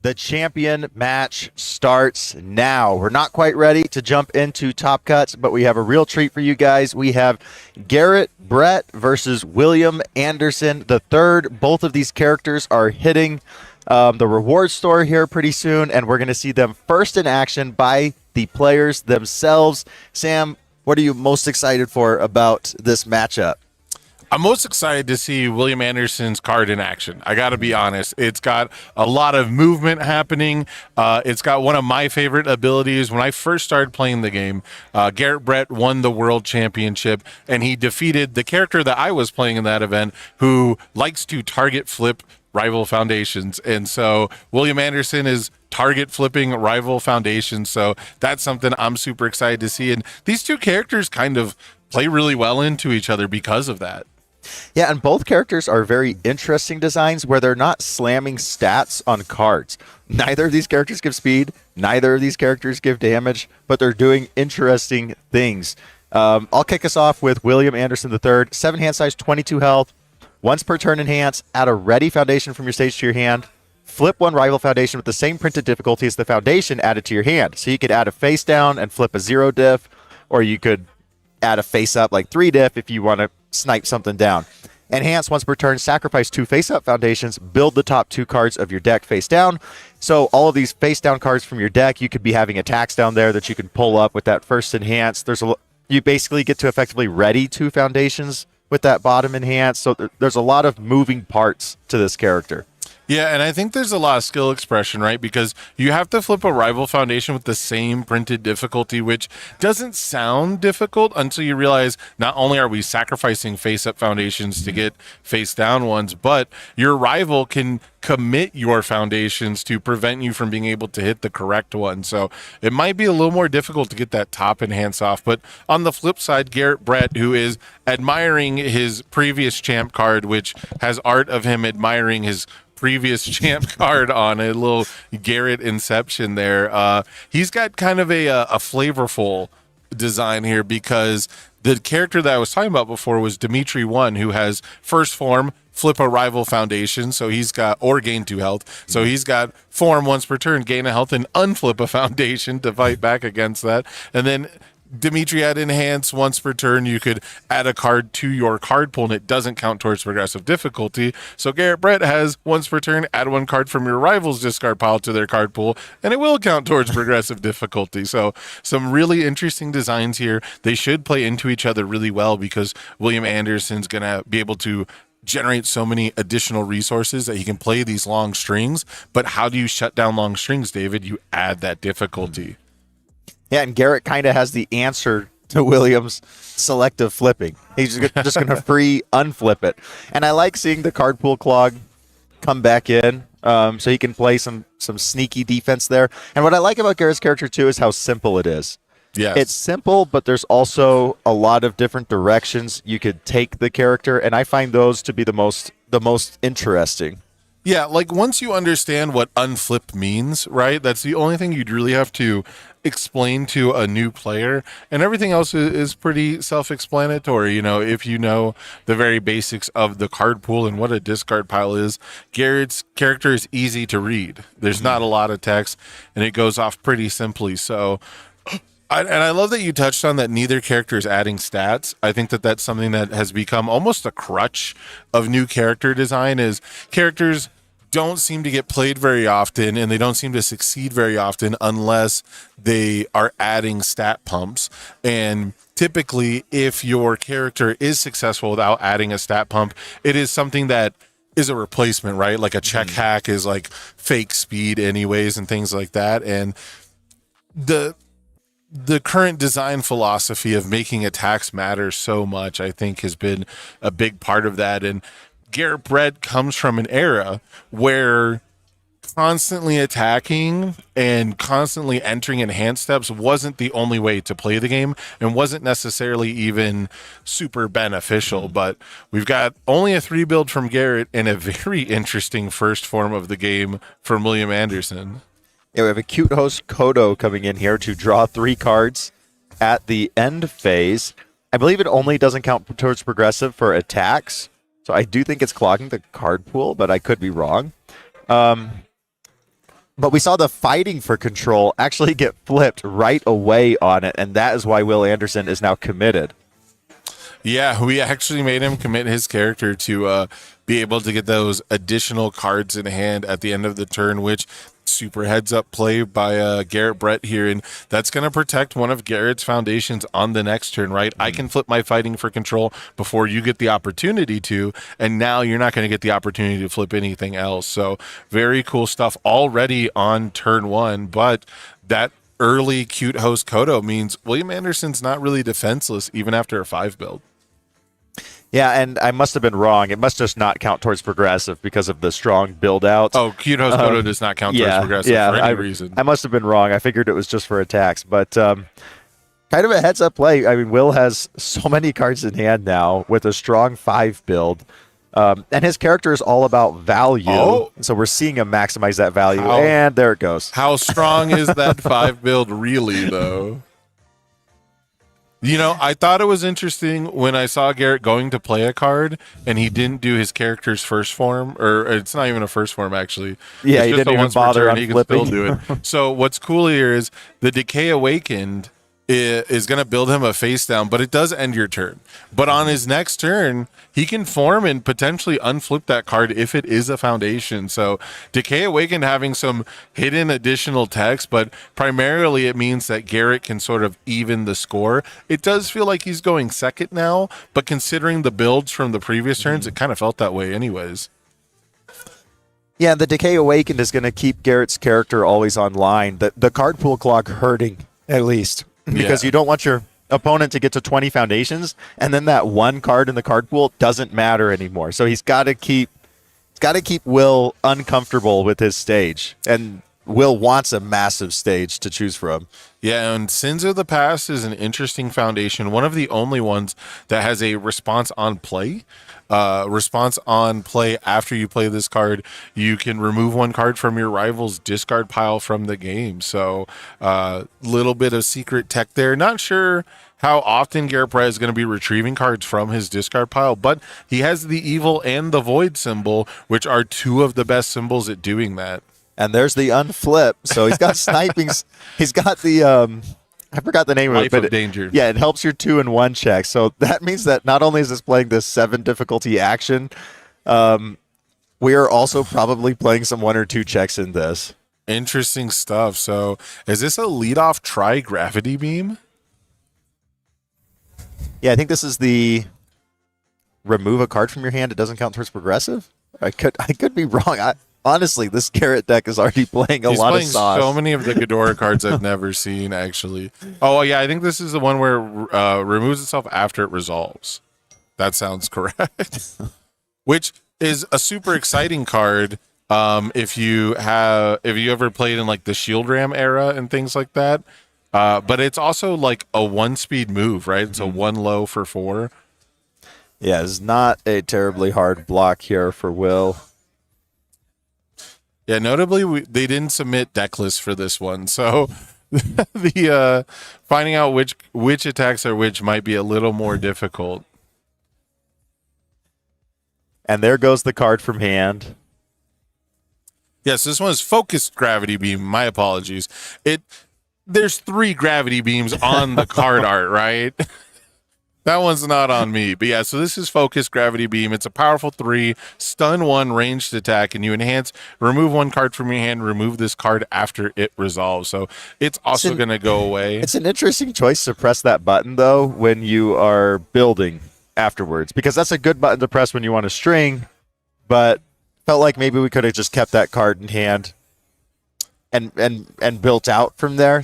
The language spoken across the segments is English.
The champion match starts now. We're not quite ready to jump into top cuts, but we have a real treat for you guys. We have Garrett Brett versus William Anderson the third. Both of these characters are hitting the reward store here pretty soon, and we're going to see them first in action by the players themselves. Sam, what are you most excited for about this matchup? I'm most excited to see William Anderson's card in action. I got to be honest. It's got a lot of movement happening. It's got one of my favorite abilities. When I first started playing the game, Garrett Brett won the world championship, and he defeated the character that I was playing in that event who likes to target flip rival foundations. And so William Anderson is target flipping rival foundations. So that's something I'm super excited to see. And these two characters kind of play really well into each other because of that. Yeah, and both characters are very interesting designs where they're not slamming stats on cards. Neither of these characters give speed, neither of these characters give damage, but they're doing interesting things. I'll kick us off with William Anderson III, 7 hand size, 22 health, once per turn enhance, add a ready foundation from your stage to your hand, flip one rival foundation with the same printed difficulty as the foundation added to your hand. So you could add a face down and flip a 0 diff, or you could add a face up like 3 diff if you want to snipe something down. Enhance once per turn, sacrifice 2 face up foundations, build the top 2 cards of your deck face down. So all of these face down cards from your deck, you could be having attacks down there that you can pull up with that first enhance. You basically get to effectively ready 2 foundations with that bottom enhance. So there's a lot of moving parts to this character. Yeah, and I think there's a lot of skill expression, right? Because you have to flip a rival foundation with the same printed difficulty, which doesn't sound difficult until you realize not only are we sacrificing face-up foundations to get face-down ones, but your rival can commit your foundations to prevent you from being able to hit the correct one. So it might be a little more difficult to get that top enhance off. But on the flip side, Garrett Brett, who is admiring his previous champ card, which has art of him admiring his previous champ card on a little Garrett inception there. He's got kind of a flavorful design here because the character that I was talking about before was Dimitri 1, who has first form, flip a rival foundation, so he's got, or gain 2 health. So he's got form once per turn, gain a health, and unflip a foundation to fight back against that. And then Dimitri had enhance once per turn. You could add a card to your card pool and it doesn't count towards progressive difficulty. So Garrett Brett has once per turn, add 1 card from your rival's discard pile to their card pool and it will count towards progressive difficulty. So some really interesting designs here. They should play into each other really well because William Anderson's going to be able to generate so many additional resources that he can play these long strings. But how do you shut down long strings, David? You add that difficulty. Yeah, and Garrett kind of has the answer to Williams' selective flipping. He's just going to free unflip it. And I like seeing the card pool clog come back in so he can play some sneaky defense there. And what I like about Garrett's character, too, is how simple it is. Yes. It's simple, but there's also a lot of different directions you could take the character, and I find those to be the most interesting. Yeah, like once you understand what unflip means, right? That's the only thing you'd really have to explain to a new player, and everything else is pretty self-explanatory. You know, if you know the very basics of the card pool and what a discard pile is, Garrett's character is easy to read. There's not a lot of text, and it goes off pretty simply. So, I love that you touched on that neither character is adding stats. I think that that's something that has become almost a crutch of new character design is characters don't seem to get played very often and they don't seem to succeed very often unless they are adding stat pumps. And typically, if your character is successful without adding a stat pump, it is something that is a replacement, right? Like a check hack is like fake speed anyways and things like that. And the current design philosophy of making attacks matter so much, I think, has been a big part of that. And Garrett Brett comes from an era where constantly attacking and constantly entering enhanced steps wasn't the only way to play the game and wasn't necessarily even super beneficial. But we've got only a 3 build from Garrett and a very interesting first form of the game from William Anderson. Yeah, we have a cute host, Kodo, coming in here to draw 3 cards at the end phase. I believe it only doesn't count towards progressive for attacks, so I do think it's clogging the card pool, but I could be wrong. But we saw the fighting for control actually get flipped right away on it, and that is why Will Anderson is now committed. Yeah, we actually made him commit his character to be able to get those additional cards in hand at the end of the turn, which super heads up play by Garrett Brett here, and that's going to protect one of Garrett's foundations on the next turn, right? I can flip my fighting for control before you get the opportunity to, and now you're not going to get the opportunity to flip anything else. So very cool stuff already on turn one, but that early cute host Kodo means William Anderson's not really defenseless even after a 5 build. Yeah, and I must have been wrong. It must just not count towards progressive because of the strong build out. Oh, cute host Kodo does not count towards progressive for any reason. I must have been wrong. I figured it was just for attacks, but kind of a heads up play. I mean, Will has so many cards in hand now with a strong 5 build. And his character is all about value. Oh. So we're seeing him maximize that value. And there it goes. How strong is that 5 build really, though? You know, I thought it was interesting when I saw Garrett going to play a card and he didn't do his character's first form, or it's not even a first form, actually. Yeah, it's he just didn't even bother on he flipping. Can still do it. So what's cool here is the Decay Awakened is going to build him a face down, but it does end your turn. But on his next turn, he can form and potentially unflip that card if it is a foundation. So Decay Awakened having some hidden additional text, but primarily it means that Garrett can sort of even the score. It does feel like he's going second now, but considering the builds from the previous turns, it kind of felt that way anyways. Yeah, the Decay Awakened is going to keep Garrett's character always online. The card pool clock hurting, at least. Because you don't want your opponent to get to 20 foundations, and then that one card in the card pool doesn't matter anymore. So he's got to keep Will uncomfortable with his stage, and Will wants a massive stage to choose from. Yeah, and Sins of the Past is an interesting foundation. One of the only ones that has a response on play. Response on play after you play this card, you can remove one card from your rival's discard pile from the game. So little bit of secret tech there. Not sure how often Garrett Brett is going to be retrieving cards from his discard pile, but he has the evil and the void symbol, which are two of the best symbols at doing that. And there's the unflip. So he's got sniping. He's got the I forgot the name Life of it, but danger. Yeah, it helps your 2-in-1 check. So that means that not only is this playing this 7 difficulty action, we are also probably playing some 1 or 2 checks in this. Interesting stuff. So is this a leadoff try gravity beam? Yeah, I think this is the remove a card from your hand. It doesn't count towards progressive. I could be wrong. Honestly, this Garrett deck is already playing a lot of sauce. So many of the Ghidorah cards I've never seen, actually. Oh, yeah, I think this is the one where it removes itself after it resolves. That sounds correct. Which is a super exciting card if you ever played in like the Shield Ram era and things like that. But it's also like a 1-speed move, right? It's a 1 low for 4. Yeah, it's not a terribly hard block here for Will. Yeah, notably, they didn't submit deck lists for this one, so the finding out which attacks are which might be a little more difficult. And there goes the card from hand. Yes, this one is focused gravity beam. My apologies. There's 3 gravity beams on the card art, right? That one's not on me. But yeah, so this is Focused Gravity Beam. It's a powerful 3, stun 1, ranged attack, and you enhance, remove 1 card from your hand, remove this card after it resolves. So it's also going to go away. It's an interesting choice to press that button, though, when you are building afterwards, because that's a good button to press when you want to string, but felt like maybe we could have just kept that card in hand and built out from there.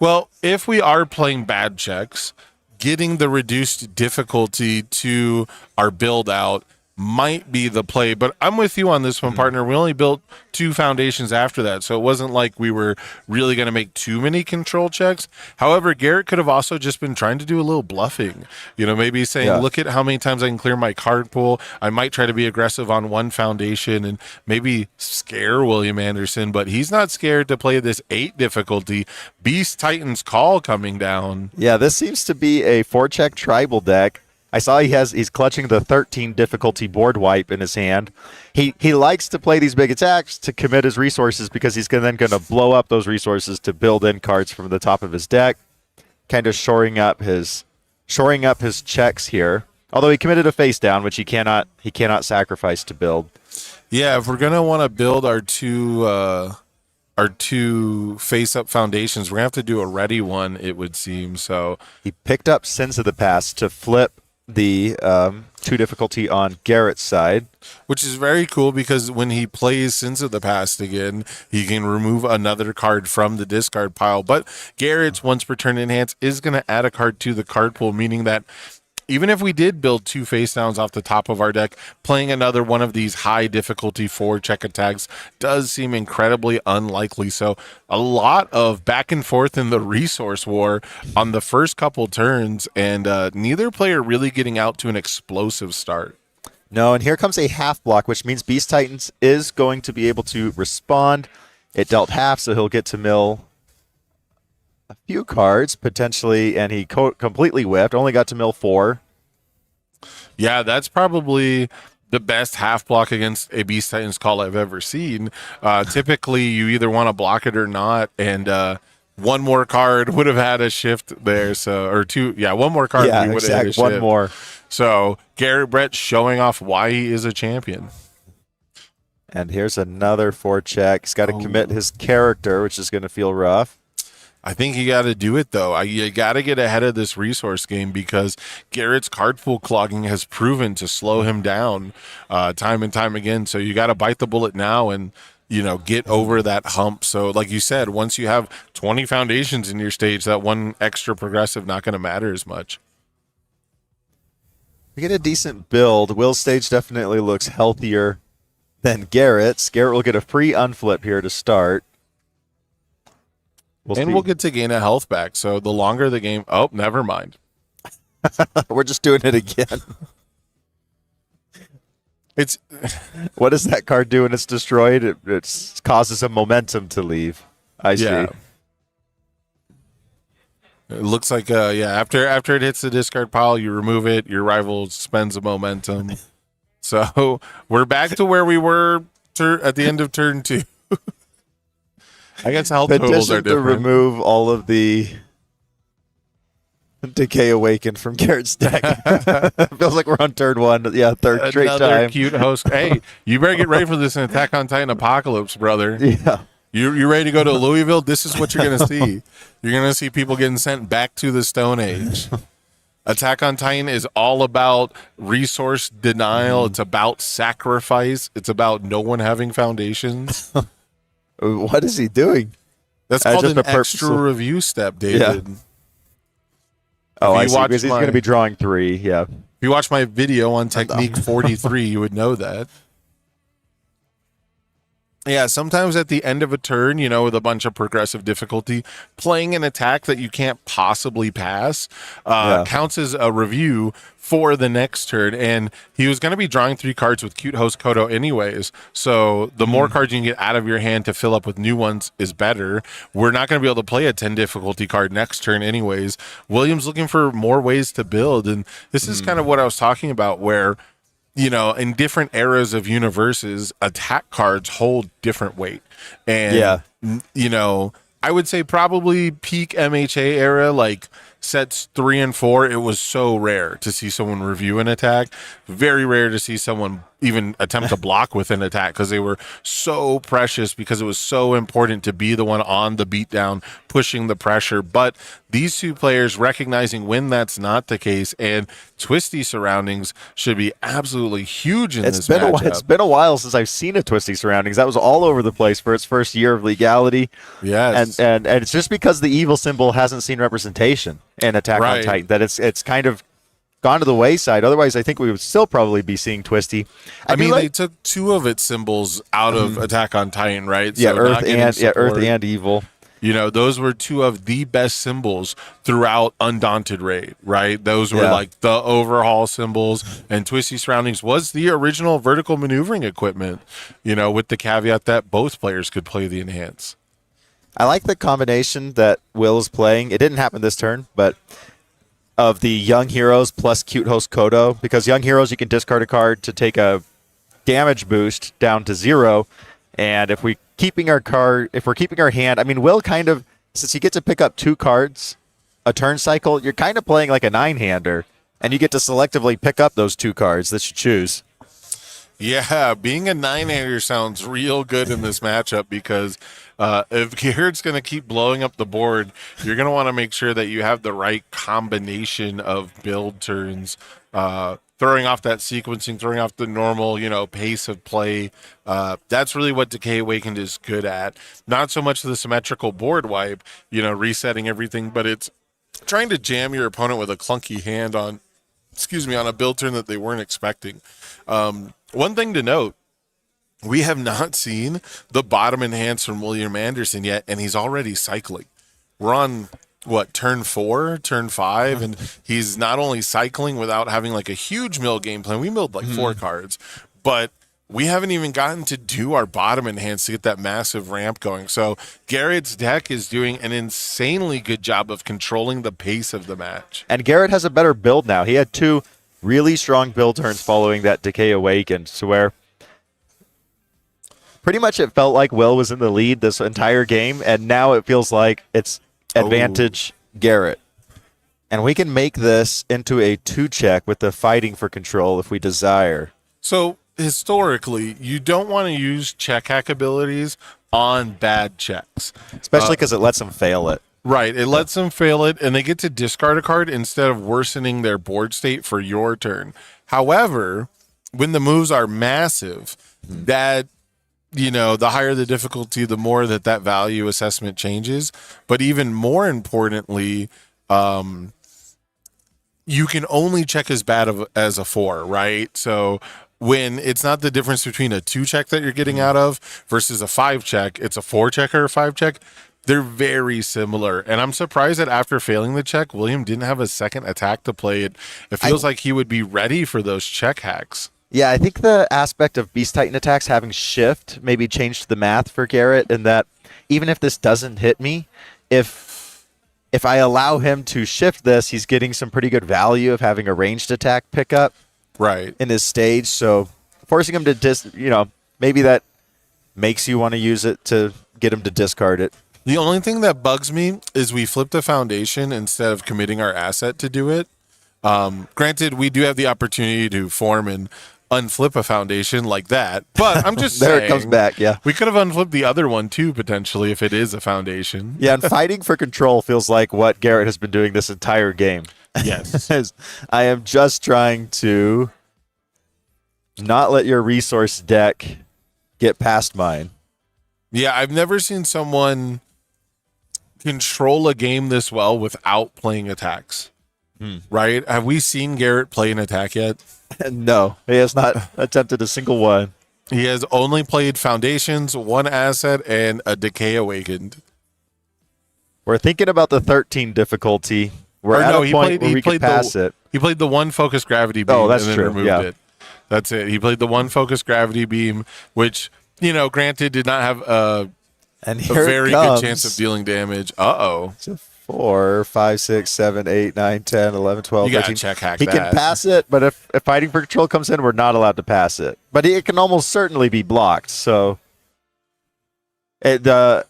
Well, if we are playing bad checks, getting the reduced difficulty to our build out might be the play, but I'm with you on this one, partner. We only built 2 foundations after that, so it wasn't like we were really going to make too many control checks. However, Garrett could have also just been trying to do a little bluffing, maybe saying, look at how many times I can clear my card pool. I might try to be aggressive on 1 foundation and maybe scare William Anderson, but he's not scared to play this 8 difficulty Beast Titan's Call coming down. Yeah, this seems to be a 4-check tribal deck. I saw he's clutching the 13 difficulty board wipe in his hand. He likes to play these big attacks to commit his resources because he's then going to blow up those resources to build in cards from the top of his deck, kind of shoring up his checks here. Although he committed a face down, which he cannot sacrifice to build. Yeah, if we're gonna want to build our two face-up foundations, we're gonna have to do a ready one, it would seem. So He picked up Sins of the Past to flip the 2 difficulty on Garrett's side. which is very cool because when he plays Sins of the Past again, he can remove another card from the discard pile. But Garrett's once per turn enhance is going to add a card to the card pool, meaning that even if we did build 2 face downs off the top of our deck, playing another one of these high difficulty 4 check attacks does seem incredibly unlikely. So a lot of back and forth in the resource war on the first couple turns, and neither player really getting out to an explosive start. No, and here comes a half block, which means Beast Titans is going to be able to respond. It dealt half, so he'll get to mill a few cards, potentially, and he completely whiffed. Only got to mill 4. Yeah, that's probably the best half block against a Beast Titans call I've ever seen. Typically, you either want to block it or not, and one more card would have had a shift there. So, or two, yeah, one more card would have had a shift. One more. So Garrett Brett showing off why he is a champion. And here's another 4 check. He's got to commit his character, which is going to feel rough. I think you got to do it, though. You got to get ahead of this resource game because Garrett's card pool clogging has proven to slow him down time and time again. So you got to bite the bullet now and, get over that hump. So like you said, once you have 20 foundations in your stage, that one extra progressive not going to matter as much. We get a decent build. Will's stage definitely looks healthier than Garrett's. Garrett will get a free unflip here to start. We'll get to gain a health back. So the longer the game... Oh, never mind. We're just doing it again. It's What does that card do when it's destroyed? It causes a momentum to leave. I see. It looks like after it hits the discard pile, you remove it, your rival spends a momentum. So we're back to where we were at the end of turn 2. I guess health totals are different. To remove all of the Decay Awakened from Garrett's deck. Feels like we're on turn 1. Yeah, third straight time. Another cute host. Hey, you better get ready for this in Attack on Titan Apocalypse, brother. Yeah. You ready to go to Louisville? This is what you're going to see. You're going to see people getting sent back to the Stone Age. Attack on Titan is all about resource denial. It's about sacrifice. It's about no one having foundations. What is he doing? That's called an extra review step, David. Yeah. Oh, I see. Because he's going to be drawing 3. Yeah. If you watch my video on Technique 43, you would know that. Yeah, sometimes at the end of a turn, with a bunch of progressive difficulty, playing an attack that you can't possibly pass counts as a review for the next turn. And he was going to be drawing 3 cards with Cute Host Kodo anyways. So the more cards you can get out of your hand to fill up with new ones is better. We're not going to be able to play a 10 difficulty card next turn anyways. William's looking for more ways to build. And this is kind of what I was talking about where in different eras of universes, attack cards hold different weight. And, I would say probably peak MHA era, like sets 3 and 4, it was so rare to see someone review an attack. Very rare to see someone even attempt to block with an attack because they were so precious, because it was so important to be the one on the beatdown, pushing the pressure. But these 2 players recognizing when that's not the case, and Twisty surroundings should be absolutely huge in this matchup. It's been a while since I've seen a Twisty surroundings. That was all over the place for its first year of legality. Yes. And it's just because the evil symbol hasn't seen representation in Attack on Titan that it's kind of gone to the wayside. Otherwise, I think we would still probably be seeing Twisty. I mean, they took 2 of its symbols out of Attack on Titan, right? Yeah, so Earth and Evil. Those were 2 of the best symbols throughout Undaunted Raid, right? Those were like the overhaul symbols, and Twisty Surroundings was the original vertical maneuvering equipment, with the caveat that both players could play the enhance. I like the combination that Will is playing. It didn't happen this turn, but of the Young Heroes plus Cute Host Kodo, because Young Heroes you can discard a card to take a damage boost down to 0, and if we're keeping our hand, I mean, Will kind of, since you get to pick up 2 cards a turn cycle, you're kind of playing like a 9-hander, and you get to selectively pick up those 2 cards that you choose. Yeah, being a 9-hander sounds real good in this matchup because if Garrett's going to keep blowing up the board, you're going to want to make sure that you have the right combination of build turns, throwing off that sequencing, throwing off the normal, pace of play. That's really what Decay Awakened is good at. Not so much the symmetrical board wipe, resetting everything, but it's trying to jam your opponent with a clunky hand on a build turn that they weren't expecting. One thing to note, we have not seen the bottom enhance from William Anderson yet, and he's already cycling. We're on, turn 4, turn 5, and he's not only cycling without having like a huge mill game plan. We milled like 4 cards, but we haven't even gotten to do our bottom enhance to get that massive ramp going. So Garrett's deck is doing an insanely good job of controlling the pace of the match. And Garrett has a better build now. He had 2 really strong build turns following that Decay Awakened, to where pretty much it felt like Will was in the lead this entire game, and now it feels like it's advantage Garrett. And we can make this into a 2-check with the fighting for control if we desire. So historically, you don't want to use check hack abilities on bad checks. Especially because it lets them fail it. Right. It lets them fail it, and they get to discard a card instead of worsening their board state for your turn. However, when the moves are massive, that, the higher the difficulty, the more that value assessment changes. But even more importantly, you can only check as bad as a 4, right? So when it's not the difference between a 2-check that you're getting out of versus a 5-check, it's a 4-check or a 5-check. They're very similar, and I'm surprised that after failing the check, William didn't have a second attack to play. It feels like he would be ready for those check hacks. Yeah, I think the aspect of Beast Titan attacks having shift maybe changed the math for Garrett, in that even if this doesn't hit me, if I allow him to shift this, he's getting some pretty good value of having a ranged attack pickup in his stage. So forcing him to maybe that makes you want to use it to get him to discard it. The only thing that bugs me is we flipped a foundation instead of committing our asset to do it. Granted, we do have the opportunity to form and unflip a foundation like that, but I'm just there saying, it comes back. Yeah, we could have unflipped the other one too, potentially, if it is a foundation. Yeah, and fighting for control feels like what Garrett has been doing this entire game. Yes. I am just trying to not let your resource deck get past mine. Yeah, I've never seen someone control a game this well without playing attacks. Right? Have we seen Garrett play an attack yet? No, he has not attempted a single one. He has only played foundations, 1 asset, and a Decay Awakened. We're thinking about the 13 difficulty. We're at a point where we can pass it. He played the 1 focus gravity beam that's and then true. removed it. That's it. He played the 1 focus gravity beam, which, granted, did not have a very good chance of dealing damage. Uh-oh. 4, 5, 6, 7, 8, 9, 10, 11, 12, you 13. Check hack he that. can pass it, but if fighting for control comes in, we're not allowed to pass it. But it can almost certainly be blocked. So the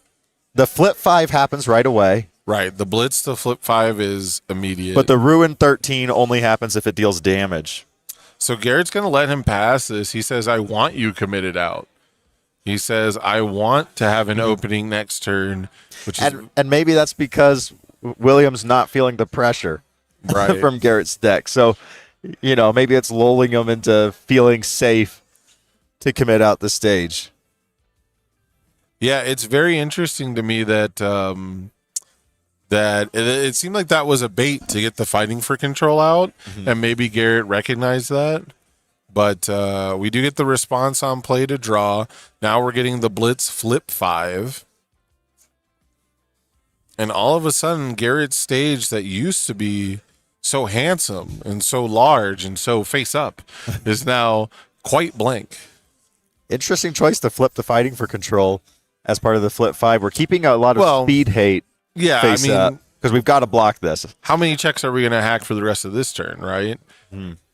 flip 5 happens right away. Right. The blitz to flip 5 is immediate. But the ruin 13 only happens if it deals damage. So Garrett's going to let him pass this. He says, I want you committed out. He says, I want to have an opening next turn. And maybe that's because William's not feeling the pressure from Garrett's deck. So, maybe it's lulling him into feeling safe to commit out the stage. Yeah, it's very interesting to me that it seemed like that was a bait to get the fighting for control out, and maybe Garrett recognized that. But we do get the response on play to draw. Now we're getting the blitz flip 5. And all of a sudden, Garrett's stage that used to be so handsome and so large and so face up is now quite blank. Interesting choice to flip the fighting for control as part of the flip 5. We're keeping a lot of speed hate face up. because we've got to block this. How many checks are we going to hack for the rest of this turn, right?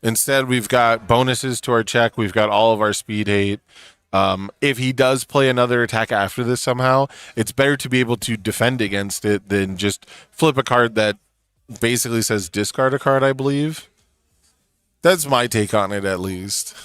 Instead, we've got bonuses to our check. We've got all of our speed hate. If he does play another attack after this somehow, it's better to be able to defend against it than just flip a card that basically says discard a card, I believe. That's my take on it, at least.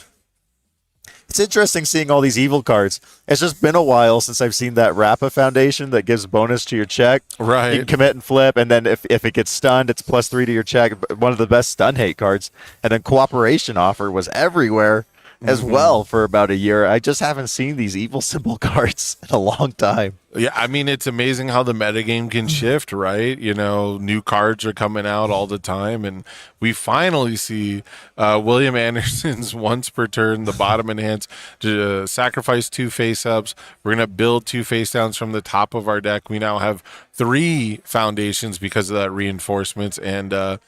It's interesting seeing all these evil cards. It's just been a while since I've seen that Rappa Foundation that gives bonus to your check. Right. You can commit and flip, and then if it gets stunned, it's +3 to your check. One of the best stun hate cards. And then Cooperation Offer was everywhere as well for about a year. I just haven't seen these evil symbol cards in a long time. Yeah, I mean, it's amazing how the metagame can shift, right? You know, new cards are coming out all the time, and we finally see William Anderson's once per turn, the bottom enhance, to sacrifice 2 face-ups. We're going to build 2 face-downs from the top of our deck. We now have 3 foundations because of that reinforcements, and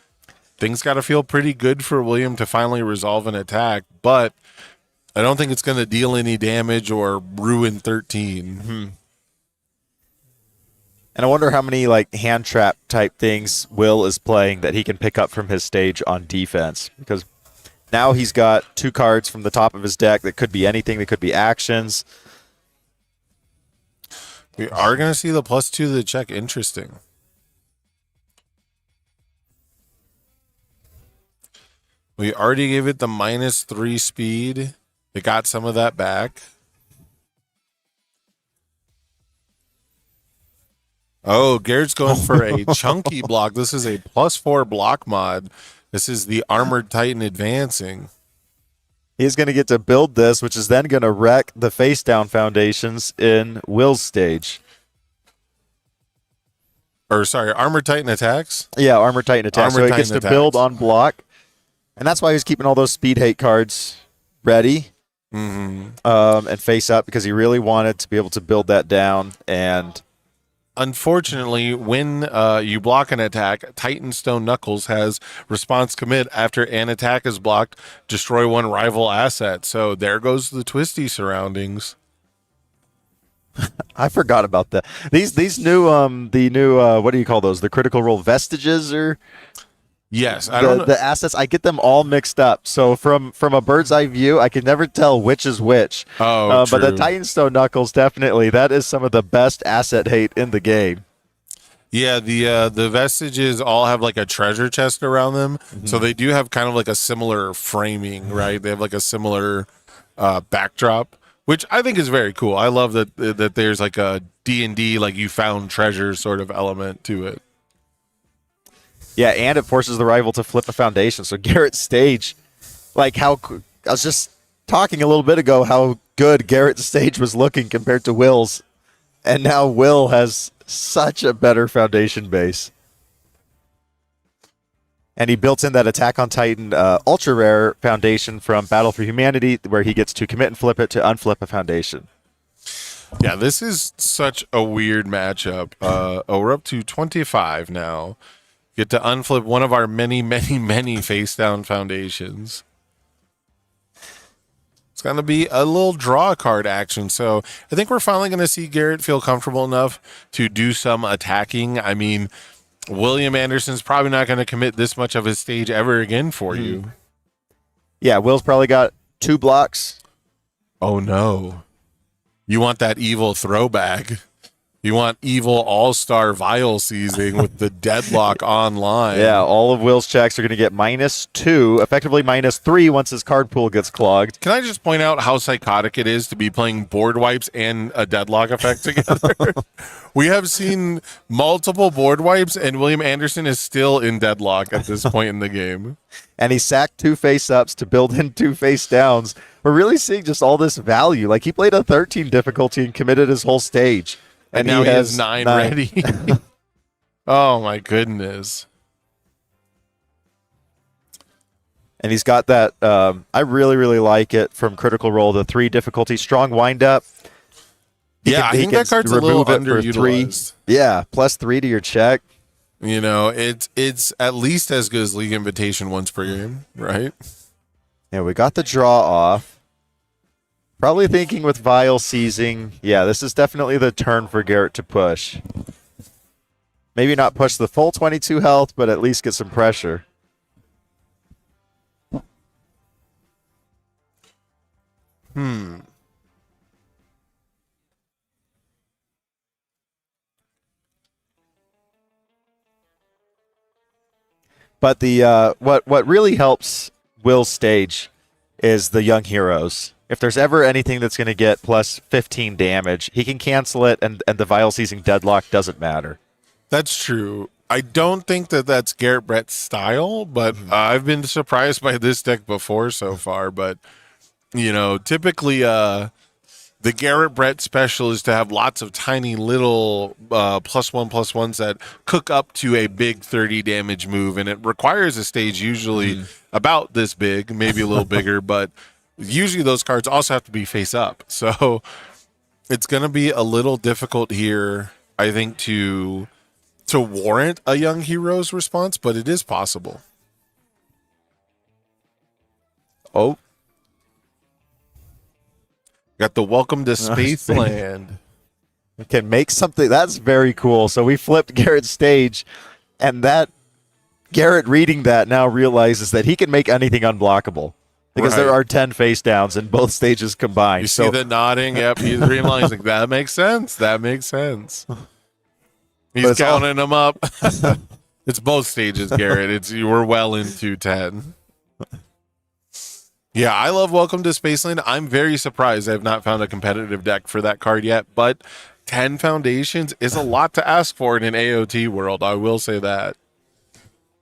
things got to feel pretty good for William to finally resolve an attack, but I don't think it's going to deal any damage or ruin 13. And I wonder how many like hand trap type things Will is playing that he can pick up from his stage on defense. Because now he's got 2 cards from the top of his deck that could be anything. That could be actions. We are going to see the +2 to the check. Interesting. We already gave it the -3 speed. It got some of that back. Oh, Garrett's going for a chunky block. This is a +4 block mod. This is the Armored Titan advancing. He's going to get to build this, which is then going to wreck the face down foundations in Will's stage. Or sorry, Armored Titan attacks? Yeah, Armored Titan attacks. Armored So he gets Titan to attacks. build on block. And that's why he's keeping all those speed hate cards ready. And face up, because he really wanted to be able to build that down. And unfortunately, when you block an attack, Titan Stone Knuckles has response commit after an attack is blocked, destroy 1 rival asset. So there goes the twisty surroundings. I forgot about that. These new what do you call those? The Critical Role vestiges, or Yes, I don't know. the assets. I get them all mixed up. So from a bird's eye view, I can never tell which is which. Oh, but the true. Titan Stone Knuckles, definitely, that is some of the best asset hate in the game. Yeah, the vestiges all have like a treasure chest around them, so they do have kind of like a similar framing, right? They have like a similar backdrop, which I think is very cool. I love that there's like a D&D, like you found treasure sort of element to it. Yeah, and it forces the rival to flip a foundation. So Garrett's stage, like I was just talking a little bit ago how good Garrett's stage was looking compared to Will's, and now Will has such a better foundation base. And he built in that Attack on Titan ultra rare foundation from Battle for Humanity, where he gets to commit and flip it to unflip a foundation. Yeah, this is such a weird matchup. We're up to 25 now. Get to unflip one of our many, many, many face down foundations. It's going to be a little draw card action. So I think we're finally going to see Garrett feel comfortable enough to do some attacking. I mean, William Anderson's probably not going to commit this much of his stage ever again for you. Yeah, Will's probably got 2 blocks. Oh, no. You want that evil throwback. You want evil all-star vial seizing with the deadlock online. Yeah, all of Will's checks are going to get -2, effectively -3 once his card pool gets clogged. Can I just point out how psychotic it is to be playing board wipes and a deadlock effect together? We have seen multiple board wipes, and William Anderson is still in deadlock at this point in the game. And he sacked 2 face-ups to build in 2 face-downs. We're really seeing just all this value. Like, he played a 13 difficulty and committed his whole stage. And now he has 9 ready. Oh, my goodness. And he's got that, I really, really like it from Critical Role, the 3 difficulty strong wind-up. I think that card's a little underutilized. Yeah, +3 to your check. You know, it's at least as good as League Invitation once per game, right? Yeah, we got the draw off. Probably thinking with Vial seizing, yeah, this is definitely the turn for Garrett to push. Maybe not push the full 22 health, but at least get some pressure. But the what really helps Will's stage is the young heroes. If there's ever anything that's going to get plus 15 damage, he can cancel it, and the Vial Seizing Deadlock doesn't matter. That's true. I don't think that that's Garrett Brett's style, but I've been surprised by this deck before so far. But, you know, typically the Garrett Brett special is to have lots of tiny little +1/+1s that cook up to a big 30 damage move. And it requires a stage usually about this big, maybe a little bigger, but usually those cards also have to be face up. So it's going to be a little difficult here, I think, to warrant a young hero's response, but it is possible. Oh. Got the Welcome to Spaceland. We can make something. That's very cool. So we flipped Garrett's stage, and that Garrett reading that now realizes that he can make anything unblockable. Because there are 10 face downs in both stages combined. You see the nodding? Yep, he's realizing that makes sense. That makes sense. He's counting them up. It's both stages, Garrett. We're well into 10. Yeah, I love Welcome to Spaceland. I'm very surprised I have not found a competitive deck for that card yet, but 10 foundations is a lot to ask for in an AOT world. I will say that.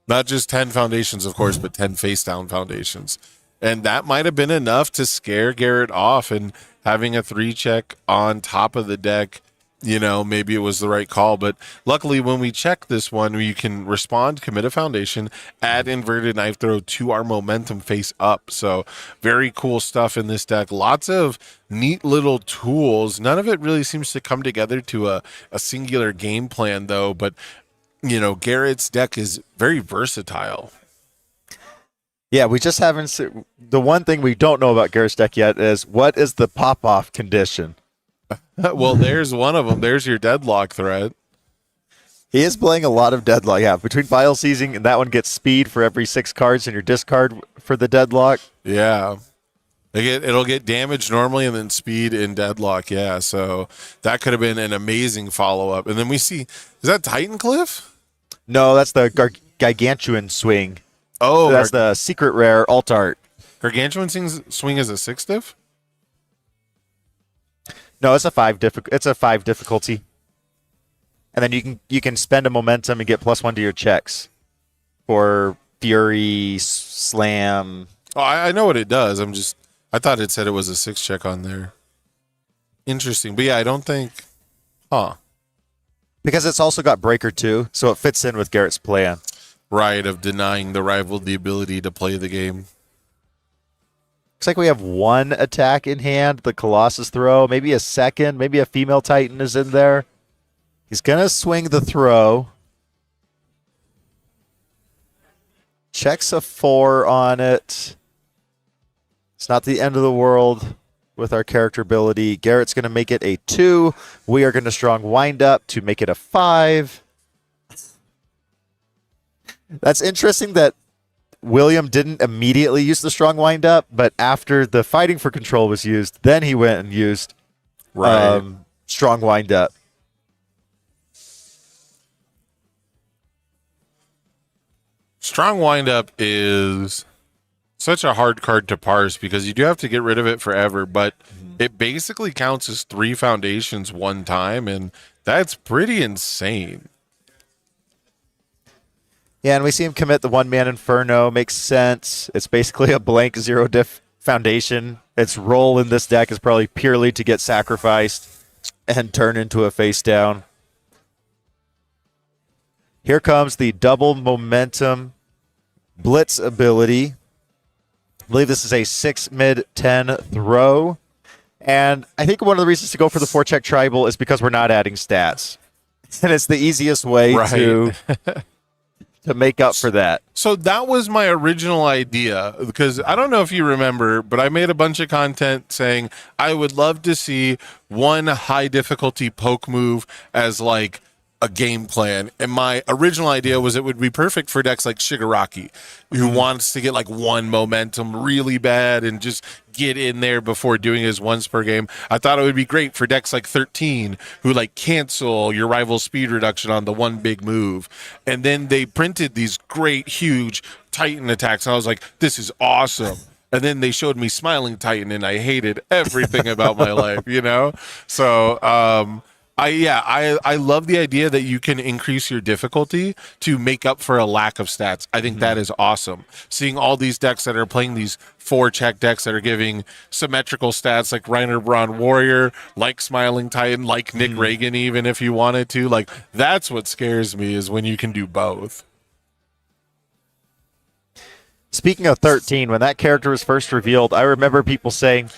Not just 10 foundations, of course, but 10 face down foundations. And that might have been enough to scare Garrett off, and having a 3-check on top of the deck, you know, maybe it was the right call. But luckily, when we check this one, you can respond, commit a foundation, add inverted knife throw to our momentum face up. So very cool stuff in this deck. Lots of neat little tools. None of it really seems to come together to a singular game plan, though. But, you know, Garrett's deck is very versatile. Yeah, we just haven't. The one thing we don't know about Garrett's deck yet is what is the pop-off condition? Well, there's one of them. There's your deadlock threat. He is playing a lot of deadlock. Yeah, between Vial Seizing and that one gets speed for every 6 cards in your discard for the deadlock. Yeah. It'll get damage normally and then speed in deadlock. Yeah, so that could have been an amazing follow-up. And then we see, is that Titan Cliff? No, that's the Gargantuan Swing. Oh, that's the secret rare alt art. Gargantuan swing is a 6 diff? No, it's a 5 difficulty. And then you can spend a momentum and get +1 to your checks for Fury, Slam. Oh, I know what it does. I thought it said it was a 6-check on there. Interesting. But yeah, I don't think because it's also got Breaker too, so it fits in with Garrett's plan. Right, of denying the rival the ability to play the game. Looks like we have 1 attack in hand, the Colossus throw, maybe a second, maybe a female Titan is in there. He's going to swing the throw. Checks a 4 on it. It's not the end of the world with our character ability. Garrett's going to make it a 2. We are going to strong wind up to make it a 5. That's interesting that William didn't immediately use the strong wind up, but after the fighting for control was used, then he went and used strong wind up. Strong wind up is such a hard card to parse because you do have to get rid of it forever, but it basically counts as 3 foundations one time, and that's pretty insane. Yeah, and we see him commit the 1-man Inferno. Makes sense. It's basically a blank 0 diff foundation. Its role in this deck is probably purely to get sacrificed and turn into a face down. Here comes the double momentum blitz ability. I believe this is a 6 mid 10 throw. And I think one of the reasons to go for the 4-check tribal is because we're not adding stats. And it's the easiest way to make up for that. So that was my original idea, because I don't know if you remember, but I made a bunch of content saying I would love to see one high difficulty poke move as like a game plan. And my original idea was it would be perfect for decks like Shigaraki, who wants to get like one momentum really bad and just get in there before doing his once per game. I thought it would be great for decks like 13, who like cancel your rival speed reduction on the one big move. And then they printed these great, huge Titan attacks. And I was like, this is awesome. And then they showed me Smiling Titan, and I hated everything about my life, you know? So, I love the idea that you can increase your difficulty to make up for a lack of stats. I think that is awesome. Seeing all these decks that are playing these 4-check decks that are giving symmetrical stats like Reiner Braun Warrior, like Smiling Titan, like Nick Reagan, even if you wanted to. Like, that's what scares me, is when you can do both. Speaking of 13, when that character was first revealed, I remember people saying,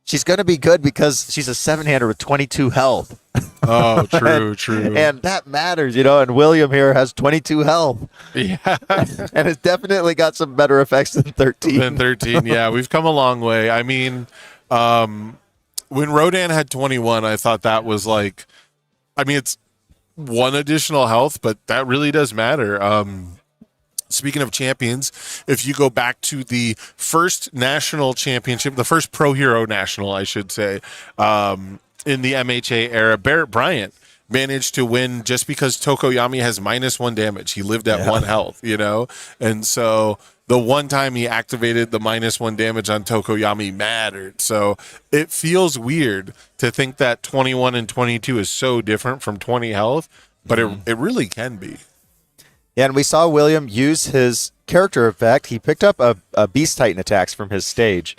she's going to be good because she's a 7-hander with 22 health. Oh, true. And that matters, you know, and William here has 22 health. Yeah. And it's definitely got some better effects than 13. Yeah. We've come a long way. I mean, when Rodan had 21, I thought that was like, I mean, it's one additional health, but that really does matter. Speaking of champions, if you go back to the first national championship, the first Pro Hero National, I should say, in the MHA era, Barrett Bryant managed to win just because Tokoyami has -1 damage. He lived at 1 health, you know? And so the one time he activated the -1 damage on Tokoyami mattered. So it feels weird to think that 21 and 22 is so different from 20 health, but it really can be. Yeah, and we saw William use his character effect. He picked up a Beast Titan attacks from his stage.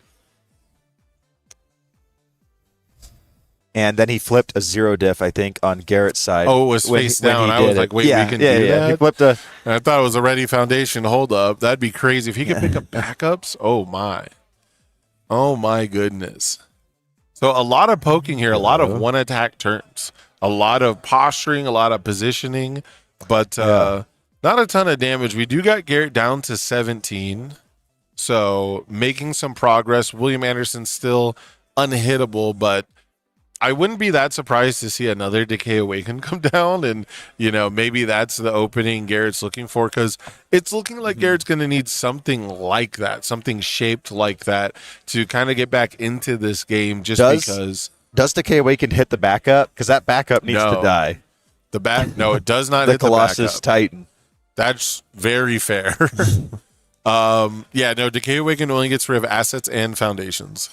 And then he flipped a 0 diff, I think, on Garrett's side. Oh, it was face down. I was like, wait, we can do that? He flipped a... I thought it was a Ready Foundation hold up. That'd be crazy. If he could pick up backups, oh my goodness. So a lot of poking here, a lot of one attack turns, a lot of posturing, a lot of positioning, but not a ton of damage. We do got Garrett down to 17. So making some progress. William Anderson's still unhittable, but I wouldn't be that surprised to see another Decay Awaken come down, and you know, maybe that's the opening Garrett's looking for, because it's looking like Garrett's going to need something like that, something shaped like that to kind of get back into this game. Because does Decay Awaken hit the backup? Because that backup needs to die. No, it does not. The hit Colossus the backup. Titan. That's very fair. Decay Awaken only gets rid of assets and foundations.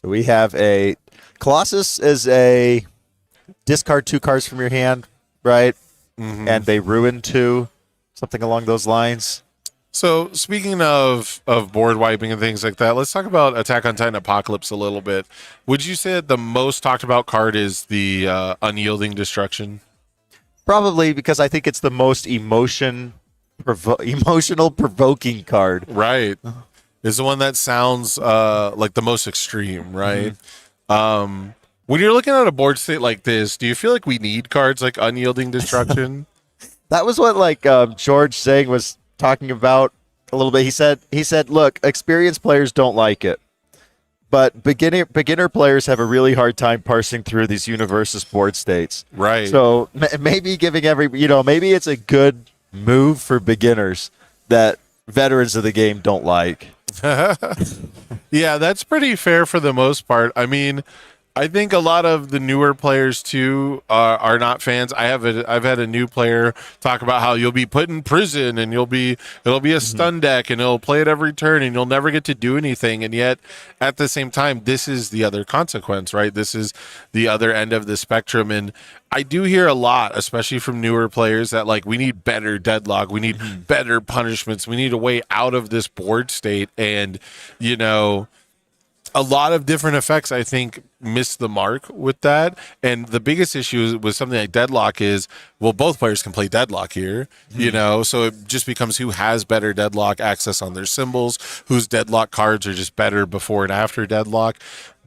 So we have a Colossus is a discard 2 cards from your hand, right? And they ruin 2, something along those lines. So speaking of board wiping and things like that, let's talk about Attack on Titan Apocalypse a little bit. Would you say that the most talked about card is the Unyielding Destruction? Probably, because I think it's the most emotional provoking card. Right. It's the one that sounds like the most extreme, right? When you're looking at a board state like this, do you feel like we need cards like Unyielding Destruction? That was what George Zhang was talking about a little bit. He said, look, experienced players don't like it, but beginner players have a really hard time parsing through these UniVersus board states. Right. So maybe maybe it's a good move for beginners that veterans of the game don't like. Yeah, that's pretty fair for the most part. I mean, I think a lot of the newer players too are not fans. I've had a new player talk about how you'll be put in prison and it'll be a stun deck and it'll play it every turn and you'll never get to do anything. And yet at the same time, this is the other consequence, right? This is the other end of the spectrum. And I do hear a lot, especially from newer players, that like we need better deadlock, we need better punishments, we need a way out of this board state. And you know, a lot of different effects, I think, miss the mark with that. And the biggest issue with something like Deadlock is, well, both players can play Deadlock here, you know, so it just becomes who has better Deadlock access on their symbols, whose Deadlock cards are just better before and after Deadlock.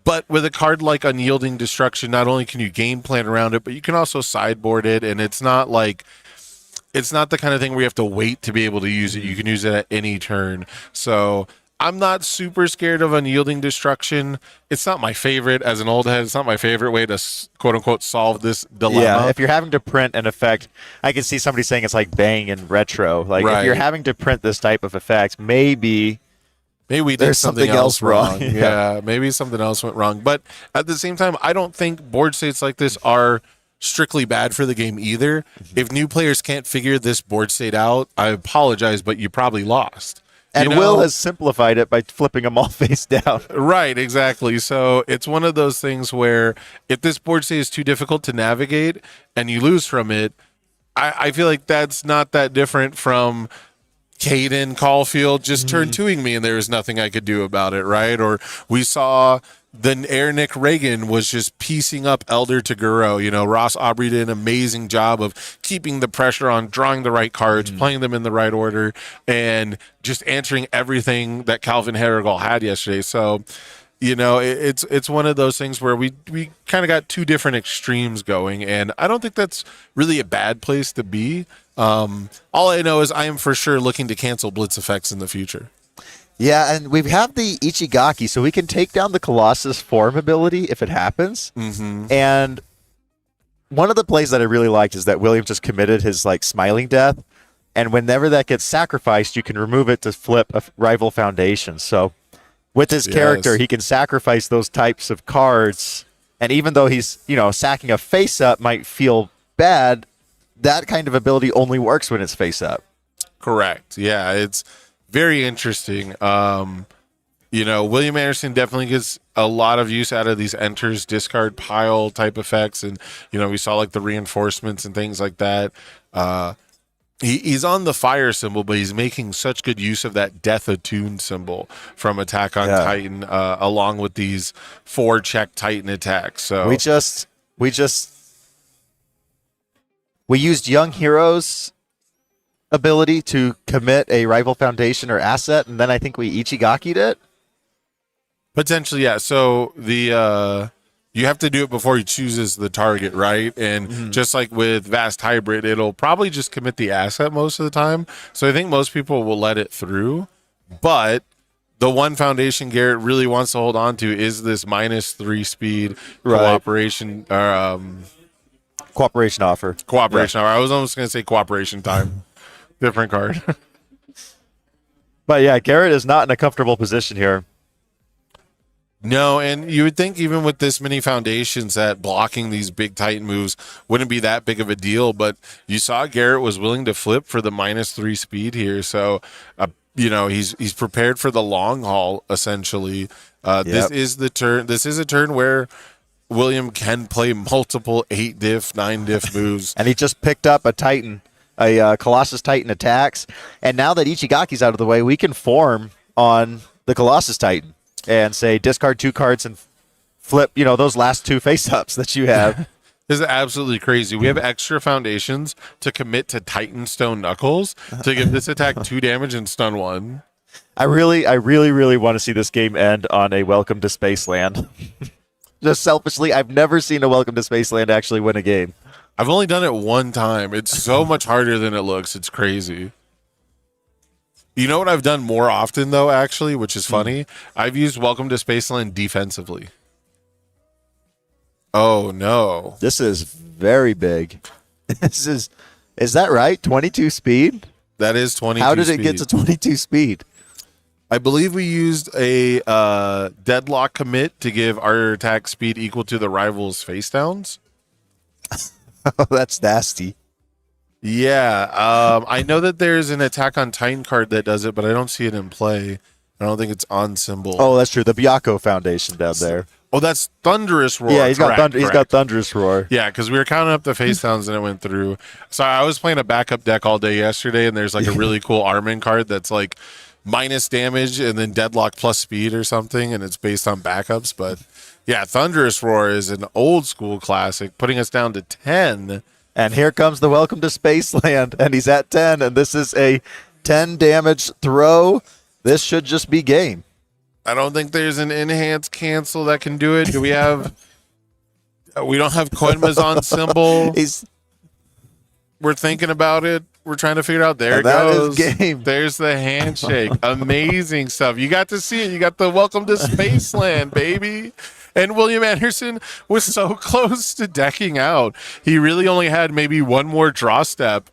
But with a card like Unyielding Destruction, not only can you game plan around it, but you can also sideboard it. And it's not the kind of thing where you have to wait to be able to use it. You can use it at any turn. So I'm not super scared of Unyielding Destruction. It's not my favorite as an old head. It's not my favorite way to quote unquote solve this dilemma. Yeah, if you're having to print an effect, I can see somebody saying it's like Bang in retro. Like if you're Right. having to print this type of effect, maybe we did there's something else wrong. Yeah. Yeah, maybe something else went wrong. But at the same time, I don't think board states like this are strictly bad for the game either. If new players can't figure this board state out, I apologize, but you probably lost. And Will has simplified it by flipping them all face down. Right, exactly. So it's one of those things where if this board state is too difficult to navigate and you lose from it, I feel like that's not that different from Caden Caulfield just turn twoing me and there was nothing I could do about it, right? Or we saw the Air Nick Reagan was just piecing up Elder Taguro. You know, Ross Aubrey did an amazing job of keeping the pressure on, drawing the right cards, playing them in the right order, and just answering everything that Calvin Harrigal had yesterday. So, you know, it's one of those things where we kind of got two different extremes going, and I don't think that's really a bad place to be. All I know is I am for sure looking to cancel blitz effects in the future. Yeah, and we have the Ichigaki, so we can take down the Colossus form ability if it happens. And one of the plays that I really liked is that William just committed his like smiling death, and whenever that gets sacrificed, you can remove it to flip a rival foundation. So with his character, he can sacrifice those types of cards, and even though he's, you know, sacking a face up might feel bad, that kind of ability only works when it's face up. Correct. Yeah, it's very interesting. You know, William Anderson definitely gets a lot of use out of these enters, discard, pile type effects. And, you know, we saw like the reinforcements and things like that. He's on the fire symbol, but he's making such good use of that death attuned symbol from Attack on Titan, along with these 4-check Titan attacks. So we used Young Heroes ability to commit a rival foundation or asset, and then I think we Ichigaki'd it. Potentially, yeah. So the you have to do it before he chooses the target, right? And just like with Vast Hybrid, it'll probably just commit the asset most of the time. So I think most people will let it through. But the one foundation Garrett really wants to hold on to is this -3 speed cooperation Cooperation offer. Cooperation offer. I was almost going to say cooperation time. Different card. But yeah, Garrett is not in a comfortable position here. No, and you would think even with this many foundations that blocking these big Titan moves wouldn't be that big of a deal, but you saw Garrett was willing to flip for the -3 speed here. So, you know, he's prepared for the long haul, essentially. This is the turn. This is a turn where William can play multiple 8-diff, 9-diff moves. And he just picked up a Titan, a Colossus Titan attacks. And now that Ichigaki's out of the way, we can form on the Colossus Titan and say discard 2 cards and flip, you know, those last 2 face-ups that you have. This is absolutely crazy. We have extra foundations to commit to Titan Stone Knuckles to give this attack 2 damage and stun 1. I really want to see this game end on a Welcome to Spaceland. Just selfishly, I've never seen a Welcome to Spaceland actually win a game. I've only done it one time. It's so much harder than it looks. It's crazy. You know what I've done more often, though, actually, which is funny? I've used Welcome to Spaceland defensively. Oh, no. This is very big. Is that right? 22 speed? That is 22 How did speed. it get to 22 speed? I believe we used a deadlock commit to give our attack speed equal to the rival's face downs. Oh, that's nasty. Yeah, I know that there's an Attack on Titan card that does it, but I don't see it in play. I don't think it's on symbol. Oh, that's true. The Byakko Foundation down there. Oh, that's Thunderous Roar. Yeah, he's got correct. Thunderous Roar. Yeah, because we were counting up the face downs and it went through. So I was playing a backup deck all day yesterday, and there's like a really cool Armin card that's like minus damage and then deadlock plus speed or something, and it's based on backups. But yeah, Thunderous Roar is an old school classic, putting us down to 10. And here comes the Welcome to Spaceland, and he's at 10, and this is a 10 damage throw. This should just be game. I don't think there's an enhanced cancel that can do it. Do we have... we don't have Koenma's on symbol. We're thinking about it. we're trying to figure it out. There it that goes. is game. There's the handshake. Amazing stuff. You got to see it. You got the welcome to Spaceland, baby. And William Anderson was so close to decking out. He really only had maybe one more draw step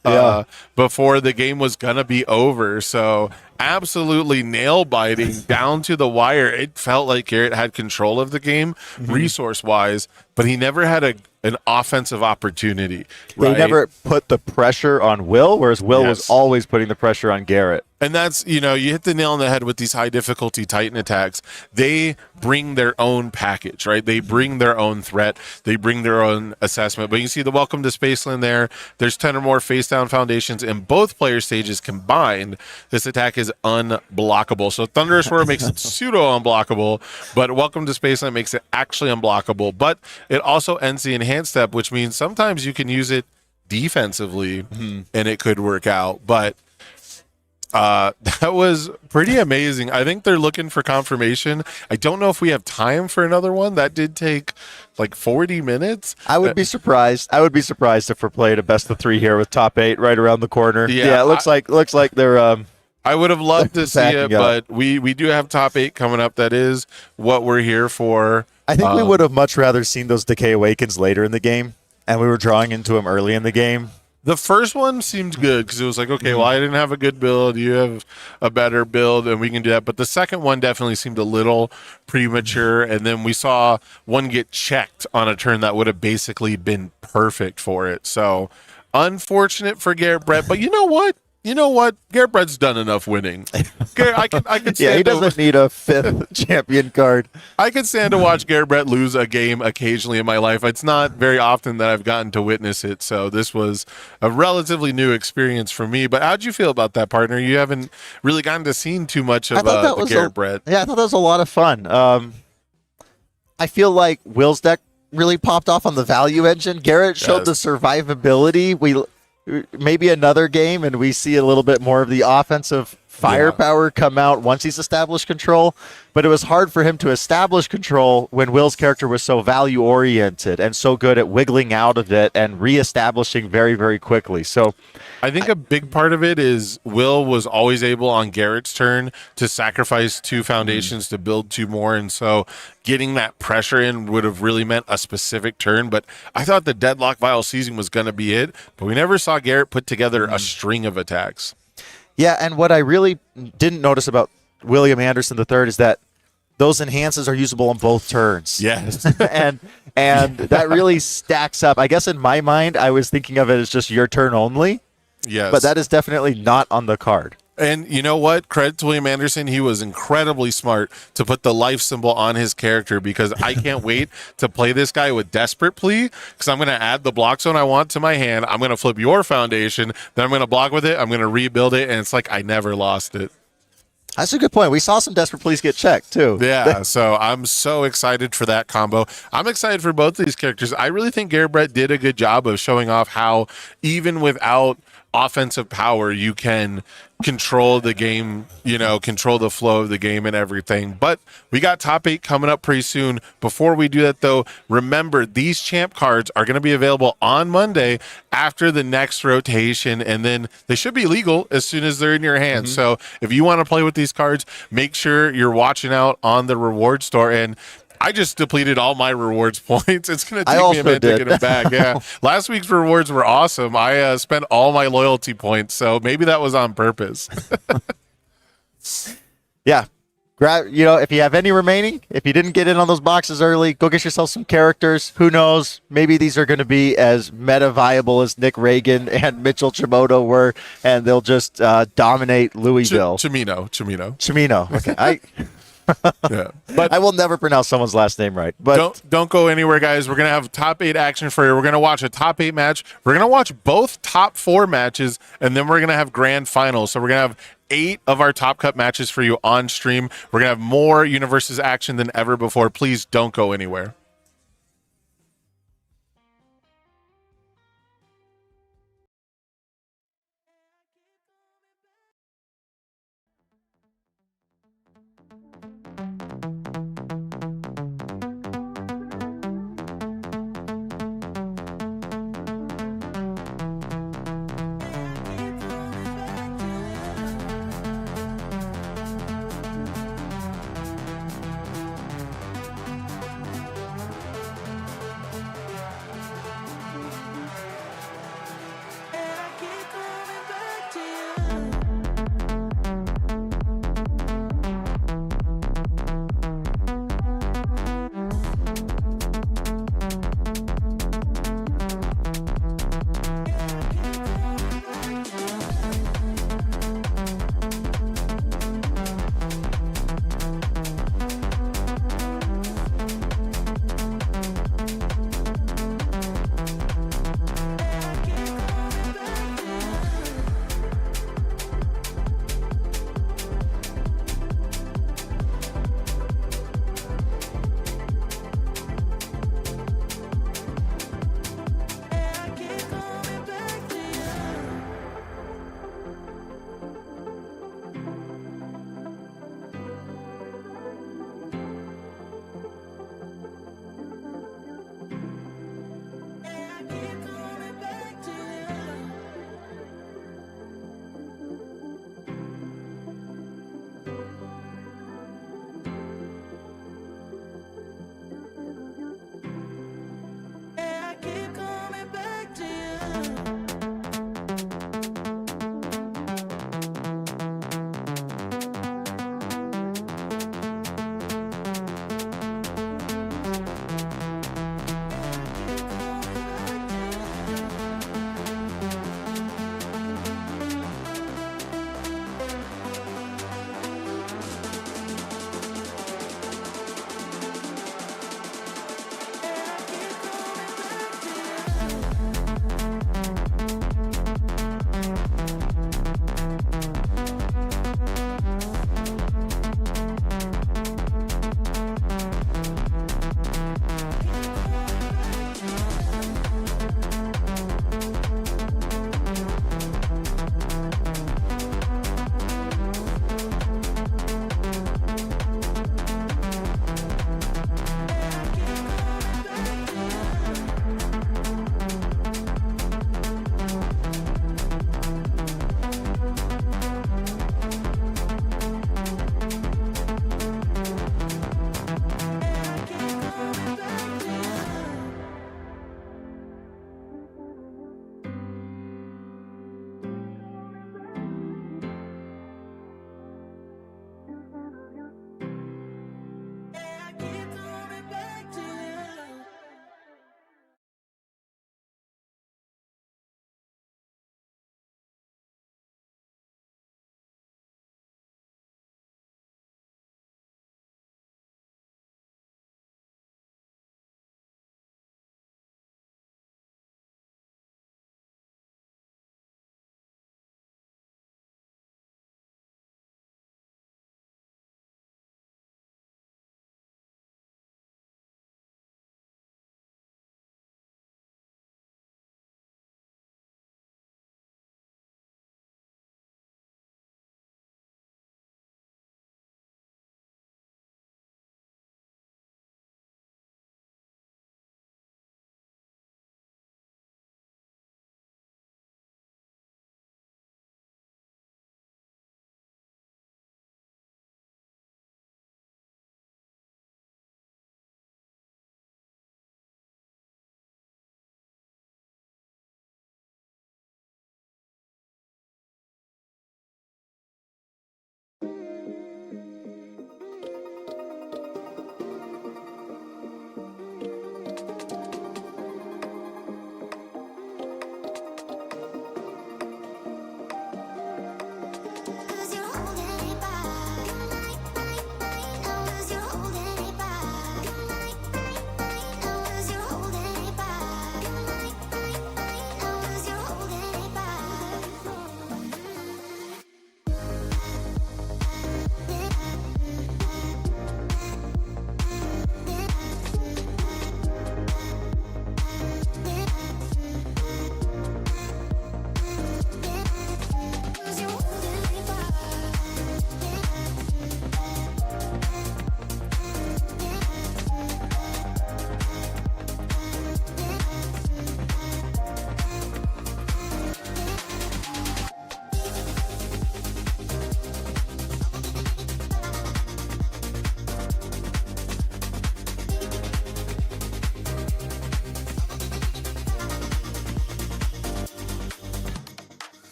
before the game was going to be over. So absolutely nail biting down to the wire. It felt like Garrett had control of the game resource wise, but he never had an offensive opportunity. They Right? never put the pressure on Will, whereas Will was Yes. always putting the pressure on Garrett. And that's, you hit the nail on the head with these high difficulty Titan attacks. They bring their own package, right? They bring their own threat. They bring their own assessment. But you can see the welcome to Spaceland there. There's 10 or more face down foundations in both player stages combined. This attack is unblockable. So Thunderous Roar makes it pseudo unblockable, but welcome to Spaceland makes it actually unblockable. But it also ends the enhanced step, which means sometimes you can use it defensively and it could work out. But that was pretty amazing. I think they're looking for confirmation. I don't know if we have time for another one. That did take like 40 minutes. I would be surprised. I would be surprised if we're playing a best of 3 here with top 8 right around the corner. Yeah, it looks like they're. I would have loved to see it, backing up. but we do have top 8 coming up. That is what we're here for. I think we would have much rather seen those Decay Awakens later in the game, and we were drawing into them early in the game. The first one seemed good because it was like, okay, well, I didn't have a good build. You have a better build, and we can do that. But the second one definitely seemed a little premature. And then we saw one get checked on a turn that would have basically been perfect for it. So unfortunate for Garrett Brett. But you know what? Garrett Brett's done enough winning. Garrett, I can Yeah, he stand doesn't need a 5th champion card. I can stand to watch Garrett Brett lose a game occasionally in my life. It's not very often that I've gotten to witness it, so this was a relatively new experience for me. But how'd you feel about that, partner? You haven't really gotten to see too much of the Garrett Brett. Yeah, I thought that was a lot of fun. I feel like Will's deck really popped off on the value engine. Garrett showed the survivability. Maybe another game and we see a little bit more of the offensive firepower come out once he's established control, but it was hard for him to establish control when Will's character was so value oriented and so good at wiggling out of it and reestablishing very, very quickly. So I think a big part of it is Will was always able on Garrett's turn to sacrifice 2 foundations to build 2 more. And so getting that pressure in would have really meant a specific turn. But I thought the Deadlock Vial Seizing was going to be it. But we never saw Garrett put together a string of attacks. yeah, and what I really didn't notice about William Anderson III is that those enhances are usable on both turns. Yes. and that really stacks up. I guess in my mind, I was thinking of it as just your turn only. Yes. But that is definitely not on the card. And you know what? Credit to William Anderson. He was incredibly smart to put the life symbol on his character because I can't wait to play this guy with Desperate Plea because I'm going to add the block zone I want to my hand. I'm going to flip your foundation. Then I'm going to block with it. I'm going to rebuild it. And it's like I never lost it. That's a good point. We saw some Desperate Pleas get checked, too. Yeah, so I'm so excited for that combo. I'm excited for both of these characters. I really think Garrett Brett did a good job of showing off how even without offensive power, you can control the game, control the flow of the game and everything. But we got top 8 coming up pretty soon. Before we do that, though, remember these champ cards are going to be available on Monday after the next rotation, and then they should be legal as soon as they're in your hands. So if you want to play with these cards, make sure you're watching out on the reward store. And I just depleted all my rewards points. It's going to take me a minute to get them back. Yeah. Last week's rewards were awesome. I spent all my loyalty points, so maybe that was on purpose. Yeah. If you have any remaining, if you didn't get in on those boxes early, go get yourself some characters. Who knows? Maybe these are going to be as meta viable as Nick Reagan and Mitchell Chimoto were, and they'll just dominate Louisville. Chimino. Okay. Yeah. But I will never pronounce someone's last name right. But don't go anywhere, guys. We're gonna have top 8 action for you. We're gonna watch a top 8 match. We're gonna watch both top 4 matches, and then we're gonna have grand finals. So we're gonna have 8 of our top cut matches for you on stream. We're gonna have more UniVersus action than ever before. Please don't go anywhere.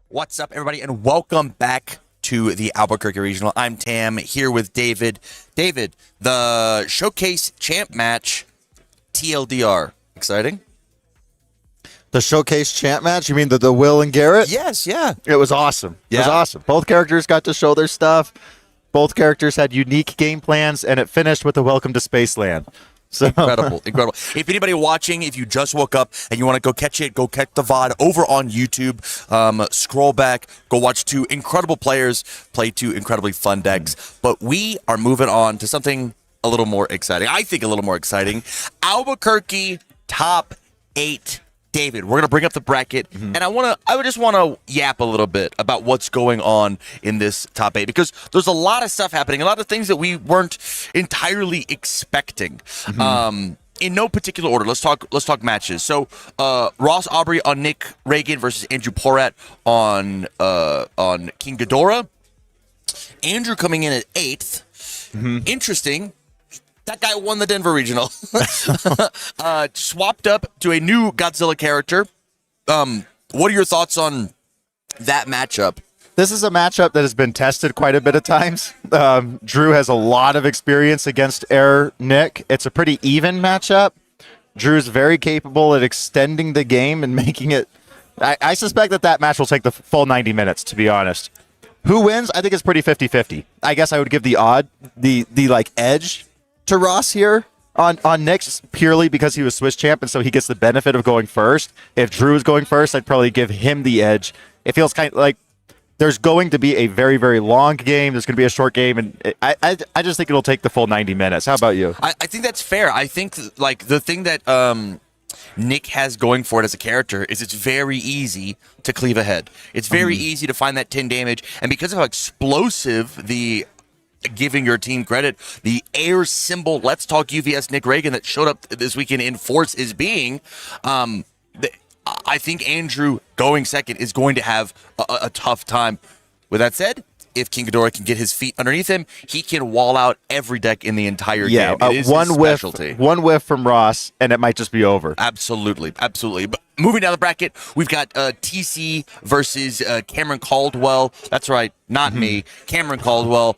What's up, everybody, and welcome back to the Albuquerque Regional. I'm Tam, here with David. David, the Showcase Champ match, TLDR. Exciting? The Showcase Champ match? You mean the Will and Garrett? Yes, yeah. It was awesome. It was Yeah. awesome. Both characters got to show their stuff. Both characters had unique game plans, and it finished with a welcome to Spaceland. So Incredible. If anybody watching, if you just woke up and you want to go catch it, go catch the VOD over on YouTube. Scroll back, go watch two incredible players play two incredibly fun decks. But we are moving on to something a little more exciting. I think a little more exciting. Albuquerque top 8. David, we're gonna bring up the bracket, and I would just want to yap a little bit about what's going on in this top 8, because there's a lot of stuff happening, a lot of things that we weren't entirely expecting. In no particular order, let's talk matches. So Ross Aubrey on Nick Reagan versus Andrew Porat on King Ghidorah. Andrew coming in at 8th. Interesting. That guy won the Denver Regional. Swapped up to a new Godzilla character. What are your thoughts on that matchup? this is a matchup that has been tested quite a bit of times. Drew has a lot of experience against Air Nick. It's a pretty even matchup. Drew's very capable at extending the game and making it. I suspect that match will take the full 90 minutes, to be honest. Who wins? I think it's pretty 50-50. I guess I would give the edge to Ross here on Nick's purely because he was Swiss champ, and so he gets the benefit of going first. If Drew is going first, I'd probably give him the edge. It feels kind of like there's going to be a very, very long game. There's going to be a short game, and I just think it'll take the full 90 minutes. How about you? I think that's fair. I think like the thing that Nick has going for it as a character is it's very easy to cleave ahead. It's very easy to find that 10 damage, and because of how explosive the giving your team credit, the air symbol Let's Talk UVS Nick Reagan that showed up this weekend in force is being, I think Andrew going second is going to have a tough time. With that said, if King Ghidorah can get his feet underneath him, he can wall out every deck in the entire game. It is his specialty. One whiff from Ross, and it might just be over. Absolutely. But moving down the bracket, we've got TC versus Cameron Caldwell. That's right, not me. Cameron Caldwell.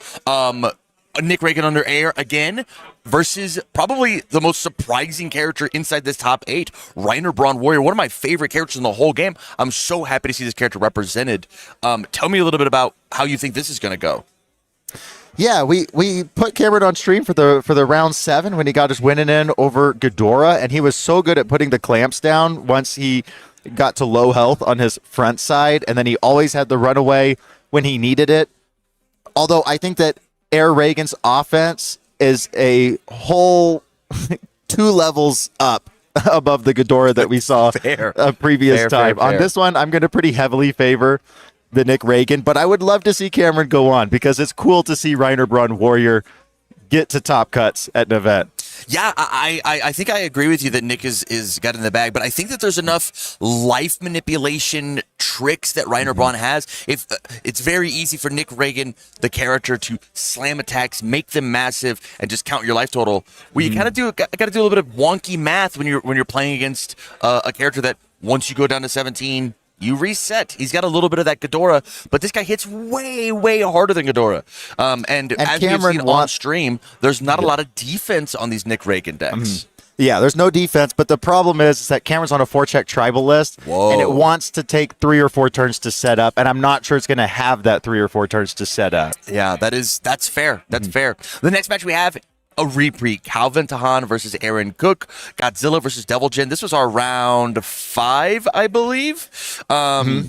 Nick Reagan under air again versus probably the most surprising character inside this top 8, Reiner Braun Warrior, one of my favorite characters in the whole game. I'm so happy to see this character represented. Tell me a little bit about how you think this is going to go. Yeah, we put Cameron on stream for the round 7 when he got his winning in over Ghidorah, and he was so good at putting the clamps down once he got to low health on his front side, and then he always had the runaway when he needed it. Although I think that Air Reagan's offense is a whole 2 levels up above the Ghidorah that we saw a previous time. Fair. On this one, I'm going to pretty heavily favor the Nick Reagan, but I would love to see Cameron go on because it's cool to see Reiner Braun Warrior get to top cuts at an event. Yeah, I think I agree with you that Nick is got in the bag, but I think that there's enough life manipulation tricks that Reiner Braun has. If it's very easy for Nick Reagan, the character, to slam attacks, make them massive, and just count your life total. Well, you got to do a little bit of wonky math when you're playing against a character that once you go down to 17. You reset. He's got a little bit of that Ghidorah, but this guy hits way, way harder than Ghidorah. And as we've seen on stream, there's not a lot of defense on these Nick Reagan decks. Yeah, there's no defense, but the problem is that Cameron's on a 4-check tribal list, Whoa. and it wants to take 3 or 4 turns to set up, and I'm not sure it's going to have that 3 or 4 turns to set up. Yeah, that's fair. That's fair. The next match we have, a repeat. Calvin Tahan versus Aaron Cook. Godzilla versus Devil Jin. This was our round 5, I believe. A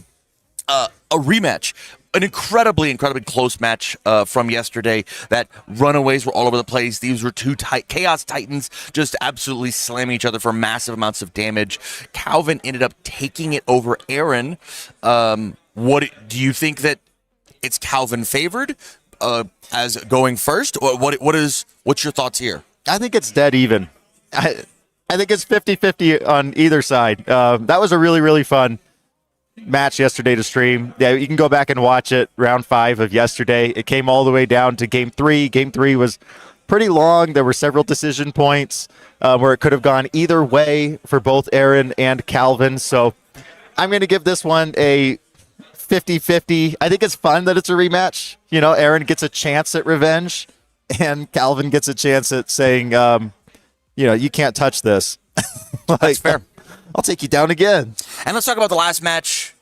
rematch. An incredibly close match from yesterday. That runaways were all over the place. These were two Chaos Titans just absolutely slamming each other for massive amounts of damage. Calvin ended up taking it over Aaron. What do you think that it's Calvin favored as going first? Or what's your thoughts here? I think it's dead even. I think it's 50-50 on either side. That was a really, really fun match yesterday to stream. Yeah, you can go back and watch it. Round 5 of yesterday. It came all the way down to game 3. Game 3 was pretty long. There were several decision points where it could have gone either way for both Aaron and Calvin. So I'm going to give this one a 50-50. I think it's fun that it's a rematch. You know, Aaron gets a chance at revenge, and Calvin gets a chance at saying, you can't touch this. That's fair. I'll take you down again. And let's talk about the last match.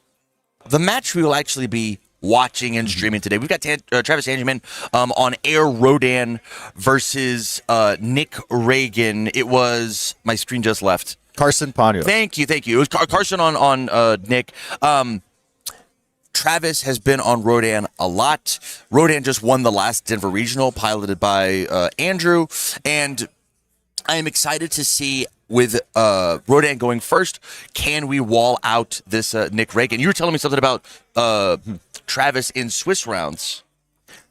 The match we will actually be watching and streaming today. We've got Travis Angeman on Air Rodan versus Nick Reagan. It was, my screen just left. Carson Ponyo. Thank you. It was Carson on Nick. Travis has been on Rodan a lot. Rodan just won the last Denver Regional, piloted by Andrew. And I am excited to see, with Rodan going first, can we wall out this Nick Reagan? You were telling me something about Travis in Swiss rounds.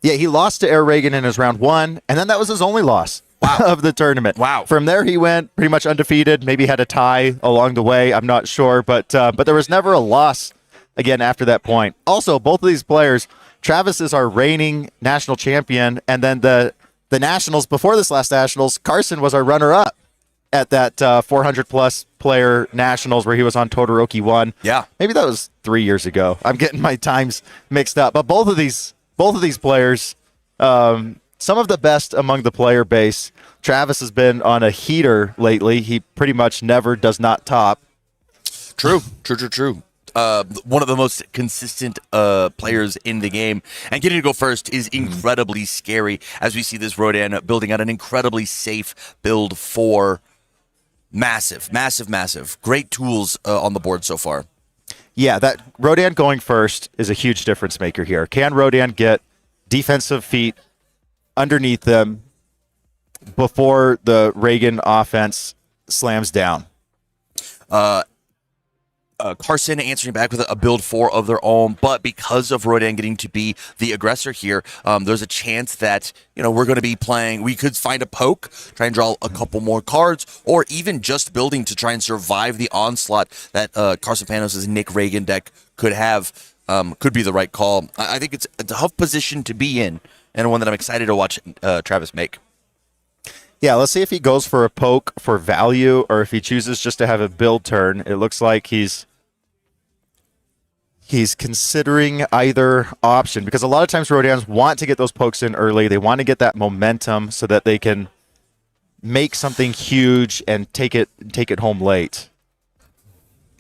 Yeah, he lost to Air Reagan in his round 1, and then that was his only loss of the tournament. Wow. From there, he went pretty much undefeated, maybe had a tie along the way. I'm not sure, but there was never a loss again after that point. Also, both of these players, Travis is our reigning national champion, and then the Nationals, before this last Nationals, Carson was our runner-up at that 400-plus player Nationals where he was on Todoroki 1. Yeah. Maybe that was 3 years ago. I'm getting my times mixed up. But both of these players, some of the best among the player base. Travis has been on a heater lately. He pretty much never does not top. True. One of the most consistent players in the game. And getting to go first is incredibly scary as we see this Rodan building out an incredibly safe build for massive. Great tools on the board so far. Yeah, that Rodan going first is a huge difference maker here. Can Rodan get defensive feet underneath them before the Reagan offense slams down? Carson answering back with a build 4 of their own, but because of Rodan getting to be the aggressor here, there's a chance that we're going to be playing. We could find a poke, try and draw a couple more cards, or even just building to try and survive the onslaught that Carson Panos' Nick Reagan deck could have. Could be the right call. I think it's a tough position to be in, and one that I'm excited to watch Travis make. Yeah, let's see if he goes for a poke for value or if he chooses just to have a build turn. It looks like he's considering either option because a lot of times Rodans want to get those pokes in early. They want to get that momentum so that they can make something huge and take it home late.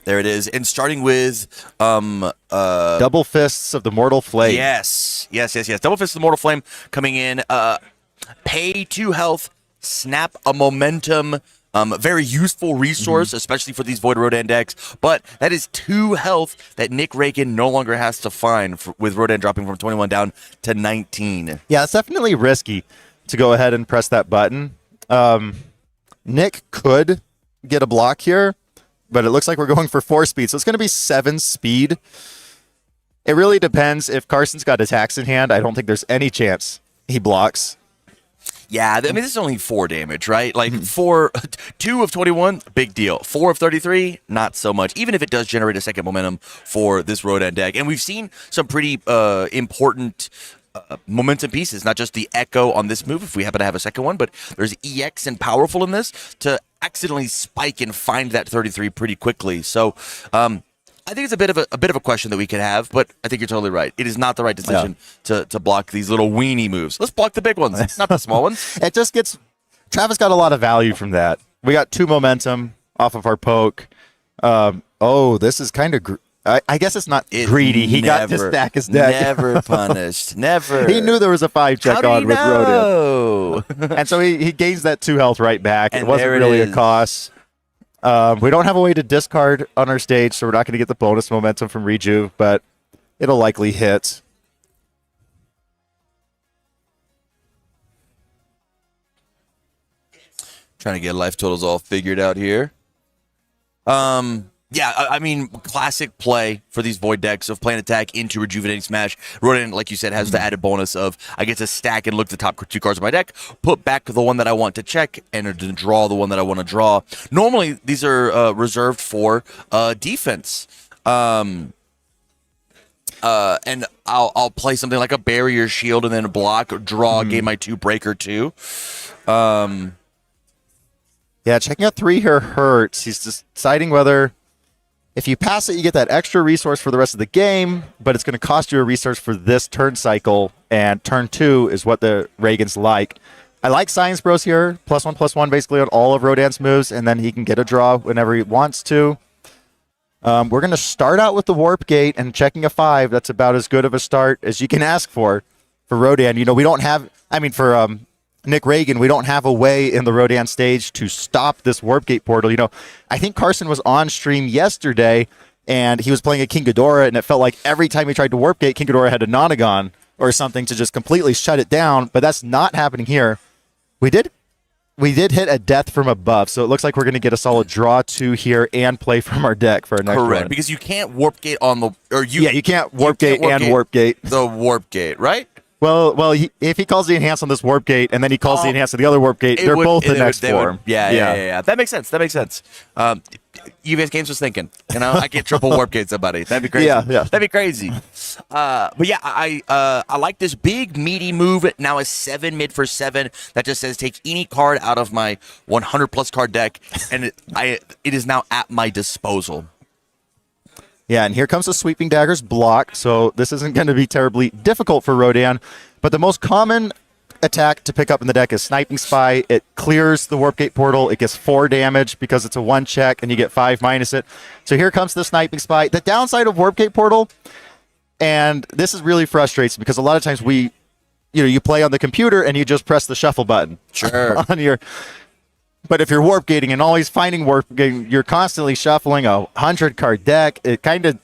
There it is. And starting with Double Fists of the Mortal Flame. Yes. Double Fists of the Mortal Flame coming in. Pay 2 health. Snap a momentum, very useful resource, especially for these Void Rodan decks. But that is 2 health that Nick Reagan no longer has to find with Rodan dropping from 21 down to 19. Yeah, it's definitely risky to go ahead and press that button. Nick could get a block here, but it looks like we're going for 4 speed. So it's going to be 7 speed. It really depends. If Carson's got attacks in hand, I don't think there's any chance he blocks. Yeah, I mean, this is only 4 damage, right? Like 2 of 21, big deal. 4 of 33, not so much, even if it does generate a second momentum for this Rodan deck. And we've seen some pretty important momentum pieces, not just the Echo on this move, if we happen to have a second one, but there's EX and Powerful in this to accidentally spike and find that 33 pretty quickly. So, I think it's a bit of a question that we could have, but I think you're totally right. It is not the right decision to block these little weenie moves. Let's block the big ones, not the small ones. It just gets Travis got a lot of value from that. We got 2 momentum off of our poke. This is kind of... I guess it's not greedy. He got to stack his deck. Never punished. Never. He knew there was a 5 check on with know? Rodian. And so he gains that 2 health right back. And it wasn't really a cost. We don't have a way to discard on our stage, so we're not going to get the bonus momentum from Rejuve, but it'll likely hit. Trying to get life totals all figured out here. Yeah, I mean, classic play for these Void decks of playing attack into Rejuvenating Smash. Rodin, like you said, has the added bonus of I get to stack and look at the top 2 cards of my deck, put back the one that I want to check, and to draw the one that I want to draw. Normally, these are reserved for defense. And I'll play something like a Barrier Shield and then a block, or draw, gain my 2 breaker 2. Yeah, checking out 3 here hurts. He's deciding whether... If you pass it, you get that extra resource for the rest of the game, but it's going to cost you a resource for this turn cycle, and turn 2 is what the Reagans like. I like Science Bros here, +1/+1 basically on all of Rodan's moves, and then he can get a draw whenever he wants to. We're going to start out with the Warp Gate and checking a 5. That's about as good of a start as you can ask for Rodan. You know, we don't have, for Nick Reagan, we don't have a way in the Rodan stage to stop this Warp Gate portal. You know, I think Carson was on stream yesterday, and he was playing a King Ghidorah, and it felt like every time he tried to Warp Gate, King Ghidorah had a Nonagon or something to just completely shut it down, but that's not happening here. We did hit a death from above, so it looks like we're going to get a solid draw 2 here and play from our deck for our next Correct, one. because you can't Warp Gate on the... you can't Warp Gate and Warp Gate. The Warp Gate, right? Well, if he calls the enhance on this Warp Gate and then he calls the enhance on the other Warp Gate, they're both the next form. Yeah. That makes sense. UVS Games was thinking, I can't triple Warp Gate somebody. That'd be crazy. Yeah. That'd be crazy. But yeah, I like this big meaty move. Now a 7 mid for 7 that just says take any card out of my 100+ card deck, and it is now at my disposal. Yeah, and here comes the Sweeping Daggers block, so this isn't going to be terribly difficult for Rodan. But the most common attack to pick up in the deck is Sniping Spy. It clears the Warp Gate portal. It gets 4 damage because it's a 1 check, and you get 5 minus it. So here comes the Sniping Spy. The downside of Warp Gate portal, and this is really frustrating because a lot of times you play on the computer and you just press the shuffle button. Sure. on your... But if you're warp gating and always finding warp gating, you're constantly shuffling a 100-card deck. It kind of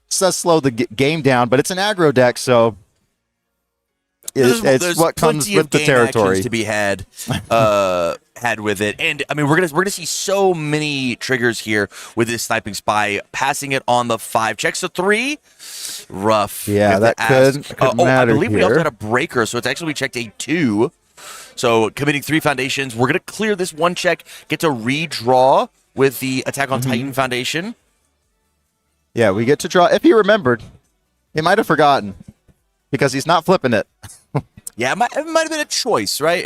does slow the game down, but it's an aggro deck, so it's what comes with the territory to be had with it. And I mean, we're gonna see so many triggers here with this Sniping Spy. Passing it on the 5 checks to 3, rough. Yeah, that could matter. I believe here. We also had a breaker, so it's actually we checked a 2. So committing 3 foundations. We're going to clear this 1 check, get to redraw with the Attack on Titan Foundation. Yeah, we get to draw. If he remembered, he might have forgotten because he's not flipping it. Yeah, it might have been a choice, right?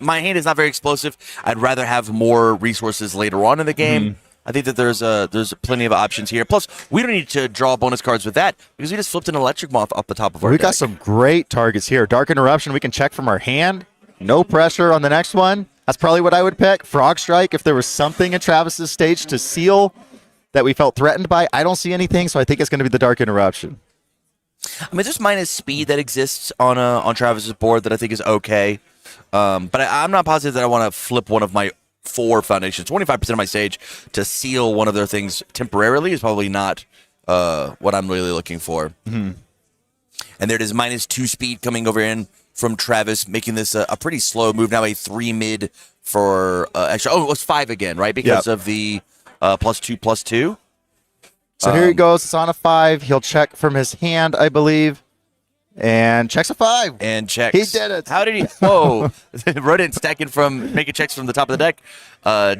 My hand is not very explosive. I'd rather have more resources later on in the game. I think that there's plenty of options here. Plus, we don't need to draw bonus cards with that because we just flipped an Electric Moth off the top of our deck. We got some great targets here. Dark Interruption, we can check from our hand. No pressure on the next one. That's probably what I would pick. Frog Strike, if there was something in Travis's stage to seal that we felt threatened by. I don't see anything, so I think it's going to be the Dark Interruption. I mean, there's minus speed that exists on Travis's board that I think is okay. But I'm not positive that I want to flip one of my 4 foundations. 25% of my stage to seal one of their things temporarily is probably not what I'm really looking for. And there it is, minus 2 speed coming over in from Travis, making this a pretty slow move. Now a 3 mid for extra. Oh, it was 5 again, right? Because of the +2/+2. So here he goes. It's on a 5. He'll check from his hand, I believe. And checks a 5. And checks. He did it. How did he? Whoa. Rodent stacking from, making checks from the top of the deck.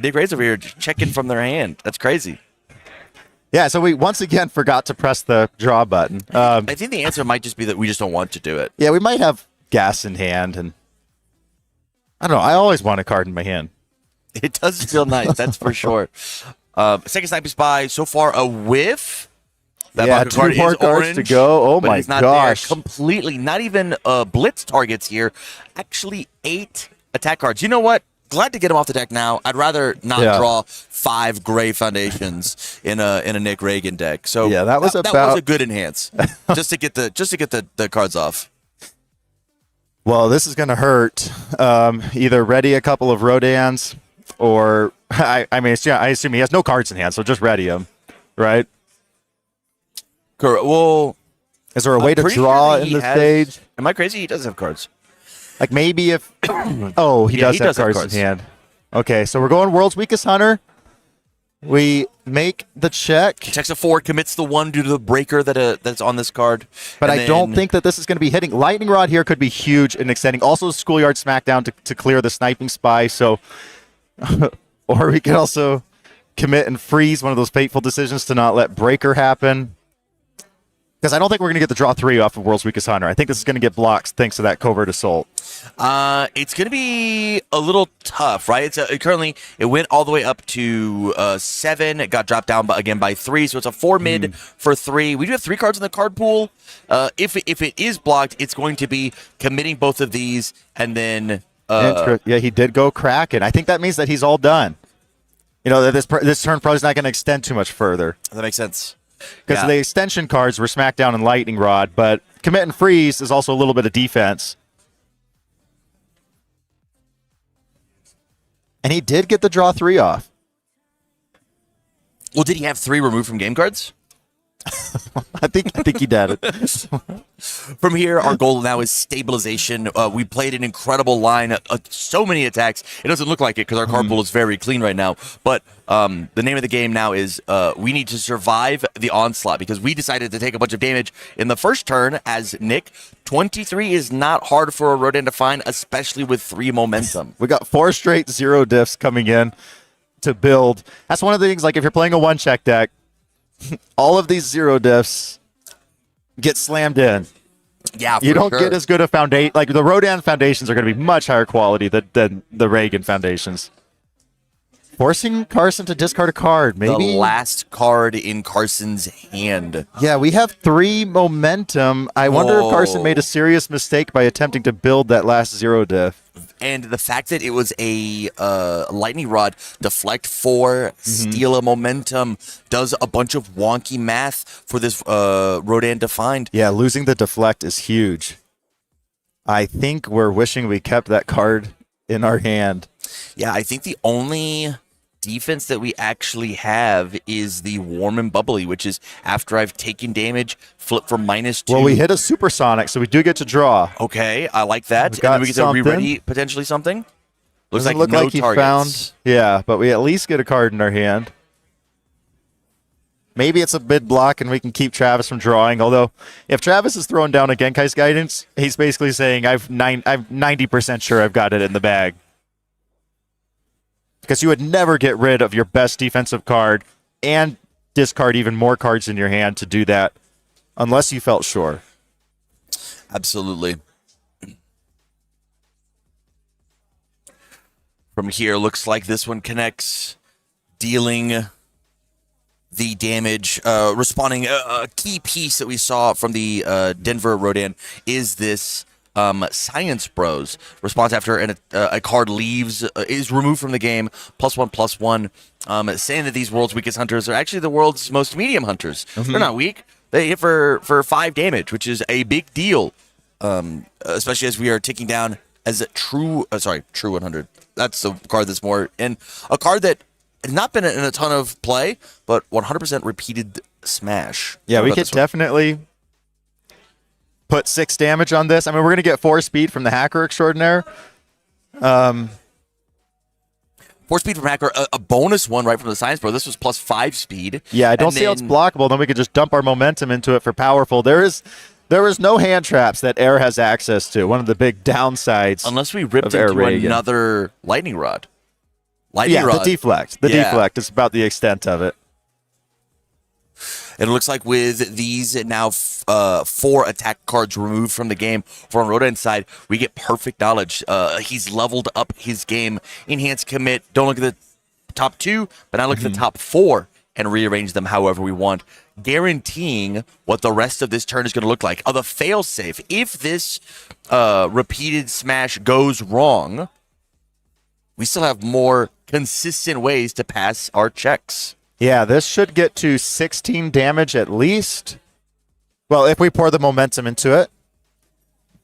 Nick Ray's over here checking from their hand. That's crazy. Yeah, so we once again forgot to press the draw button. I think the answer might just be that we just don't want to do it. Yeah, we might have gas in hand. And I don't know. I always want a card in my hand. It does feel nice. That's for sure. Second Sniping Spy, so far a whiff. That 2 more cards orange, to go. Oh my it's not gosh. there completely. Not even blitz targets here. Actually 8 attack cards. You know what? glad to get him off the deck now. I'd rather not draw 5 gray foundations in a Nick Reagan deck. So yeah, that was that was a good enhance just to get the cards off. Well, this is going to hurt. Either ready a couple of Rodans, or I assume he has no cards in hand, so just ready him, right? Correct. Well, is there a way to draw in the stage? Am I crazy? He does have cards. Like maybe if he does have cards in hand. Okay, so we're going World's Weakest Hunter. We make the check. He checks a 4, commits the 1 due to the breaker that's on this card. But I don't think that this is going to be hitting. Lightning Rod here could be huge in extending. Also, Schoolyard Smackdown to clear the Sniping Spy. So, or we could also commit and freeze, one of those fateful decisions to not let breaker happen. Because I don't think we're going to get the draw 3 off of World's Weakest Hunter. I think this is going to get blocked thanks to that Covert Assault. It's going to be a little tough, right? It's currently, it went all the way up to 7. It got dropped down again by 3, so it's a 4 mid for 3. We do have 3 cards in the card pool. If it is blocked, it's going to be committing both of these, and then... yeah, he did go Kraken. I think that means that he's all done. You know, this turn probably is not going to extend too much further. That makes sense. Because the extension cards were Smackdown and Lightning Rod, but commit and freeze is also a little bit of defense. And he did get the draw 3 off. Well, did he have 3 removed from game cards? I think he did it. From here, our goal now is stabilization. We played an incredible line, so many attacks. It doesn't look like it because our card pool is very clean right now. But the name of the game now is we need to survive the onslaught because we decided to take a bunch of damage in the first turn as Nick. 23 is not hard for a Rodan to find, especially with 3 momentum. We got 4 straight 0 diffs coming in to build. That's one of the things, like if you're playing a 1-check deck, all of these 0 diffs get slammed in. Yeah, you don't get as good a foundation. Like the Rodan foundations are going to be much higher quality than the Reagan foundations. Forcing Carson to discard a card, maybe the last card in Carson's hand. Yeah, we have 3 momentum. I wonder if Carson made a serious mistake by attempting to build that last 0 diff. And the fact that it was a lightning rod, deflect 4, steal a momentum, does a bunch of wonky math for this Rodan to find. Yeah, losing the deflect is huge. I think we're wishing we kept that card in our hand. Yeah, I think the only defense that we actually have is the warm and bubbly, which is after I've taken damage, flip for -2. Well, we hit a supersonic, so we do get to draw. Okay, I like that. And then we get to re-ready potentially something. Looks Doesn't like look no like he targets. found. Yeah, but we at least get a card in our hand. Maybe it's a mid block and we can keep Travis from drawing. Although, if Travis is throwing down a Genkai's Guidance, he's basically saying, I'm 90% sure I've got it in the bag. Because you would never get rid of your best defensive card and discard even more cards in your hand to do that unless you felt sure. Absolutely. From here, looks like this one connects, dealing the damage. Responding, a key piece that we saw from the Denver Rodan is this Science Bros. Response after a card leaves, is removed from the game, +1/+1, saying that these world's weakest hunters are actually the world's most medium hunters. They're not weak. They hit for 5 damage, which is a big deal, especially as we are ticking down as a true 100. That's the card that's more, and a card that has not been in a ton of play, but 100% repeated smash. Yeah, we could definitely put 6 damage on this. I mean, we're going to get 4 speed from the Hacker Extraordinaire. 4 speed from Hacker, a bonus one right from the Science Bro. This was +5 speed. Yeah, I don't see how it's blockable. Then we could just dump our momentum into it for powerful. There is no hand traps that Air has access to. One of the big downsides. Unless we ripped into another Lightning Rod. Rod. The deflect. The deflect is about the extent of it. And it looks like with these now 4 attack cards removed from the game from Rodan's side, we get perfect knowledge. He's leveled up his game. Enhance, commit. Don't look at the top 2, but now look at the top 4 and rearrange them however we want, guaranteeing what the rest of this turn is going to look like. The failsafe, if this repeated smash goes wrong, we still have more consistent ways to pass our checks. Yeah, this should get to 16 damage at least. Well, if we pour the momentum into it.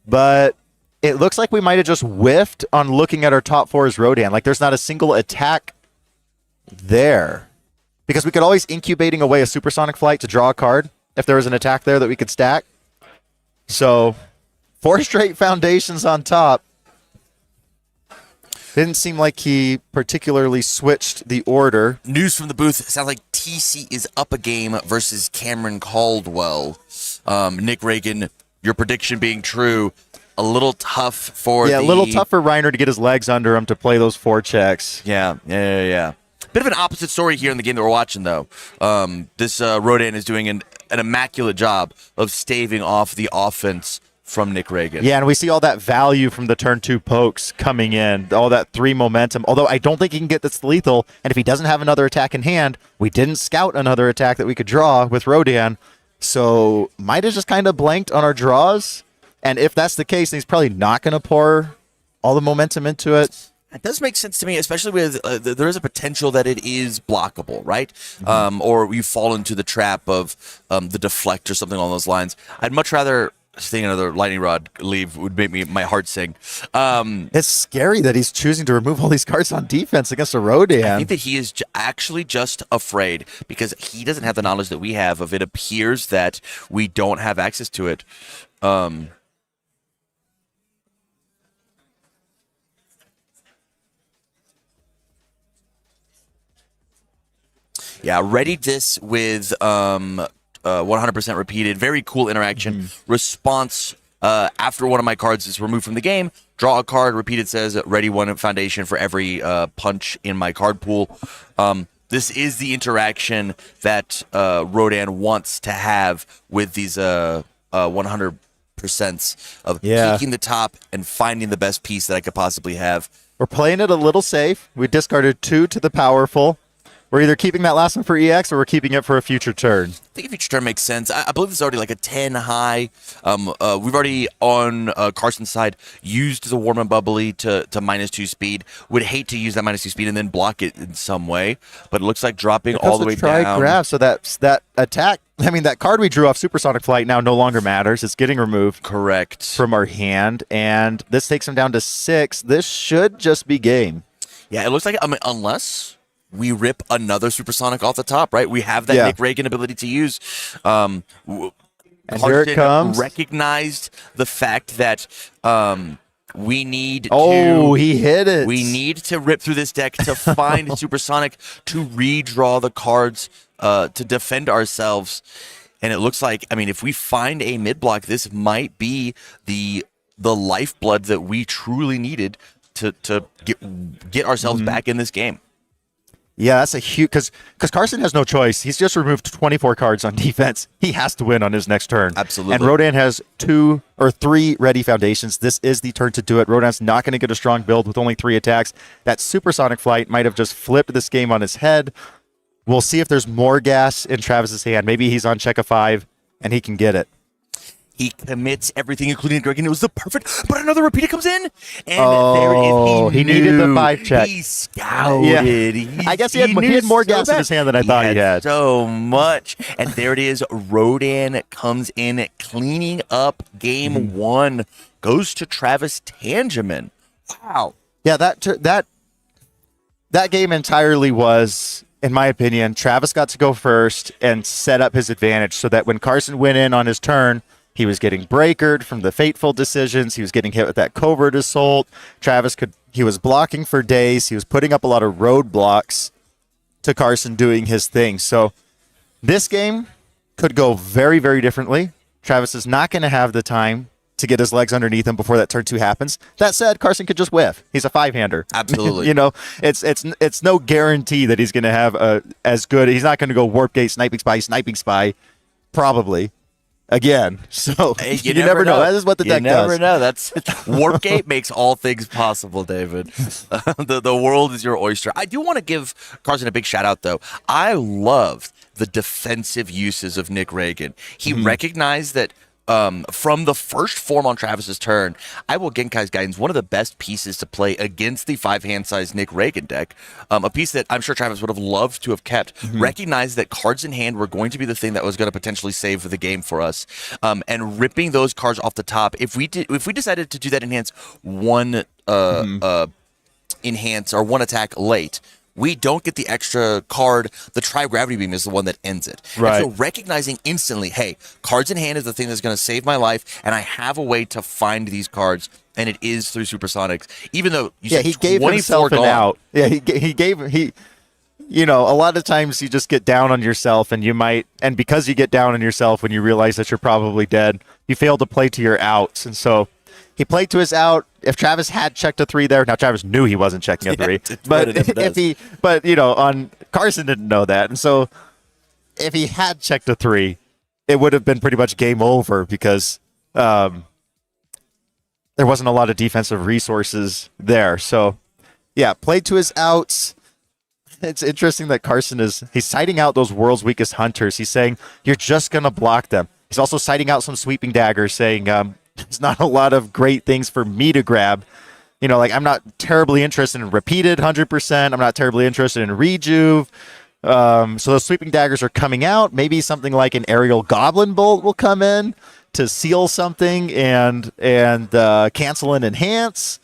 But it looks like we might have just whiffed on looking at our top 4's Rodan. Like, there's not a single attack there. Because we could always incubating away a supersonic flight to draw a card if there was an attack there that we could stack. So, 4 straight foundations on top. Didn't seem like he particularly switched the order. News from the booth. Sounds like TC is up a game versus Cameron Caldwell. Nick Reagan, your prediction being true, a little tough for a little tough for Reiner to get his legs under him to play those 4 checks. Yeah. Bit of an opposite story here in the game that we're watching, though. This Rodan is doing an immaculate job of staving off the offense from Nick Reagan. Yeah, and we see all that value from the turn 2 pokes coming in, all that 3 momentum. Although I don't think he can get this lethal, and if he doesn't have another attack in hand, we didn't scout another attack that we could draw with Rodan. So might have just kind of blanked on our draws. And if that's the case, then he's probably not going to pour all the momentum into it. It does make sense to me, especially with there is a potential that it is blockable, right? Or you fall into the trap of the deflect or something along those lines. I'd much rather seeing another lightning rod leave would make my heart sing. It's scary that he's choosing to remove all these cards on defense against a Rodan. I think that he is actually just afraid because he doesn't have the knowledge that we have of it. Appears that we don't have access to it. Yeah, readied this with 100% repeated. Very cool interaction. Response after one of my cards is removed from the game. Draw a card. Repeated says ready 1 foundation for every punch in my card pool. This is the interaction that Rodan wants to have with these 100% of peeking the top and finding the best piece that I could possibly have. We're playing it a little safe. We discarded 2 to the powerful. We're either keeping that last one for EX or we're keeping it for a future turn. I think a future turn makes sense. I believe this is already like a 10 high. We've already, on Carson's side, used the Warm and Bubbly to -2 speed. Would hate to use that -2 speed and then block it in some way. But it looks like dropping all the way down. Grab, so that attack, I mean, that card we drew off Supersonic Flight now no longer matters. It's getting removed. Correct. From our hand. And this takes him down to 6. This should just be game. Yeah, it looks like, I mean, unless we rip another supersonic off the top, right? We have that Nick Reagan ability to use. And here it comes. Recognized the fact that we need he hit it. We need to rip through this deck to find supersonic to redraw the cards to defend ourselves. And it looks like, I mean, if we find a mid block, this might be the lifeblood that we truly needed to get ourselves back in this game. Yeah, that's a huge, because Carson has no choice. He's just removed 24 cards on defense. He has to win on his next turn. Absolutely. And Rodan has 2 or 3 ready foundations. This is the turn to do it. Rodan's not going to get a strong build with only 3 attacks. That Supersonic Flight might have just flipped this game on his head. We'll see if there's more gas in Travis's hand. Maybe he's on check of 5 and he can get it. He commits everything, including Greg, and it was the perfect. But another repeater comes in, and there it is. He needed the 5 check. He scouted. Yeah. I guess he had more gas in his hand than I thought he had. So much, and there it is. Rodan comes in, cleaning up game 1. Goes to Travis Tangeman. Wow. Yeah, that game entirely was, in my opinion, Travis got to go first and set up his advantage so that when Carson went in on his turn, he was getting breakered from the fateful decisions. He was getting hit with that covert assault. He was blocking for days. He was putting up a lot of roadblocks to Carson doing his thing. So this game could go very, very differently. Travis is not going to have the time to get his legs underneath him before that turn 2 happens. That said, Carson could just whiff. He's a 5-hander. Absolutely. You know, it's no guarantee that he's going to have as good. He's not going to go warp gate, sniping spy, probably. Again, so you never know. That is what the deck does. You never know. That's Warpgate makes all things possible, David. The world is your oyster. I do want to give Carson a big shout out, though. I loved the defensive uses of Nick Reagan. He recognized that from the first form on Travis's turn, I will Genkai's Guidance, one of the best pieces to play against the 5-hand size Nick Reagan deck. A piece that I'm sure Travis would have loved to have kept. Recognized that cards in hand were going to be the thing that was going to potentially save the game for us. And ripping those cards off the top, if we decided to do that enhance one enhance or one attack late, we don't get the extra card. The Tri-Gravity Beam is the one that ends it. Right. And so recognizing instantly, hey, cards in hand is the thing that's going to save my life, and I have a way to find these cards, and it is through Supersonics. Even though you said he gave 24 himself an gone. out. Yeah, a lot of times you just get down on yourself, and because you get down on yourself when you realize that you're probably dead, you fail to play to your outs, and so he played to his out. If Travis had checked a 3 there, now Travis knew he wasn't checking a 3, on Carson didn't know that, and so if he had checked a 3, it would have been pretty much game over because there wasn't a lot of defensive resources there. So, yeah, played to his outs. It's interesting that Carson he's citing out those world's weakest hunters. He's saying you're just gonna block them. He's also citing out some sweeping daggers, saying there's not a lot of great things for me to grab. I'm not terribly interested in repeated 100%. I'm not terribly interested in rejuve. So those sweeping daggers are coming out. Maybe something like an aerial goblin bolt will come in to seal something and cancel and enhance.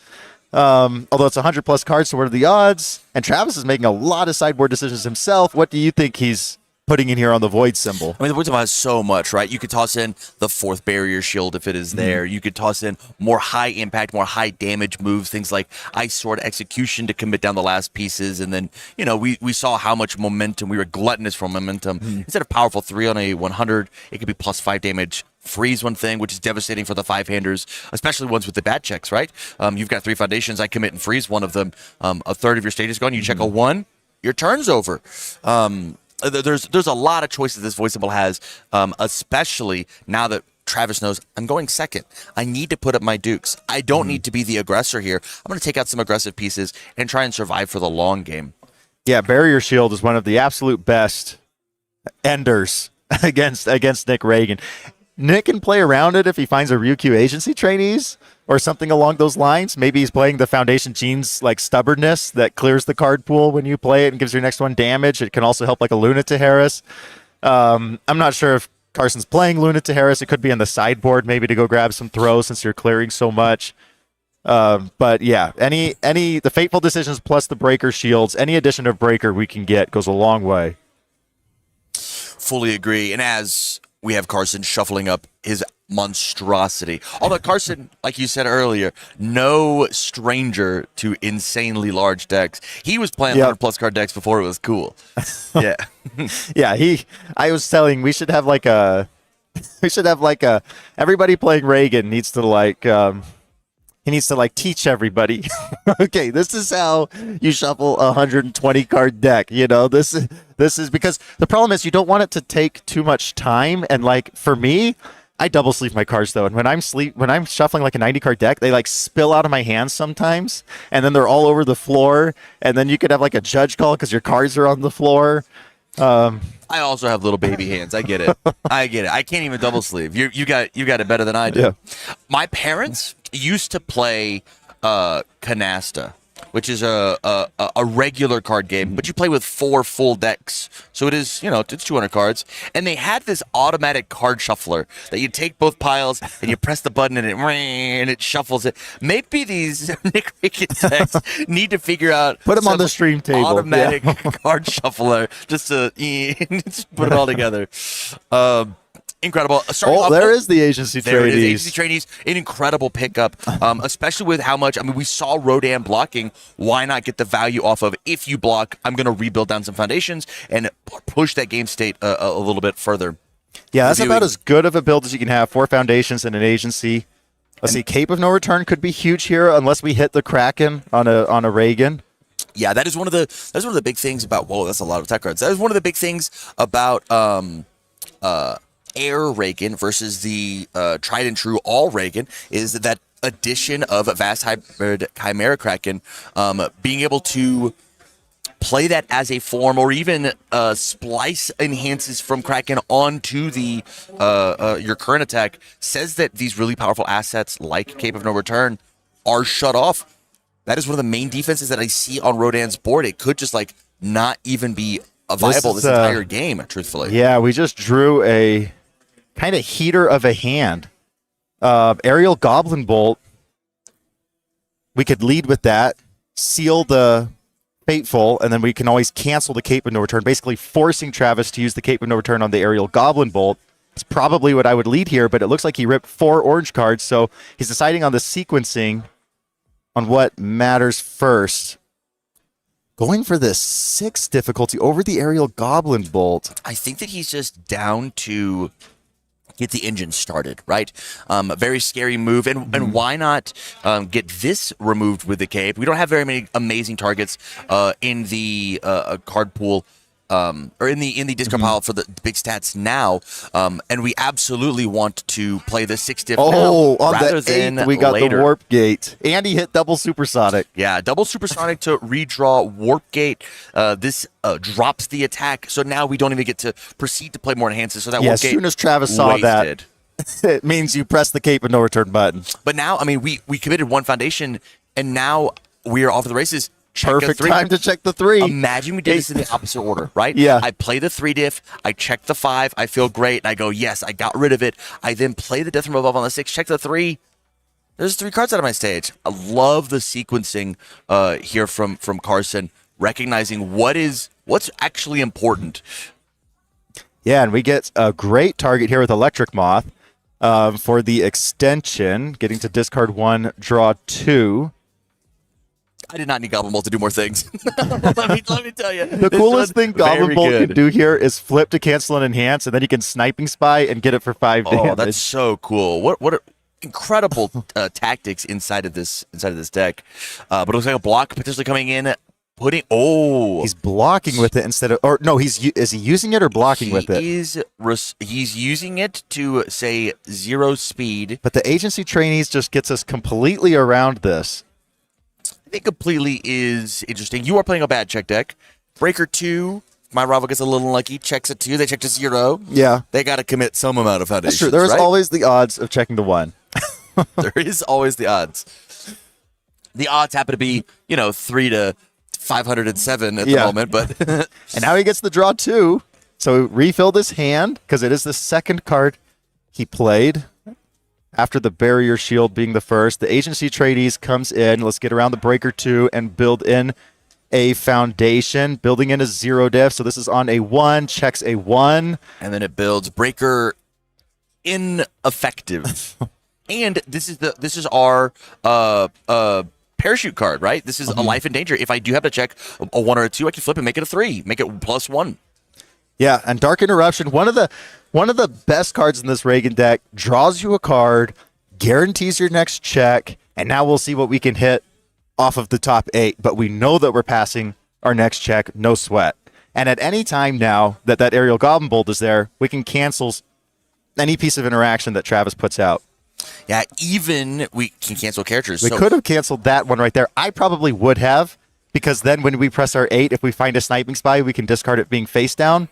Although it's 100 plus cards, so what are the odds? And Travis is making a lot of sideboard decisions himself. What do you think he's putting in here on the void symbol? I mean, the void symbol has so much, right? You could toss in the 4th barrier shield if it is there. You could toss in more high impact, more high damage moves, things like Ice Sword Execution to commit down the last pieces. And then, we saw how much momentum, we were gluttonous for momentum. Instead of powerful 3 on a 100, it could be plus 5 damage. Freeze one thing, which is devastating for the 5-handers, especially ones with the bad checks, right? You've got 3 foundations. I commit and freeze one of them. A third of your state is gone. You check a 1, your turn's over. There's a lot of choices this voice symbol has, especially now that Travis knows I'm going second. I need to put up my dukes. I don't need to be the aggressor here. I'm going to take out some aggressive pieces and try and survive for the long game. Yeah, Barrier Shield is one of the absolute best enders against Nick Reagan. Nick can play around it if he finds a Ryukyu agency trainees or something along those lines. Maybe he's playing the Foundation Gene's like stubbornness that clears the card pool when you play it and gives your next one damage. It can also help like a Luna Teharis. I'm not sure if Carson's playing Luna Teharis. It could be on the sideboard maybe to go grab some throws since you're clearing so much. But yeah, the Fateful Decisions plus the Breaker Shields, any addition of Breaker we can get goes a long way. Fully agree. And as we have Carson shuffling up his monstrosity. Although Carson, like you said earlier, no stranger to insanely large decks. He was playing 100 plus card decks before it was cool. Yeah. Yeah, I was telling we should have like a everybody playing Reagan needs to he needs to teach everybody. Okay, this is how you shuffle a 120 card deck. This is because the problem is you don't want it to take too much time. And for me, I double sleeve my cards though. And when I'm shuffling like a 90 card deck, they spill out of my hands sometimes, and then they're all over the floor. And then you could have a judge call because your cards are on the floor. I also have little baby hands. I get it. I can't even double sleeve. You got it better than I do. Yeah. My parents used to play Canasta, which is a regular card game, but you play with 4 full decks. So it is, it's 200 cards. And they had this automatic card shuffler that you take both piles and you press the button and it shuffles it. Maybe these Nick Reagan decks need to figure out put them on the stream table. Automatic card shuffler just to just put it all together. Incredible. There is the agency trainees. There it is. trainees. Agency trainees, an incredible pickup, especially with how much. We saw Rodan blocking. Why not get the value off of if you block? I'm going to rebuild down some foundations and push that game state a little bit further. Yeah, that's about as good of a build as you can have. 4 foundations and an agency. Let's see, Cape of No Return could be huge here unless we hit the Kraken on a Reagan. Yeah, that is one of the big things about. Whoa, that's a lot of attack cards. That is one of the big things about Air Reagan versus the tried and true All Reagan is that addition of a Vast Hybrid Chimera Kraken, being able to play that as a form, or even splice enhances from Kraken onto the your current attack, says that these really powerful assets like Cape of No Return are shut off. That is one of the main defenses that I see on Rodan's board. It could just like not even be viable this entire game, truthfully. Yeah, we just drew a kind of heater of a hand. Aerial Goblin Bolt. We could lead with that, seal the Fateful, and then we can always cancel the Cape of No Return, basically forcing Travis to use the Cape of No Return on the Aerial Goblin Bolt. It's probably what I would lead here, but it looks like he ripped 4 orange cards, so he's deciding on the sequencing on what matters first. Going for the 6th difficulty over the Aerial Goblin Bolt. I think that he's just down to get the engine started, right? A very scary move. And why not get this removed with the Cape? We don't have very many amazing targets in the card pool. Or in the discard pile for the big stats now, and we absolutely want to play the 6 diff now, on rather the 8th, than we got later. the Warp Gate. And he hit double Supersonic. Yeah, double Supersonic to redraw Warp Gate. This drops the attack, so now we don't even get to proceed to play more enhances. So that Yeah, Warp as Gate soon as Travis saw wasted. that, it means you press the Cape of No Return button. But now, I mean, we committed 1 foundation, and now we are off to the races. Check a Perfect 3. time to check the 3. Imagine we did this in the opposite order, right? Yeah. I play the 3 diff, I check the 5, I feel great, and I go, yes, I got rid of it. I then play the Death from Above on the 6, check the 3. There's 3 cards out of my stage. I love the sequencing here from Carson, recognizing what's actually important. Yeah, and we get a great target here with Electric Moth for the extension, getting to discard 1, draw 2. I did not need Goblin Bolt to do more things. let me tell you. The coolest thing Goblin Bolt good. can do here is flip to cancel and enhance, and then you can Sniping Spy and get it for 5 damage. Oh, that's so cool. What incredible tactics inside of this deck. But it looks like a block potentially coming in. He's blocking with it instead of, or no, is he using it or blocking with it? He's using it to say 0 speed. But the agency trainees just gets us completely around this. I think completely is interesting. You are playing a bad check deck. Breaker 2, my rival gets a little unlucky, checks a 2, they check to 0. Yeah. They got to commit some amount of foundations. That's true. There is right? always the odds of checking the 1. There is always the odds. The odds happen to be, 3 to 507 at the moment, but and now he gets the draw 2. So refill this hand because it is the 2nd card he played after the Barrier Shield being the first. The agency trainees comes in. Let's get around the Breaker 2 and build in a foundation, building in a 0 diff. So this is on a 1, checks a 1. And then it builds Breaker ineffective. And this is our parachute card, right? This is a life in danger. If I do have to check a 1 or a 2, I can flip and make it a 3, make it +1. Yeah, and Dark Interruption, one of the best cards in this Reagan deck, draws you a card, guarantees your next check, and now we'll see what we can hit off of the top 8. But we know that we're passing our next check, no sweat. And at any time now that Aerial Goblin Bolt is there, we can cancel any piece of interaction that Travis puts out. Yeah, even we can cancel characters. We could have canceled that one right there. I probably would have, because then when we press our 8, if we find a Sniping Spy, we can discard it being face down.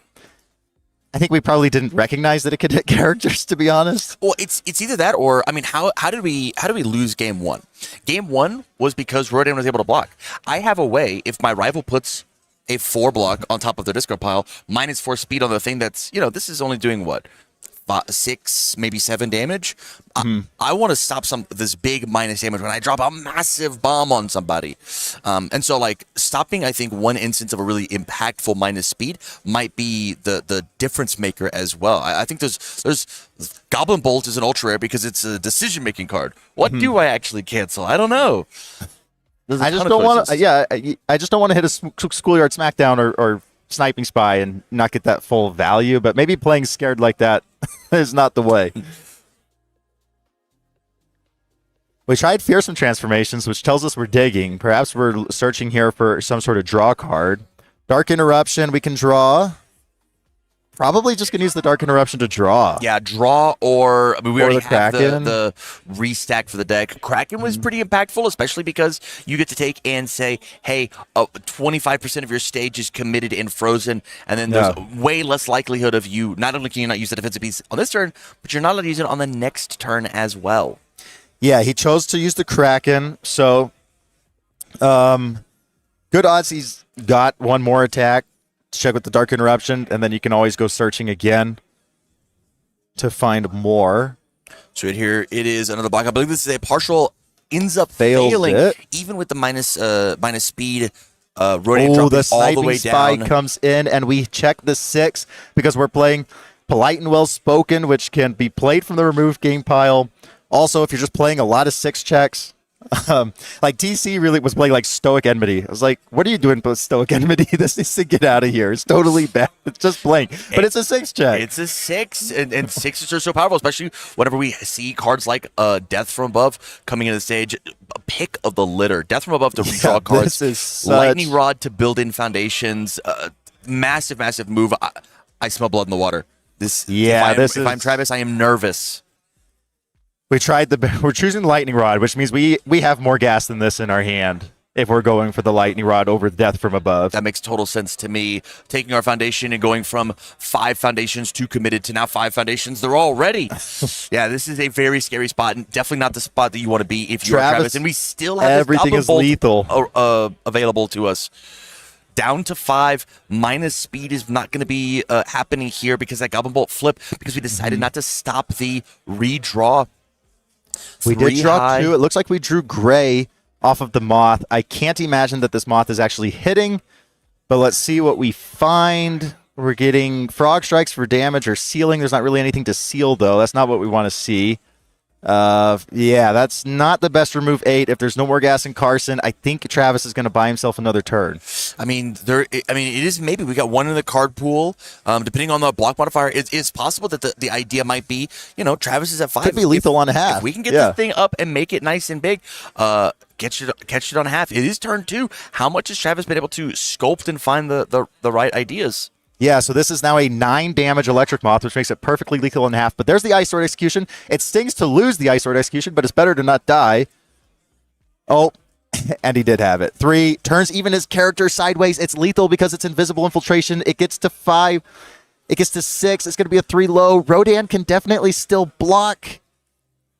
I think we probably didn't recognize that it could hit characters, to be honest. Well, it's either that or, I mean, how did we lose game 1? Game 1 was because Rodan was able to block. I have a way, if my rival puts a 4 block on top of their discard pile, -4 speed on the thing that's, this is only doing what? 6, maybe 7 damage. I want to stop this big minus damage when I drop a massive bomb on somebody. And so, stopping, I think, one instance of a really impactful minus speed might be the difference maker as well. I think there's Goblin Bolt is an ultra rare because it's a decision making card. What do I actually cancel? I don't know. I just don't want to. Yeah, I just don't want to hit a Schoolyard Smackdown or Sniping Spy and not get that full value. But maybe playing scared like that is not the way. We tried Fearsome Transformations, which tells us we're digging. Perhaps we're searching here for some sort of draw card. Dark Interruption, we can draw. Probably just gonna use the Dark Interruption to draw. Yeah, draw or I mean, we Or already the have Kraken. the restack for the deck. Kraken was pretty impactful, especially because you get to take and say, hey, 25% of your stage is committed and frozen, and then there's way less likelihood of you not only can you not use the defensive piece on this turn, but you're not allowed to use it on the next turn as well. Yeah, he chose to use the Kraken, so good odds he's got one more attack to check with the Dark Interruption, and then you can always go searching again to find more. So right here, it is another block. I believe this is a partial, ends up Fails failing, it. even with the minus speed. Rodan Oh, dropping the all the sniping way spy down. comes in, and we check the 6 because we're playing Polite and Well Spoken, which can be played from the removed game pile. Also, if you're just playing a lot of 6 checks, like TC really was playing like Stoic Enmity. I was like, what are you doing with Stoic Enmity? This needs to get out of here. It's totally bad. It's just playing, but it's a 6 check. It's a 6, and 6s are so powerful, especially whenever we see cards like Death from Above coming into the stage. A pick of the litter. Death from Above to redraw cards. This is such... Lightning Rod to build in foundations. Massive, massive move. I smell blood in the water. If I'm Travis, I am nervous. We're choosing the Lightning Rod, which means we have more gas than this in our hand if we're going for the Lightning Rod over Death from Above. That makes total sense to me. Taking our foundation and going from 5 foundations to committed to now 5 foundations. They're all ready. Yeah, this is a very scary spot, and definitely not the spot that you want to be if you're Travis. And we still have everything is lethal available to us. Down to 5, minus speed is not going to be happening here because that Goblin Bolt flip, because we decided not to stop the redraw. We did draw 2. It looks like we drew gray off of the Moth. I can't imagine that this Moth is actually hitting, but let's see what we find. We're getting Frog Strikes for damage or sealing. There's not really anything to seal, though. That's not what we want to see. Yeah, that's not the best remove 8. If there's no more gas in Carson, I think Travis is going to buy himself another turn. I mean, it is maybe we got 1 in the card pool. Depending on the block modifier, it's possible that the idea might be, Travis is at 5. Could be lethal on a half. If we can get this thing up and make it nice and big, catch it on a half. It is turn 2. How much has Travis been able to sculpt and find the right ideas? Yeah, so this is now a 9 damage Electric Moth, which makes it perfectly lethal in half. But there's the Ice Sword Execution. It stings to lose the Ice Sword Execution, but it's better to not die. Oh, and he did have it. 3, turns even his character sideways. It's lethal because it's Invisible Infiltration. It gets to 5. It gets to 6. It's going to be a 3 low. Rodan can definitely still block.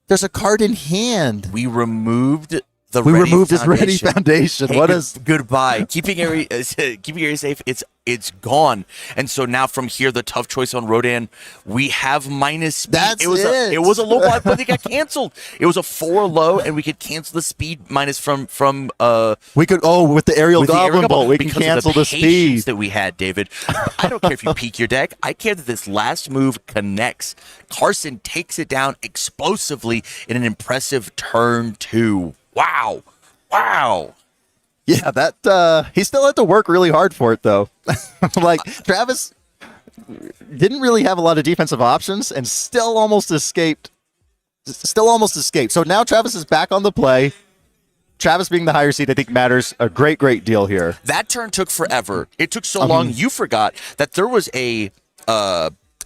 There's a card in hand. We removed his Ready Foundation. Hey, What is goodbye? Keeping area safe. It's gone. And so now from here, the tough choice on Rodan, we have minus speed. That's it was a low block, but it got canceled. It was a 4 low, and we could cancel the speed minus from we could with the aerial Goblin Bolt, we can cancel the speed that we had, David. I don't care if you peek your deck. I care that this last move connects. Carson takes it down explosively in an impressive turn 2. Wow. Yeah, that he still had to work really hard for it, though. Like, Travis didn't really have a lot of defensive options and still almost escaped. So now Travis is back on the play. Travis being the higher seed, I think, matters a great deal here. That turn took forever. It took so long, you forgot that there was a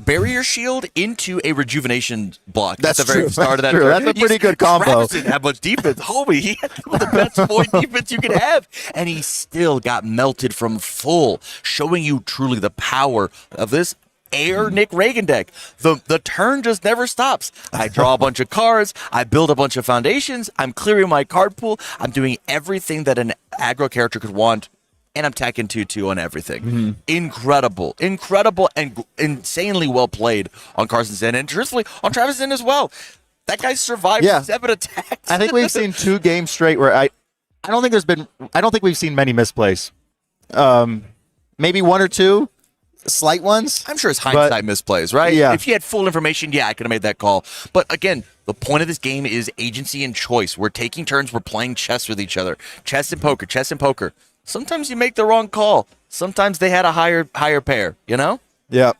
barrier shield into a rejuvenation block at the very start of that turn. That's a pretty good combo. Travis didn't have much defense. Homie, he had the best point defense you could have. And he still got melted from full, showing you truly the power of this Nick Reagan deck. The turn just never stops. I draw a bunch of cards. I build a bunch of foundations. I'm clearing my card pool. I'm doing everything that an aggro character could want. And I'm tacking 2/2 on everything. Incredible, and insanely well played on Carson's end, and truthfully on Travis' end as well. That guy survived 7 attacks. I think we've seen 2 games straight where I don't think we've seen many misplays. Maybe 1 or 2 slight ones. I'm sure it's hindsight misplays, right? Yeah. If you had full information, I could have made that call. But again, the point of this game is agency and choice. We're taking turns. We're playing chess with each other. Chess and poker. Sometimes you make the wrong call. Sometimes they had a higher pair, Yeah.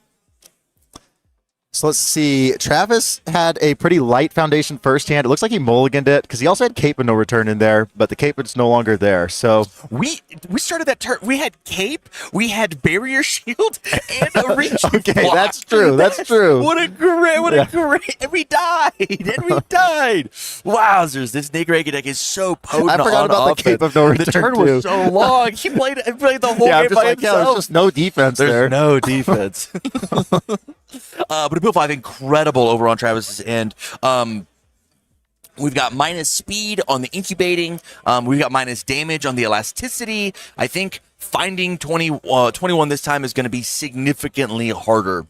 So let's see. Travis had a pretty light foundation first hand. It looks like he mulliganed it because he also had Cape and no return in there, but the Cape is no longer there. So we started that turn. We had Cape, we had Barrier Shield, and a reach. Okay, block. that's true. That's true. What a great, and we died. Wowzers, this Nick Reagan deck is so potent. I forgot on about offense. the Cape of no return. The turn too. was so long. He played the whole Yeah, I'm game just by like, yeah, himself. there's just no defense there. There's no defense. But a Bill 5 incredible over on Travis's end. We've got minus speed on the incubating. We've got minus damage on the elasticity. I think finding 21 this time is going to be significantly harder.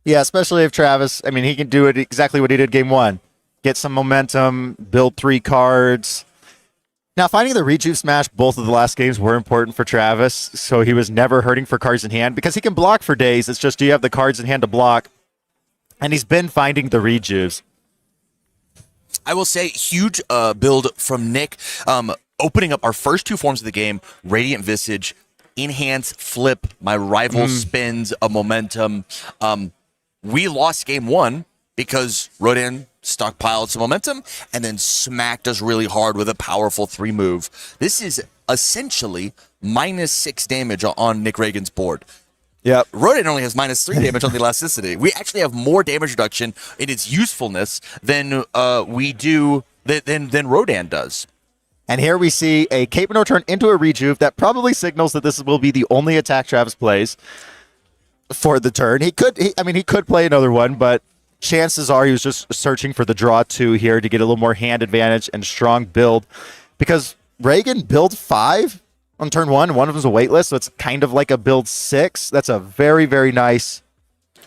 Yeah, especially if Travis, I mean, he can do it exactly what he did game 1. Get some momentum, build 3 cards. Now, finding the rejuve smash both of the last games were important for Travis, so he was never hurting for cards in hand because he can block for days. It's just, do you have the cards in hand to block? And he's been finding the rejuves. I will say, huge build from Nick, opening up our first 2 forms of the game, Radiant Visage, Enhance, Flip, my rival spins a momentum. We lost game 1 because Rodan stockpiled some momentum and then smacked us really hard with a powerful 3 move. This is essentially minus 6 damage on Nick Reagan's board. Yep. Rodan only has minus 3 damage on the elasticity. We actually have more damage reduction in its usefulness than we do than Rodan does. And here we see a Cape and No turn into a rejuve that probably signals that this will be the only attack Travis plays for the turn. He could play another one, but chances are he was just searching for the draw 2 here to get a little more hand advantage and strong build, because Reagan build 5 on turn 1. One of them's a waitlist, so it's kind of like a build 6. That's a very, very nice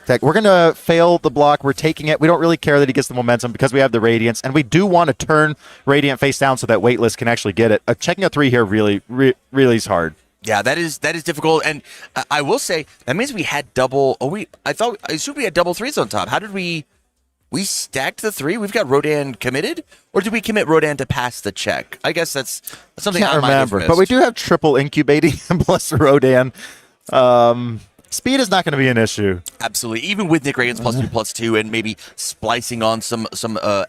tech. We're going to fail the block. We're taking it. We don't really care that he gets the momentum because we have the Radiance, and we do want to turn Radiant face down so that waitlist can actually get it. Checking a 3 here really is hard. Yeah, that is difficult, and I will say that means we had double. I assumed we had double 3s on top. How did we stacked the 3? We've got Rodan committed, or did we commit Rodan to pass the check? I guess that's something I might have missed. But we do have triple incubating plus Rodan. Speed is not going to be an issue. Absolutely, even with Nick Reagan's +2/+2 and maybe splicing on some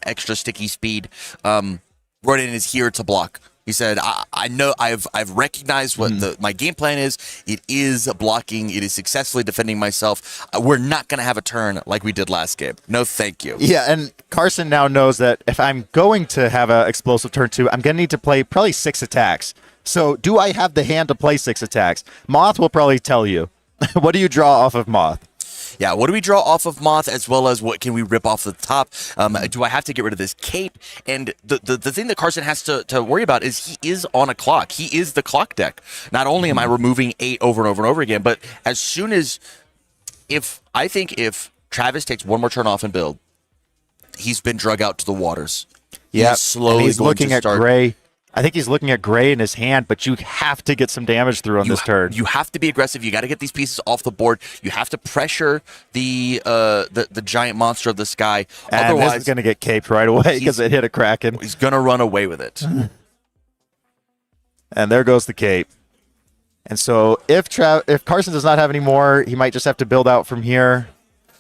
extra sticky speed, Rodan is here to block. He said, I know I've recognized what my game plan is. It is blocking. It is successfully defending myself. We're not going to have a turn like we did last game. No, thank you. Yeah, and Carson now knows that if I'm going to have an explosive turn 2, I'm going to need to play probably 6 attacks. So do I have the hand to play 6 attacks? Moth will probably tell you. What do you draw off of Moth? Yeah, what do we draw off of Moth, as well as what can we rip off the top? Do I have to get rid of this Cape? And the thing that Carson has to worry about is he is on a clock. He is the clock deck. Not only am I removing 8 over and over and over again, but as soon as if Travis takes one more turn off and build, he's been drug out to the waters. Yeah, slowly he's looking at start. Gray. I think he's looking at Gray in his hand, but you have to get some damage through on this turn. You have to be aggressive. You got to get these pieces off the board. You have to pressure the giant monster of the sky. And otherwise, this is going to get caped right away because it hit a Kraken. He's going to run away with it. And there goes the cape. And so if Carson does not have any more, he might just have to build out from here.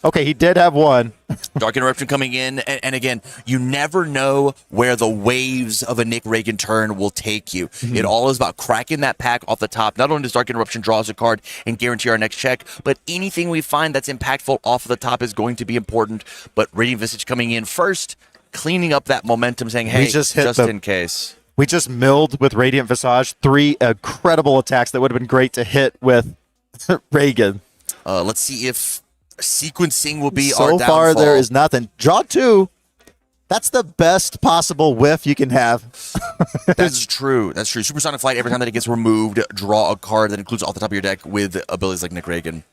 Okay, he did have one. Dark Interruption coming in, and again, you never know where the waves of a Nick Reagan turn will take you. It all is about cracking that pack off the top. Not only does Dark Interruption draw us a card and guarantee our next check, but anything we find that's impactful off of the top is going to be important. But Radiant Visage coming in first, cleaning up that momentum, saying, hey, just in case. We just milled with Radiant Visage 3 incredible attacks that would have been great to hit with Reagan. Let's see if sequencing will be so our downfall. So far, there is nothing. Draw 2. That's the best possible whiff you can have. That's true. That's true. Supersonic Flight, every time that it gets removed, draw a card that includes off the top of your deck with abilities like Nick Reagan.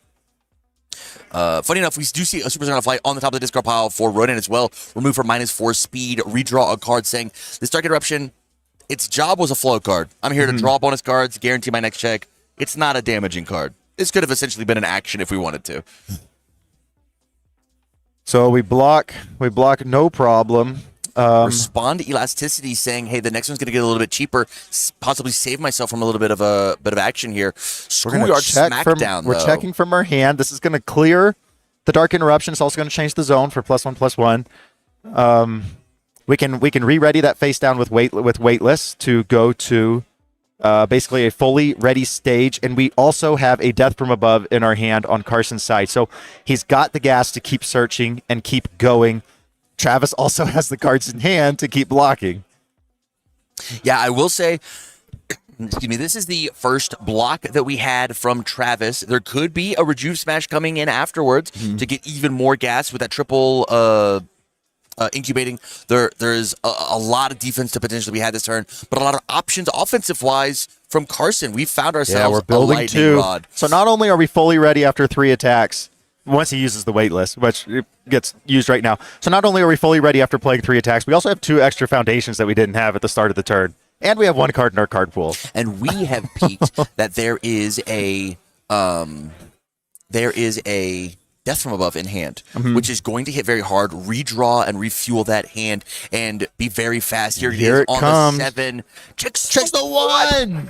Funny enough, we do see a Supersonic Flight on the top of the discard pile for Rodan as well. Remove for -4 speed, redraw a card saying, this Dark Interruption, its job was a flow card. I'm here to draw bonus cards, guarantee my next check. It's not a damaging card. This could have essentially been an action if we wanted to. So we block no problem. Respond to elasticity, saying, "Hey, the next one's going to get a little bit cheaper. Possibly save myself from a little bit of action here." Schoolyard Smackdown. We're checking from our hand. This is going to clear The Dark Interruption is also going to change the zone for +1/+1. We can re-ready that face down with Weightless to go to basically a fully ready stage, and we also have a Death from Above in our hand on Carson's side. So he's got the gas to keep searching and keep going. Travis also has the cards in hand to keep blocking. Yeah, I will say, excuse me, this is the first block that we had from Travis. There could be a Rejuve Smash coming in afterwards to get even more gas with that triple incubating. There's a lot of defense to potentially be had this turn, but a lot of options offensive-wise from Carson. We found ourselves we're building a lightning rod. So not only are we fully ready after 3 attacks, once he uses the Weightless, which gets used right now. So not only are we fully ready after playing 3 attacks, we also have 2 extra foundations that we didn't have at the start of the turn. And we have 1 card in our card pool. And we have peeked that there is a Death from Above in hand, which is going to hit very hard, redraw and refuel that hand, and be very fast. Here it on comes. The 7. Checks the 1!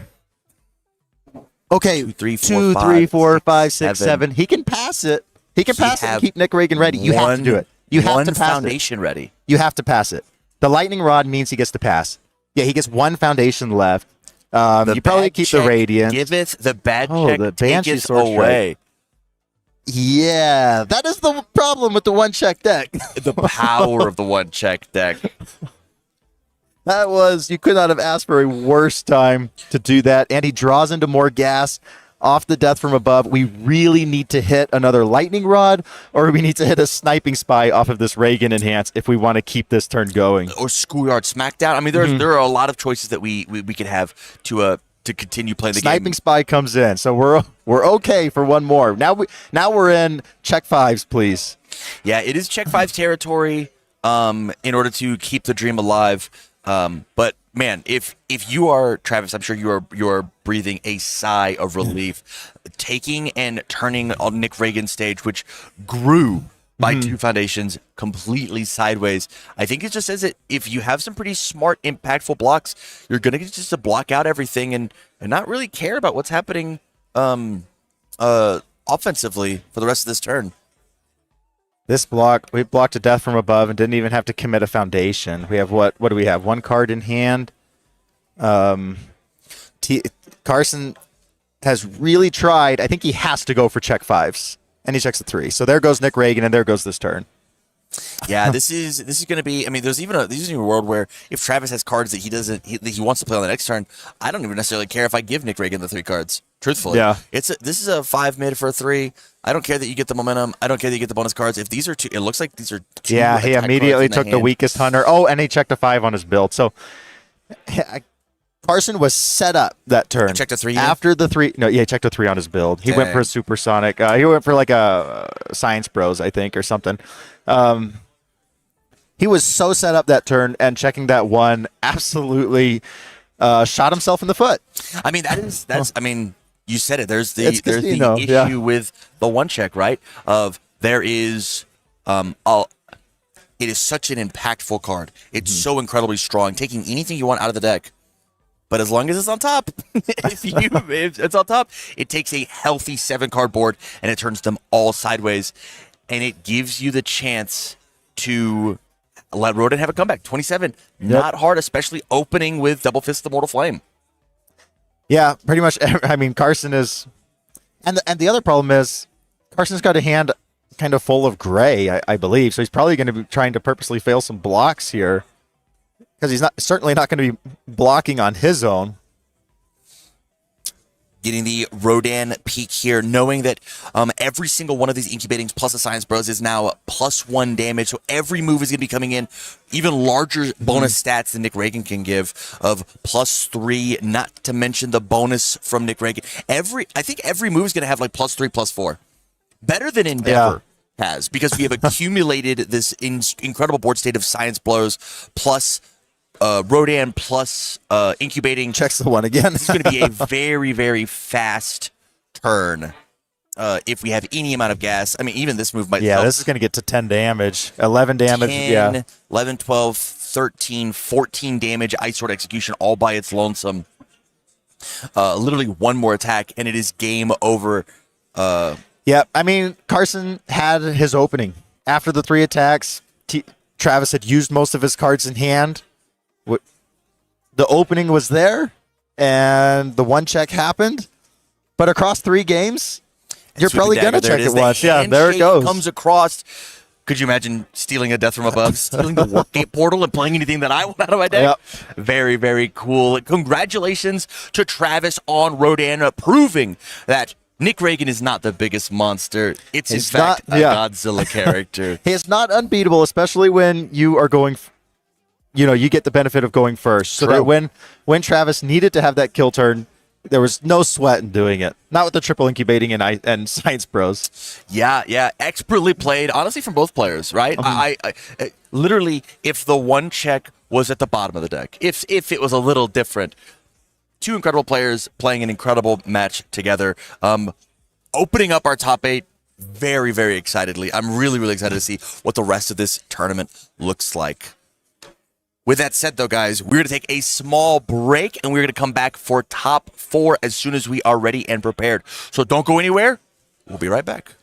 Okay, 2, 3, 4, 2, 5, 3, 4, 5, 6, 7. 7. He can pass it. He can pass it and have keep Nick Reagan ready. You have to do it. You have one to pass foundation ready. You have to pass it. The Lightning Rod means he gets to pass. Yeah, he gets 1 foundation left. You probably keep the Radiant. Giveth the bad Oh, check the Banshee taketh Sword away. Yeah, that is the problem with the 1-check deck. The power of the 1-check deck. You could not have asked for a worse time to do that. And he draws into more gas off the Death from Above. We really need to hit another Lightning Rod, or we need to hit a Sniping Spy off of this Reagan Enhance if we want to keep this turn going. Or Schoolyard Smackdown. I mean, there are a lot of choices that we could have to continue playing the Sniping game. Spy comes in, so we're okay for 1 more. Now we're in check 5s, please. Yeah, it is check 5 territory in order to keep the dream alive. But man, if you are Travis, I'm sure you are breathing a sigh of relief, taking and turning on Nick Reagan's stage, which grew by 2 foundations completely sideways. I think it just says that if you have some pretty smart, impactful blocks, you're gonna get just to block out everything and not really care about what's happening offensively for the rest of this turn. This block, we blocked a Death from Above and didn't even have to commit a foundation. We have what do we have? 1 card in hand. Carson has really tried. I think he has to go for check 5s, and he checks the 3. So there goes Nick Reagan, and there goes this turn. Yeah, this is going to be. I mean, there's even a world where if Travis has cards that he wants to play on the next turn, I don't even necessarily care if I give Nick Reagan the 3 cards. Truthfully, yeah, this is a 5 mid for a 3. I don't care that you get the momentum. I don't care that you get the bonus cards. If these are 2, it looks like these are 2. Yeah, he immediately took the weakest hunter. Oh, and he checked a 5 on his build. So Carson was set up that turn. Checked a 3 after the 3. No, yeah, he checked a 3 on his build. He went for a supersonic. He went for like a Science Bros, I think, or something. He was so set up that turn, and checking that 1 absolutely shot himself in the foot. I mean, that's. I mean, you said it. There's the issue yeah. with the 1-check, right? Of there is, it is such an impactful card. It's so incredibly strong, taking anything you want out of the deck. But as long as it's on top, if it's on top, it takes a healthy 7-card board and it turns them all sideways, and it gives you the chance to let Rodin have a comeback. 27, not hard, especially opening with Double Fist the Mortal Flame. Yeah, pretty much. I mean, Carson is, and the other problem is Carson's got a hand kind of full of gray, I believe. So he's probably going to be trying to purposely fail some blocks here, because he's certainly not going to be blocking on his own. Getting the Rodan peak here, knowing that every single one of these incubatings plus the Science Bros is now +1 damage. So every move is going to be coming in even larger bonus stats than Nick Reagan can give of +3, not to mention the bonus from Nick Reagan. I think every move is going to have like +3, +4. Better than Endeavor has, because we have accumulated this incredible board state of Science Blows plus Rodan plus incubating. Checks the 1 again. This is going to be a very, very fast turn if we have any amount of gas. I mean, even this move might help. This is going to get to 10 damage. 11 damage. 10, 11, 12, 13, 14 damage. Ice Sword Execution all by its lonesome. Literally 1 more attack, and it is game over Yeah, I mean, Carson had his opening. After the 3 attacks, Travis had used most of his cards in hand. The opening was there, and the 1 check happened. But across 3 games, you're probably going to check it once. Yeah, there it goes. Comes across. Could you imagine stealing a death from above, stealing the Workgate portal and playing anything that I want out of my deck? Yep. Very, very cool. Congratulations to Travis on Rodan, proving that Nick Reagan is not the biggest monster. It's in fact a Godzilla character. He is not unbeatable, especially when you are going, you get the benefit of going first. So that when Travis needed to have that kill turn, there was no sweat in doing it. Not with the triple incubating and Science Bros. Yeah. Expertly played, honestly, from both players, right? I literally, if the 1 check was at the bottom of the deck, if it was a little different, 2 incredible players playing an incredible match together. Opening up our top 8 very, very excitedly. I'm really, really excited to see what the rest of this tournament looks like. With that said, though, guys, we're going to take a small break, and we're going to come back for top 4 as soon as we are ready and prepared. So don't go anywhere. We'll be right back.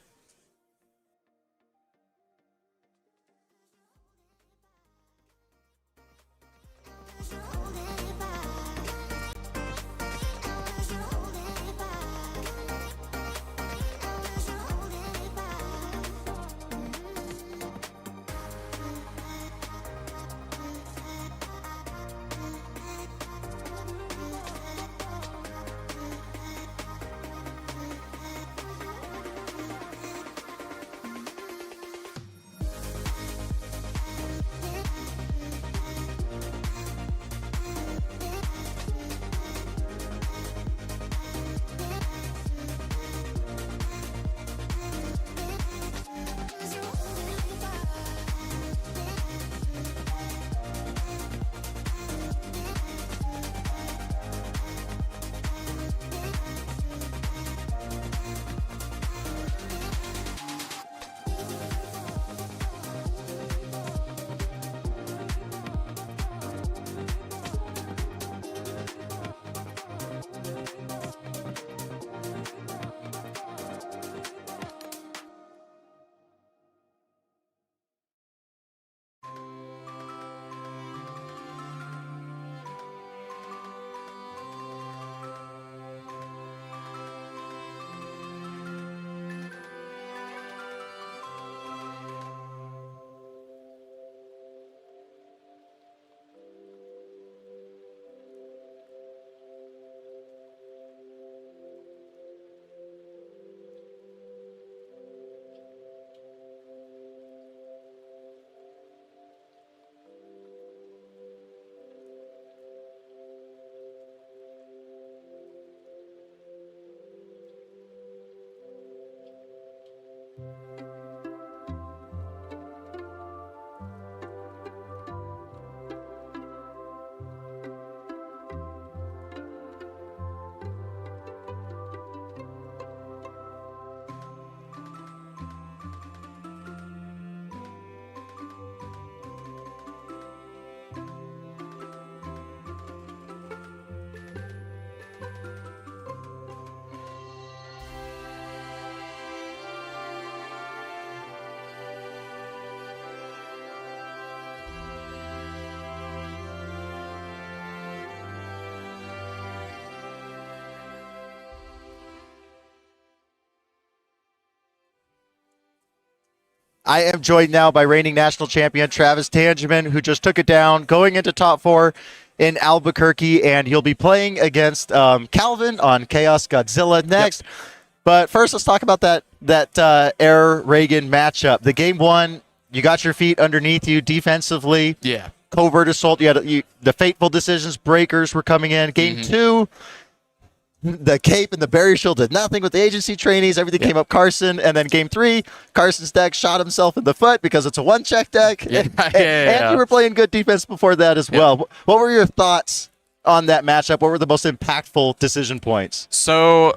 I am joined now by reigning national champion Travis Tangeman, who just took it down, going into top 4 in Albuquerque, and he'll be playing against Calvin on Chaos Godzilla next. Yep. But first, let's talk about that Air Reagan matchup. The game 1, you got your feet underneath you defensively. Yeah. Covert assault. You had the fateful decisions. Breakers were coming in. Game 2. The cape and the barrier shield did nothing with the agency trainees. Everything came up Carson. And then game 3, Carson's deck shot himself in the foot because it's a 1-check deck. And you were playing good defense before that as well. What were your thoughts on that matchup? What were the most impactful decision points? So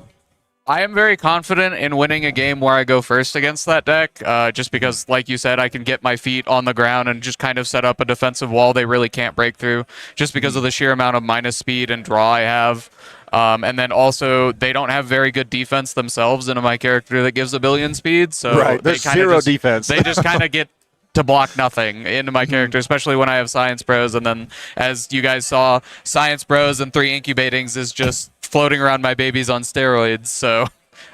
I am very confident in winning a game where I go first against that deck, just because, like you said, I can get my feet on the ground and just kind of set up a defensive wall they really can't break through, just because of the sheer amount of minus speed and draw I have. And then also, they don't have very good defense themselves into my character that gives a billion speed. So Right, there's zero defense. They just kind of get to block nothing into my character, especially when I have Science Bros. And then, as you guys saw, Science Bros and 3 incubatings is just floating around my babies on steroids. So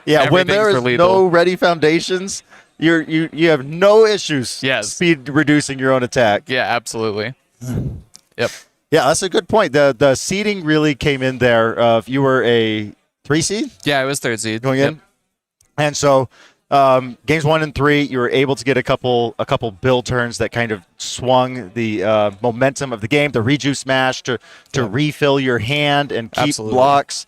Yeah, when everything's there is for lethal. no ready foundations, you have no issues Yes. speed reducing your own attack. Yeah, absolutely. Yep. Yeah, that's a good point. The seeding really came in there. If you were a 3 seed Yeah, it was 3rd seed. going Yep. in, and so games 1 and 3, you were able to get a couple build turns that kind of swung the momentum of the game. The rejuice smash to refill your hand and keep Absolutely. blocks.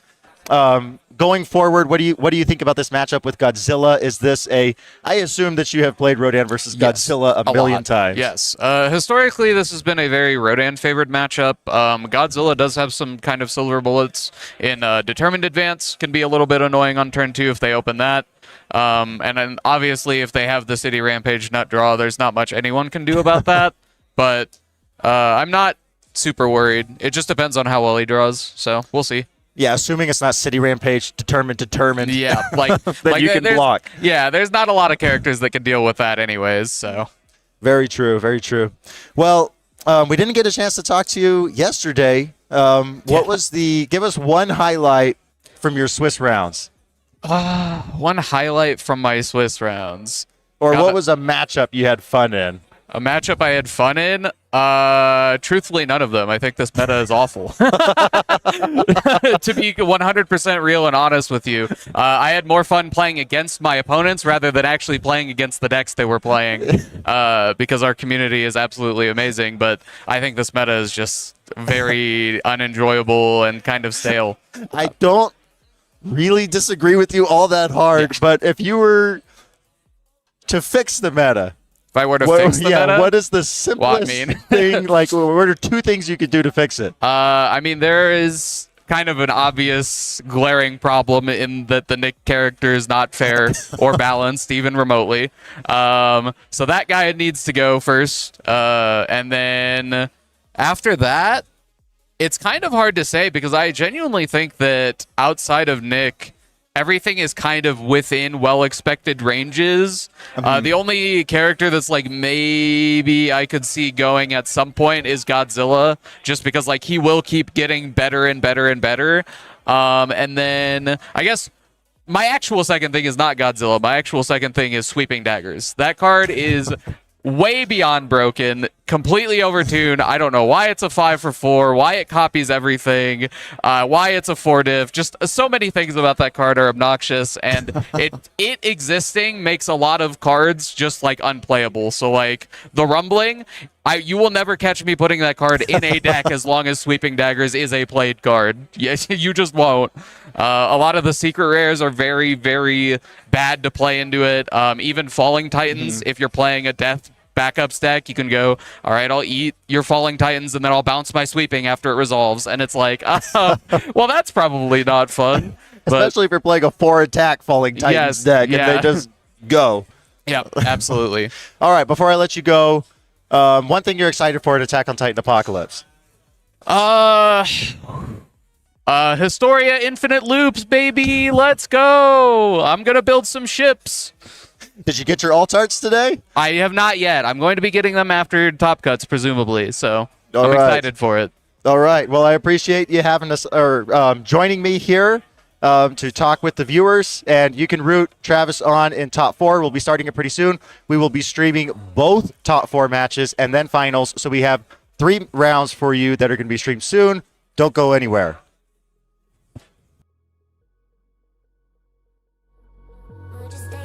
Going forward, what do you think about this matchup with Godzilla? Is this I assume that you have played Rodan versus Yes, Godzilla a million lot. times. Yes. Historically, this has been a very Rodan favored matchup. Godzilla does have some kind of silver bullets in Determined Advance. Can be a little bit annoying on turn 2 if they open that. And then obviously, if they have the City Rampage nut draw, there's not much anyone can do about that. But I'm not super worried. It just depends on how well he draws. So we'll see. Yeah, assuming it's not City Rampage, determined. Yeah, like That you can there's- block. Yeah, there's not a lot of characters that can deal with that, anyways. So Very true, very true. Well, we didn't get a chance to talk to you yesterday. What was give us one highlight from your Swiss rounds, one highlight from my Swiss rounds. or Got what it. was a matchup you had fun in? A matchup I had fun in? Truthfully, none of them. I think this meta is awful. To be 100% real and honest with you, I had more fun playing against my opponents rather than actually playing against the decks they were playing, because our community is absolutely amazing, but I think this meta is just very unenjoyable and kind of stale. I don't really disagree with you all that hard, but if you were to fix the meta, If I were to fix the meta, what is the simplest mean? thing? Like, what are 2 things you could do to fix it? I mean, there is kind of an obvious glaring problem in that the Nick character is not fair or balanced, even remotely. So that guy needs to go first. And then after that, it's kind of hard to say because I genuinely think that outside of Nick, everything is kind of within well-expected ranges. The only character that's like maybe I could see going at some point is Godzilla, just because like he will keep getting better and better and better. And then I guess my actual second thing is not Godzilla. My actual second thing is Sweeping Daggers. That card is way beyond broken, completely overtuned. I don't know why it's a 5 for 4, why it copies everything, why it's a 4 diff. Just so many things about that card are obnoxious, and it existing makes a lot of cards just like unplayable. So like the Rumbling, you will never catch me putting that card in a deck as long as Sweeping Daggers is a played card. Yes, you just won't. A lot of the secret rares are very, very bad to play into it. Even Falling Titans, if you're playing a death backup deck, you can go, all right, I'll eat your Falling Titans and then I'll bounce my Sweeping after it resolves. And it's like, well, that's probably not fun. But Especially if you're playing a 4-attack Falling Titans Yes, deck yeah. and they just go. yeah, absolutely. All right, before I let you go, one thing you're excited for at Attack on Titan Apocalypse. Historia Infinite Loops, baby. Let's go. I'm going to build some ships. Did you get your alt arts today? I have not yet. I'm going to be getting them after Top Cuts, presumably. So All I'm right. excited for it. All right. Well, I appreciate you having us or joining me here to talk with the viewers. And you can root Travis on in top 4. We'll be starting it pretty soon. We will be streaming both top 4 matches and then finals. So we have 3 rounds for you that are going to be streamed soon. Don't go anywhere. We'll just stay.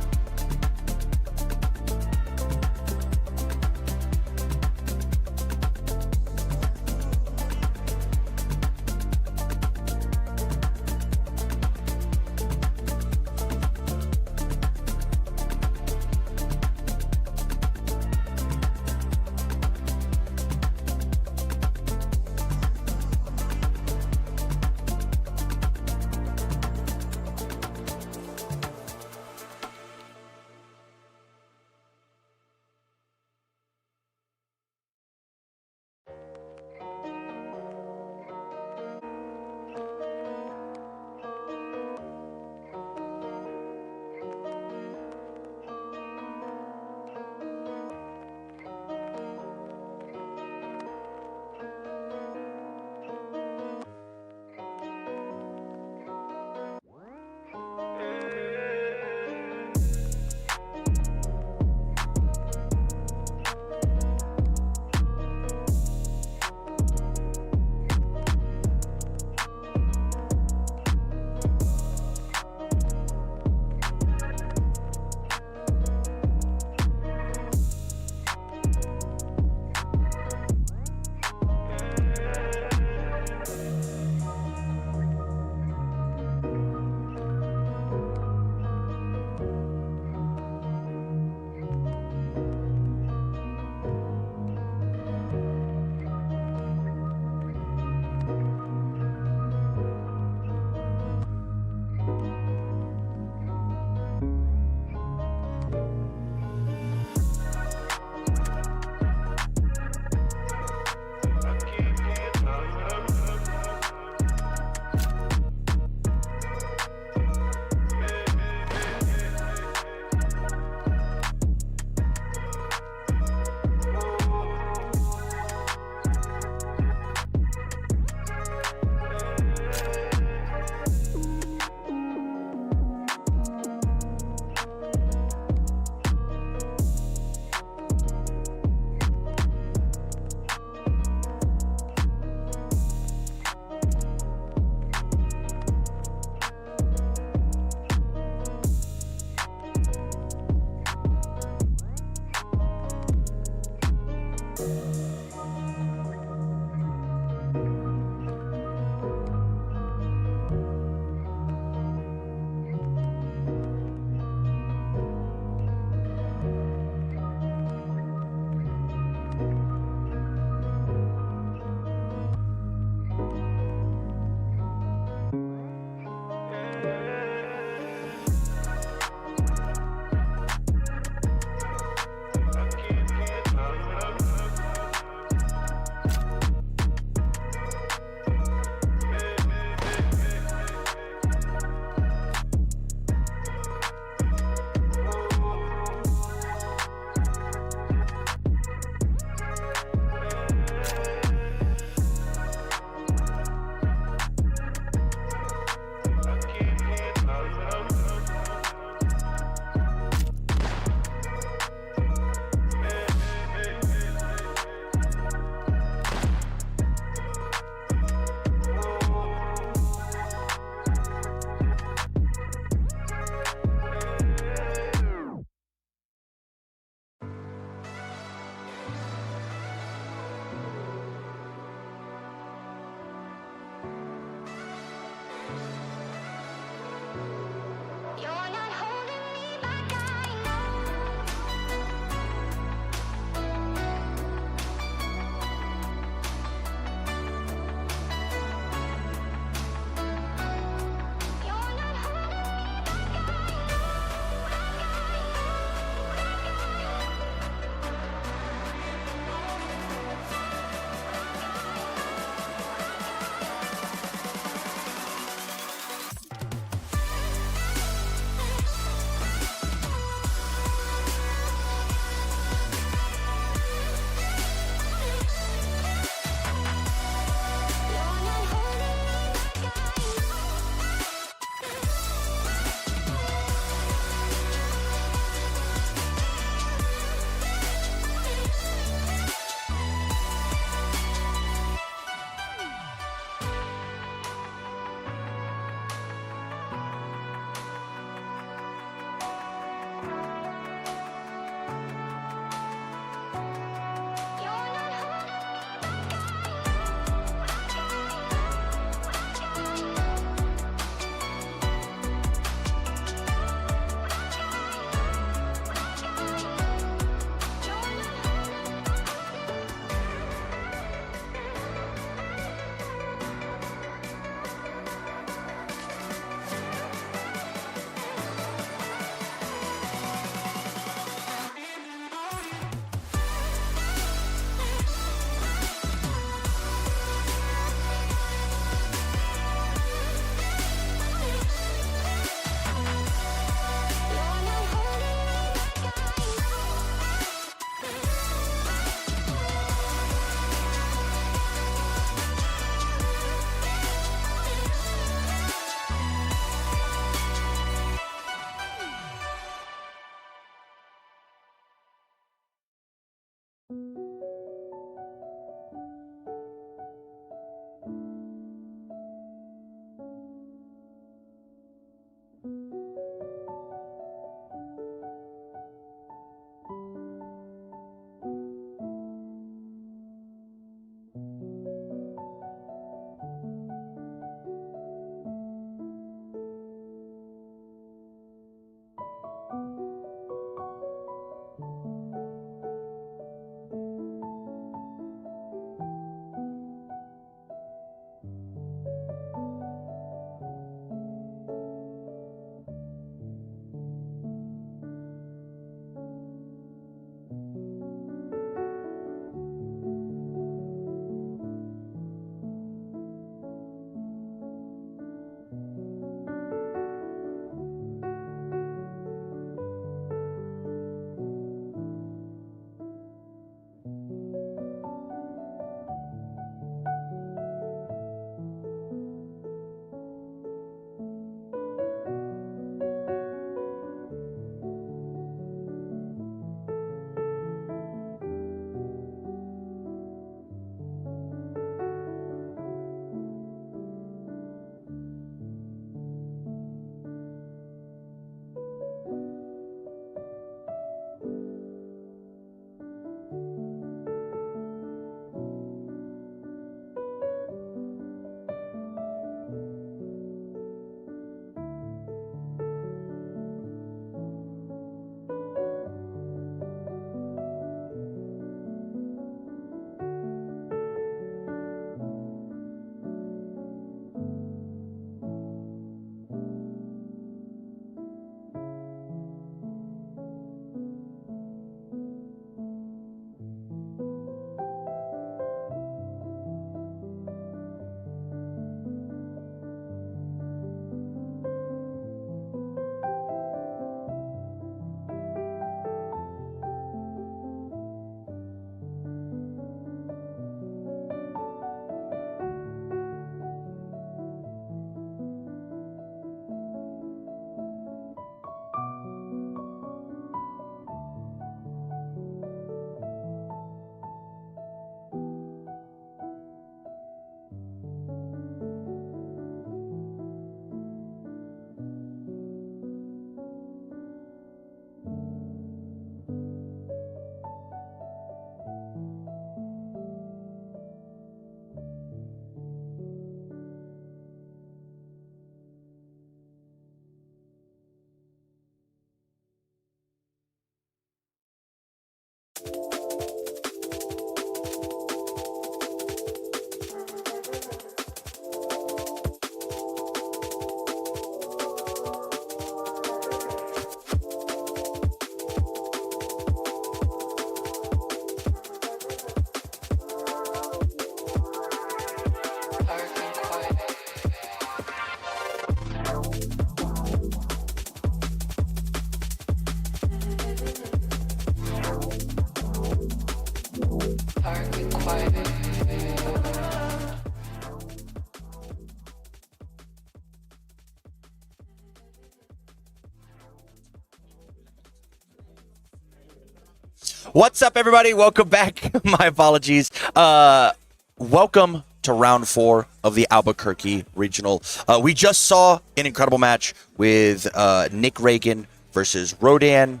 What's up, everybody? Welcome back. My apologies. Welcome to round 4 of the Albuquerque Regional. We just saw an incredible match with Nick Reagan versus Rodan.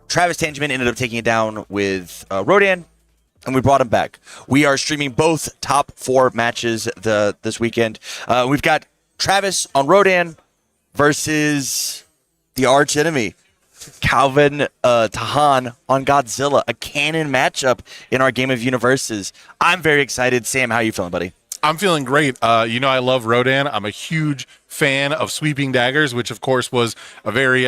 Travis Tangeman ended up taking it down with Rodan, and we brought him back. We are streaming both top 4 matches this weekend. We've got Travis on Rodan versus the arch enemy, Calvin Tahan on Godzilla, a canon matchup in our game of UniVersus. I'm very excited. Sam, how are you feeling, buddy? I'm feeling great. I love Rodan. I'm a huge fan of Sweeping Daggers, which of course was a very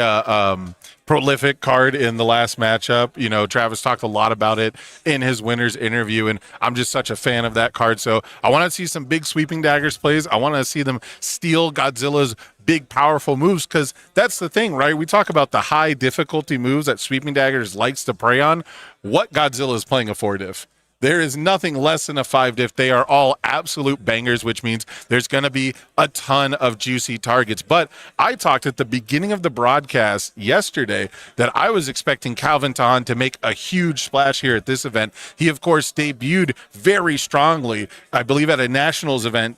prolific card in the last matchup. You know, Travis talked a lot about it in his winner's interview, and I'm just such a fan of that card. So I want to see some big Sweeping Daggers plays. I want to see them steal Godzilla's big, powerful moves, because that's the thing, right? We talk about the high difficulty moves that Sweeping Daggers likes to prey on. What Godzilla is playing a 4-diff? There is nothing less than a 5-diff. They are all absolute bangers, which means there's going to be a ton of juicy targets. But I talked at the beginning of the broadcast yesterday that I was expecting Calvin Tahan to make a huge splash here at this event. He, of course, debuted very strongly, I believe, at a Nationals event,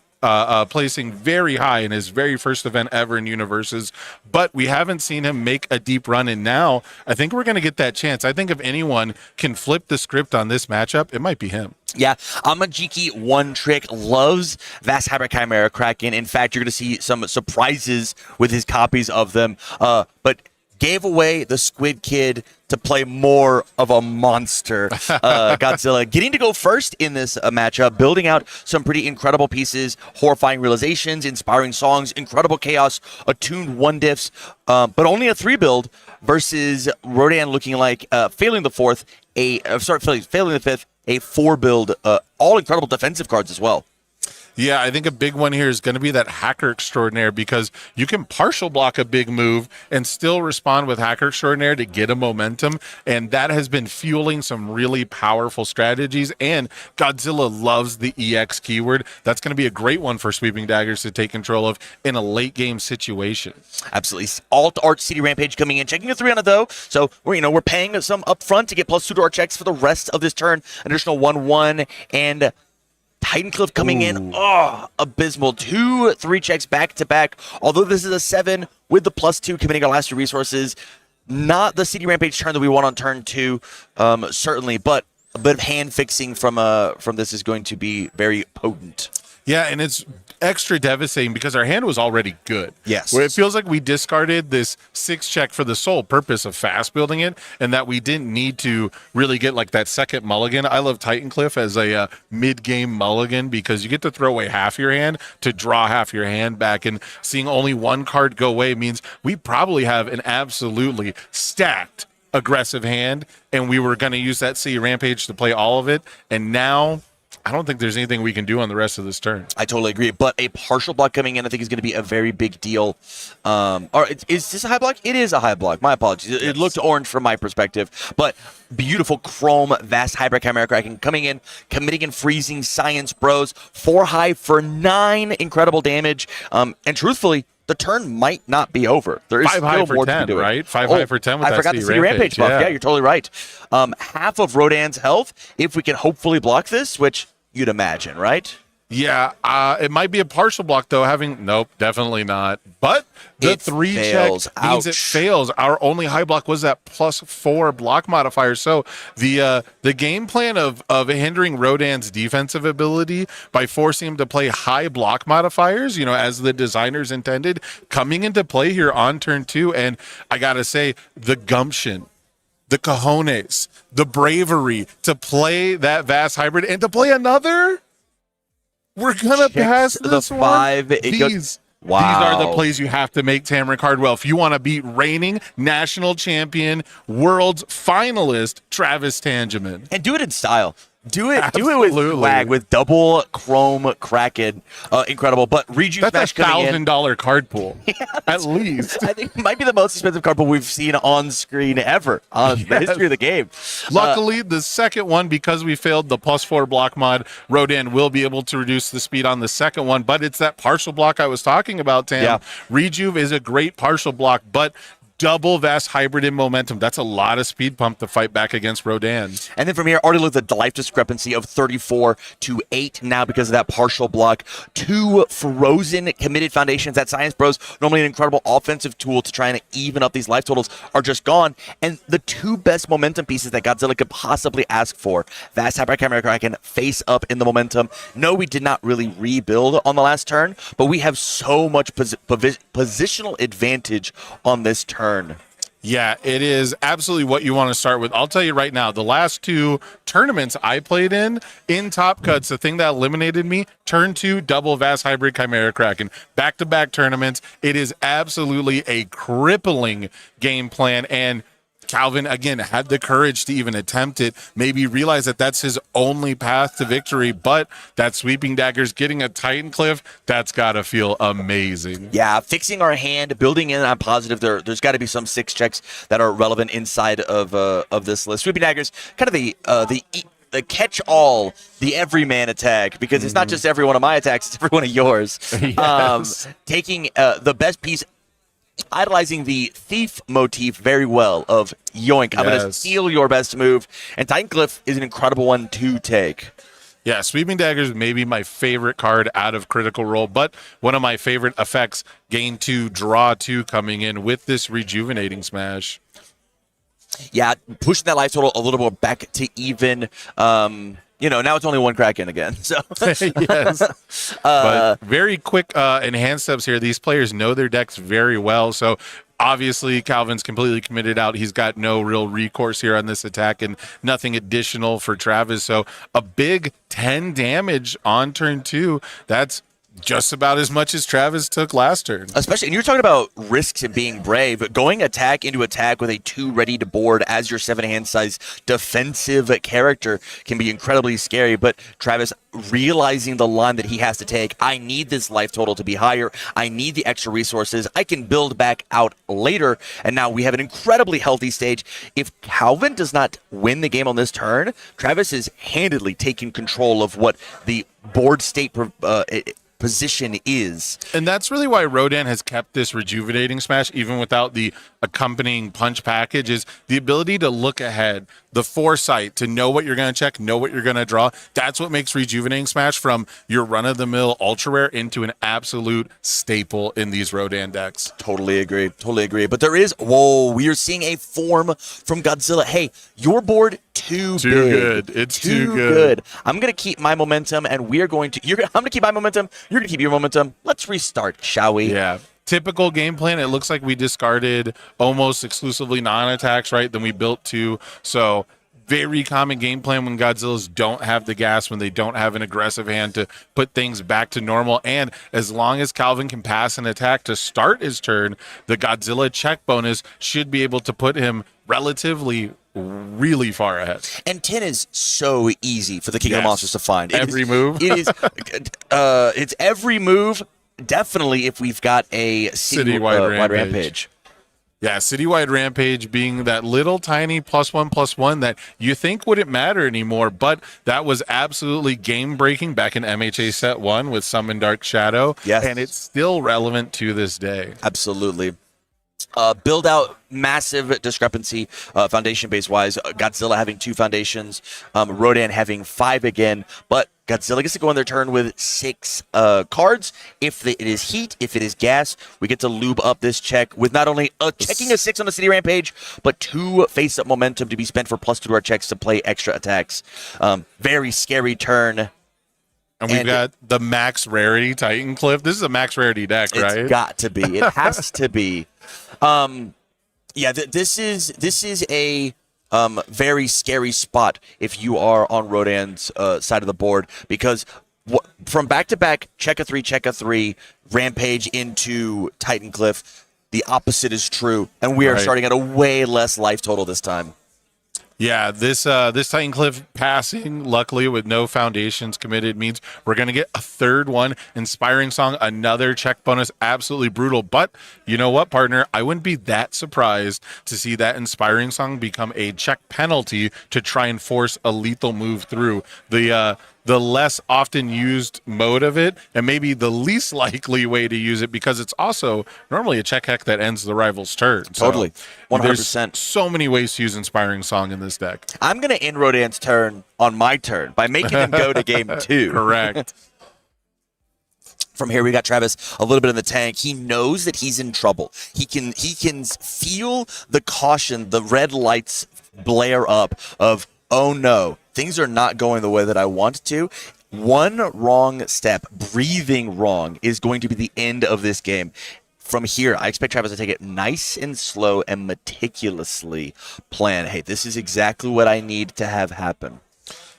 placing very high in his very first event ever in UniVersus, but we haven't seen him make a deep run, and now I think we're going to get that chance. I think if anyone can flip the script on this matchup, it might be him. Yeah, Amajiki One Trick loves Vast Hybrid Chimera Kraken. In fact, you're going to see some surprises with his copies of them, but gave away the Squid Kid to play more of a monster. Godzilla getting to go first in this matchup, building out some pretty incredible pieces, horrifying realizations, inspiring songs, incredible chaos, attuned 1-diffs, but only a 3 build versus Rodan looking like failing the 4th, failing the 5th, a 4 build, all incredible defensive cards as well. Yeah, I think a big one here is going to be that Hacker Extraordinaire, because you can partial block a big move and still respond with Hacker Extraordinaire to get a momentum, and that has been fueling some really powerful strategies, and Godzilla loves the EX keyword. That's going to be a great one for Sweeping Daggers to take control of in a late game situation. Absolutely. Alt Art CD Rampage coming in, checking a 3 on it though, so we're paying some upfront to get +2 to our checks for the rest of this turn. Additional 1/1 and Titancliff coming in. Oh, abysmal. 2 3 checks back to back. Although this is a 7 with the +2 committing our last 2 resources. Not the CD Rampage turn that we want on turn 2, certainly, but a bit of hand fixing from this is going to be very potent. Yeah, and it's extra devastating because our hand was already good. Yes. Where it feels like we discarded this 6 check for the sole purpose of fast building it, and that we didn't need to really get like that second mulligan. I love Titancliff as a mid-game mulligan because you get to throw away half your hand to draw half your hand back, and seeing only 1 card go away means we probably have an absolutely stacked aggressive hand, and we were going to use that Sea Rampage to play all of it, and now I don't think there's anything we can do on the rest of this turn. I totally agree, but a partial block coming in I think is going to be a very big deal. Is this a high block? It is a high block. My apologies. Yes. It looked orange from my perspective, but beautiful Chrome Vast Hybrid Chimera Kraken coming in, committing and freezing Science Bros. 4 high for 9 incredible damage, and truthfully, the turn might not be over. There is 5 high still for more 10, to be doing. right? 5 high for 10 with I that forgot the Sea City Rampage buff. Yeah. Yeah, you're totally right. Half of Rodan's health, if we can hopefully block this, which you'd imagine, right? Yeah, it might be a partial block though. Nope, definitely not. But the 3 check means it fails. Our only high block was that +4 block modifier. So the game plan of hindering Rodan's defensive ability by forcing him to play high block modifiers, as the designers intended, coming into play here on turn 2. And I gotta say, the gumption the cojones, the bravery to play that Vast Hybrid and to play another. We're gonna pass the this 5. one. It goes- These Wow. are the plays you have to make, Tamron Cardwell, if you want to beat reigning national champion, world's finalist Travis Tangeman. And do it in style. Do it with Absolutely. swag, with double chrome Kraken. Incredible. But Rejuve That's Smash coming in. $1,000 card pool, at least. I think it might be the most expensive card pool we've seen on screen ever on the history of the game. Luckily, the second one, because we failed the +4 block mod, Rodan will be able to reduce the speed on the second one, but it's that partial block I was talking about, Tam. Yeah. Rejuve is a great partial block, but double Vast Hybrid in momentum. That's a lot of speed pump to fight back against Rodan. And then from here, already look at the life discrepancy of 34 to 8 now because of that partial block. 2 frozen committed foundations that Science Bros, normally an incredible offensive tool to try and even up these life totals, are just gone. And the 2 best momentum pieces that Godzilla could possibly ask for, Vast Hybrid Chimera Kraken face up in the momentum. No, we did not really rebuild on the last turn, but we have so much positional advantage on this turn. Yeah, it is absolutely what you want to start with. I'll tell you right now, the last 2 tournaments I played in Top Cuts, the thing that eliminated me, turn 2, double Vast Hybrid Chimera Kraken. Back-to-back tournaments. It is absolutely a crippling game plan, and Calvin, again, had the courage to even attempt it, maybe realize that that's his only path to victory, but that Sweeping Daggers getting a Titan Cliff, that's got to feel amazing. Yeah, fixing our hand, building in, I'm positive there's got to be some 6 checks that are relevant inside of this list. Sweeping Daggers, kind of the catch-all, the everyman attack, because it's not just every one of my attacks, it's every one of yours. Yes. Taking the best piece, idolizing the thief motif very well of yoink, I'm going to steal your best move, and Titan Cliff is an incredible one to take. Yeah, Sweeping Daggers may be my favorite card out of Critical Role, but one of my favorite effects, gain 2, draw 2 coming in with this Rejuvenating Smash. Yeah, pushing that life total a little more back to even. Now it's only 1 Kraken again. So Yes. But very quick enhanced steps here. These players know their decks very well. So obviously Calvin's completely committed out. He's got no real recourse here on this attack and nothing additional for Travis. So a big 10 damage on turn 2. That's just about as much as Travis took last turn. Especially, and you're talking about risks and being brave, but going attack into attack with a 2 ready to board as your 7-hand size defensive character can be incredibly scary. But Travis realizing the line that he has to take, I need this life total to be higher. I need the extra resources. I can build back out later. And now we have an incredibly healthy stage. If Calvin does not win the game on this turn, Travis is handedly taking control of what the board state position is. And that's really why Rodan has kept this Rejuvenating Smash even without the accompanying punch package, is the ability to look ahead, the foresight to know what you're going to check, know what you're going to draw. That's what makes Rejuvenating Smash from your run-of-the-mill ultra rare into an absolute staple in these Rodan decks. Totally agree. But there is, we are seeing a form from Godzilla. Hey, your board too big. Good. It's too good. I'm going to keep my momentum, and I'm going to keep my momentum. You're going to keep your momentum. Let's restart, shall we? Yeah. Typical game plan, it looks like we discarded almost exclusively non-attacks, right? Then we built 2. So very common game plan when Godzillas don't have the gas, when they don't have an aggressive hand to put things back to normal. And as long as Calvin can pass an attack to start his turn, the Godzilla check bonus should be able to put him relatively really far ahead. And 10 is so easy for the King of Monsters to find. Every move. It is. It's every move. Definitely, if we've got a Citywide wide rampage. Yeah, Citywide Rampage being that little tiny +1/+1 that you think wouldn't matter anymore, but that was absolutely game-breaking back in MHA Set 1 with Summon Dark Shadow, yes. And it's still relevant to this day. Absolutely. Build out massive discrepancy foundation base wise. Godzilla having 2 foundations, Rodan having 5 again, but Godzilla gets to go on their turn with 6 cards. If it is heat, if it is gas, we get to lube up this check with not only checking a 6 on the City Rampage, but 2 face-up momentum to be spent for +2 to our checks to play extra attacks. Very scary turn. And we've got the max rarity Titan Cliff. This is a max rarity deck, right? It's got to be. It has to be. This is a very scary spot if you are on Rodan's side of the board, because from back-to-back check a 3, Rampage into Titan Cliff, the opposite is true, and we are starting at a way less life total this time. Yeah, this Titan Cliff passing, luckily with no foundations committed, means we're going to get a third one. Inspiring Song, another check bonus, absolutely brutal. But you know what, partner? I wouldn't be that surprised to see that Inspiring Song become a check penalty to try and force a lethal move through. The less often used mode of it, and maybe the least likely way to use it, because it's also normally a check heck that ends the rival's turn. Totally. 100%. There's so many ways to use Inspiring Song in this deck. I'm going to end Rodan's turn on my turn by making him go to game 2. Correct. From here, we got Travis a little bit in the tank. He knows that he's in trouble. He can feel the caution, the red lights blare up of, oh no, things are not going the way that I want to. One wrong step, breathing wrong, is going to be the end of this game. From here, I expect Travis to take it nice and slow and meticulously plan, hey, this is exactly what I need to have happen.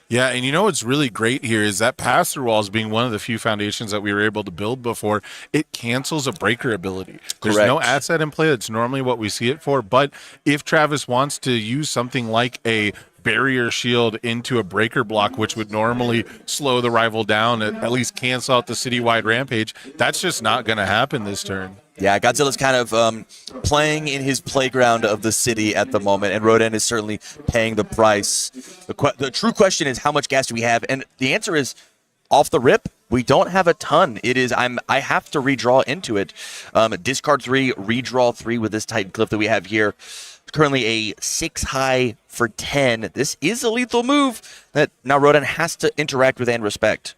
Yeah, and you know what's really great here is that pass-through walls being one of the few foundations that we were able to build before, it cancels a breaker ability. There's no asset in play. That's normally what we see it for. But if Travis wants to use something like a barrier shield into a breaker block, which would normally slow the rival down, at least cancel out the citywide rampage, that's just not going to happen this turn. Yeah, Godzilla's kind of playing in his playground of the city at the moment, and Rodan is certainly paying the price. The true question is, how much gas do we have? And the answer is, off the rip, we don't have a ton. It is I have to redraw into it. Discard 3, redraw 3 with this Titan Cliff that we have here. Currently a 6 high for 10. This is a lethal move that now Rodan has to interact with and respect.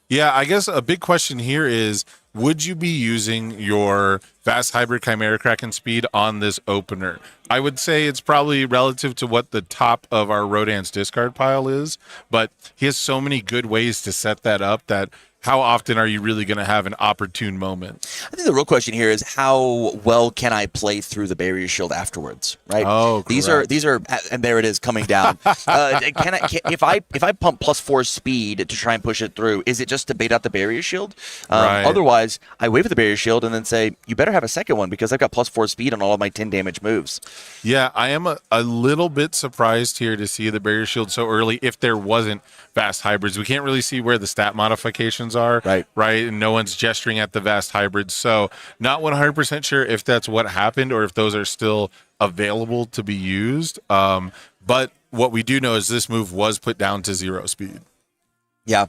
Yeah, I guess a big question here is, would you be using your Vast Hybrid Chimera Kraken speed on this opener? I would say it's probably relative to what the top of our Rodan's discard pile is, but he has so many good ways to set that up that how often are you really going to have an opportune moment? I think the real question here is, how well can I play through the barrier shield afterwards, right? Oh, these are, and there it is coming down. If I pump +4 speed to try and push it through, is it just to bait out the barrier shield? Right. Otherwise, I wait for the barrier shield and then say, you better have a second one because I've got +4 speed on all of my 10 damage moves. Yeah, I am a little bit surprised here to see the barrier shield so early if there wasn't Vast Hybrids. We can't really see where the stat modifications are, right? And no one's gesturing at the Vast Hybrids. So not 100% sure if that's what happened or if those are still available to be used. But what we do know is this move was put down to 0 speed. Yeah.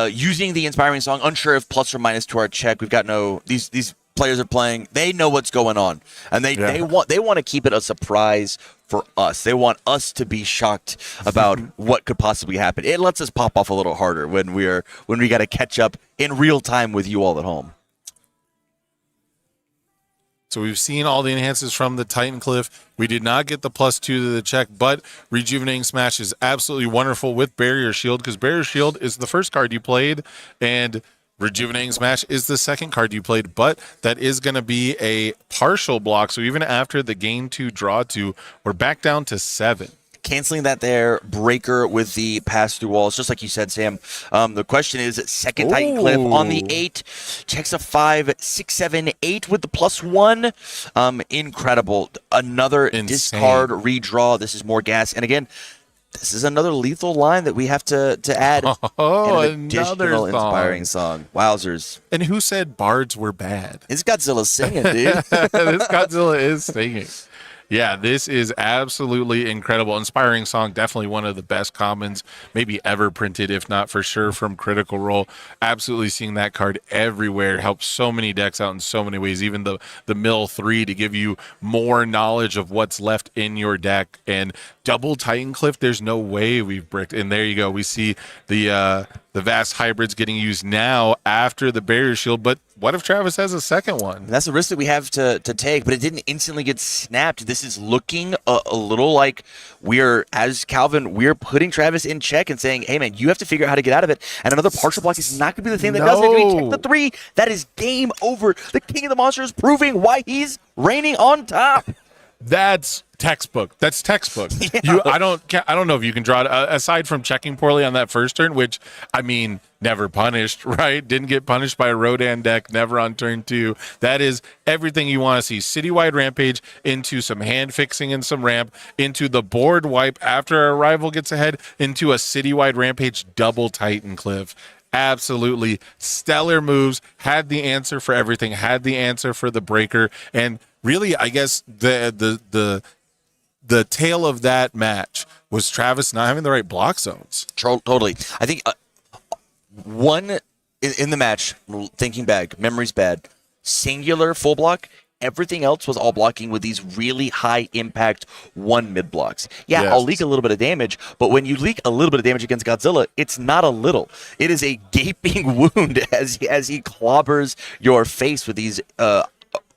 Using the Inspiring Song, unsure if plus or minus to our check. We've got these players are playing, they know what's going on, and they want to keep it a surprise for us. They want us to be shocked about what could possibly happen. It lets us pop off a little harder when we got to catch up in real time with you all at home. So we've seen all the enhances from the Titan Cliff. We did not get the +2 to the check, but Rejuvenating Smash is absolutely wonderful with Barrier Shield, because Barrier Shield is the first card you played, and Rejuvenating Smash is the second card you played, but that is going to be a partial block. So even after the gain 2, draw 2, we're back down to 7. Canceling that there, breaker with the pass-through walls, just like you said, Sam. The question is, second Titan Cliff on the 8, checks a 5, 6, 7, 8 with the +1. Incredible. Another discard, redraw. This is more gas. And again, this is another lethal line that we have to add. An additional Inspiring Song. Wowzers. And who said bards were bad? It's Godzilla singing, dude. This Godzilla is singing. Yeah, this is absolutely incredible. Inspiring Song, definitely one of the best commons maybe ever printed, if not for sure from Critical Role. Absolutely seeing that card everywhere. Helps so many decks out in so many ways. Even the Mill 3 to give you more knowledge of what's left in your deck. And double Titan Cliff, there's no way we've bricked. And there you go. We see the Vast Hybrids getting used now after the Barrier Shield. But what if Travis has a second one? That's the risk that we have to take, but it didn't instantly get snapped. This is looking a little like as Calvin, we're putting Travis in check and saying, hey, man, you have to figure out how to get out of it. And another partial block is not going to be the thing that does it. We check the 3. That is game over. The King of the Monsters proving why he's reigning on top. That's textbook. That's textbook. I don't know if you can draw it aside from checking poorly on that first turn, which I mean, never punished, right? Didn't get punished by a Rodan deck, never on turn 2. That is everything you want to see. Citywide Rampage into some hand fixing and some ramp, into the board wipe after our rival gets ahead, into a Citywide Rampage double Titan Cliff. Absolutely stellar moves. Had the answer for everything. Had the answer for the breaker, and really, I guess the tail of that match was Travis not having the right block zones. Totally. I think one in the match, thinking back, memory's bad, singular full block. Everything else was all blocking with these really high impact one mid blocks. Yeah, Yes. I'll leak a little bit of damage, but when you leak a little bit of damage against Godzilla, it's not a little. It is a gaping wound as he clobbers your face with these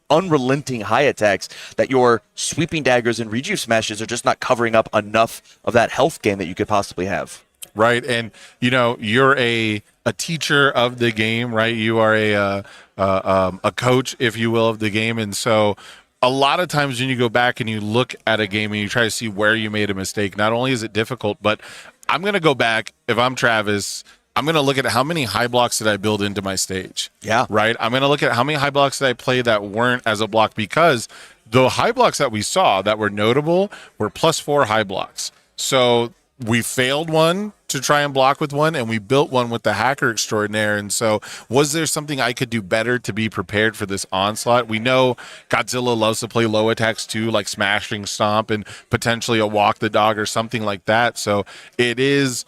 unrelenting high attacks that your sweeping daggers and rejuve smashes are just not covering up enough of that health gain that you could possibly have. Right, and you're a teacher of the game, right? You are a coach, if you will, of the game, and so a lot of times when you go back and you look at a game and you try to see where you made a mistake, not only is it difficult, but I'm going to go back, if I'm Travis, I'm going to look at how many high blocks did I build into my stage. Yeah. Right? I'm going to look at how many high blocks did I play that weren't as a block, because the high blocks that we saw that were notable were +4 high blocks. So we failed one to try and block with one, and we built one with the hacker extraordinaire. And so was there something I could do better to be prepared for this onslaught? We know Godzilla loves to play low attacks too, like smashing stomp and potentially a walk the dog or something like that. So it is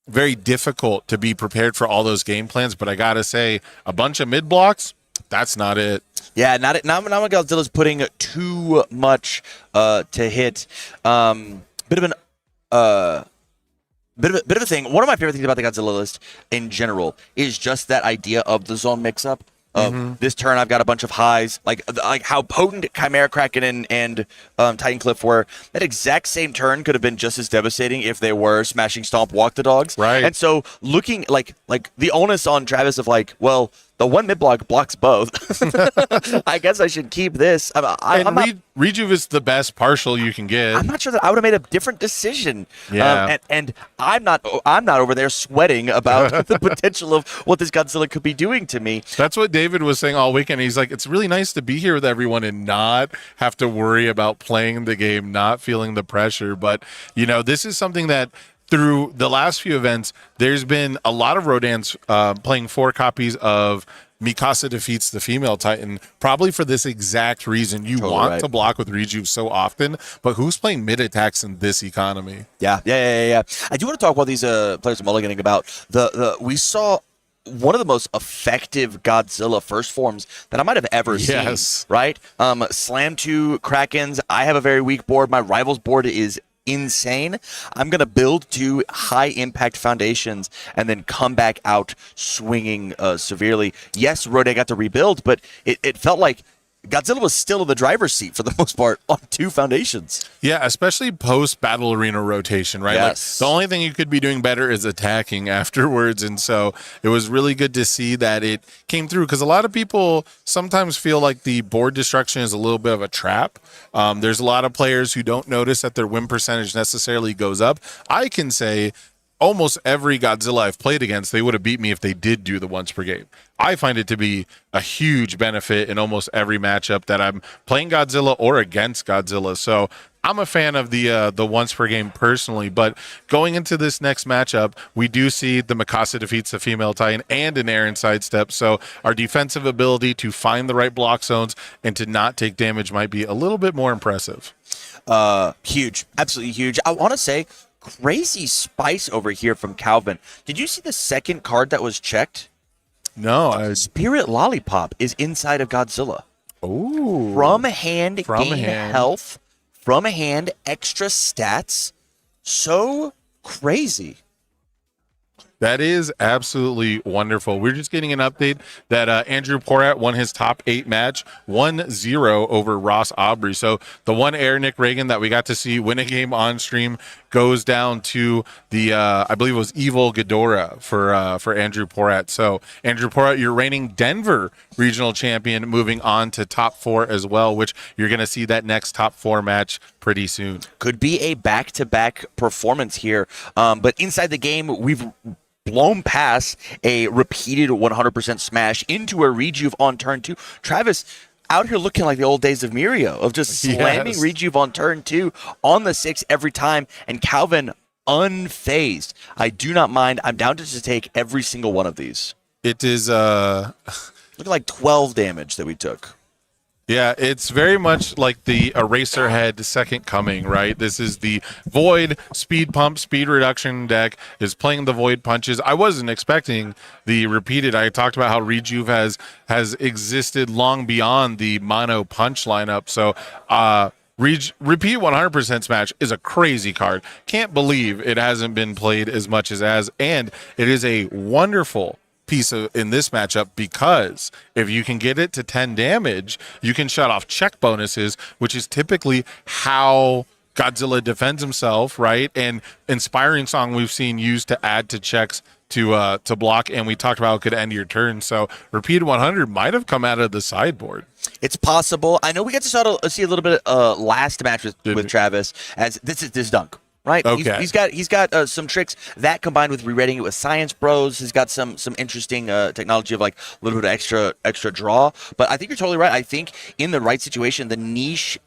very difficult to be prepared for all those game plans, but I gotta say, a bunch of mid blocks, that's not it. Yeah, not when Godzilla's putting too much to hit. Bit of a thing. One of my favorite things about the Godzilla list in general is just that idea of the zone mix-up. This turn, I've got a bunch of highs, like how potent Chimera Kraken and Titan Cliff were. That exact same turn could have been just as devastating if they were Smashing Stomp, Walk the Dogs. Right. And so looking like the onus on Travis of well, the one mid block blocks both. I guess I should keep this. Rejuve is the best partial you can get. I'm not sure that I would have made a different decision. Yeah. And I'm not over there sweating about the potential of what this Godzilla could be doing to me. That's what David was saying all weekend. He's like, it's really nice to be here with everyone and not have to worry about playing the game, not feeling the pressure. But, this is something that through the last few events, there's been a lot of Rodans playing 4 copies of Mikasa Defeats the Female Titan, probably for this exact reason. You want to block with Rejuve so often, but who's playing mid attacks in this economy? Yeah. I do want to talk while these players are mulliganing about we saw one of the most effective Godzilla first forms that I might have ever seen. Right? Slam 2 Krakens. I have a very weak board. My rival's board is insane. I'm going to build 2 high impact foundations and then come back out swinging severely. Yes, Rode got to rebuild, but it felt like Godzilla was still in the driver's seat for the most part on 2 foundations. Yeah, especially post battle arena rotation, right? Yes. Like, the only thing you could be doing better is attacking afterwards. And so it was really good to see that it came through, because a lot of people sometimes feel like the board destruction is a little bit of a trap. There's a lot of players who don't notice that their win percentage necessarily goes up. I can say almost every Godzilla I've played against, they would have beat me if they did do the once per game. I find it to be a huge benefit in almost every matchup that I'm playing Godzilla or against Godzilla. So I'm a fan of the once per game personally, but going into this next matchup, we do see the Mikasa Defeats the Female Titan and an Aaron sidestep. So our defensive ability to find the right block zones and to not take damage might be a little bit more impressive. Huge, absolutely huge. I want to say, crazy spice over here from Calvin. Did you see the second card that was checked? No. Spirit Lollipop is inside of Godzilla. Ooh. From hand, From gain hand. health. From hand, extra stats. So crazy. That is absolutely wonderful. We're just getting an update that Andrew Porat won his top 8 match 1-0 over Ross Aubrey. So the one Nick Reagan that we got to see win a game on stream goes down to the I believe it was Evil Ghidorah for Andrew Porat. So Andrew Porat, your reigning Denver regional champion, moving on to top 4 as well, which you're going to see that next top 4 match pretty soon. Could be a back-to-back performance here. But inside the game, we've blown past a repeated 100% smash into a rejuve on turn 2. Travis out here looking like the old days of Mirio, of just slamming Yes. rejuve on turn 2 on the 6 every time, and Calvin unfazed. I do not mind. I'm down to just take every single one of these. It is Looking like 12 damage that we took. Yeah, it's very much like the Eraserhead Second Coming, right? This is the Void Speed Pump, Speed Reduction deck, is playing the Void Punches. I wasn't expecting the repeated. I talked about how Rejuve has existed long beyond the Mono Punch lineup. So, Repeat 100% Smash is a crazy card. Can't believe it hasn't been played as much as it has. And it is a wonderful piece in this matchup, because if you can get it to 10 damage, you can shut off check bonuses, which is typically how Godzilla defends himself, right? And Inspiring Song we've seen used to add to checks to block, and we talked about it could end your turn. So Repeat 100 might have come out of the sideboard. It's possible. I know we got to see a little bit last match with Travis, as this is dunk. Right. Okay. He's got some tricks that, combined with rereading it with Science Bros, he's got some interesting technology of like a little bit of extra draw. But I think you're totally right. I think in the right situation, the niche,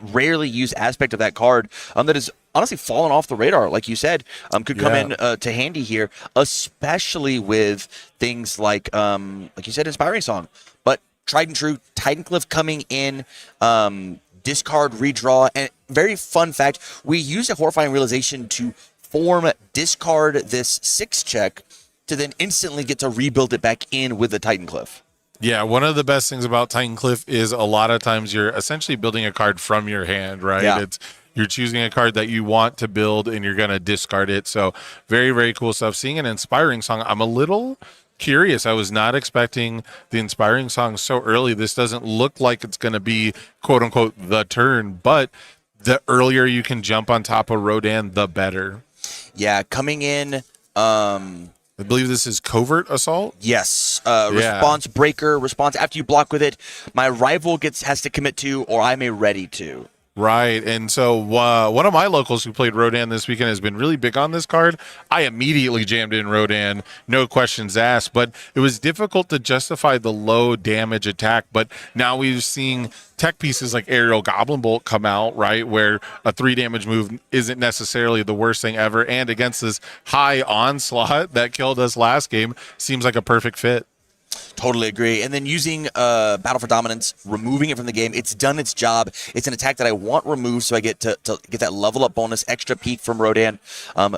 rarely used aspect of that card that is honestly fallen off the radar, like you said, could come in to handy here, especially with things like you said, Inspiring Song. But tried and true, Titancliff coming in. Discard, redraw, and very fun fact, we use a Horrifying Realization to discard this 6 check to then instantly get to rebuild it back in with the Titancliff. Yeah, one of the best things about Titancliff is a lot of times you're essentially building a card from your hand, right? Yeah. You're choosing a card that you want to build and you're going to discard it. So very, very cool stuff. Seeing an Inspiring Song, I'm a little curious. I was not expecting the Inspiring Song so early. This doesn't look like it's going to be quote unquote the turn, but the earlier you can jump on top of Rodan, the better. Yeah, coming in. I believe this is Covert Assault. Yes, response breaker, response after you block with it. My rival has to commit to, or I may ready to. Right, and so one of my locals who played Rodan this weekend has been really big on this card. I immediately jammed in Rodan, no questions asked, but it was difficult to justify the low damage attack. But now we've seen tech pieces like Aerial Goblin Bolt come out, right, where a 3 damage move isn't necessarily the worst thing ever, and against this high onslaught that killed us last game, seems like a perfect fit. Totally agree. And then using Battle for Dominance, removing it from the game, it's done its job. It's an attack that I want removed, so I get to get that level up bonus, extra peak from Rodan.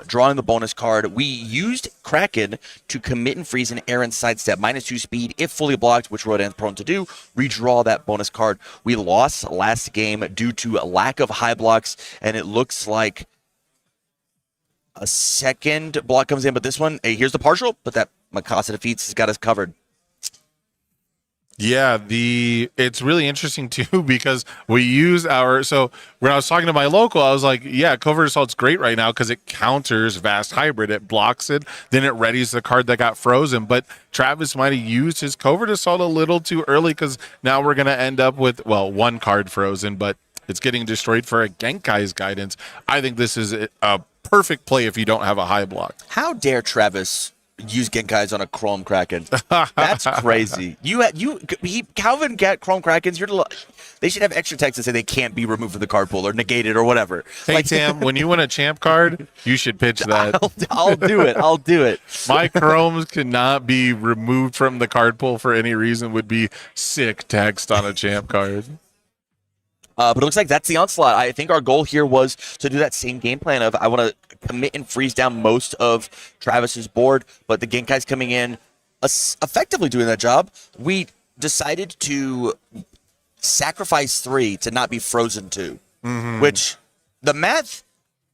Drawing the bonus card, we used Kraken to commit and freeze an Aaron sidestep, -2 speed if fully blocked, which Rodan's prone to do. Redraw that bonus card. We lost last game due to a lack of high blocks, and it looks like a second block comes in, but this one, hey, here's the partial, but that Mikasa defeats has got us covered. Yeah, it's really interesting too, because we use so when I was talking to my local, I was like, yeah, Covert Assault's great right now because it counters Vast Hybrid. It blocks it, then it readies the card that got frozen. But Travis might have used his Covert Assault a little too early, because now we're going to end up with, well, 1 card frozen, but it's getting destroyed for a Genkai's Guidance. I think this is a perfect play if you don't have a high block. How dare Travis use Genkai's on a Chrome Kraken? That's crazy. Calvin get Chrome Krakens. They should have extra text to say they can't be removed from the card pool or negated or whatever. Hey, Tam, when you win a champ card, you should pitch that. I'll do it. I'll do it. My Chromes cannot be removed from the card pool for any reason would be sick text on a champ card. But it looks like that's the onslaught. I think our goal here was to do that same game plan of I want to commit and freeze down most of Travis's board, but the Genkai's coming in effectively doing that job. We decided to sacrifice 3 to not be frozen 2, which the math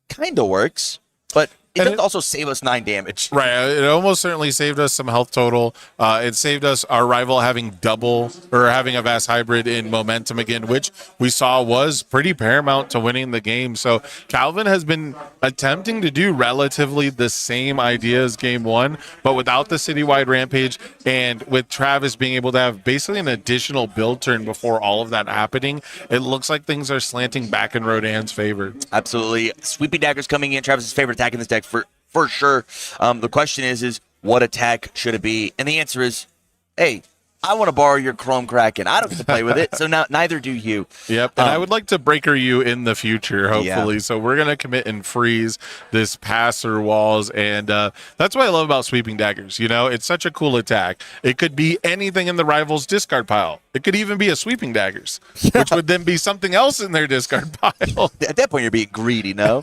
kind of works, but It And does also save us 9 damage. Right. It almost certainly saved us some health total. It saved us our rival having having a vast hybrid in momentum again, which we saw was pretty paramount to winning the game. So Calvin has been attempting to do relatively the same idea as game one, but without the citywide rampage and with Travis being able to have basically an additional build turn before all of that happening, it looks like things are slanting back in Rodan's favor. Absolutely. Sweeping daggers coming in. Travis's favorite attack in this deck for sure. The question is what attack should it be? And the answer is, hey, I want to borrow your Chrome Kraken. I don't get to play with it, so now neither do you. Yep, and I would like to breaker you in the future, hopefully. Yeah. So we're going to commit and freeze this passer walls, and that's what I love about Sweeping Daggers. You know, it's such a cool attack. It could be anything in the rival's discard pile. It could even be a Sweeping Daggers, which would then be something else in their discard pile. At that point, you're being greedy, no?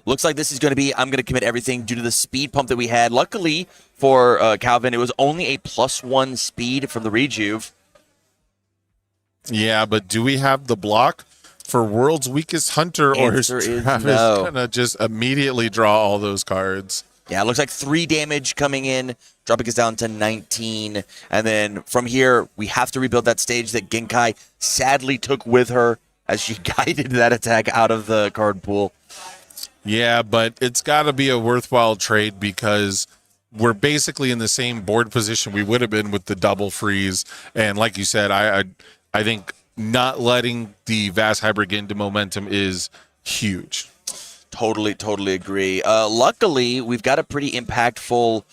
Looks like this is going to be, I'm going to commit everything due to the speed pump that we had. Luckily for Calvin, it was only a +1 speed from the rejuve. Yeah, but do we have the block for World's Weakest Hunter, or is Answer is Travis no. going to just immediately draw all those cards? Yeah, it looks like 3 damage coming in, dropping us down to 19. And then from here, we have to rebuild that stage that Genkai sadly took with her as she guided that attack out of the card pool. Yeah, but it's got to be a worthwhile trade because we're basically in the same board position we would have been with the double freeze. And like you said, I think not letting the Vast Hybrid get into momentum is huge. Totally agree. Luckily, we've got a pretty impactful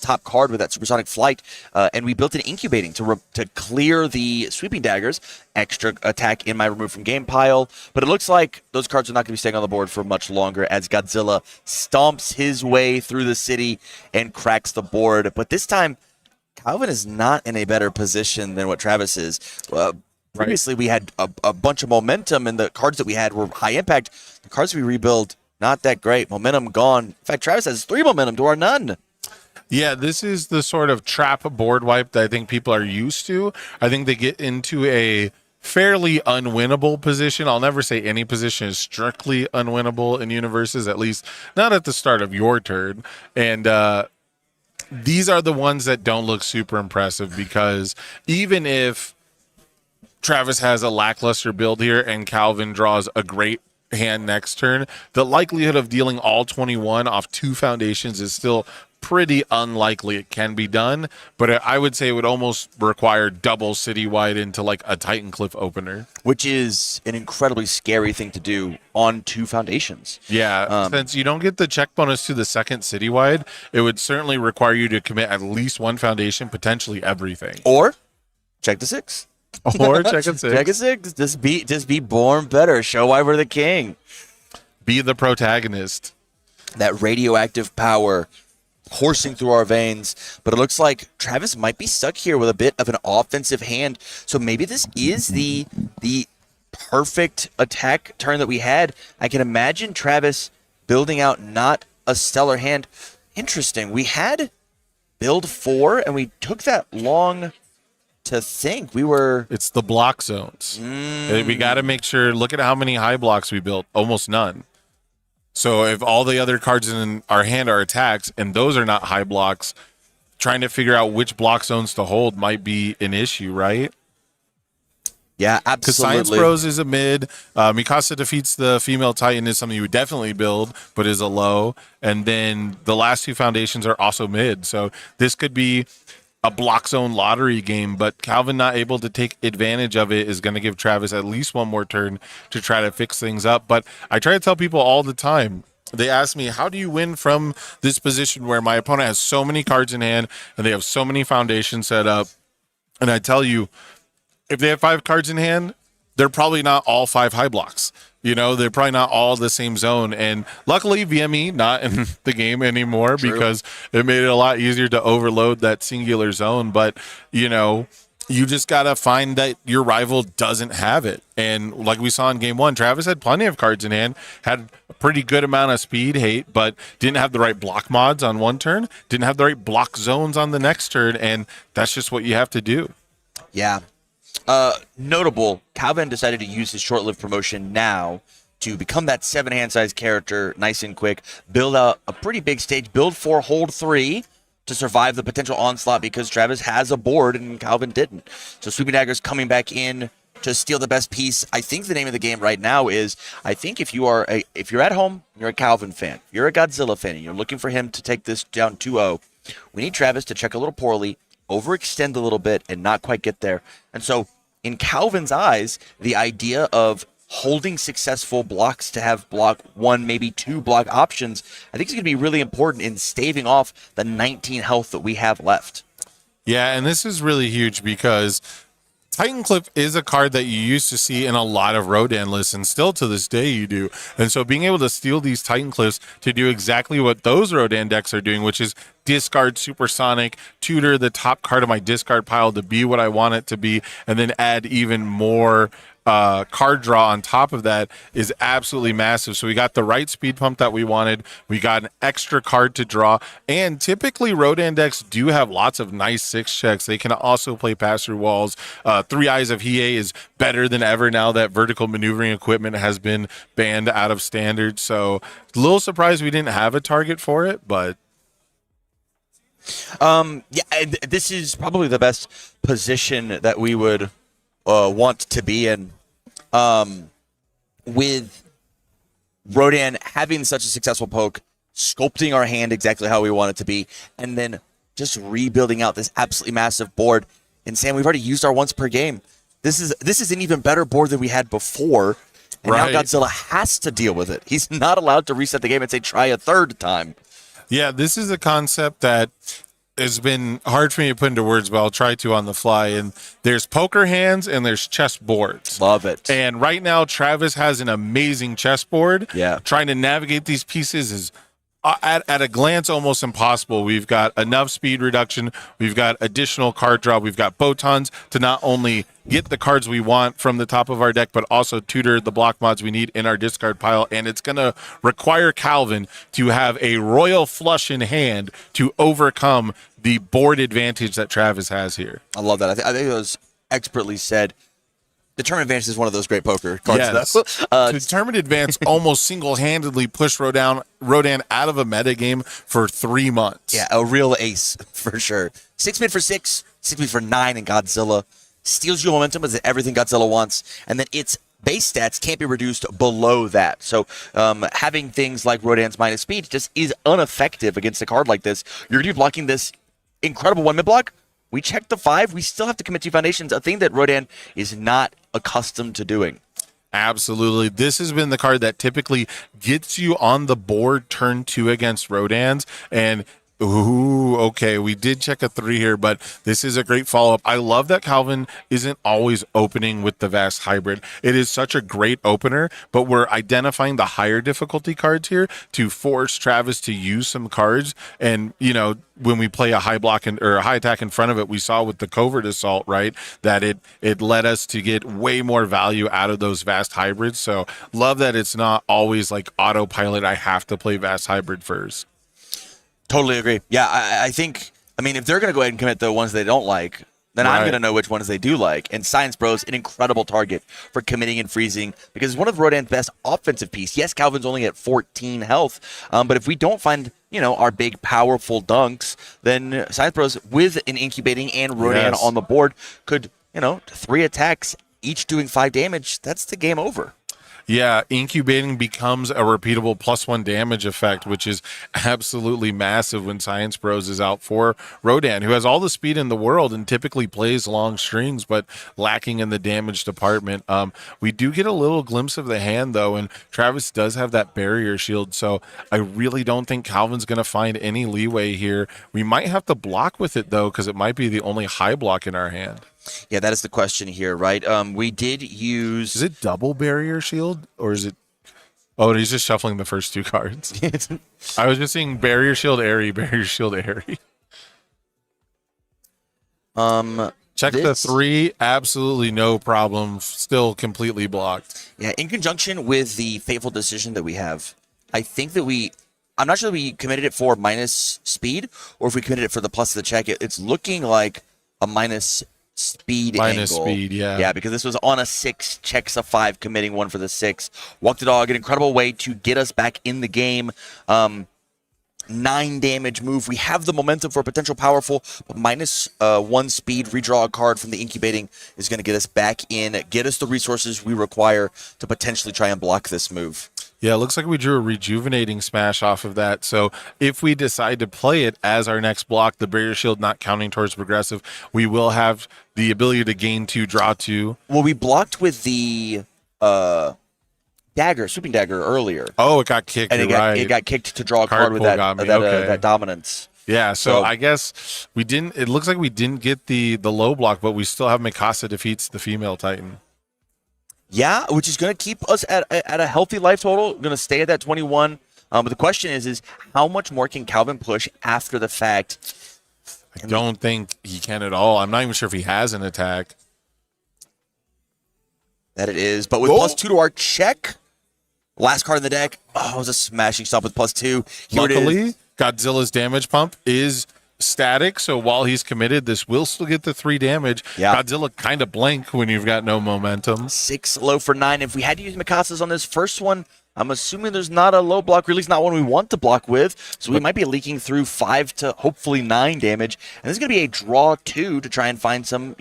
top card with that Supersonic Flight, and we built an Incubating to clear the Sweeping Daggers, extra attack in my remove from game pile. But it looks like those cards are not going to be staying on the board for much longer as Godzilla stomps his way through the city and cracks the board. But this time, Calvin is not in a better position than what Travis is. Previously, we had a bunch of momentum, and the cards that we had were high impact. The cards we rebuild, not that great. Momentum gone. In fact, Travis has 3 momentum to our none. Yeah, this is the sort of trap board wipe that I think people are used to. I think they get into a fairly unwinnable position. I'll never say any position is strictly unwinnable in UniVersus, at least not at the start of your turn. And these are the ones that don't look super impressive because even if Travis has a lackluster build here and Calvin draws a great hand next turn, the likelihood of dealing all 21 off 2 foundations is still pretty unlikely. It can be done, but I would say it would almost require double citywide into like a Titan Cliff opener, which is an incredibly scary thing to do on 2 foundations. Yeah, since you don't get the check bonus to the second citywide, it would certainly require you to commit at least 1 foundation, potentially everything. Or check the 6. Or check a 6. Check a 6. Just be born better. Show why we're the king. Be the protagonist. That radioactive power coursing through our veins. But it looks like Travis might be stuck here with a bit of an offensive hand. So maybe this is the perfect attack turn that we had. I can imagine Travis building out not a stellar hand. Interesting. We had build 4, and we took that long to think. It's the block zones. We got to make sure, look at how many high blocks we built. Almost none. So if all the other cards in our hand are attacks and those are not high blocks, trying to figure out which block zones to hold might be an issue, right? Yeah, absolutely. Because Science Bros is a mid. Mikasa Defeats the Female Titan is something you would definitely build, but is a low. And then the last 2 foundations are also mid. So this could be a block zone lottery game, but Calvin not able to take advantage of it is going to give Travis at least 1 more turn to try to fix things up. But I try to tell people all the time, they ask me, how do you win from this position where my opponent has so many cards in hand and they have so many foundations set up? And I tell you, if they have 5 cards in hand, they're probably not all 5 high blocks. You know, they're probably not all the same zone. And luckily, VME not in the game anymore. True. Because it made it a lot easier to overload that singular zone. But, you know, you just got to find that your rival doesn't have it. And like we saw in game 1, Travis had plenty of cards in hand, had a pretty good amount of speed hate, but didn't have the right block mods on 1 turn, didn't have the right block zones on the next turn. And that's just what you have to do. Yeah. Notable, Calvin decided to use his short-lived promotion now to become that 7-hand size character nice and quick, build out a pretty big stage, build 4, hold 3 to survive the potential onslaught because Travis has a board and Calvin didn't. So Sweeping Dagger's coming back in to steal the best piece. I think the name of the game right now is, I think if you're at home, you're a Calvin fan, you're a Godzilla fan, and you're looking for him to take this down 2-0, we need Travis to check a little poorly, overextend a little bit, and not quite get there. And so in Calvin's eyes, the idea of holding successful blocks to have block 1, maybe 2 block options, I think is going to be really important in staving off the 19 health that we have left. Yeah, and this is really huge because Titan Cliff is a card that you used to see in a lot of Rodan lists, and still to this day you do. And so being able to steal these Titan Cliffs to do exactly what those Rodan decks are doing, which is discard Supersonic, tutor the top card of my discard pile to be what I want it to be, and then add even more card draw on top of that, is absolutely massive. So we got the right speed pump that we wanted. We got an extra card to draw. And typically Rodan decks do have lots of nice 6 checks. They can also play pass through walls. 3 Eyes of Hiei is better than ever now that vertical maneuvering equipment has been banned out of standard. So a little surprised we didn't have a target for it, but this is probably the best position that we would want to be in. With Rodan having such a successful poke, sculpting our hand exactly how we want it to be, and then just rebuilding out this absolutely massive board. And Sam, we've already used our once per game. This is an even better board than we had before. And right. Now Godzilla has to deal with it. He's not allowed to reset the game and say, try a third time. Yeah, this is a concept that has been hard for me to put into words, but I'll try to on the fly. And there's poker hands and there's chess boards. Love it. And right now, Travis has an amazing chessboard. Yeah. Trying to navigate these pieces is at a glance almost impossible. We've got enough speed reduction. We've got additional card draw. We've got Botons to not only get the cards we want from the top of our deck, but also tutor the block mods we need in our discard pile. And it's going to require Calvin to have a royal flush in hand to overcome the board advantage that Travis has here. I love that. I think it was expertly said. Determined Advance is one of those great poker cards. Yes. Determined Advance almost single-handedly pushed Rodan out of a metagame for 3 months. Yeah, a real ace for sure. 6 mid for 6, 6 mid for 9 in Godzilla. Steals you momentum as everything Godzilla wants. And then its base stats can't be reduced below that. So having things like Rodan's minus speed just is ineffective against a card like this. You're going to be blocking this incredible 1 mid block. We checked the 5. We still have to commit 2 foundations, a thing that Rodan is not accustomed to doing. Absolutely. This has been the card that typically gets you on the board turn 2 against Rodans. And ooh, okay, we did check a 3 here, but this is a great follow-up. I love that Calvin isn't always opening with the Vast Hybrid. It is such a great opener, but we're identifying the higher difficulty cards here to force Travis to use some cards. And, you know, when we play a high block or a high attack in front of it, we saw with the Covert Assault, right, that it led us to get way more value out of those Vast Hybrids. So love that it's not always like autopilot, I have to play Vast Hybrid first. Totally agree. Yeah, I think, I mean, if they're going to go ahead and commit the ones they don't like, then I'm going to know which ones they do like. And Science Bros, an incredible target for committing and freezing because it's one of Rodan's best offensive piece. Yes, Calvin's only at 14 health, but if we don't find, you know, our big powerful dunks, then Science Bros with an incubating and Rodan on the board could, you know, 3 attacks, each doing 5 damage. That's the game over. Yeah, incubating becomes a repeatable +1 damage effect, which is absolutely massive when Science Bros is out for Rodan, who has all the speed in the world and typically plays long strings, but lacking in the damage department. We do get a little glimpse of the hand, though, and Travis does have that barrier shield, so I really don't think Calvin's going to find any leeway here. We might have to block with it, though, because it might be the only high block in our hand. Yeah, that is the question here, right? We did use... Is it double barrier shield, or is it... Oh, he's just shuffling the first 2 cards. I was just seeing barrier shield, airy, barrier shield, airy. Check the 3, absolutely no problem, still completely blocked. Yeah, in conjunction with the fateful decision that we have, I think that I'm not sure that we committed it for minus speed, or if we committed it for the plus of the check. It's looking like a minus speed Minus angle. speed, yeah. Yeah, because this was on a 6, checks a 5, committing 1 for the 6. Walk the dog, an incredible way to get us back in the game. 9 damage move. We have the momentum for a potential powerful, but minus 1 speed, redraw a card from the incubating is going to get us back in, get us the resources we require to potentially try and block this move. Yeah, it looks like we drew a rejuvenating smash off of that. So if we decide to play it as our next block, the barrier shield not counting towards progressive, we will have the ability to gain 2, draw 2. Well, we blocked with the dagger, swooping dagger earlier. Oh, it got kicked. And it got kicked to draw a card with pull got me. Okay. that dominance. Yeah, so I guess we didn't. It looks like we didn't get the low block, but we still have Mikasa defeats the female Titan. Yeah, which is going to keep us at a healthy life total. Going to stay at that 21. But the question is how much more can Calvin push after the fact? I don't think he can at all. I'm not even sure if he has an attack. That it is, but with +2 to our check, last card in the deck. Oh, it was a smashing stop with +2. Here Luckily, Godzilla's damage pump is static, so while he's committed, this will still get the 3 damage. Yeah. Godzilla kind of blank when you've got no momentum. 6 low for 9. If we had to use Mikasa's on this first one, I'm assuming there's not a low block, or at least not one we want to block with. So we might be leaking through 5 to hopefully 9 damage. And this is going to be a draw 2 to try and find some,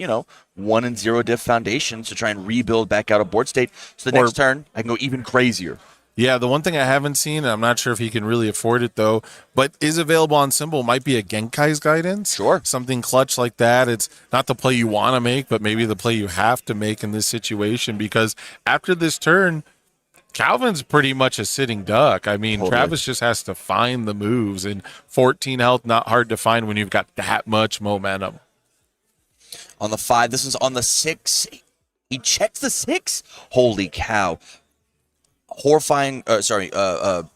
1 and 0 diff foundations to try and rebuild back out of board state. So the next turn, I can go even crazier. Yeah, the one thing I haven't seen, and I'm not sure if he can really afford it though, but is available on Symbol might be a Genkai's Guidance. Sure. Something clutch like that. It's not the play you want to make, but maybe the play you have to make in this situation, because after this turn, Calvin's pretty much a sitting duck. I mean, Totally. Travis just has to find the moves, and 14 health, not hard to find when you've got that much momentum. On the 5, this one's on the 6. He checks the 6. Holy cow. Horrifying, fearsome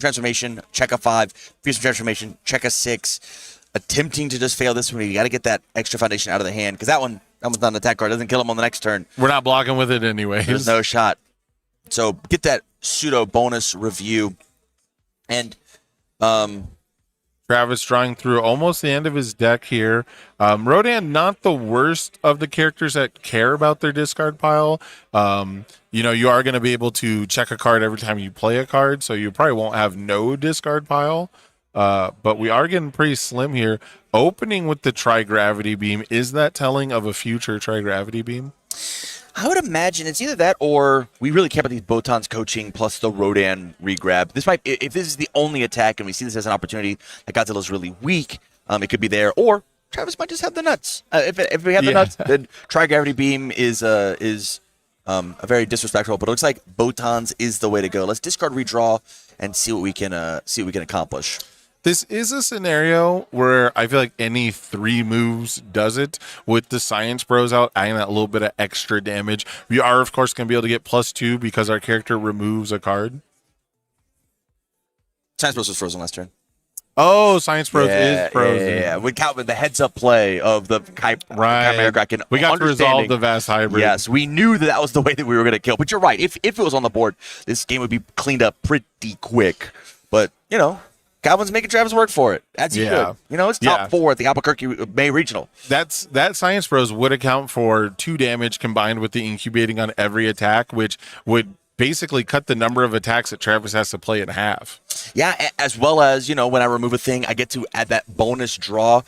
transformation, check a 5. Fearsome transformation, check a 6. Attempting to just fail this one. You got to get that extra foundation out of the hand, because that one's not an attack card. It doesn't kill him on the next turn. We're not blocking with it anyways. There's no shot. So get that pseudo bonus review. And Travis drawing through almost the end of his deck here. Rodan, not the worst of the characters that care about their discard pile. You are going to be able to check a card every time you play a card, so you probably won't have no discard pile. But we are getting pretty slim here. Opening with the Tri-Gravity Beam, is that telling of a future Tri-Gravity Beam? I would imagine it's either that or we really care about these Botan's coaching plus the Rodan regrab. This might, if this is the only attack and we see this as an opportunity that Godzilla's really weak, it could be there. Or Travis might just have the nuts. If we have the nuts, then Tri-Gravity Beam is a very disrespectful. But it looks like Botan's is the way to go. Let's discard redraw and see what we can accomplish. This is a scenario where I feel like any 3 moves does it. With the Science Bros out, adding that little bit of extra damage. We are, of course, going to be able to get +2 because our character removes a card. Science Bros was frozen last turn. Oh, Science Bros is frozen. Yeah. We count with the heads-up play of the Chimera Kraken. We got to resolve the Vast Hybrid. Yes, we knew that was the way that we were going to kill. But you're right. If it was on the board, this game would be cleaned up pretty quick. But, Calvin's making Travis work for it. As he should. It's top 4 at the Albuquerque May Regional. That Science Bros would account for 2 damage combined with the incubating on every attack, which would basically cut the number of attacks that Travis has to play in half. Yeah, as well as, when I remove a thing, I get to add that bonus draw.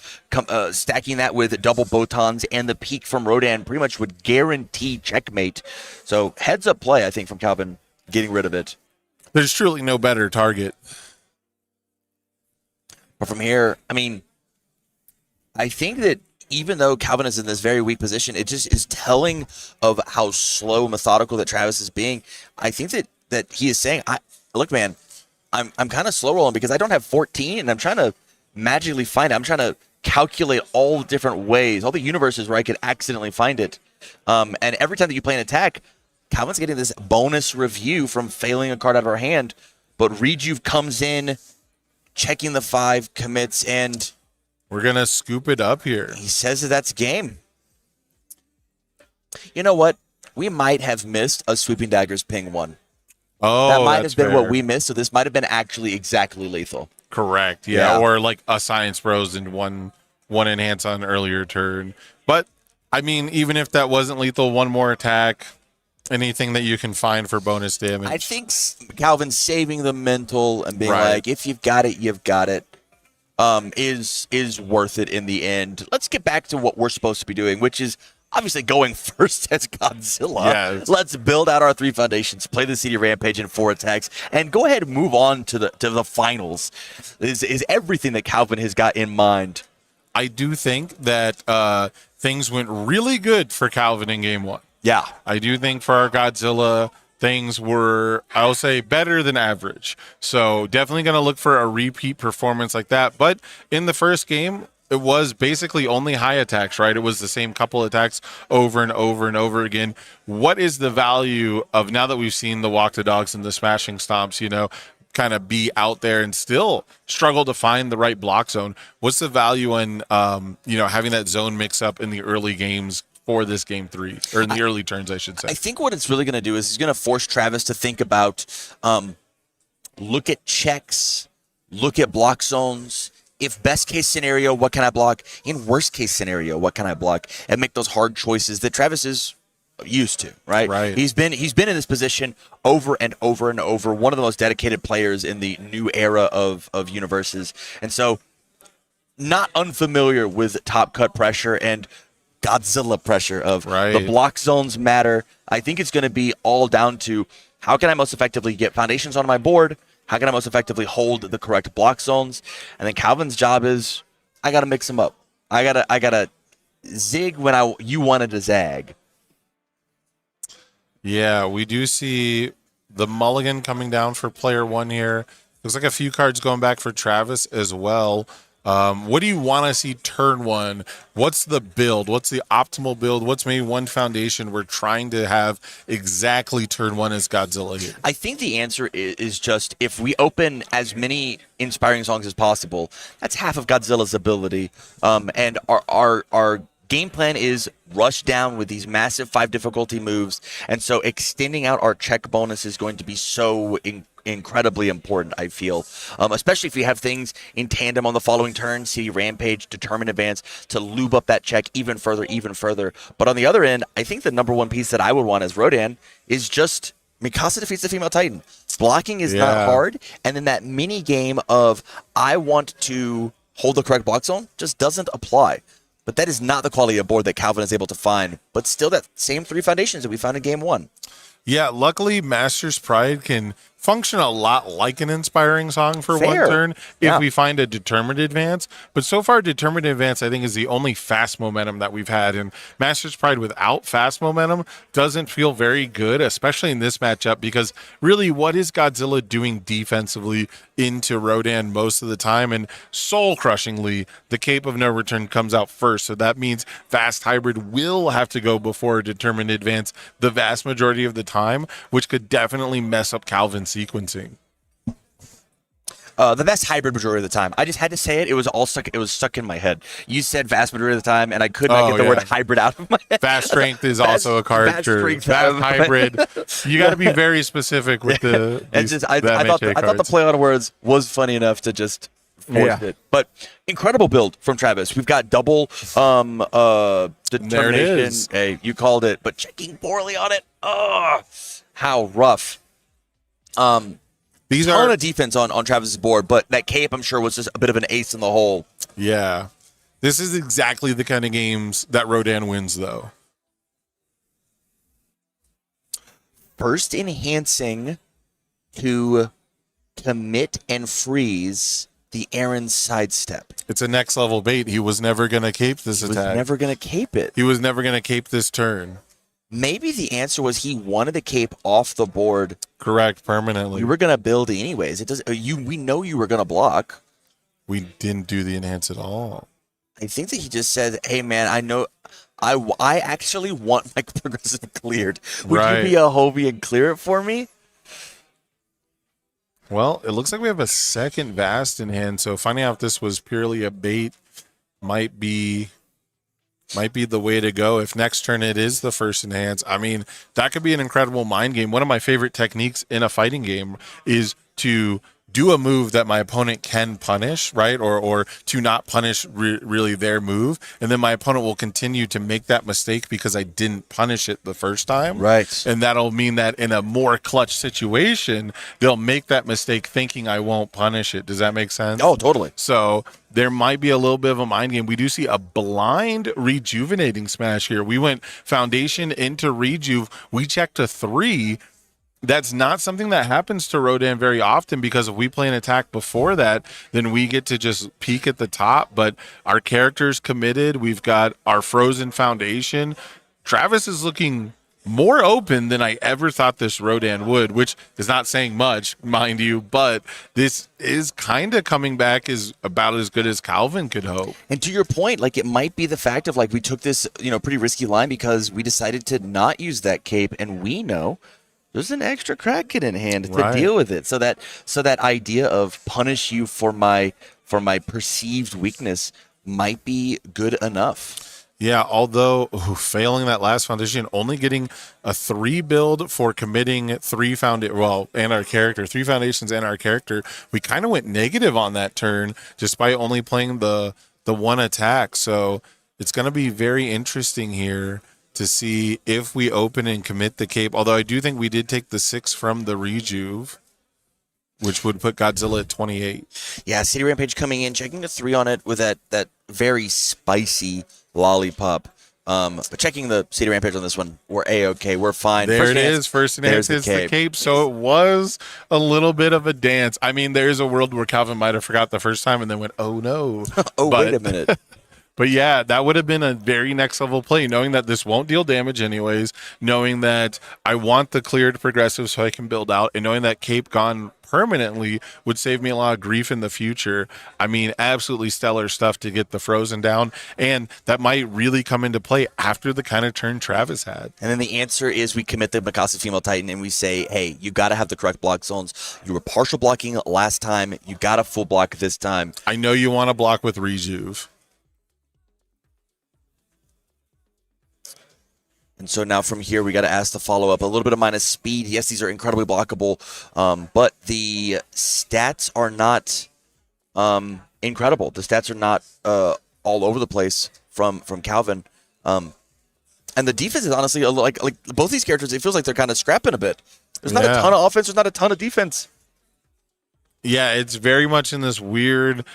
Stacking that with double Botans and the peak from Rodan pretty much would guarantee checkmate. So heads up play, I think, from Calvin getting rid of it. There's truly no better target. But from here, I think that even though Calvin is in this very weak position, it just is telling of how slow and methodical that Travis is being. I think that he is saying, look, man, I'm kind of slow rolling because I don't have 14, and I'm trying to magically find it. I'm trying to calculate all the different ways, all the universes where I could accidentally find it. And every time that you play an attack, Calvin's getting this bonus review from failing a card out of our hand, but Rejuve comes in, checking the 5, commits, and we're going to scoop it up here. He says that's game. You know what? We might have missed a Sweeping Daggers ping 1. Oh, that might have been fair. what we missed, so this might have been actually exactly lethal. Correct, yeah. Or like a Science Bros in one one enhance on an earlier turn. But I mean, even if that wasn't lethal, one more attack, anything that you can find for bonus damage. I think Calvin saving the mental and being Right. like, if you've got it, you've got it, is worth it in the end. Let's get back to what we're supposed to be doing, which is obviously going first as Godzilla. Yes. Let's build out our 3 foundations, play the City Rampage in 4 attacks, and go ahead and move on to the finals. Is everything that Calvin has got in mind. I do think that things went really good for Calvin in game 1. Yeah. I do think for our Godzilla, things were, I'll say, better than average. So definitely going to look for a repeat performance like that. But in the first game, it was basically only high attacks, right? It was the same couple attacks over and over and over again. What is the value of, now that we've seen the walk the dogs and the smashing stomps, kind of be out there and still struggle to find the right block zone? What's the value in, having that zone mix up in the early games for this game 3, or in the early turns, I should say? I think what it's really going to do is it's going to force Travis to think about, look at checks, look at block zones. If best case scenario, what can I block? In worst case scenario, what can I block? And make those hard choices that Travis is used to, right? Right. He's been in this position over and over and over. One of the most dedicated players in the new era of UniVersus, and so not unfamiliar with top cut pressure and Godzilla pressure of Right. the block zones matter. I think it's going to be all down to how can I most effectively get foundations on my board? How can I most effectively hold the correct block zones? And then Calvin's job is, I got to mix them up. I gotta zig when you wanted to zag. Yeah, we do see the mulligan coming down for player 1 here. Looks like a few cards going back for Travis as well. What do you want to see turn 1? What's the build? What's the optimal build? What's maybe one foundation we're trying to have exactly turn 1 as Godzilla here? I think the answer is just if we open as many inspiring songs as possible, that's half of Godzilla's ability. And our game plan is rush down with these massive 5 difficulty moves. And so extending out our check bonus is going to be so incredibly important, I feel, especially if we have things in tandem on the following turn, City Rampage, Determined Advance, to lube up that check even further. But on the other end, I think the number one piece that I would want as Rodan is just Mikasa defeats the female Titan. Blocking is not hard, and then that mini game of I want to hold the correct block zone just doesn't apply. But that is not the quality of board that Calvin is able to find, but still that same 3 foundations that we found in game 1. Yeah, luckily Master's Pride can function a lot like an inspiring song for Fair. one turn if Yeah. we find a Determined Advance. But so far, Determined Advance, I think, is the only fast momentum that we've had. And Master's Pride without fast momentum doesn't feel very good, especially in this matchup, because really, what is Godzilla doing defensively into Rodan most of the time? And soul-crushingly, the Cape of No Return comes out first. So that means Fast Hybrid will have to go before Determined Advance the vast majority of the time, which could definitely mess up Calvin's sequencing. The vast hybrid majority of the time. I just had to say it. It was all stuck. It was stuck in my head. You said vast majority of the time, and I could not get the word hybrid out of my head. Fast Strength is also a card. Fast True. Strength. Fast Hybrid. You got to be very specific with the. And just, I thought the play on words was funny enough to just force it. But incredible build from Travis. We've got double determination. There it is. Hey, you called it, but checking poorly on it. Oh, how rough. These Ton are of defense on Travis's board, but that cape, I'm sure, was just a bit of an ace in the hole. yeah. This is exactly the kind of games that Rodan wins, though. First enhancing to commit and freeze the Aaron sidestep. It's a next level bait. He was never going to cape this He was attack. never going to cape it. He was never going to cape this turn. Maybe the answer was he wanted the cape off the board. Correct, permanently. You were going to build anyways. It does. We know you were going to block. We didn't do the enhance at all. I think that he just said, "Hey man, I know. I actually want my progressive cleared. Would Right. you be a Hobie and clear it for me?" Well, it looks like we have a second Vast in hand, so finding out if this was purely a bait might be the way to go. If next turn it is the first enhance, I mean, that could be an incredible mind game. One of my favorite techniques in a fighting game is to do a move that my opponent can punish, right? Or to not punish really their move. And then my opponent will continue to make that mistake because I didn't punish it the first time. Right. And that'll mean that in a more clutch situation, they'll make that mistake thinking I won't punish it. Does that make sense? Oh, totally. So there might be a little bit of a mind game. We do see a blind rejuvenating smash here. We went foundation into rejuve. We checked a 3. That's not something that happens to Rodan very often, because if we play an attack before that, then we get to just peek at the top. But our character's committed. We've got our frozen foundation. Travis is looking more open than I ever thought this Rodan would, which is not saying much, mind you, but this is kind of coming back as about as good as Calvin could hope. And to your point, like, it might be the fact of, like, we took this, pretty risky line because we decided to not use that cape, and we know there's an extra Kraken in hand to deal with it. So that idea of punish you for my perceived weakness might be good enough. Yeah, although failing that last foundation, only getting a 3 build for committing 3 and our character, 3 foundations and our character, we kind of went negative on that turn despite only playing the 1 attack. So it's going to be very interesting here to see if we open and commit the cape. Although I do think we did take the 6 from the rejuve, which would put Godzilla at 28. Yeah, City Rampage coming in, checking a 3 on it with that very spicy lollipop. But checking the City Rampage on this one, we're A-okay. We're fine. There it is. First enhance is the cape. So it was a little bit of a dance. I mean, there's a world where Calvin might have forgot the first time and then went, oh no. Wait a minute. But yeah, that would have been a very next level play, knowing that this won't deal damage anyways, knowing that I want the cleared progressive so I can build out, and knowing that cape gone permanently would save me a lot of grief in the future. I mean, absolutely stellar stuff to get the frozen down, and that might really come into play after the kind of turn Travis had. And then the answer is we commit the Mikasa Female Titan and we say, hey, you got to have the correct block zones. You were partial blocking last time. You got a full block this time. I know you want to block with rejuve. And so now from here, we got to ask the follow-up. A little bit of minus speed. Yes, these are incredibly blockable, but the stats are not incredible. The stats are not all over the place from Calvin. And the defense is honestly, like both these characters, it feels like they're kind of scrapping a bit. There's not a ton of offense. There's not a ton of defense. Yeah, it's very much in this weird,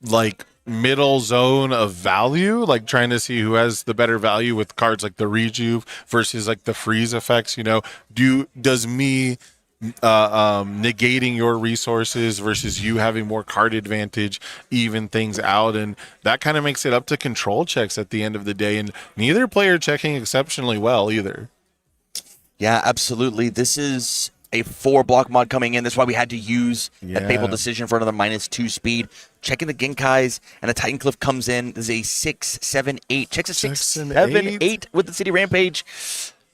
like, middle zone of value, like trying to see who has the better value with cards like the rejuve versus like the freeze effects. Does me negating your resources versus you having more card advantage even things out, and that kind of makes it up to control checks at the end of the day, and neither player checking exceptionally well either. Yeah, absolutely. This is a 4 block mod coming in. That's why we had to use that Papal Decision for another -2 speed. Checking the Genkais, and a Titan Cliff comes in. This is a 6, 7, 8. Checks a 6, 7, 8 with the City Rampage.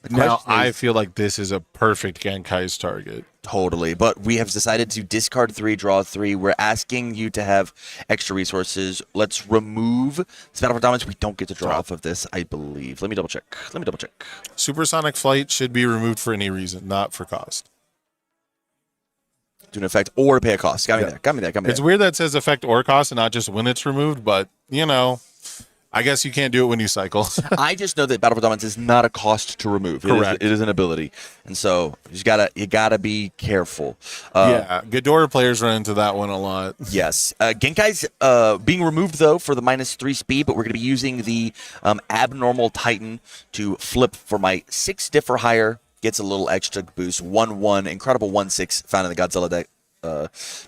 Now, I feel like this is a perfect Genkai's target. Totally, but we have decided to discard 3, draw 3. We're asking you to have extra resources. Let's remove this Battle for Dominance. We don't get to draw off of this, I believe. Let me double check. Supersonic Flight should be removed for any reason, not for cost. To an effect or to pay a cost. Got me there. It's weird that it says effect or cost and not just when it's removed, but, I guess you can't do it when you cycle. I just know that Battle for Dominance is not a cost to remove. Correct. It is an ability. And so you gotta be careful. Ghidorah players run into that one a lot. Yes. Genkai's being removed, though, for the -3 speed, but we're going to be using the Abnormal Titan to flip for my 6 diff or higher. Gets a little extra boost. 1/1, incredible 1/6 found in the Godzilla deck.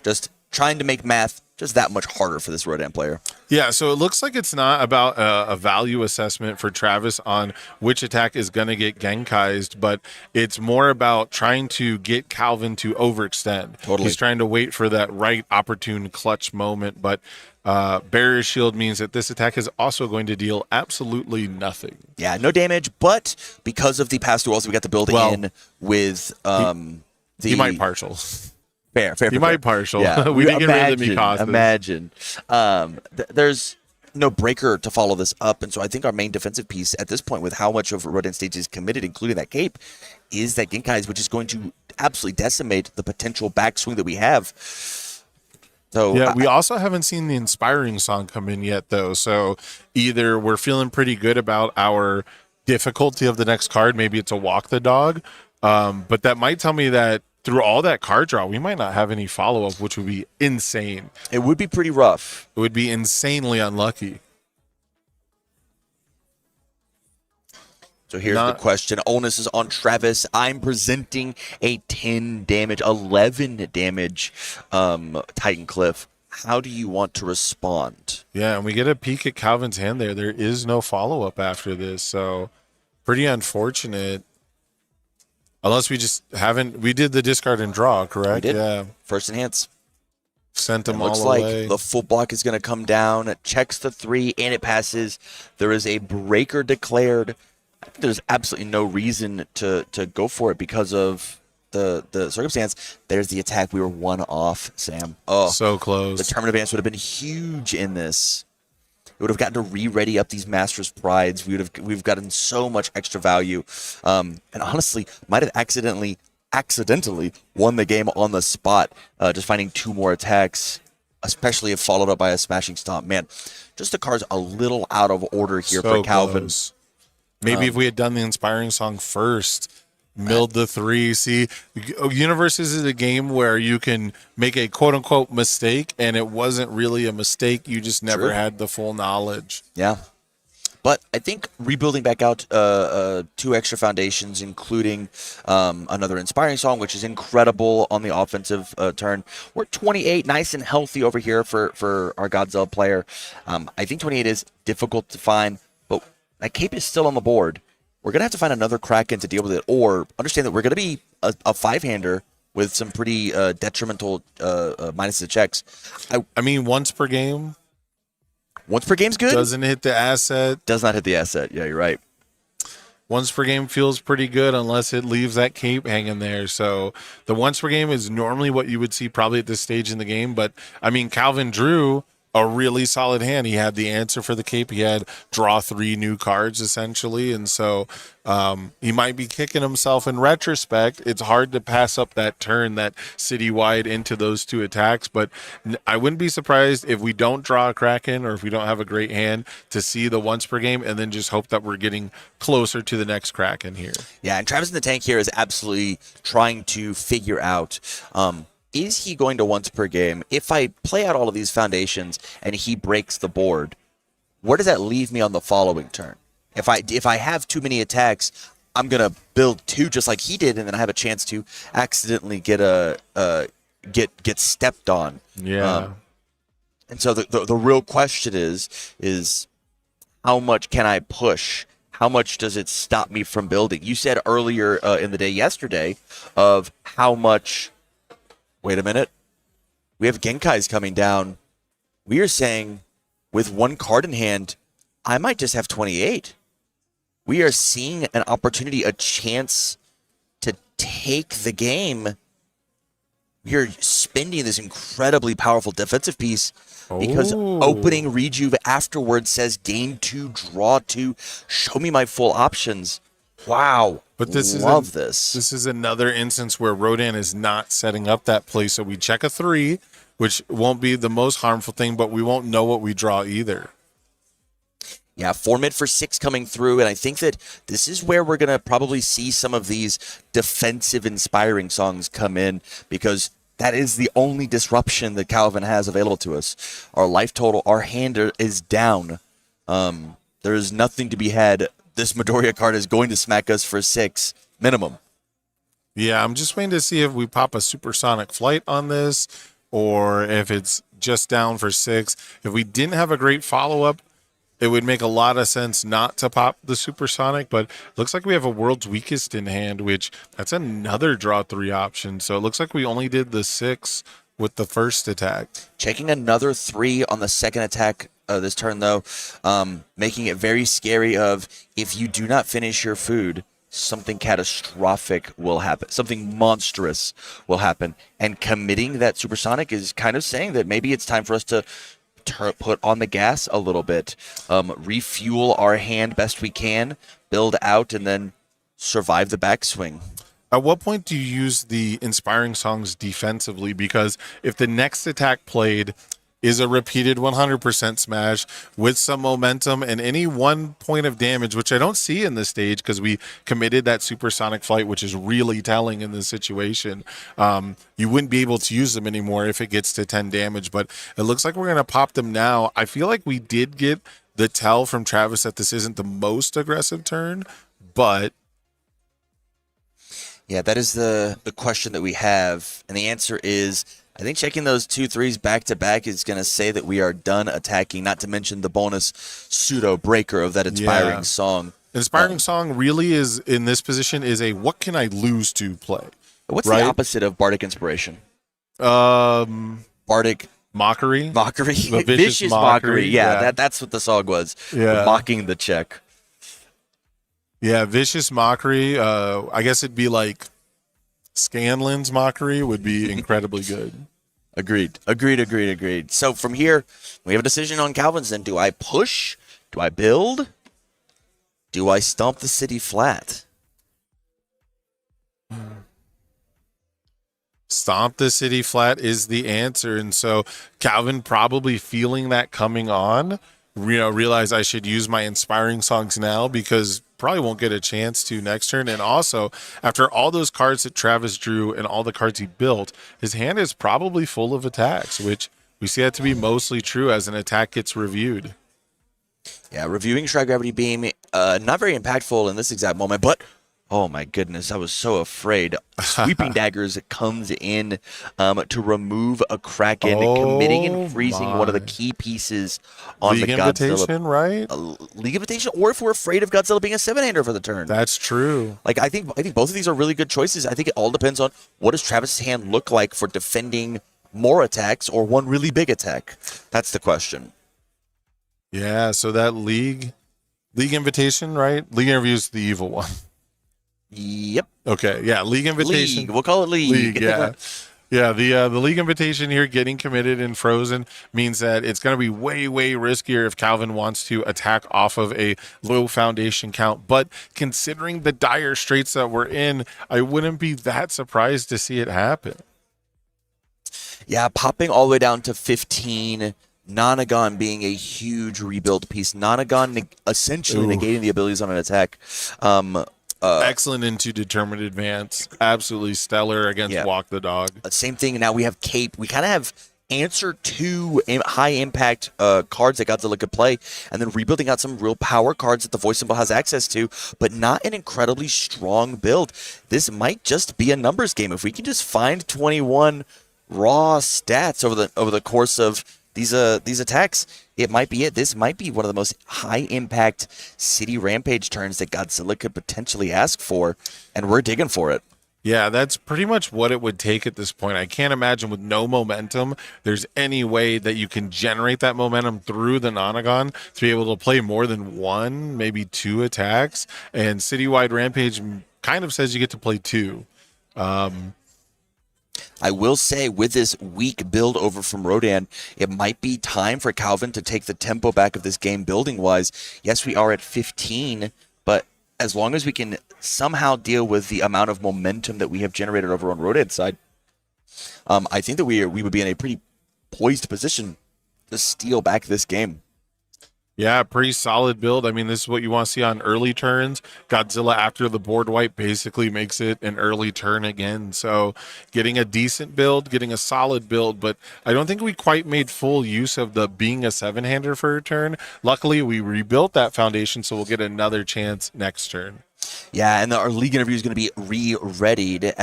Just trying to make math just that much harder for this Rodan player. Yeah, so it looks like it's not about a value assessment for Travis on which attack is going to get Genkaized, but it's more about trying to get Calvin to overextend. Totally. He's trying to wait for that right opportune clutch moment, but Barrier Shield means that this attack is also going to deal absolutely nothing. Yeah, no damage, but because of the pass through, also we got the build in with he might partial. Fair. You might partial. Yeah. We didn't get rid of the Mikasa. Imagine. There's no breaker to follow this up, and so I think our main defensive piece at this point, with how much of Rodan stage is committed, including that cape, is that Genkai's, which is going to absolutely decimate the potential backswing that we have. So Yeah, we also haven't seen the inspiring song come in yet, though. So either we're feeling pretty good about our difficulty of the next card, maybe it's a walk the dog, but that might tell me that through all that card draw, we might not have any follow up, which would be insane. it would be pretty rough. It would be insanely unlucky. So here's the question. Onus is on Travis. I'm presenting a 10 damage, 11 damage Titan Cliff. How do you want to respond? Yeah, and we get a peek at Calvin's hand there. There is no follow up after this, so pretty unfortunate. Unless we just haven't. We did the discard and draw, correct? We did. Yeah. First enhance. Sent them Looks all like away. the full block is going to come down. Checks the 3 and it passes. There is a breaker declared. I think there's absolutely no reason to go for it because of the circumstance. There's the attack. We were 1 off, Sam. Oh, So the close. tournament advance would have been huge in this. It would have gotten to re-ready up these Masters Prides. We've gotten so much extra value, and honestly, might have accidentally won the game on the spot. Just finding 2 more attacks, especially if followed up by a smashing stomp. Man, just the card's a little out of order here So for Calvin. close. Maybe if we had done the inspiring song first, milled the 3. See, UniVersus is a game where you can make a quote unquote mistake, and it wasn't really a mistake. You just never True. had the full knowledge. Yeah. But I think rebuilding back out 2 extra foundations, including another inspiring song, which is incredible on the offensive turn. We're 28, nice and healthy over here for our Godzilla player. I think 28 is difficult to find, but that cape is still on the board. We're going to have to find another Kraken to deal with it, or understand that we're going to be a 5-hander with some pretty detrimental minuses of checks. I mean, once per game Once per game's good. doesn't hit the asset. Does not hit the asset. Yeah, you're right. Once per game feels pretty good unless it leaves that cape hanging there. So the once per game is normally what you would see probably at this stage in the game. But I mean, Calvin drew a really solid hand. He had the answer for the cape. He had draw 3 new cards essentially. And so he might be kicking himself in retrospect. It's hard to pass up that turn, that citywide into those 2 attacks. But I wouldn't be surprised if we don't draw a Kraken or if we don't have a great hand to see the once per game and then just hope that we're getting closer to the next Kraken here. Yeah, and Travis in the tank here is absolutely trying to figure out, is he going to once per game? If I play out all of these foundations and he breaks the board, where does that leave me on the following turn? If I have too many attacks, I'm gonna build 2 just like he did, and then I have a chance to accidentally get get stepped on. Yeah. And so the real question is how much can I push? How much does it stop me from building? You said earlier in the day yesterday of how much. Wait a minute. We have Genkais coming down. We are saying with 1 card in hand, I might just have 28. We are seeing an opportunity, a chance to take the game. We are spending this incredibly powerful defensive piece because opening Rejuve afterwards says gain 2, draw 2, show me my full options. Wow. But this Love is this. This is another instance where Rodan is not setting up that play. So we check a 3, which won't be the most harmful thing, but we won't know what we draw either. Yeah, 4 mid for 6 coming through, and I think that this is where we're going to probably see some of these defensive inspiring songs come in, because that is the only disruption that Calvin has available to us. Our life total, our hand is down. There is nothing to be had. This Midoriya card is going to smack us for 6 minimum. Yeah, I'm just waiting to see if we pop a supersonic flight on this or if it's just down for 6. If we didn't have a great follow-up, it would make a lot of sense not to pop the supersonic, but it looks like we have a world's weakest in hand, which that's another draw 3 option. So it looks like we only did the 6 with the first attack. Checking another 3 on the second attack this turn, though, making it very scary of if you do not finish your food, something catastrophic will happen. Something monstrous will happen. And committing that supersonic is kind of saying that maybe it's time for us to put on the gas a little bit, refuel our hand best we can, build out, and then survive the backswing. At what point do you use the inspiring songs defensively? Because if the next attack played is a repeated 100% smash with some momentum and any 1 point of damage, which I don't see in this stage because we committed that supersonic flight, which is really telling in this situation. You wouldn't be able to use them anymore if it gets to 10 damage, but it looks like we're going to pop them now. I feel like we did get the tell from Travis that this isn't the most aggressive turn, but Yeah, that is the question that we have. And the answer is, I think checking those 2-3s back to back is going to say that we are done attacking, not to mention the bonus pseudo breaker of that inspiring song. Inspiring song really is, in this position, is a what can I lose to play. What's right? the opposite of bardic inspiration? Bardic mockery. mockery. The vicious mockery. Yeah, that's what the song was. Yeah. Mocking the check. Yeah, vicious mockery. I guess it'd be like Scanlan's mockery would be incredibly good. Agreed. So from here, we have a decision on Calvin's then. Do I push? Do I build? Do I stomp the city flat? Stomp the city flat is the answer. And so Calvin probably feeling that coming on, realize I should use my inspiring songs now because probably won't get a chance to next turn. And also, after all those cards that Travis drew and all the cards he built, his hand is probably full of attacks, which we see that to be mostly true as an attack gets reviewed. Yeah, reviewing Shy Gravity Beam, not very impactful in this exact moment, but oh my goodness, I was so afraid. Sweeping Daggers comes in to remove a Kraken, committing and freezing one of the key pieces on League the Godzilla. Invitation, right? League Invitation, or if we're afraid of Godzilla being a 7-hander for the turn. That's true. Like I think both of these are really good choices. I think it all depends on what does Travis's hand look like for defending more attacks or one really big attack. That's the question. Yeah, so that League Invitation, right? League Interview is the evil one. Yep. Okay, yeah, League Invitation. League. We'll call it League. Yeah. Yeah, the League Invitation here getting committed and frozen means that it's going to be way, way riskier if Calvin wants to attack off of a low foundation count. But considering the dire straits that we're in, I wouldn't be that surprised to see it happen. Yeah, popping all the way down to 15. Nonagon being a huge rebuild piece. Nonagon essentially negating the abilities on an attack. Excellent into determined advance. Absolutely stellar against Walk the Dog. Same thing. Now we have Cape. We kind of have answer to high impact cards that Godzilla could play, and then rebuilding out some real power cards that the voice symbol has access to, but not an incredibly strong build. This might just be a numbers game. If we can just find 21 raw stats over the course of these attacks, it might be it. This might be one of the most high impact city rampage turns that Godzilla could potentially ask for, and we're digging for it. Yeah, that's pretty much what it would take at this point. I can't imagine with no momentum, there's any way that you can generate that momentum through the Nonagon to be able to play more than one, maybe two attacks. And Citywide Rampage kind of says you get to play two. I will say, with this weak build over from Rodan, it might be time for Calvin to take the tempo back of this game building-wise. Yes, we are at 15, but as long as we can somehow deal with the amount of momentum that we have generated over on Rodan's side, I think that we would be in a pretty poised position to steal back this game. Yeah, pretty solid build. I mean, this is what you want to see on early turns. Godzilla, after the board wipe, basically makes it an early turn again. So getting a decent build, getting a solid build, but I don't think we quite made full use of the being a 7-hander for a turn. Luckily, we rebuilt that foundation, so we'll get another chance next turn. Yeah, and our league interview is going to be re-readied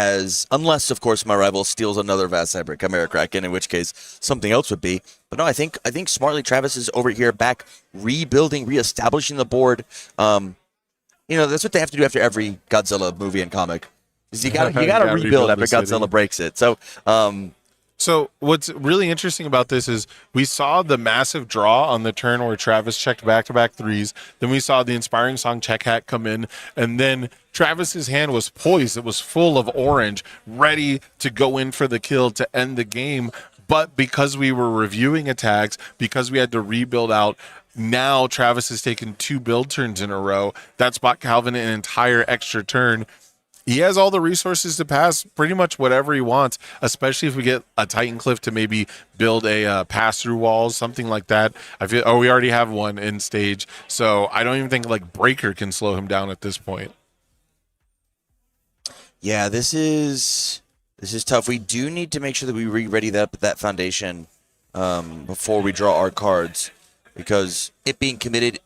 unless, of course, my rival steals another Vast Hybrid Chimera Kraken, in which case something else would be. But no, I think smartly Travis is over here back rebuilding, reestablishing the board. That's what they have to do after every Godzilla movie and comic. Is you got to rebuild after Godzilla breaks it. So what's really interesting about this is we saw the massive draw on the turn where Travis checked back-to-back threes. Then we saw the inspiring song check hat come in. And then Travis's hand was poised. It was full of orange, ready to go in for the kill to end the game. But because we were reviewing attacks, because we had to rebuild out, now Travis has taken 2 build turns in a row. That's bought Calvin an entire extra turn. he has all the resources to pass pretty much whatever he wants, especially if we get a Titan Cliff to maybe build a pass-through walls, something like that. I feel, we already have one in stage, so I don't even think like Breaker can slow him down at this point. Yeah, this is tough. We do need to make sure that we re-ready that foundation before we draw our cards, because it being committed,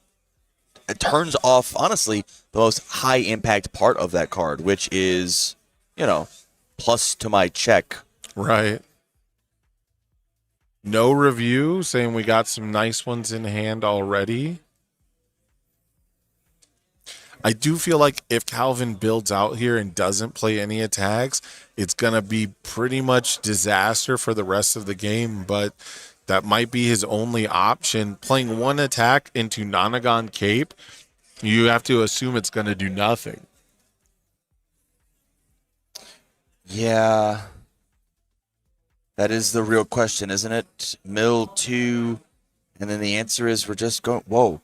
it turns off, honestly, the most high-impact part of that card, which is, plus to my check. Right. No review, saying we got some nice ones in hand already. I do feel like if Calvin builds out here and doesn't play any attacks, it's going to be pretty much disaster for the rest of the game, but that might be his only option. Playing one attack into Nonagon Cape, you have to assume it's going to do nothing. Yeah. That is the real question, isn't it? Mill 2, and then the answer is we're just going, whoa.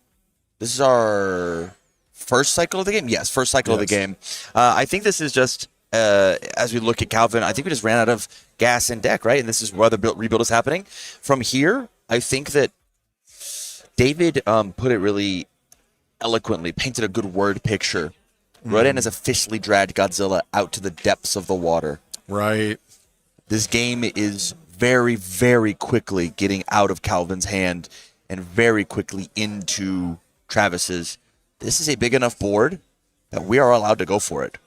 This is our first cycle of the game? Yes, first cycle of the game. I think this is just, as we look at Calvin, I think we just ran out of gas and deck, right? And this is where the rebuild is happening. From here, I think that David put it really eloquently, painted a good word picture. Rodan has officially dragged Godzilla out to the depths of the water. Right. This game is very, very quickly getting out of Calvin's hand and very quickly into Travis's. This is a big enough board that we are allowed to go for it.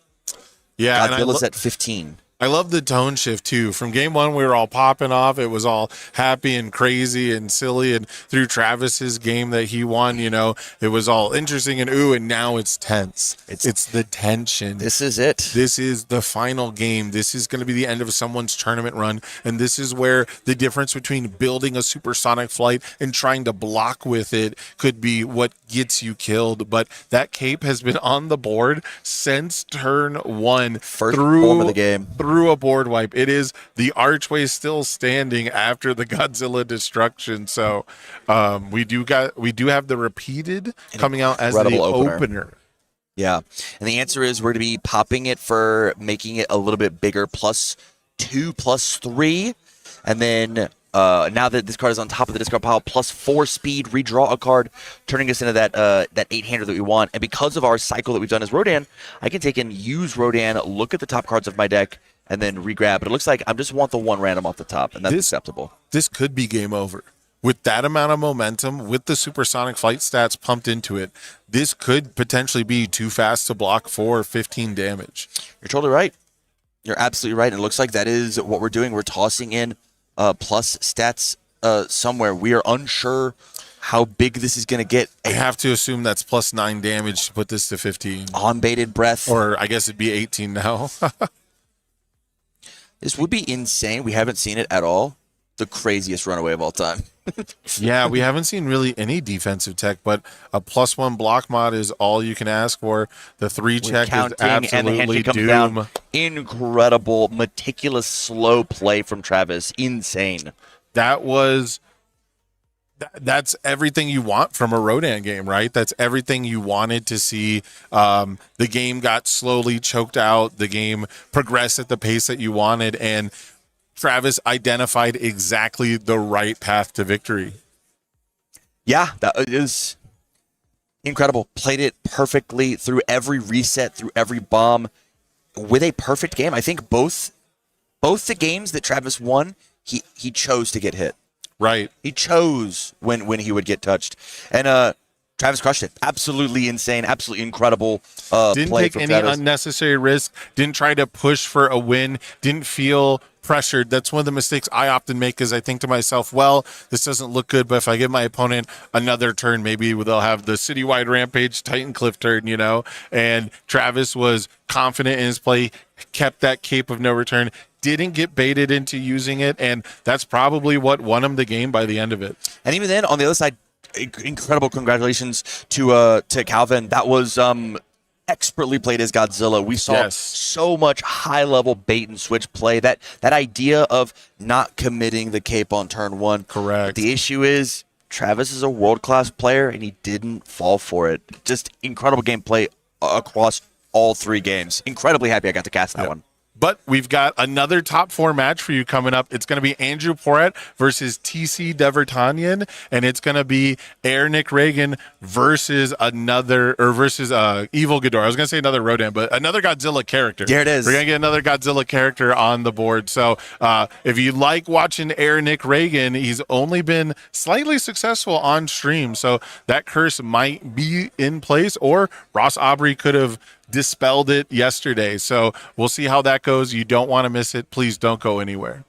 Yeah, Godzilla's at 15. I love the tone shift too. From game one, we were all popping off. It was all happy and crazy and silly. And through Travis's game that he won, it was all interesting and ooh. And now it's tense. It's the tension. This is it. This is the final game. This is going to be the end of someone's tournament run. And this is where the difference between building a supersonic flight and trying to block with it could be what gets you killed. But that cape has been on the board since turn one. First form of the game. Through a board wipe. It is the archway still standing after the Godzilla destruction. So we do have the repeated coming out as the opener. Yeah. And the answer is we're going to be popping it for making it a little bit bigger, +2, +3. And then now that this card is on top of the discard pile, +4 speed, redraw a card, turning us into that 8-hander that we want. And because of our cycle that we've done as Rodan, I can take and use Rodan, look at the top cards of my deck, and then re-grab. But it looks like I just want the one random off the top, and that's acceptable. This could be game over. With that amount of momentum, with the supersonic flight stats pumped into it, this could potentially be too fast to block for 15 damage. You're totally right. You're absolutely right. And it looks like that is what we're doing. We're tossing in plus stats somewhere. We are unsure how big this is going to get. I have to assume that's +9 damage to put this to 15. On bated breath. Or I guess it'd be 18 now. This would be insane. We haven't seen it at all. The craziest runaway of all time. Yeah, we haven't seen really any defensive tech, but a +1 block mod is all you can ask for. The 3 check is absolutely and the handshake comes doom. Down. Incredible, meticulous, slow play from Travis. Insane. That's everything you want from a Rodan game, right? That's everything you wanted to see. The game got slowly choked out. The game progressed at the pace that you wanted, and Travis identified exactly the right path to victory. Yeah, that is incredible. Played it perfectly through every reset, through every bomb, with a perfect game. I think both the games that Travis won, he chose to get hit. Right. He chose when he would get touched. And Travis crushed it. Absolutely insane. Absolutely incredible didn't play take from any Travis. unnecessary risk. Didn't try to push for a win. Didn't feel pressured. That's one of the mistakes I often make, because I think to myself, well, this doesn't look good, but if I give my opponent another turn, maybe they'll have the citywide rampage Titan Cliff turn, And Travis was confident in his play, kept that cape of no return, didn't get baited into using it, and that's probably what won him the game by the end of it. And even then, on the other side, incredible congratulations to Calvin. That was expertly played as Godzilla. We saw so much high-level bait and switch play. That idea of not committing the cape on turn one. Correct. The issue is Travis is a world-class player, and he didn't fall for it. Just incredible gameplay across all 3 games. Incredibly happy I got to cast that one. But we've got another top 4 match for you coming up. It's going to be Andrew Porat versus TC Devertanian, and it's going to be Air Nick Reagan versus Evil Ghidorah. I was going to say another Rodan, but another Godzilla character. There it is. We're going to get another Godzilla character on the board. So if you like watching Air Nick Reagan, he's only been slightly successful on stream. So that curse might be in place, or Ross Aubrey could have dispelled it yesterday. So we'll see how that goes. You don't want to miss it. Please don't go anywhere.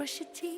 brush your teeth.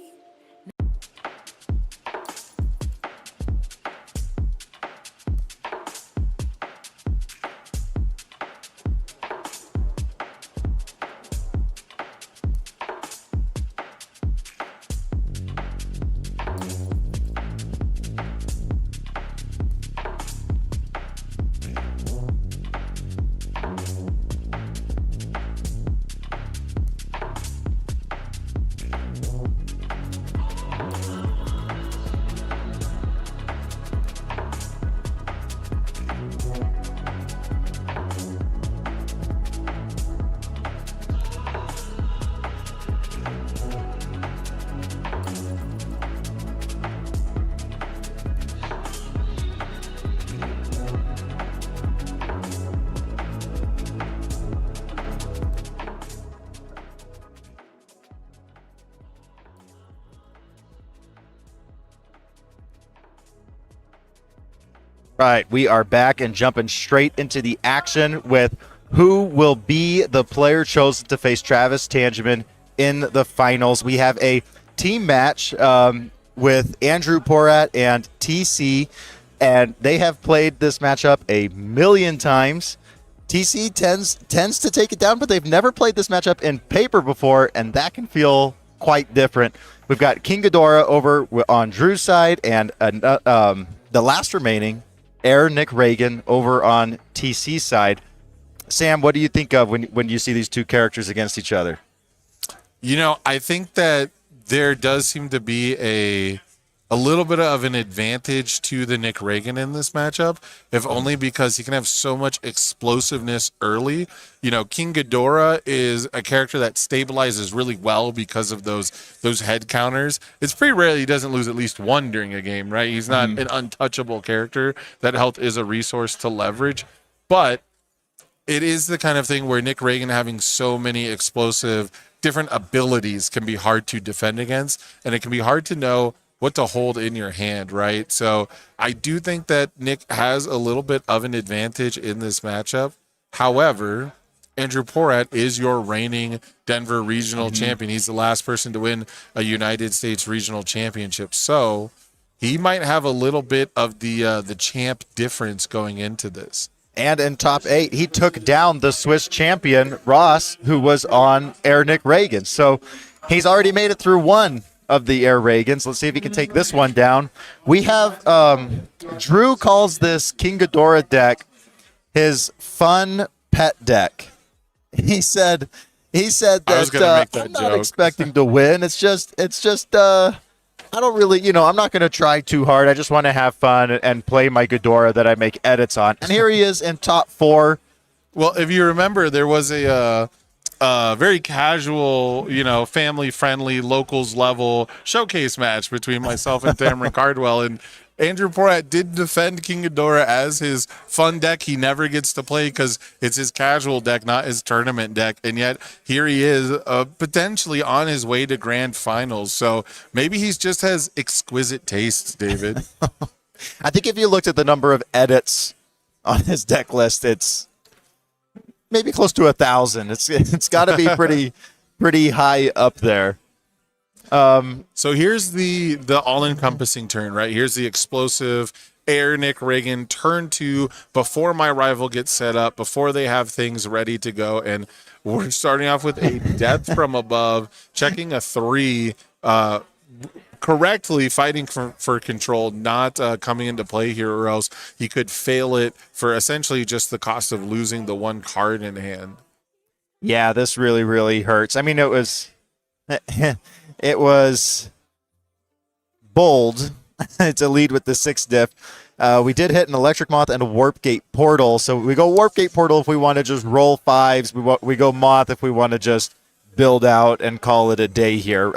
Right, we are back and jumping straight into the action with who will be the player chosen to face Travis Tangeman in the finals. We have a team match with Andrew Porat and TC, and they have played this matchup a million times. TC tends to take it down, but they've never played this matchup in paper before, and that can feel quite different. We've got King Ghidorah over on Drew's side, and the last remaining Air Nick Reagan over on TC's side. Sam, what do you think of when you see these two characters against each other? You know, I think that there does seem to be a little bit of an advantage to the Nick Reagan in this matchup, if only because he can have so much explosiveness early. You know, King Ghidorah is a character that stabilizes really well because of those head counters. It's pretty rare he doesn't lose at least one during a game, right? He's not an untouchable character. That health is a resource to leverage, but it is the kind of thing where Nick Reagan having so many explosive different abilities can be hard to defend against, and it can be hard to know what to hold in your hand, right? So I do think that Nick has a little bit of an advantage in this matchup. However, Andrew Porat is your reigning Denver regional champion. He's the last person to win a United States regional championship. So he might have a little bit of the champ difference going into this. And in top 8, he took down the Swiss champion, Ross, who was on Air Nick Reagan. So he's already made it through one of the Air Reagans. Let's see if he can take this one down. We have Drew calls this King Ghidorah deck his fun pet deck. He said that I'm not expecting to win. It's just I don't really, I'm not going to try too hard. I just want to have fun and play my Ghidorah that I make edits on. And here he is in top 4. Well, if you remember, there was a very casual, family-friendly, locals level showcase match between myself and Cameron Cardwell, and Andrew Porat did defend King Ghidorah as his fun deck. He never gets to play because it's his casual deck, not his tournament deck. And yet here he is potentially on his way to grand finals. So maybe he's just has exquisite tastes, David. I think if you looked at the number of edits on his deck list, it's maybe close to 1,000. It's got to be pretty high up there. So here's the all-encompassing turn, right? Here's the explosive Air Nick Reagan turn 2 before my rival gets set up, before they have things ready to go. And we're starting off with a death from above, checking a 3, correctly fighting for control, not coming into play here, or else he could fail it for essentially just the cost of losing the one card in hand. Yeah, this really, really hurts. I mean, it was bold to lead with the 6 diff. We did hit an Electric Moth and a Warp Gate Portal. So we go Warp Gate Portal if we want to just roll 5s. We go Moth if we want to just build out and call it a day here.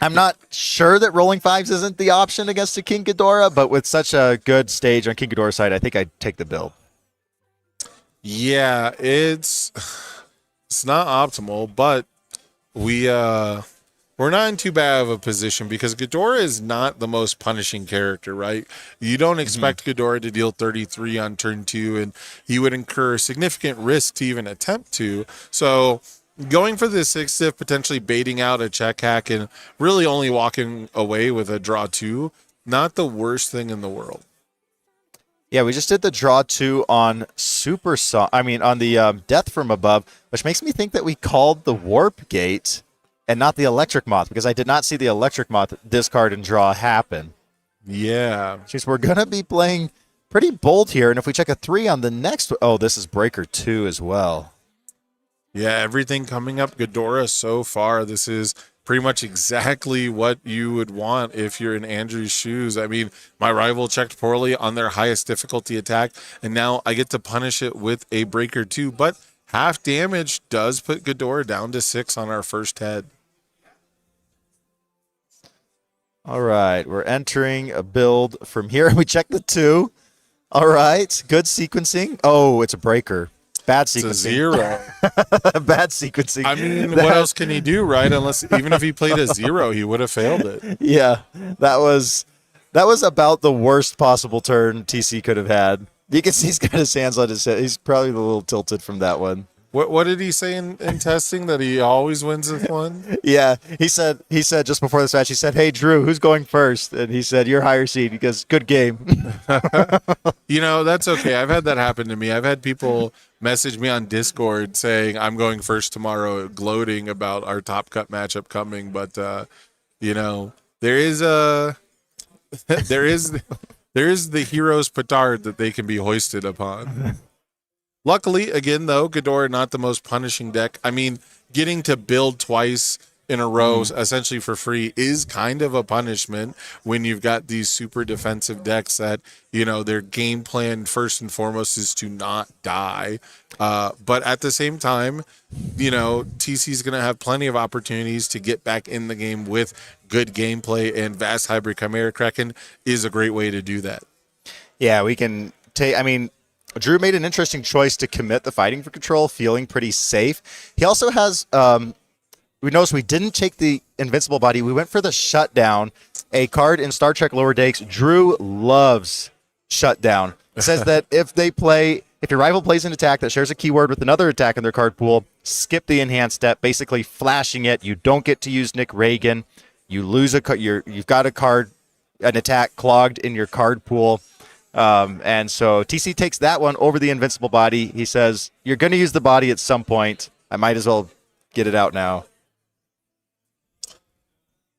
I'm not sure that rolling 5s isn't the option against a King Ghidorah, but with such a good stage on King Ghidorah's side, I think I'd take the build. Yeah, it's not optimal, but we're not in too bad of a position because Ghidorah is not the most punishing character, right? You don't expect Ghidorah to deal 33 on turn 2, and he would incur significant risk to even attempt to. So, Going for the 6 stiff, potentially baiting out a check hack, and really only walking away with a draw 2, not the worst thing in the world. Yeah, we just did the draw 2 on on the Death from Above, which makes me think that we called the Warp Gate and not the Electric Moth, because I did not see the Electric Moth discard and draw happen. Yeah. Jeez, we're going to be playing pretty bold here, and if we check a 3 on the next... Oh, this is Breaker 2 as well. Yeah, everything coming up Ghidorah so far. This is pretty much exactly what you would want if you're in Andrew's shoes. I mean, my rival checked poorly on their highest difficulty attack, and now I get to punish it with a Breaker 2, but half damage does put Ghidorah down to 6 on our first head. All right, we're entering a build from here. We check the 2. All right, good sequencing. Oh, it's a breaker. Bad sequencing. It's a 0. Bad sequencing. I mean, what else can he do, right? Unless even if he played a 0, he would have failed it. Yeah, that was about the worst possible turn TC could have had. You can see he's got his hands on his head. He's probably a little tilted from that one. What did he say in testing, that he always wins this one? Yeah, he said just before this match, he said, "Hey Drew, who's going first?" And he said, "You're higher seed," because good game. That's okay. I've had that happen to me. I've had people message me on Discord saying I'm going first tomorrow, gloating about our Top Cut matchup coming. But there is the hero's petard that they can be hoisted upon. Luckily, again, though, Ghidorah not the most punishing deck. I mean, getting to build twice in a row, essentially for free, is kind of a punishment when you've got these super defensive decks that, their game plan first and foremost is to not die. But at the same time, TC's going to have plenty of opportunities to get back in the game with good gameplay, and Vast Hybrid Chimera Kraken is a great way to do that. Yeah, we can take, Drew made an interesting choice to commit the Fighting for Control, feeling pretty safe. He also has, we noticed we didn't take the Invincible Body. We went for the Shutdown, a card in Star Trek Lower Decks. Drew loves Shutdown. It says that if your rival plays an attack that shares a keyword with another attack in their card pool, skip the enhanced step, basically flashing it. You don't get to use Nick Reagan. You lose you've got an attack clogged in your card pool. And so TC takes that one over the Invincible Body. He says, "You're going to use the body at some point. I might as well get it out now."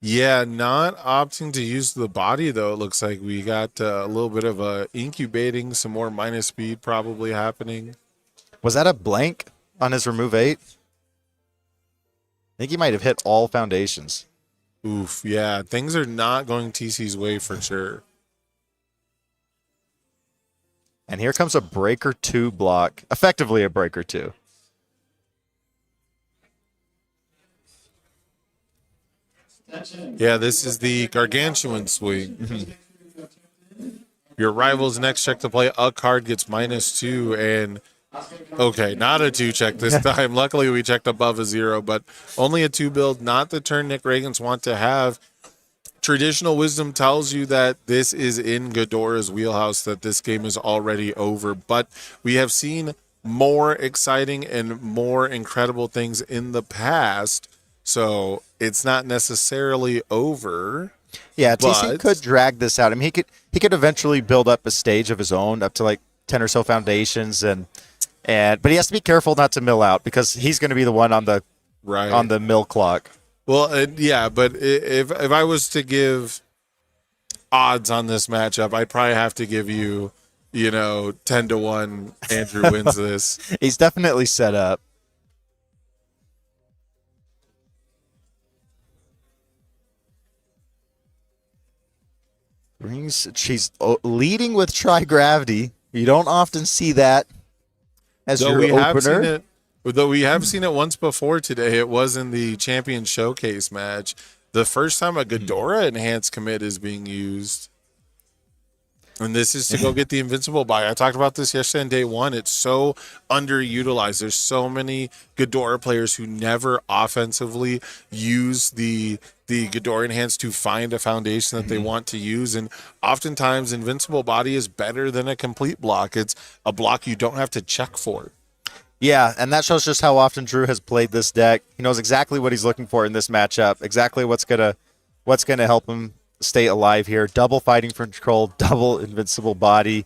Yeah, not opting to use the body, though. It looks like we got a little bit of incubating, some more minus speed probably happening. Was that a blank on his remove 8? I think he might have hit all foundations. Oof, yeah. Things are not going TC's way for sure. And here comes a Breaker 2 block. Effectively a Breaker 2. Yeah, this is the Gargantuan swing. Your rival's next check to play a card gets -2, and okay, not a 2 check this time. Luckily, we checked above a 0, but only a 2 build, not the turn Nick Reagans want to have. Traditional wisdom tells you that this is in Ghidorah's wheelhouse, that this game is already over, but we have seen more exciting and more incredible things in the past, so it's not necessarily over. Yeah, TC could drag this out. He could eventually build up a stage of his own, up to like 10 or so foundations, but he has to be careful not to mill out, because he's going to be the one on the mill clock. Well, yeah, but if I was to give odds on this matchup, I'd probably have to give you, 10-1 Andrew wins this. He's definitely set up. She's leading with Tri-Gravity. You don't often see that as your opener. Though we have seen it once before today. It was in the Champion Showcase match. The first time a Ghidorah enhanced commit is being used. And this is to go get the Invincible Body. I talked about this yesterday on day one. It's so underutilized. There's so many Ghidorah players who never offensively use the Ghidorah enhance to find a foundation that they want to use. And oftentimes Invincible Body is better than a complete block. It's a block you don't have to check for. Yeah, and that shows just how often Drew has played this deck. He knows exactly what he's looking for in this matchup, exactly what's gonna help him stay alive here. Double fighting for control, double invincible body,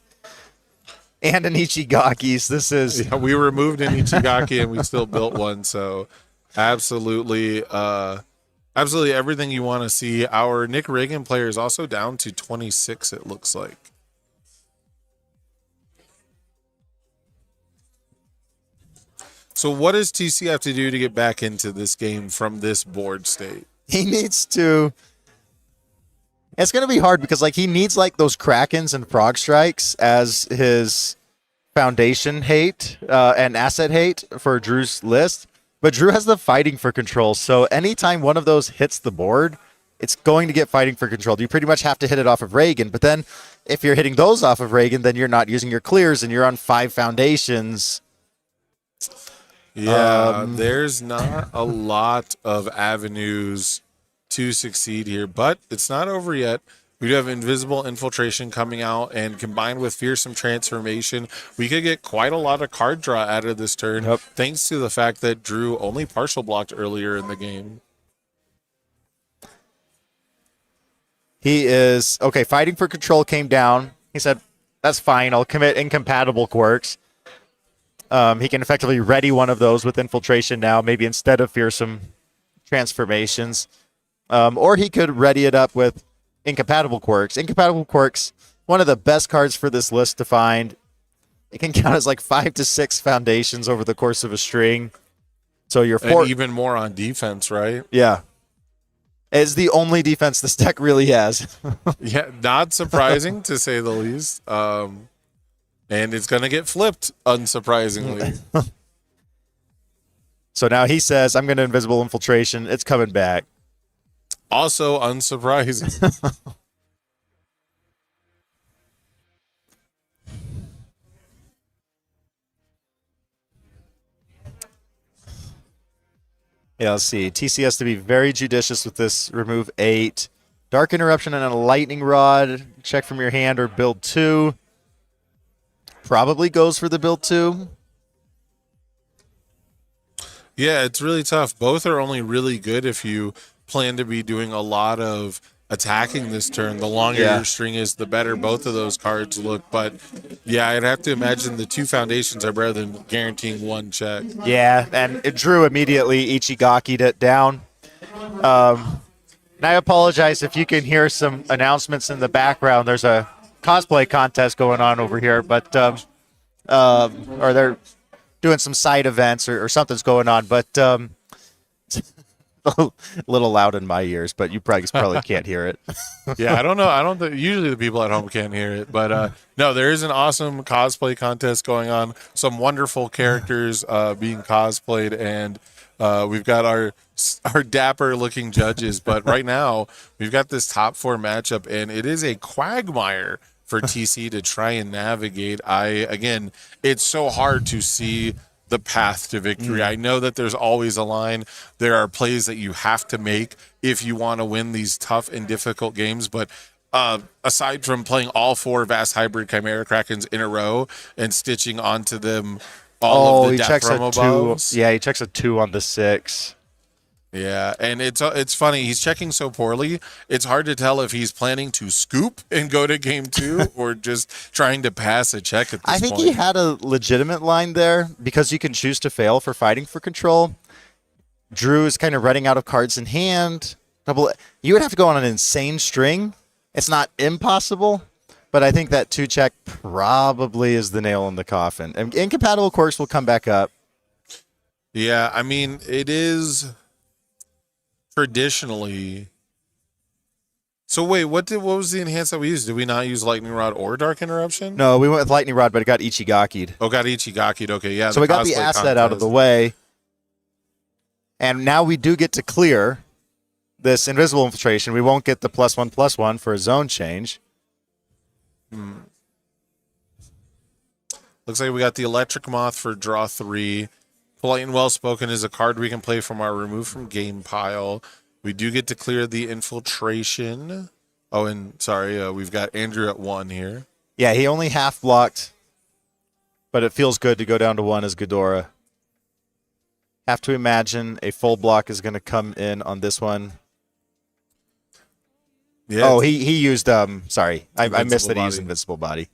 and an Ichigaki's. This is Yeah, we removed an Ichigaki and we still built one. So absolutely, absolutely everything you want to see. Our Nick Reagan player is also down to 26, it looks like. So what does TC have to do to get back into this game from this board state? he needs to. It's gonna be hard because he needs those Krakens and Frog Strikes as his foundation hate and asset hate for Drew's list. But Drew has the fighting for control, so anytime one of those hits the board, it's going to get fighting for control. You pretty much have to hit it off of Reagan, but then if you're hitting those off of Reagan, then you're not using your clears and you're on 5 foundations. Yeah, there's not a lot of avenues to succeed here, but it's not over yet. We do have Invisible Infiltration coming out, and combined with Fearsome Transformation, we could get quite a lot of card draw out of this turn, thanks to the fact that Drew only partial blocked earlier in the game. He is, okay, fighting for control came down. He said, that's fine, I'll commit incompatible quirks. He can effectively ready one of those with Infiltration now, maybe instead of Fearsome Transformations. Or he could ready it up with Incompatible Quirks. Incompatible Quirks, one of the best cards for this list to find. It can count as 5 to 6 foundations over the course of a string. So you're And even more on defense, right? Yeah. It's the only defense this deck really has. Yeah, not surprising to say the least. And it's going to get flipped, unsurprisingly. So now he says, I'm going to Invisible Infiltration. It's coming back. Also unsurprising. Yeah, let's see. TC has to be very judicious with this. Remove 8. Dark Interruption and a Lightning Rod. Check from your hand or build 2. Probably goes for the build 2. Yeah, it's really tough. Both are only really good if you plan to be doing a lot of attacking this turn. The longer your string is, the better both of those cards look. But yeah, I'd have to imagine the 2 foundations are better than guaranteeing 1 check. Yeah, and it Drew immediately Ichigaki'd it down. And I apologize if you can hear some announcements in the background. There's a cosplay contest going on over here, but or they're doing some side events or something's going on, but a little loud in my ears, but you probably can't hear it. Yeah, I don't know. I don't think usually the people at home can't hear it, but no, there is an awesome cosplay contest going on. Some wonderful characters being cosplayed, and we've got our dapper looking judges. But right now, we've got this top 4 matchup, and it is a quagmire for TC to try and navigate. Again, it's so hard to see the path to victory. I know that there's always a line. There are plays that you have to make if you want to win these tough and difficult games. But aside from playing all 4 Vast Hybrid Chimera Krakens in a row and stitching onto them all of the death from above. Yeah, he checks a 2 on the 6. Yeah, and it's funny. He's checking so poorly. It's hard to tell if he's planning to scoop and go to game 2 or just trying to pass a check at this point. I think he had a legitimate line there because you can choose to fail for fighting for control. Drew is kind of running out of cards in hand. You would have to go on an insane string. It's not impossible, but I think that 2 check probably is the nail in the coffin. And incompatible quirks will come back up. Yeah, I mean, it is traditionally. So wait, what was the enhance that we used? Did we not use Lightning Rod or Dark Interruption? No, we went with Lightning Rod, but it got Ichigaki'd. Oh, got Ichigaki'd. Okay, yeah. So we got the asset out of the way. And now we do get to clear this Invisible Infiltration. We won't get the +1/+1 for a zone change. Looks like we got the Electric Moth for draw 3. Polite and Well Spoken is a card we can play from our remove from game pile. We do get to clear the Infiltration. Oh, and sorry, we've got Andrew at 1 here. Yeah, he only half blocked, but it feels good to go down to 1 as Ghidorah. have to imagine a full block is going to come in on this one. Yeah. Oh, he used sorry. I missed Invincible that he used Body. Invincible Body.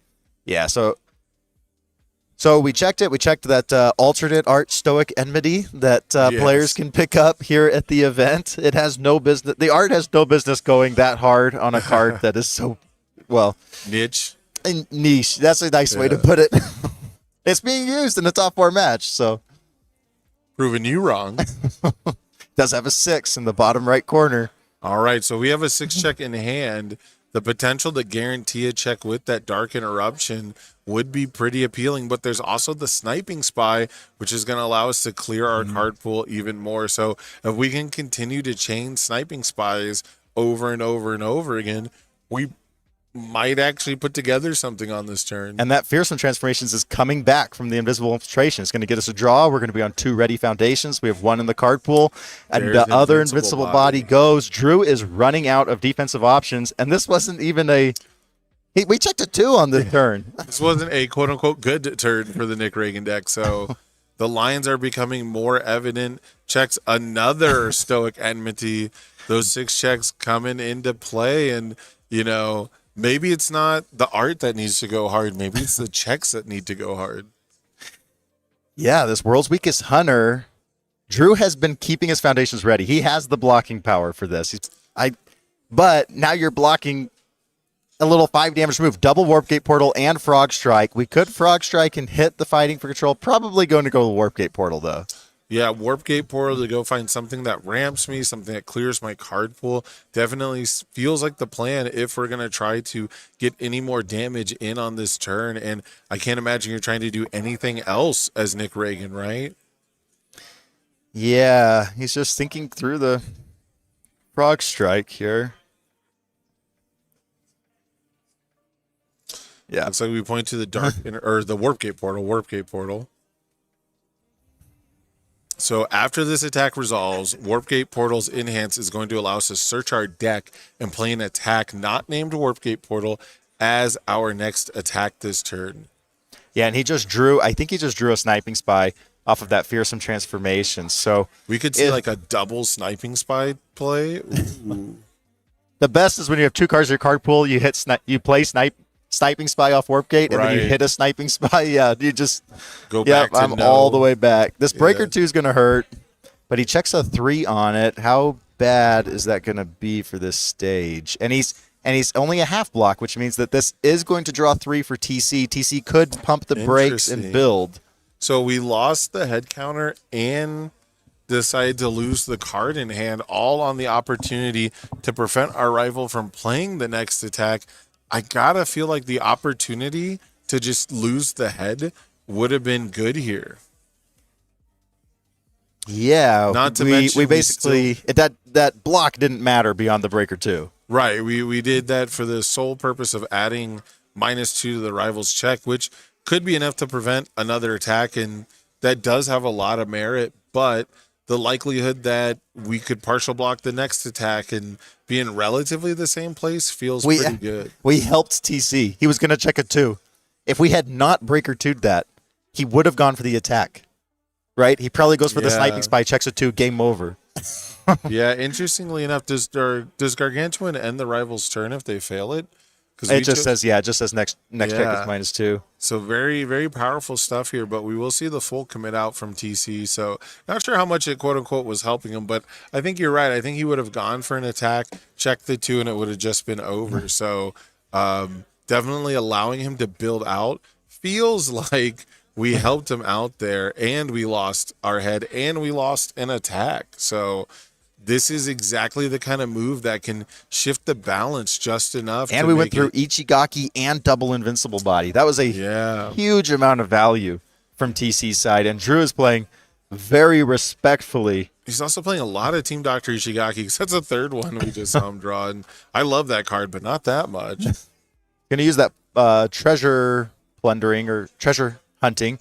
Yeah, so we checked it. We checked that alternate art Stoic Enmity that Yes. players can pick up here at the event. It has no business. The art has no business going that hard on a card that is so, well, Niche. niche. That's a nice way to put it. It's being used in the top 4 match, so Proving you wrong. does have a 6 in the bottom right corner. All right, so we have a 6 check in hand. The potential to guarantee a check with that Dark Interruption would be pretty appealing, but there's also the Sniping Spy, which is going to allow us to clear our card pool even more. So if we can continue to chain Sniping Spies over and over and over again, we might actually put together something on this turn. And that Fearsome Transformations is coming back from the Invisible Infiltration. It's going to get us a draw. We're going to be on 2 ready foundations. We have 1 in the card pool. And There's the other Invincible Invincible Body. Body goes. Drew is running out of defensive options. And this wasn't even we checked a 2 on the turn. This wasn't a quote-unquote good turn for the Nick Reagan deck, so the lines are becoming more evident. Checks another Stoic Enmity. Those 6 checks coming into play, and, you know, maybe it's not the art that needs to go hard. Maybe it's the checks that need to go hard. Yeah, this World's Weakest Hunter. Drew has been keeping his foundations ready. He has the blocking power for this. But now you're blocking a little 5 damage move, double Warp Gate Portal and Frog Strike. We could Frog Strike and hit the Fighting for Control. Probably going to go with Warp Gate Portal, though. Yeah, Warp Gate Portal to go find something that ramps me, something that clears my card pool. Definitely feels like the plan if we're going to try to get any more damage in on this turn. And I can't imagine you're trying to do anything else as Nick Reagan, right? Yeah, he's just thinking through the Frog Strike here. Yeah. Looks like we point to the or the Warp Gate Portal. So after this attack resolves, Warp Gate Portal's Enhance is going to allow us to search our deck and play an attack not named Warp Gate Portal as our next attack this turn. Yeah, and I think he just drew a Sniping Spy off of that Fearsome Transformation. So We could see like a double Sniping Spy play. Ooh. the best is when you have 2 cards in your card pool, you play Sniping Spy off Warp Gate, and then you Right. hit a Sniping Spy. Yeah, you just Go back to I'm no. all the way back. This Breaker Yeah. 2 is going to hurt, but he checks a 3 on it. How bad is that going to be for this stage? And he's only a half block, which means that this is going to draw 3 for TC. TC could pump the brakes and Interesting. build. So we lost the head counter and decided to lose the card in hand, all on the opportunity to prevent our rival from playing the next attack. I gotta feel like the opportunity to just lose the head would have been good here. Yeah, Not to we mention we basically that block didn't matter beyond the Breaker 2. Right. We did that for the sole purpose of adding -2 to the rival's check, which could be enough to prevent another attack. And that does have a lot of merit, but the likelihood that we could partial block the next attack and be in relatively the same place feels pretty good. We helped TC. He was going to check a 2. If we had not Breaker 2'd that, he would have gone for the attack. Right? He probably goes for the Yeah. Sniping Spy, checks a 2, game over. Yeah, interestingly enough, does Gargantuan end the rival's turn if they fail it? It just says next check Yeah. is -2. So very, very powerful stuff here, but we will see the full commit out from TC. So not sure how much it quote unquote was helping him, but I think you're right. I think he would have gone for an attack, checked the 2, and it would have just been over. So definitely allowing him to build out feels like we helped him out there, and we lost our head, and we lost an attack. So this is exactly the kind of move that can shift the balance just enough. And to we went make through it- Ichigaki and double Invincible Body. That was a huge amount of value from TC's side. And Drew is playing very respectfully. He's also playing a lot of Team Dr. Ishigaki because that's the third one we just saw him draw. And I love that card, but not that much. Going to use that treasure plundering or treasure hunting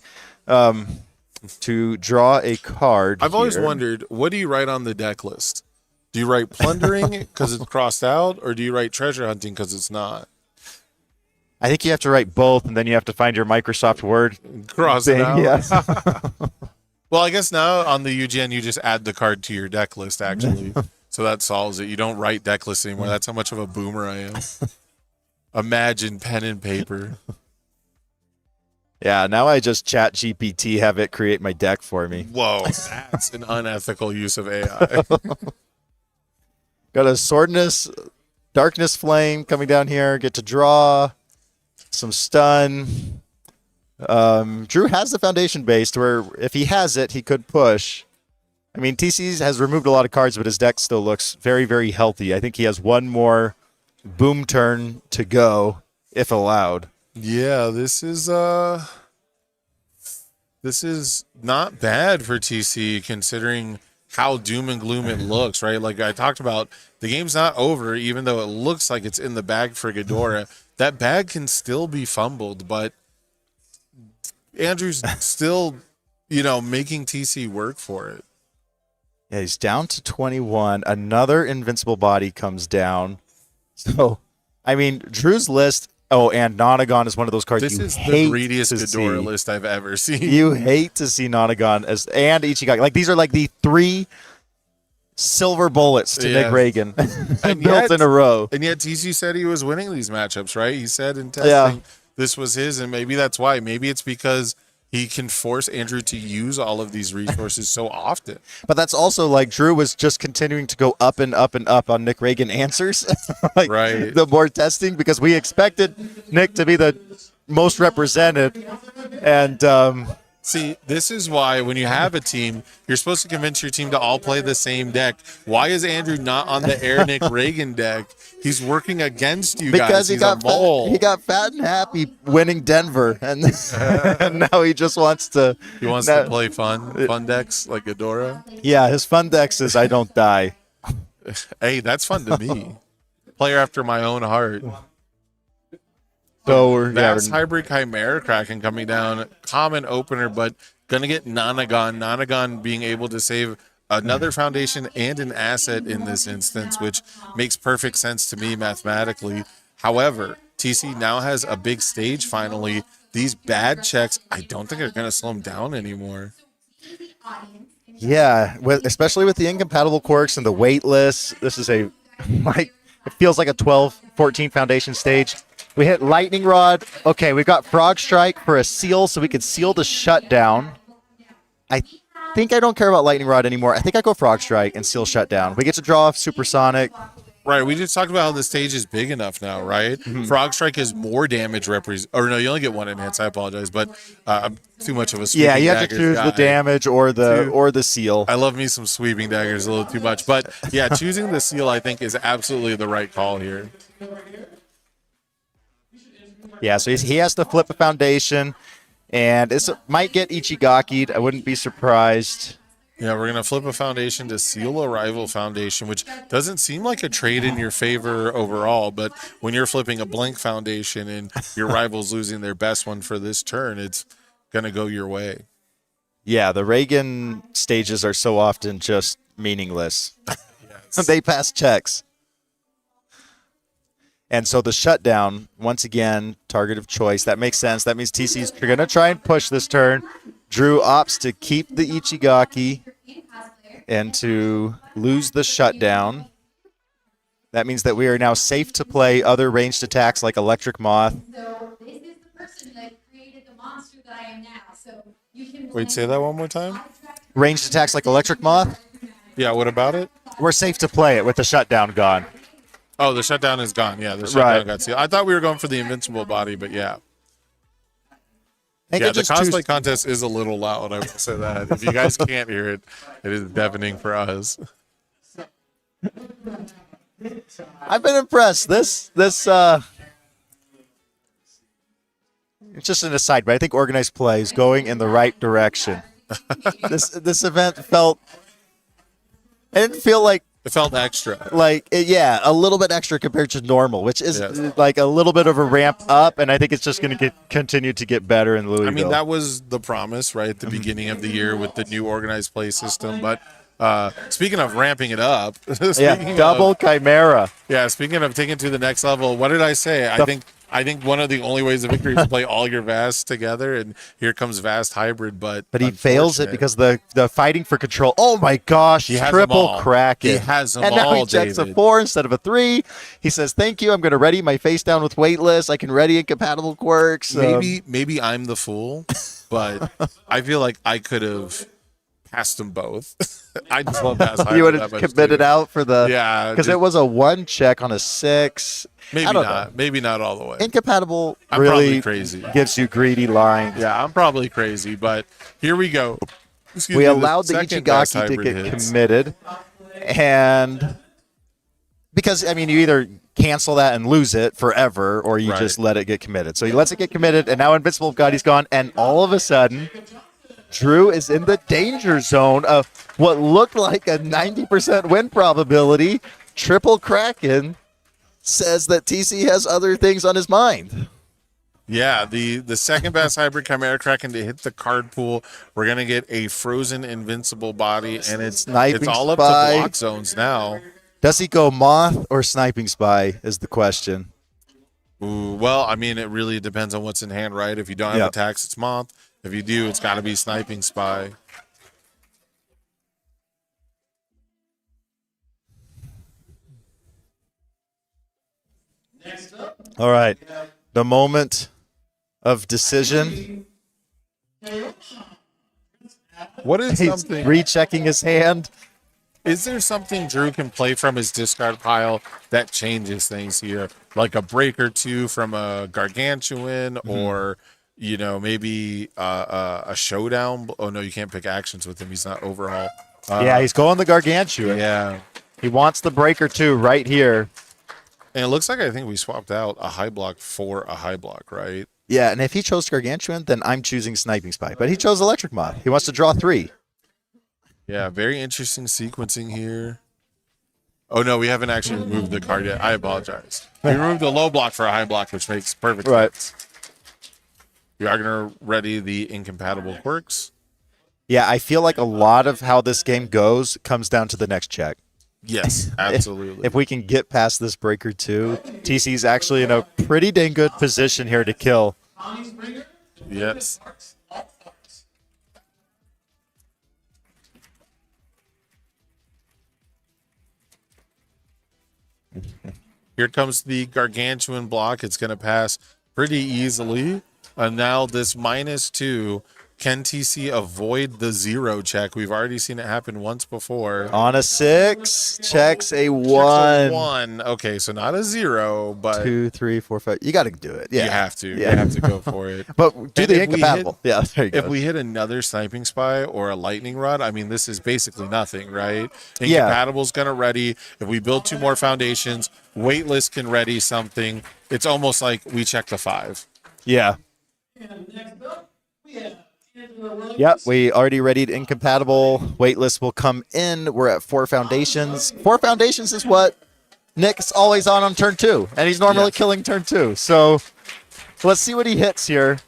to draw a card. I've always here. wondered, what do you write on the deck list? Do you write plundering because it's crossed out, or do you write treasure hunting because it's not? I think you have to write both, and then you have to find your Microsoft Word Cross thing. it out. Yeah. Well, I guess now on the UGN, you just add the card to your deck list, actually. So that solves it. You don't write deck lists anymore. That's how much of a boomer I am. Imagine pen and paper. Yeah, now I just chat GPT, have it create my deck for me. Whoa, that's an unethical use of AI. Got a Swordness, Darkness Flame coming down here. Get to draw some stun. Drew has the foundation based where if he has it, he could push. I mean, TC has removed a lot of cards, but his deck still looks very, very healthy. I think he has one more boom turn to go, if allowed. Yeah, this is not bad for TC considering how doom and gloom it looks, right? Like I talked about, the game's not over, even though it looks like it's in the bag for Ghidorah. That bag can still be fumbled, but Andrew's still, making TC work for it. Yeah, he's down to 21. Another Invincible Body comes down. So, I mean, Drew's list. Oh, and Nonagon is one of those cards This you is hate the greediest to Ghidorah see. list I've ever seen. You hate to see Nonagon and Ichigaki. Like, these are like the 3 silver bullets to Yeah. Nick Reagan And built in a row. And yet TC said he was winning these matchups, right? He said in testing this was his, and maybe that's why. Maybe it's because he can force Andrew to use all of these resources so often. But that's also like Drew was just continuing to go up and up and up on Nick Reagan answers. Like, Right. The more testing, because we expected Nick to be the most represented. And See, this is why when you have a team, you're supposed to convince your team to all play the same deck. Why is Andrew not on the Air Nick Reagan deck? He's working against you because guys. he He's got a mole. he got fat and happy winning Denver, and, and now he just wants to. He wants to play fun decks like Ghidorah. Yeah, his fun deck says I don't die. Hey, that's fun to me. Player after my own heart. So That's Hybrid Chimera Kraken coming down. Common opener, but gonna get Nonagon. Nonagon being able to save another foundation and an asset in this instance, which makes perfect sense to me mathematically. However, TC now has a big stage finally. These bad checks, I don't think are gonna slow him down anymore. Yeah, especially with the incompatible quirks and the wait list. This is it feels like a 12, 14 foundation stage. We hit Lightning Rod. Okay, we've got Frog Strike for a seal, so we could seal the shutdown. I think I don't care about Lightning Rod anymore. I think I go Frog Strike and seal shutdown. We get to draw off Supersonic. Right, we just talked about how the stage is big enough now, right? Mm-hmm. Frog Strike is more damage or no, you only get one enhance. I apologize, but I'm too much of a sweeping Yeah, you have to daggers choose the guy. damage or the seal. I love me some sweeping daggers a little too much, but yeah, choosing the seal I think is absolutely the right call here. Yeah, so he has to flip a foundation, and this might get Ichigaki'd. I wouldn't be surprised. Yeah, we're gonna flip a foundation to seal a rival foundation, which doesn't seem like a trade in your favor overall. But when you're flipping a blank foundation and your rival's losing their best one for this turn, it's gonna go your way. Yeah, the Reagan stages are so often just meaningless. They pass checks. And so the shutdown, once again, target of choice. That makes sense. That means TC's going to try and push this turn. Drew opts to keep the Ichigaki and to lose the shutdown. That means that we are now safe to play other ranged attacks like Electric Moth. So this is the person that created the monster that I am now. So you can Wait, say that one more time. Ranged attacks like Electric Moth, Yeah, what about it? we're safe to play it with the shutdown gone. Oh, the shutdown is gone. Yeah, the shutdown Right. got sealed. I thought we were going for the invincible body, but yeah. I think Yeah, it the just cosplay contest is a little loud, I will say that. If you guys can't hear it, it is deafening for us. I've been impressed. This it's just an aside, but I think organized play is going in the right direction. This event felt, it didn't feel like It felt extra. a little bit extra compared to normal, which is Yes. like a little bit of a ramp up, and I think it's just going to continue to get better in Louisville. I mean, that was the promise, right, at the beginning of the year with the new organized play system. But speaking of ramping it up, double Chimera. speaking of taking it to the next level, what did I say? I think I think one of the only ways of victory is to play all your Vasts together, and here comes Vast Hybrid, but he fails it unfortunate. because the fighting for control. Oh my gosh! He has them Triple all. Kraken. He has them and now all, he checks a David. 4 instead of a 3. He says, "Thank you. I'm going to ready my face down with Weightless. I can ready incompatible quirks." Maybe I'm the fool, but I feel like I could have passed them both. I just love Vast Hybrid you would that have much, committed too. out for the because it just- was a 1 check on a 6. Maybe I don't not. know. Maybe not all the way. Incompatible I'm really probably crazy. gives you greedy lines. Yeah, I'm probably crazy, but here we go. Excuse We me, allowed the second Vast Ichigaki to Hybrid get hits. committed, and because I mean, you either cancel that and lose it forever, or you Right. just let it get committed. So he lets it get committed, and now Invincible Gotti's gone, and all of a sudden, Drew is in the danger zone of what looked like a 90% win probability. Triple Kraken says that TC has other things on his mind. Yeah, the second Vast Hybrid Chimera Kraken to hit the card pool. We're gonna get a frozen invincible body, and it's Sniping all up Spy. to block zones now. Does he go Moth or Sniping Spy is the question. Ooh, well, I mean, it really depends on what's in hand, right? If you don't have Yep. attacks, it's Moth. If you do, it's got to be Sniping Spy. All right. The moment of decision. What is He's something? rechecking his hand. Is there something Drew can play from his discard pile that changes things here, like a break or two from a Gargantuan, or maybe a showdown? Oh no, you can't pick actions with him. He's not overhaul. Yeah, he's going the Gargantuan. Yeah, He wants the breaker too right here. and it looks like I think we swapped out a high block for a high block, right? Yeah, and if he chose Gargantuan, then I'm choosing Sniping Spy. But he chose Electric Moth. He wants to draw 3. Yeah, very interesting sequencing here. Oh no, we haven't actually removed the card yet. I apologize. We removed the low block for a high block, which makes perfect Right. sense. We are going to ready the incompatible quirks. Yeah, I feel like a lot of how this game goes comes down to the next check. Yes, absolutely. If we can get past this breaker 2, TC's actually in a pretty dang good position here to kill. Yes. Here comes the Gargantuan block. It's going to pass pretty easily. And now this -2. Can TC avoid the 0 check? We've already seen it happen once before. On a 6, checks a Checks a 1. 1. Okay, so not a 0, but 2, 3, 4, 5. You got to do it. Yeah. you have to. Yeah. You have to go for it. But do And the if we incompatible. Yeah, there you go. If we hit another Sniping Spy or a Lightning Rod, I mean, this is basically nothing, right? Yeah. Incompatible's going to ready. If we build 2 more foundations, Weightless can ready something. It's almost like we check the 5. Yeah. Yep, we already readied incompatible. Weightless will come in. We're at 4 foundations. 4 foundations is what Nick's always on turn 2, and he's normally Yes. killing turn 2. So let's see what he hits here.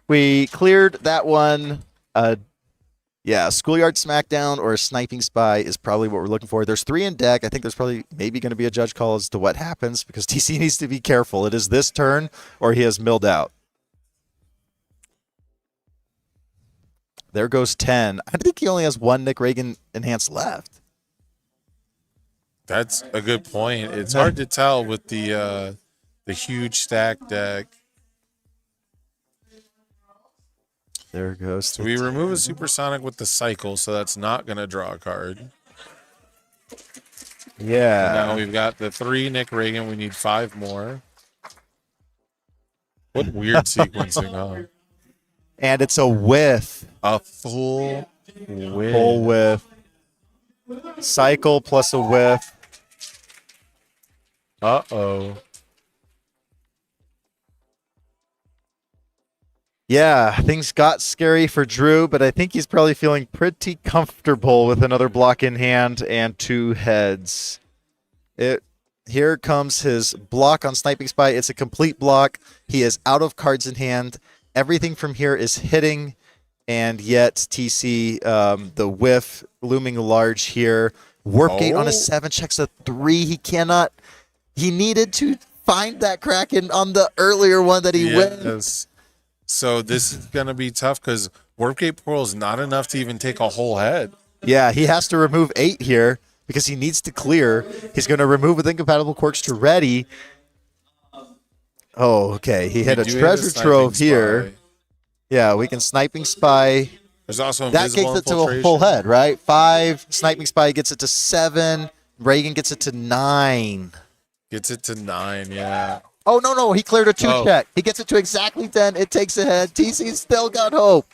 We cleared that one. Yeah, Schoolyard Smackdown or a Sniping Spy is probably what we're looking for. There's 3 in deck. I think there's probably maybe going to be a judge call as to what happens because TC needs to be careful. It is this turn or he has milled out. There goes 10. I think he only has 1 Nick Reagan enhanced left. That's a good point. It's hard to tell with the huge stack deck. There goes. So we remove a Supersonic with the cycle, so that's not going to draw a card. Yeah. Now we've got the 3 Nick Reagan. We need 5 more. What weird sequencing, huh? And it's a whiff. A full win. Full whiff. Cycle plus a whiff. Uh-oh. Yeah, things got scary for Drew, but I think he's probably feeling pretty comfortable with another block in hand and 2 heads. Here comes his block on Sniping Spy. It's a complete block. He is out of cards in hand. Everything from here is hitting, and yet TC, the whiff looming large here. Warp Gate on a 7 checks a 3. He needed to find that Kraken on the earlier one that he wins. Yes. So this is going to be tough because Warp Gate Portal is not enough to even take a whole head. Yeah, he has to remove 8 here because he needs to clear. He's going to remove with incompatible quirks to ready. Oh, okay. He hit a We do hit treasure Sniping trove here. Spy. Yeah, we can sniping spy. There's also That invisible gets it to a infiltration. full head, right? 5. Sniping spy gets it to 7. Reagan gets it to 9. Gets it to 9, yeah. Oh, no. He cleared a 2 Oh. check. He gets it to exactly 10. It takes a head. TC's still got hope.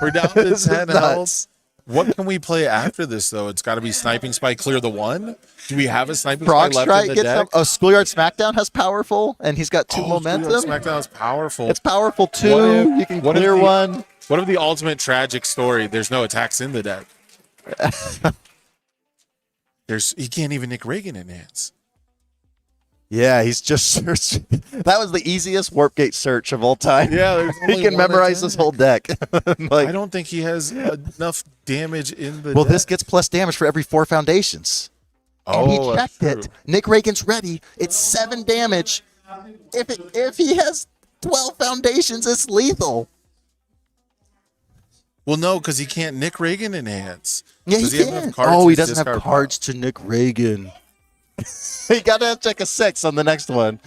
We're down to This is 10 nuts. health. What can we play after this, though? It's got to be Sniping Spy clear the 1? Do we have a Sniping Frog Spy left Strike in the gets deck? him. Oh, Schoolyard Smackdown has powerful, and he's got 2 momentum. SmackDown is powerful. It's powerful too. What if- You can what if clear the- one. What if the ultimate tragic story? There's no attacks in the deck. He can't even Nick Reagan enhance. Yeah, he's just searching. That was the easiest warp gate search of all time. Yeah, there's he only can one memorize this attack. whole deck. Like, I don't think he has enough damage in the well, deck. this gets plus damage for every 4 foundations. And he that's checked it. true. Nick Reagan's ready. It's 7 damage. If he has 12 foundations, it's lethal. Well, no, because he can't Nick Reagan enhance. Yeah, Does he have can. enough cards Oh, to he doesn't have discard cards to Nick Reagan. He got to check a 6 on the next one.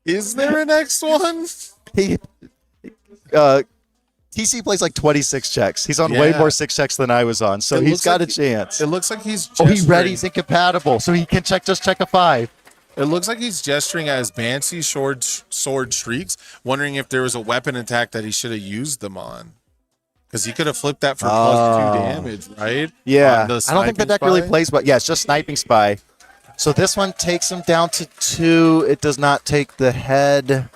Is there a next one? He TC plays like 26 checks. He's on way Yeah. more 6 checks than I was on, so It he's looks got like a chance. It looks like he's Oh, gesturing. he ready's incompatible, so he can just check a 5. It looks like he's gesturing as Banshee sword shrieks, wondering if there was a weapon attack that he should have used them on. Because he could have flipped that for plus 2 damage, right? Yeah, On the I don't think the Sniping deck really Spy? plays, but yeah, it's just Sniping Spy. So this one takes him down to 2. It does not take the head.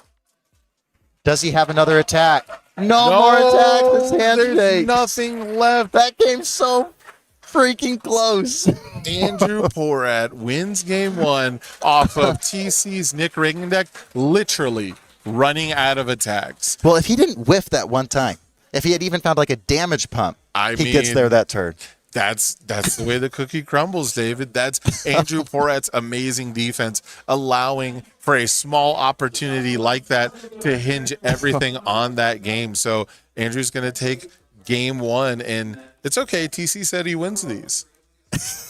Does he have another attack? No more attacks. His There's handshake. nothing left. That game's so freaking close. Andrew Porat wins game 1 off of TC's Nick Reagan deck, literally running out of attacks. Well, if he didn't whiff that one time, if he had even found like a damage pump, he gets mean, there that turn. That's the way the cookie crumbles, David. That's Andrew Porat's amazing defense, allowing for a small opportunity like that to hinge everything on that game. So Andrew's going to take game 1, and it's okay. TC said he wins these.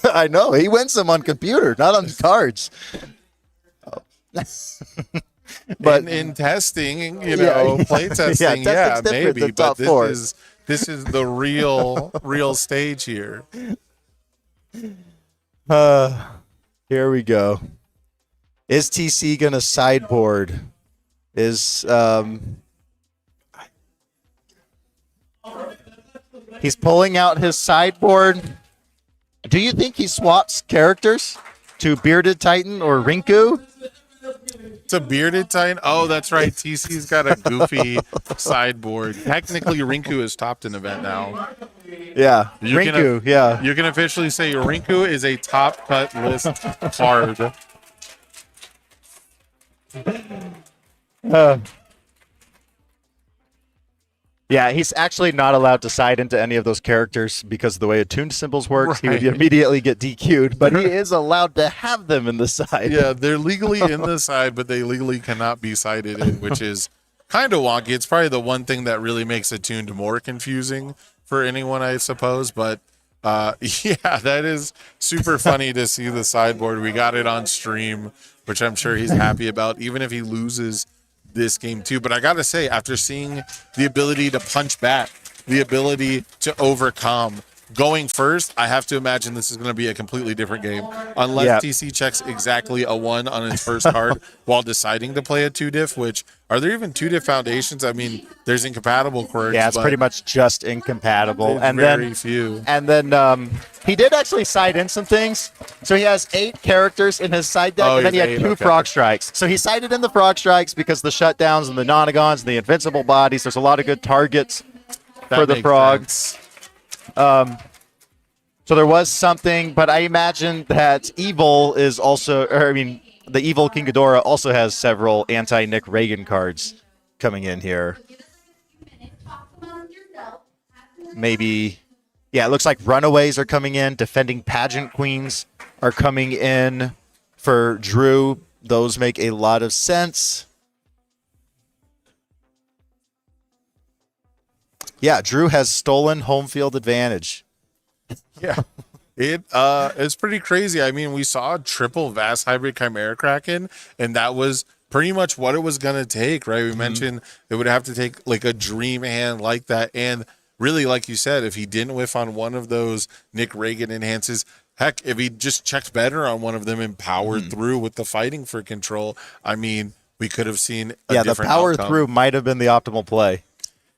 I know. He wins them on computer, not on cards. But in testing, Yeah. play testing, Yeah, testing's different maybe. than But top 4. this is the real stage here. Here we go. Is TC gonna sideboard? Is he's pulling out his sideboard? Do you think he swaps characters to Bearded Titan or Rinku? It's a bearded titan. Oh, that's right. TC's got a goofy sideboard. Technically, Rinku is topped an event now. Yeah, You can- Rinku. Yeah. You can officially say Rinku is a top cut list card. Yeah, he's actually not allowed to side into any of those characters because of the way attuned symbols works. He would Right. immediately get DQ'd, but he is allowed to have them in the side. Yeah, they're legally in the side, but they legally cannot be sided in, which is kind of wonky. It's probably the one thing that really makes attuned more confusing for anyone, I suppose. But yeah, that is super funny to see the sideboard. We got it on stream, which I'm sure he's happy about, even if he loses this game too. But I gotta say, after seeing the ability to punch back, the ability to overcome, going first, I have to imagine this is going to be a completely different game. Unless Yeah. TC checks exactly a 1 on its first card while deciding to play a 2-diff, which, are there even 2-diff foundations? I mean, there's incompatible quirks. Yeah, it's but pretty much just incompatible. there's And very then few. he did actually side in some things. So he has 8 characters in his side deck, Oh, and then he he's had 8, 2 okay. frog strikes. So he sided in the frog strikes because the shutdowns and the nonagons and the invincible bodies, there's a lot of good targets for the makes frogs. So there was something, but I imagine that Evil is also, the Evil King Ghidorah also has several anti-Nick Reagan cards coming in here. Maybe, yeah, it looks like Runaways are coming in. Defending Pageant Queens are coming in. For Drew, those make a lot of sense. Yeah, Drew has stolen home field advantage. Yeah. It's pretty crazy. I mean, we saw triple Vast Hybrid Chimera Kraken, and that was pretty much what it was going to take, right? We mentioned it would have to take like a dream hand like that. And really, like you said, if he didn't whiff on one of those Nick Reagan enhances, heck, if he just checked better on one of them and powered through with the fighting for control, I mean, we could have seen a The different power outcome. through might have been the optimal play.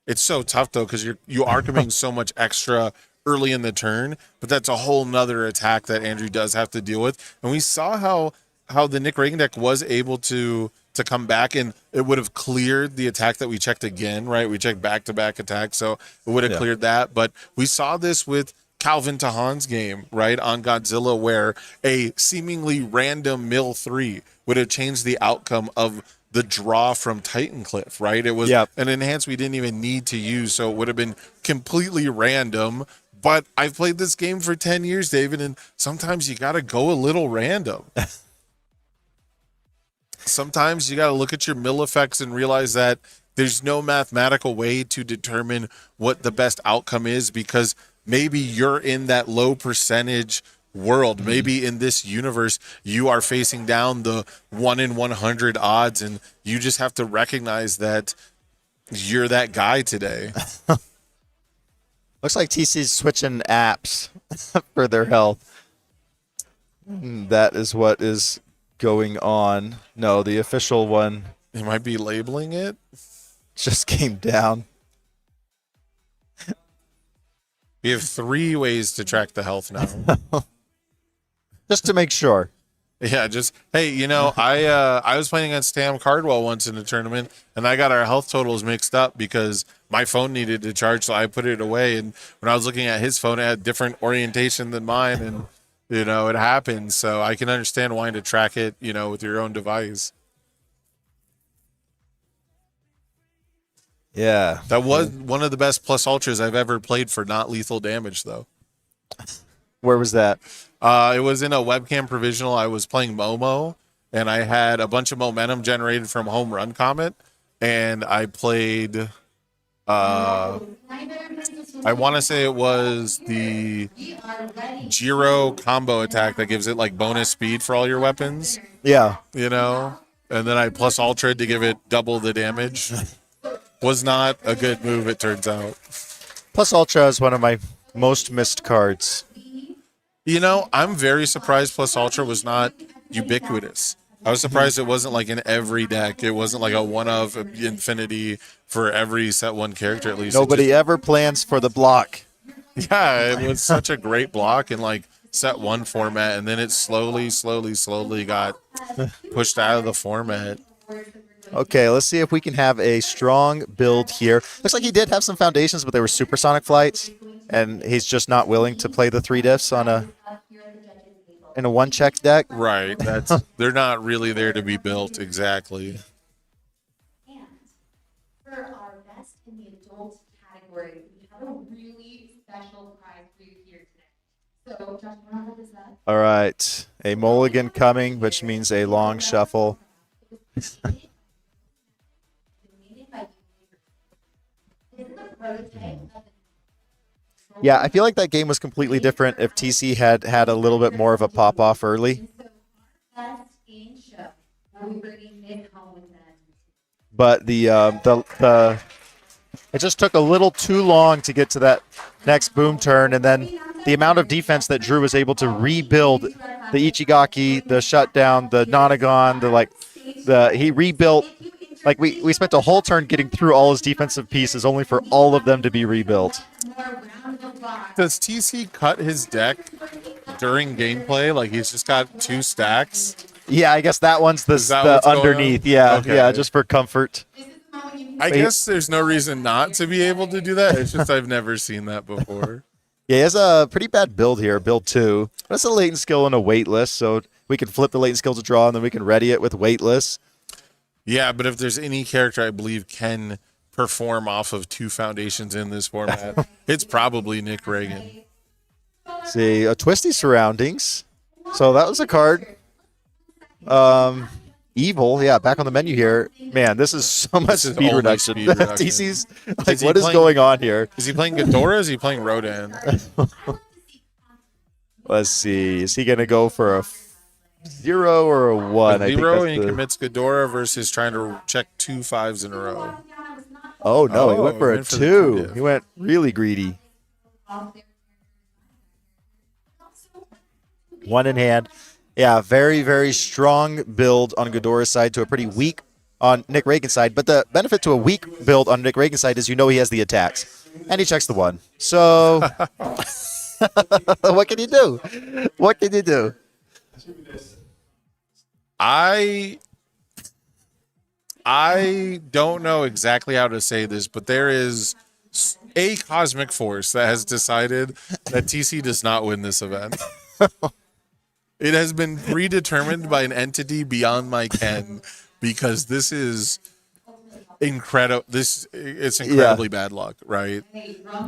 It's so tough though, because you are committing so much extra early in the turn, but that's a whole nother attack that Andrew does have to deal with. And we saw how the Nick Reagan deck was able to come back, and it would have cleared the attack that we checked again, right? We checked back-to-back attacks, so it would have cleared that. But we saw this with Calvin Tahan's game, right, on Godzilla, where a seemingly random mill 3 would have changed the outcome of the draw from Titan Cliff, right? It was an enhance we didn't even need to use, so it would have been completely random. But I've played this game for 10 years, David, and sometimes you got to go a little random. Sometimes you got to look at your mill effects and realize that there's no mathematical way to determine what the best outcome is, because maybe you're in that low percentage world. Maybe in this universe, you are facing down the 1 in 100 odds, and you just have to recognize that you're that guy today. Looks like TC's switching apps for their health. That is what is going on. No, the official one He might be labeling it. just came down. We have 3 ways to track the health now. Just to make sure. Yeah, just hey, I was playing against Tam Cardwell once in a tournament, and I got our health totals mixed up because my phone needed to charge, so I put it away. And when I was looking at his phone, it had different orientation than mine, and it happens. So I can understand wanting to track it, with your own device. Yeah. That was one of the best plus ultras I've ever played for not lethal damage, though. Where was that? It was in a webcam provisional. I was playing Momo, and I had a bunch of momentum generated from Home Run Comet, and I played. I want to say it was the Jiro combo attack that gives it like bonus speed for all your weapons. Yeah. And then I plus ultra to give it double the damage. Was not a good move, it turns out. Plus Ultra is one of my most missed cards. I'm very surprised Plus Ultra was not ubiquitous. I was surprised it wasn't like in every deck. It wasn't like a one of infinity for every set 1 character at least. Nobody ever plans for the block. Yeah, it was such a great block in like set 1 format, and then it slowly got pushed out of the format. Okay, let's see if we can have a strong build here. Looks like he did have some foundations, but they were supersonic flights, and he's just not willing to play the 3 diffs in a 1-check deck. Right. They're not really there to be built, exactly. And for our best in the adult category, we have a really special prize for you here today. So, Josh, you want to hold this up? All right, a mulligan coming, which means a long shuffle. Yeah, I feel like that game was completely different if TC had had a little bit more of a pop-off early. But the it just took a little too long to get to that next boom turn, and then the amount of defense that Drew was able to rebuild the Ichigaki, the shutdown, the Nonagon, he rebuilt. Like we spent a whole turn getting through all his defensive pieces, only for all of them to be rebuilt. Does TC cut his deck during gameplay? Like he's just got 2 stacks? Yeah, I guess that one's Is that the what's going underneath. on? Yeah, Okay. yeah, just for comfort. I guess there's no reason not to be able to do that. It's just I've never seen that before. Yeah, he has a pretty bad build here, build 2. That's a latent skill and a weightless, so we can flip the latent skill to draw, and then we can ready it with weightless. Yeah, but if there's any character I believe can perform off of 2 foundations in this format, it's probably Nick Reagan. See, a Twisty Surroundings. So that was a card. Evil, yeah, back on the menu here. Man, this is so much This is speed only reduction. speed reduction. TC's like, Is he what is playing- going on here? Is he playing Ghidorah? Is he playing Rodan? Let's see. Is he going to go for a 0 or a 1? I think Zero, that's and he the- commits Ghidorah versus trying to check 2 5s in a row. Oh, no, he Oh, went for he a went for the 2. two. He went really greedy. 1 in hand. Yeah, very, very strong build on Ghidorah's side to a pretty weak on Nick Reagan's side. But the benefit to a weak build on Nick Reagan's side is he has the attacks. And he checks the 1. So, what can you do? What can you do? I don't know exactly how to say this, but there is a cosmic force that has decided that TC does not win this event. It has been predetermined by an entity beyond my ken because this is incredible. It's incredibly bad luck, right?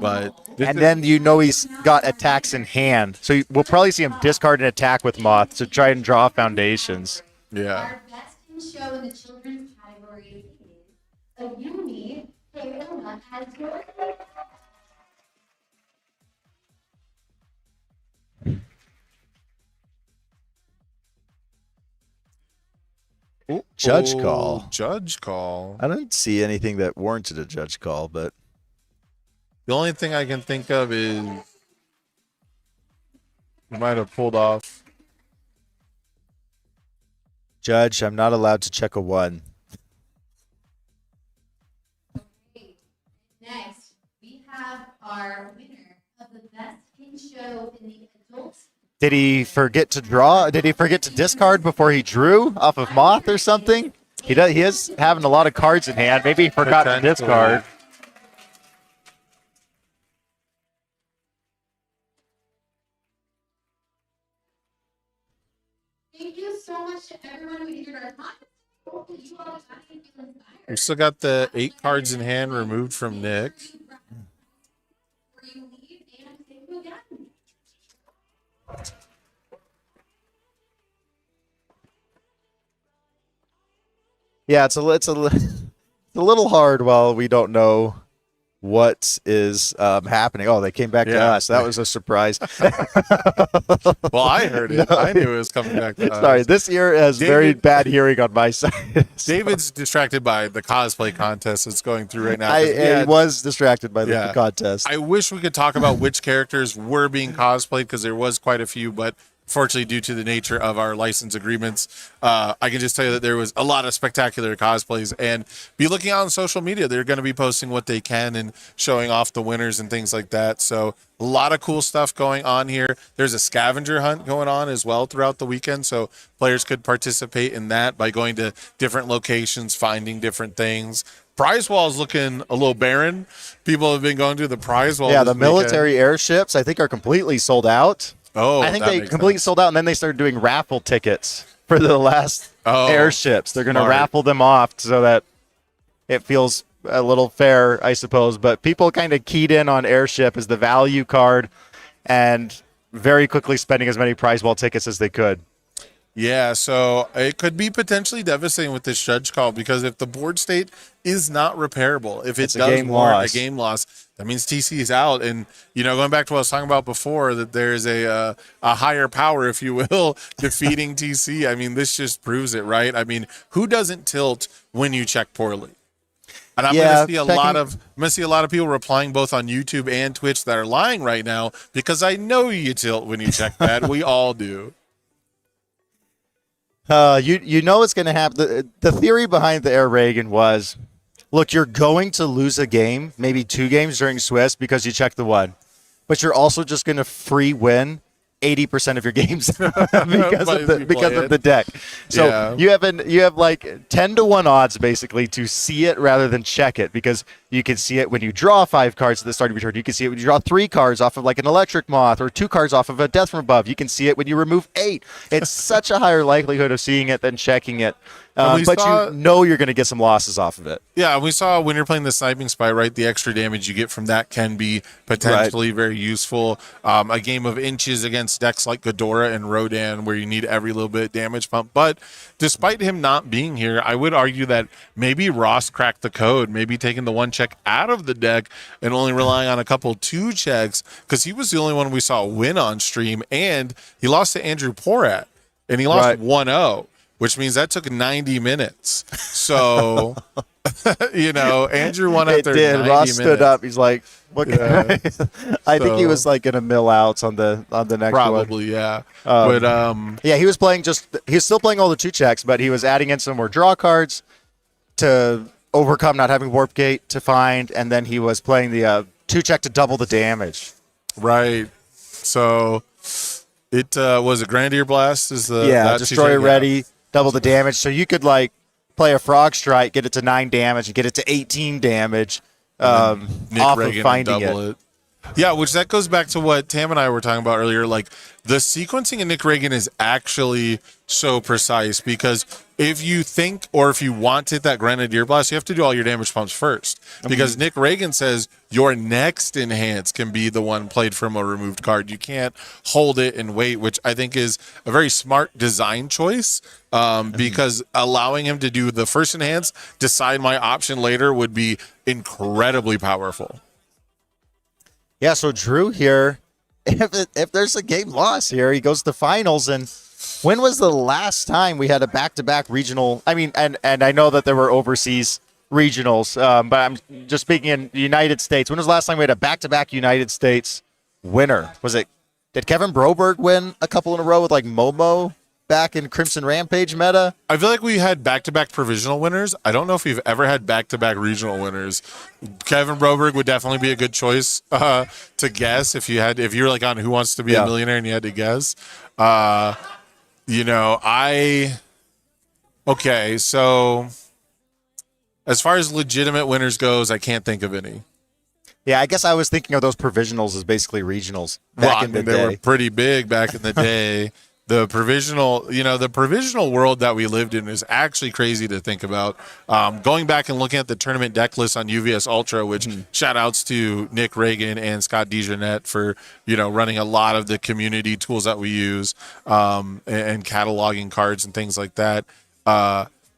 But And then he's got attacks in hand. So we'll probably see him discard an attack with Moth to try and draw foundations. yeah. Our best in show in the children's category is a uni Leona as your Judge Oh, call. Judge call. I don't see anything that warranted a judge call, but The only thing I can think of is he might have pulled off. Judge, I'm not allowed to check a 1. Next, we have our winner of the best in show in the adult. Did he forget to draw? Did he forget to discard before he drew off of Moth or something? He is having a lot of cards in hand. Maybe he forgot to Potentially. discard. Thank you so much to everyone who entered our contest. Hopefully you all got to feel inspired. We still got the 8 cards in hand removed from Nick. Before you leave, and thank you again. Yeah, it's a little hard while we don't know what is happening. Oh, they came back to Yeah. us. That was a surprise. Well, I heard it. I knew it was coming back to us. Sorry, this year has very David- bad hearing on my side. David's distracted by the cosplay contest that's going through right now. 'cause we I had- was distracted by the Yeah. contest. I wish we could talk about which characters were being cosplayed because there was quite a few, but fortunately, due to the nature of our license agreements, I can just tell you that there was a lot of spectacular cosplays. And be looking out on social media; they're going to be posting what they can and showing off the winners and things like that. So a lot of cool stuff going on here. There's a scavenger hunt going on as well throughout the weekend, so players could participate in that by going to different locations, finding different things. Prize wall is looking a little barren. People have been going to the prize wall. Yeah, this the military airships I think are completely sold out. Oh, I think that they makes completely sense. sold out, and then they started doing raffle tickets for the last Oh, airships. They're going to smart. raffle them off so that it feels a little fair, I suppose. But people kind of keyed in on airship as the value card and very quickly spending as many prize ball tickets as they could. Yeah, so it could be potentially devastating with this judge call because if the board state is not repairable, if it It's a does game warrant loss. a game loss, that means TC is out. And going back to what I was talking about before, that there's a higher power, if you will, defeating TC. I mean, this just proves it, right? I mean, who doesn't tilt when you check poorly? And I'm Yeah, going to see a lot of people replying both on YouTube and Twitch that are lying right now because I know you tilt when you check that. We all do. You know it's going to happen. The theory behind the Air Reagan was, look, you're going to lose a game, maybe 2 games during Swiss because you checked the 1, but you're also just going to free win 80% of your games because of the deck. So Yeah. you have like 10 to 1 odds basically to see it rather than check it because You can see it when you draw 5 cards at the start of your turn. You can see it when you draw 3 cards off of like an Electric Moth or 2 cards off of a Death from Above. You can see it when you remove 8. It's such a higher likelihood of seeing it than checking it. But you know you're going to get some losses off of it. Yeah, we saw when you're playing the Sniping Spy, right, the extra damage you get from that can be potentially very useful. A game of inches against decks like Ghidorah and Rodan where you need every little bit of damage pump. But despite him not being here, I would argue that maybe Ross cracked the code, maybe taking the 1 check out of the deck and only relying on a couple 2 checks, because he was the only one we saw win on stream, and he lost to Andrew Porat, and he lost 1-0. Which means that took 90 minutes. So, Andrew won after 90 minutes. Ross stood up. He's like, "Look!" Yeah. I think he was like going to mill outs on the next one. Probably, yeah. But yeah, he was still playing all the 2 checks, but he was adding in some more draw cards to overcome not having Warp Gate to find, and then he was playing the 2 check to double the damage. Right. So it was a Grenadier Blast. Is the Destroyer ready. Double the damage, so you could like play a Frog Strike, get it to 9 damage, and get it to 18 damage off of finding it. Yeah, which that goes back to what Tam and I were talking about earlier. Like, the sequencing in Nick Reagan is actually so precise, because if you think or if you want to hit that Grenadier Blast, you have to do all your damage pumps first. Because Nick Reagan says your next enhance can be the one played from a removed card. You can't hold it and wait, which I think is a very smart design choice, because allowing him to do the first enhance, decide my option later, would be incredibly powerful. Yeah, so Drew here, if there's a game loss here, he goes to finals. And when was the last time we had a back-to-back regional? I mean, and I know that there were overseas regionals, but I'm just speaking in the United States. When was the last time we had a back-to-back United States winner? Did Kevin Broberg win a couple in a row with like Momo back in Crimson Rampage meta? I feel like we had back-to-back provisional winners. I don't know if we've ever had back-to-back regional winners. Kevin Broberg would definitely be a good choice to guess if you were like on Who Wants to Be a Millionaire and you had to guess. Okay, so as far as legitimate winners goes, I can't think of any. Yeah, I guess I was thinking of those provisionals as basically regionals back in the day. They were pretty big back in the day. The provisional world that we lived in is actually crazy to think about. Going back and looking at the tournament deck list on UVS Ultra, which shout outs to Nick Reagan and Scott DeJohnette for, running a lot of the community tools that we use, and cataloging cards and things like that.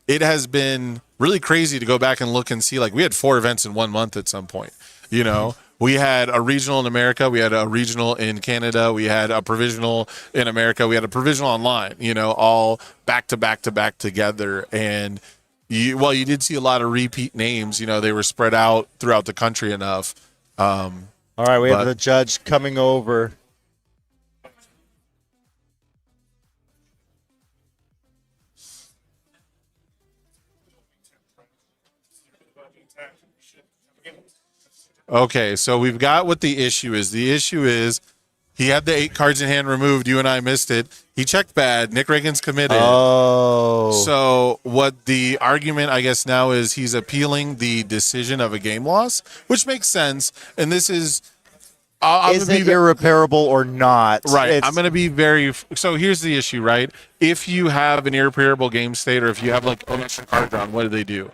It has been really crazy to go back and look and see, like, we had 4 events in 1 month at some point, We had a regional in America. We had a regional in Canada. We had a provisional in America. We had a provisional online, all back to back to back together. And you did see a lot of repeat names. They were spread out throughout the country enough. All right, we have the judge coming over. Okay, so we've got what the issue is. The issue is he had the 8 cards in hand removed. You and I missed it. He checked bad. Nick Reagan's committed. Oh. So what the argument, I guess, now is he's appealing the decision of a game loss, which makes sense. And this is... is it irreparable or not? Right. I'm going to be very... So here's the issue, right? If you have an irreparable game state, or if you have like an extra card drawn, what do?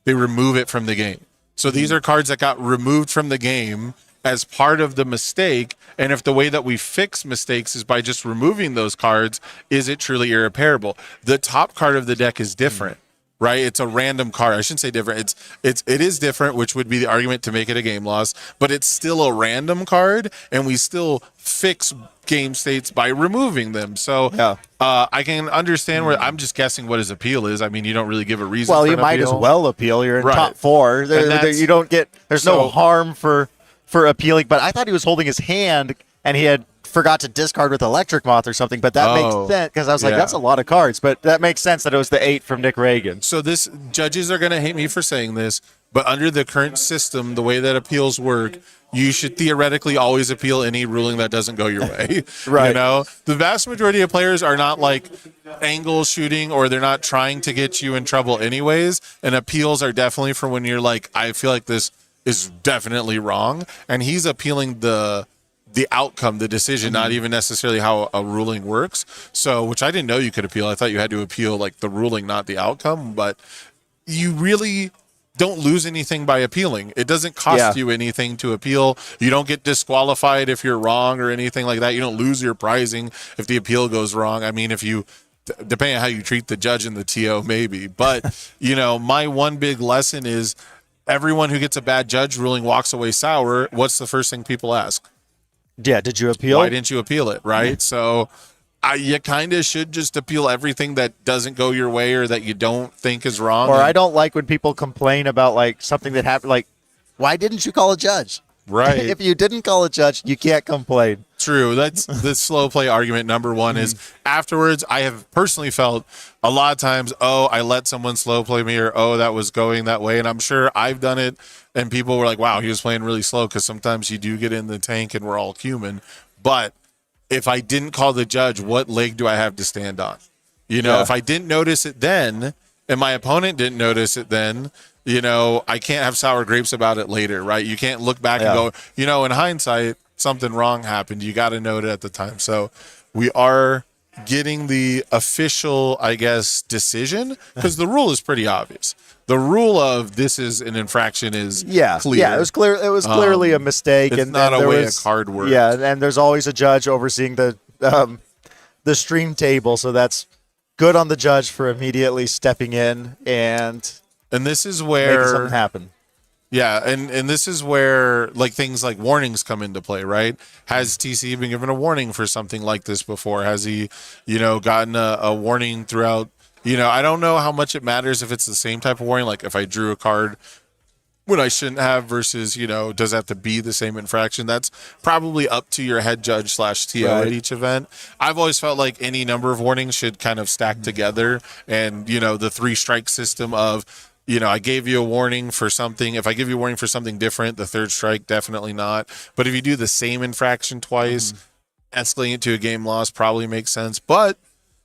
They remove it from the game. So these are cards that got removed from the game as part of the mistake. And if the way that we fix mistakes is by just removing those cards, is it truly irreparable? The top card of the deck is different, right? It's a random card. I shouldn't say different. It is different, which would be the argument to make it a game loss, but it's still a random card, and we still fix game states by removing them. So I can understand where I'm just guessing what his appeal is. I mean, you don't really give a reason. Well, for you an might appeal. as well appeal. You're in top 4. You don't get. There's no harm for appealing. But I thought he was holding his hand and he had forgot to discard with Electric Moth or something. But that makes sense, because I was like, that's a lot of cards. But that makes sense that it was the 8 from Nick Reagan. So judges are going to hate me for saying this, but under the current system, the way that appeals work, you should theoretically always appeal any ruling that doesn't go your way. Right. You know, the vast majority of players are not like angle shooting, or they're not trying to get you in trouble anyways. And appeals are definitely for when you're like, I feel like this is definitely wrong. And he's appealing the outcome, the decision, not even necessarily how a ruling works. So, which I didn't know you could appeal. I thought you had to appeal like the ruling, not the outcome. But you really don't lose anything by appealing. It doesn't cost you anything to appeal. You don't get disqualified if you're wrong or anything like that. You don't lose your prizing if the appeal goes wrong. I mean, if you, depending on how you treat the judge and the TO, maybe. But, you know, my one big lesson is everyone who gets a bad judge ruling walks away sour. What's the first thing people ask? Yeah, did you appeal? Why didn't you appeal it, right? So you kind of should just appeal everything that doesn't go your way or that you don't think is wrong. Or I don't like when people complain about like something that happened, like, why didn't you call a judge? Right. If you didn't call a judge, you can't complain. True. That's the slow play argument. Number one is afterwards, I have personally felt a lot of times, oh, I let someone slow play me, or oh, that was going that way. And I'm sure I've done it. And people were like, wow, he was playing really slow, because sometimes you do get in the tank and we're all human. But if I didn't call the judge, what leg do I have to stand on? You know, if I didn't notice it then and my opponent didn't notice it then, you know, I can't have sour grapes about it later, right? You can't look back and go, you know, in hindsight, something wrong happened. You got to note it at the time. So we are getting the official, I guess, decision, because the rule is pretty obvious. The rule of this is an infraction is clear. Yeah, it was clear. It was clearly a mistake. It's and not and a there way was, a card works. Yeah, and there's always a judge overseeing the stream table, so that's good on the judge for immediately stepping in and this is making where something happen. Yeah, and this is where like things like warnings come into play, right? Has TC been given a warning for something like this before? Has he, you know, gotten a warning throughout? You know, I don't know how much it matters if it's the same type of warning, like if I drew a card when I shouldn't have versus, you know, does it have to be the same infraction? That's probably up to your head judge / TO at each event. I've always felt like any number of warnings should kind of stack together, and, you know, the 3-strike system of, you know, I gave you a warning for something. If I give you a warning for something different, the 3rd strike, definitely not. But if you do the same infraction twice, escalating it to a game loss probably makes sense. But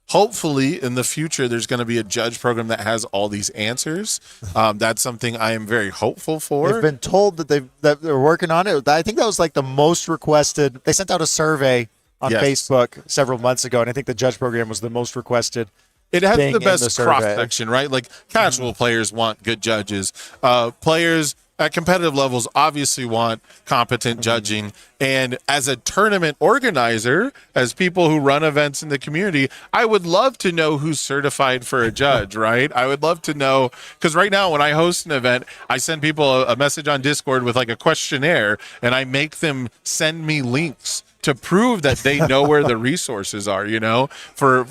hopefully in the future, there's going to be a judge program that has all these answers. That's something I am very hopeful for. They've been told that they're working on it. I think that was like the most requested. They sent out a survey on Facebook several months ago, and I think the judge program was the most requested. It has thing the in best the cross survey. section, right? Like casual players want good judges. Players at competitive levels obviously want competent judging. And as a tournament organizer, as people who run events in the community, I would love to know who's certified for a judge, right? I would love to know, because right now when I host an event, I send people a message on Discord with like a questionnaire, and I make them send me links to prove that they know where the resources are, you know?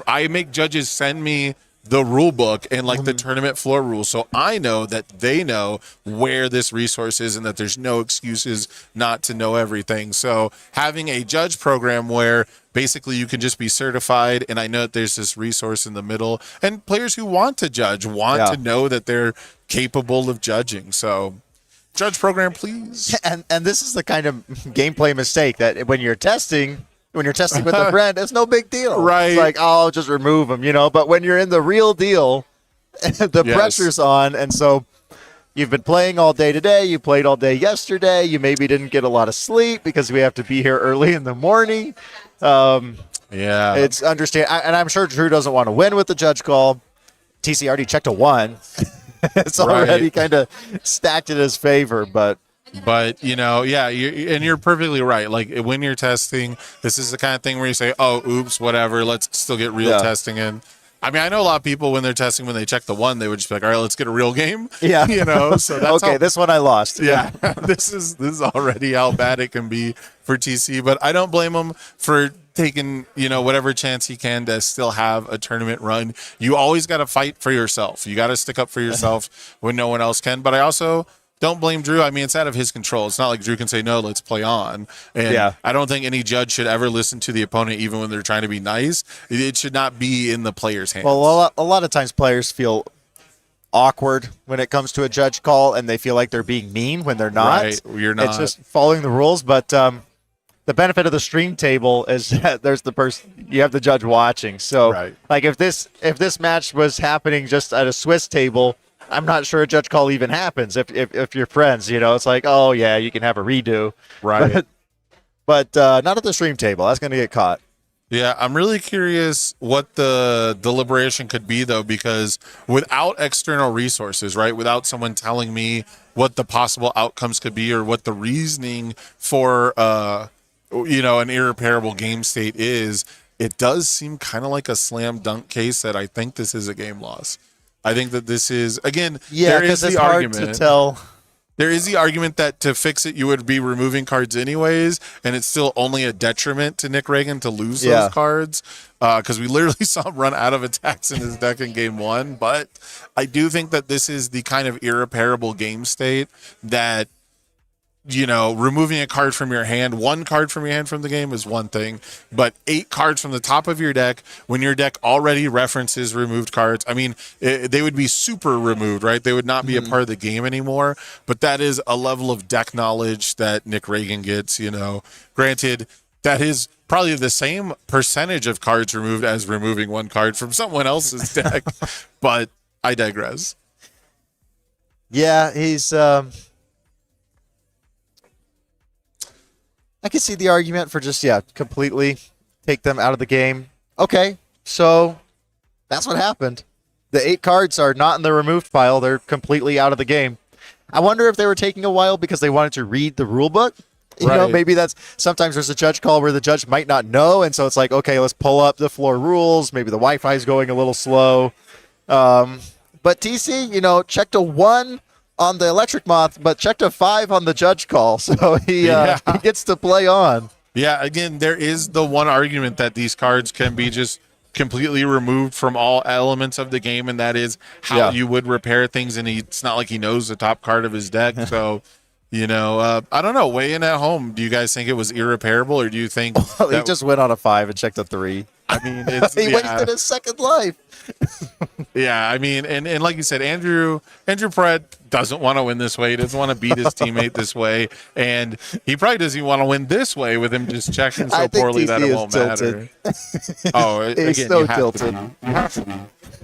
I make judges send me the rule book and like the tournament floor rules, so I know that they know where this resource is and that there's no excuses not to know everything. So having a judge program where basically you can just be certified, and I know that there's this resource in the middle, and players who want to judge want to know that they're capable of judging. So judge program, please. And this is the kind of gameplay mistake that when you're testing with a friend, it's no big deal. Right. It's like, oh, I'll just remove them, you know. But when you're in the real deal, the pressure's on. And so you've been playing all day today. You played all day yesterday. You maybe didn't get a lot of sleep because we have to be here early in the morning. It's understand. And I'm sure Drew doesn't want to win with the judge call. TC already checked a 1. It's already kind of stacked in his favor, but you know, you're perfectly right. Like when you're testing, this is the kind of thing where you say, oh, oops, whatever, let's still get real testing in. I mean, I know a lot of people when they're testing, when they check the 1, they would just be like, all right, let's get a real game. Yeah. You know, so that's okay, this one I lost. Yeah. This is already how bad it can be for TC, but I don't blame him for taking, you know, whatever chance he can to still have a tournament run. You always got to fight for yourself. You got to stick up for yourself when no one else can. But I also don't blame Drew. I mean, it's out of his control. It's not like Drew can say, no, let's play on. And I don't think any judge should ever listen to the opponent, even when they're trying to be nice. It should not be in the player's hands. Well, a lot of times players feel awkward when it comes to a judge call, and they feel like they're being mean when they're not. Right, you're not. It's just following the rules. But the benefit of the stream table is that there's the person, you have the judge watching. So Right. like if this match was happening just at a Swiss table, I'm not sure a judge call even happens. If you're friends, it's like, oh yeah, you can have a redo. Right. But not at the stream table. That's going to get caught. Yeah, I'm really curious what the deliberation could be, though, because without external resources, right, without someone telling me what the possible outcomes could be or what the reasoning for, an irreparable game state is, it does seem kind of like a slam dunk case that I think this is a game loss. I think that this is, again, there is it's the hard argument. to tell. There is the argument that to fix it, you would be removing cards anyways, and it's still only a detriment to Nick Reagan to lose those cards, because we literally saw him run out of attacks in his deck in game one. But I do think that this is the kind of irreparable game state that, removing a card from your hand, one card from your hand from the game is one thing, but 8 cards from the top of your deck, when your deck already references removed cards, I mean, they would be super removed, right? They would not be a part of the game anymore, but that is a level of deck knowledge that Nick Reagan gets, Granted, that is probably the same percentage of cards removed as removing one card from someone else's deck, but I digress. Yeah, he's... I can see the argument for just, completely take them out of the game. Okay, so that's what happened. The 8 cards are not in the removed pile. They're completely out of the game. I wonder if they were taking a while because they wanted to read the rule book. Maybe that's sometimes there's a judge call where the judge might not know. And so it's like, okay, let's pull up the floor rules. Maybe the Wi-Fi is going a little slow. But TC, checked a 1 on the electric moth, but checked a 5 on the judge call. So he gets to play on. Yeah, again, there is the one argument that these cards can be just completely removed from all elements of the game, and that is how you would repair things, and it's not like he knows the top card of his deck. So, I don't know. Weigh in at home. Do you guys think it was irreparable, or do you think he just went on a 5 and checked a 3? I mean, it's, he wasted his second life. Yeah, I mean, and like you said, Andrew Pratt doesn't want to win this way. He doesn't want to beat his teammate this way, and he probably doesn't want to win this way with him just checking so poorly that it won't matter. He's so tilted.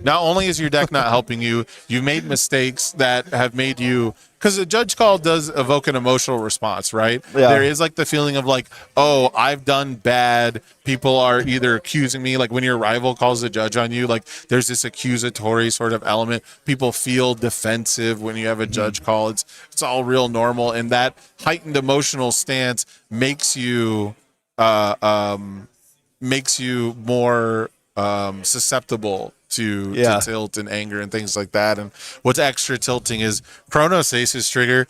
Not only is your deck not helping you, you made mistakes that have made you, because a judge call does evoke an emotional response, right? Yeah. There is like the feeling of like, oh, I've done bad. People are either accusing me, like when your rival calls the judge on you, like there's this accusatory sort of element. People feel defensive when you have a judge call. It's all real normal, and that heightened emotional stance makes you more susceptible to tilt and anger and things like that. And what's extra tilting is Chronos Ace's trigger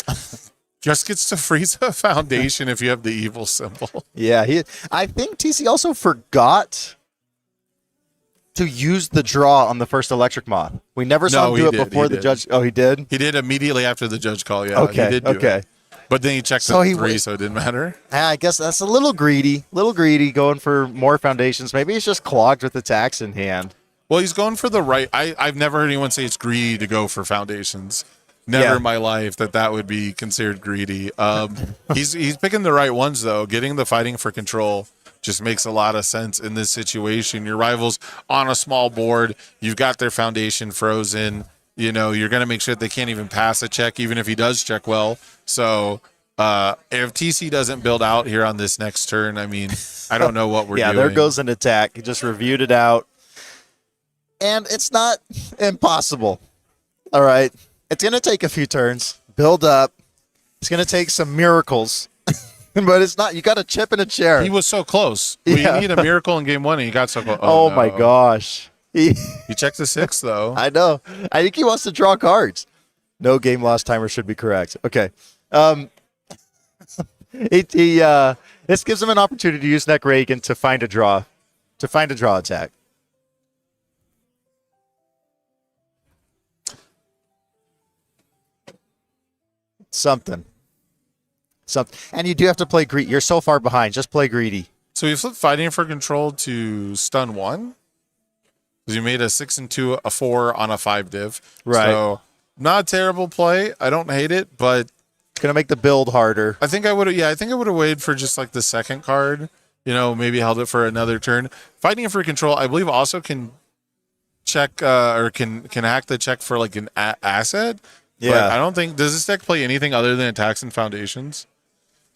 just gets to freeze a foundation if you have the evil symbol. Yeah, I think TC also forgot to use the draw on the first electric moth. We never saw him do it before the judge. Oh, he did? He did immediately after the judge call, yeah. Okay, he did do it. But then he checked the 3, so it didn't matter. I guess that's a little greedy going for more foundations. Maybe he's just clogged with attacks in hand. Well, he's going for the right. I've never heard anyone say it's greedy to go for foundations. Never in my life that would be considered greedy. He's picking the right ones, though. Getting the fighting for control just makes a lot of sense in this situation. Your rival's on a small board. You've got their foundation frozen. You're going to make sure that they can't even pass a check, even if he does check well. So if TC doesn't build out here on this next turn, I mean, I don't know what we're doing. Yeah, there goes an attack. He just reviewed it out. And it's not impossible. All right. It's going to take a few turns. Build up. It's going to take some miracles. But it's not. You got a chip in a chair. He was so close. We need a miracle in game 1, and he got so close. Oh my gosh. He checked the 6, though. I know. I think he wants to draw cards. No game loss timer should be correct. Okay. This gives him an opportunity to use Nick Reagan to find a draw attack. Something. And you do have to play greedy. You're so far behind. Just play greedy. So you flipped fighting for control to stun 1. Because you made a 6 and 2, a 4 on a 5 div. Right. So Not a terrible play. I don't hate it, but It's gonna make the build harder. I think I would have. Yeah, I think I would have waited for just like the second card. Maybe held it for another turn. Fighting for control, I believe, also can check or can hack the check for like an asset. But Yeah. I don't think does this deck play anything other than attacks and foundations.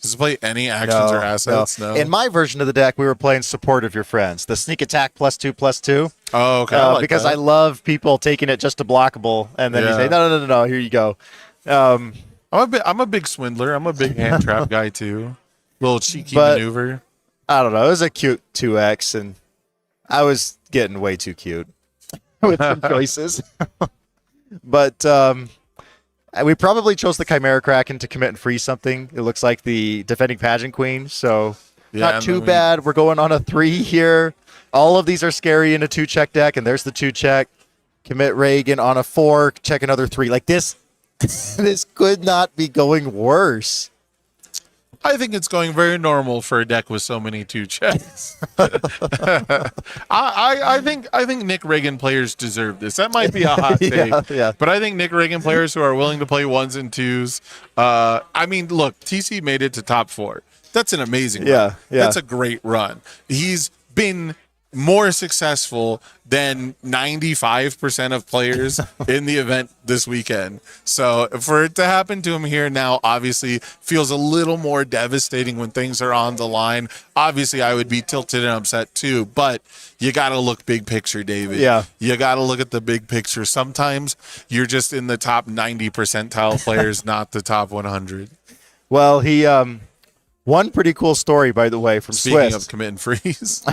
Does it play any actions or assets? No. In my version of the deck, we were playing support of your friends. The sneak attack +2/+2. Oh, okay. I like Because that. I love people taking it just to blockable, and then you Yeah. say, no, here you go. I'm a big swindler. I'm a big hand trap guy too. Little cheeky But- maneuver. I don't know. It was a cute 2X, and I was getting way too cute with some choices. But we probably chose the Chimera Kraken to commit and freeze something. It looks like the defending Pageant Queen, so Yeah, not and too then we- bad. We're going on a 3 here. All of these are scary in a 2-check deck, and there's the 2-check. Commit Reagan on a 4, check another 3. Like this, this could not be going worse. I think it's going very normal for a deck with so many 2 checks. I think Nick Reagan players deserve this. That might be a hot take, yeah. but I think Nick Reagan players who are willing to play 1s and 2s. I mean, look, TC made it to top 4. That's an amazing run. Yeah. That's a great run. He's been more successful than 95% of players in the event this weekend. So for it to happen to him here now, obviously feels a little more devastating when things are on the line. Obviously, I would be tilted and upset too, but you got to look big picture, David. Yeah. You got to look at the big picture. Sometimes you're just in the top 90 percentile players, not the top 100. Well, he one pretty cool story, by the way, from Speaking Swiss. of commit and freeze.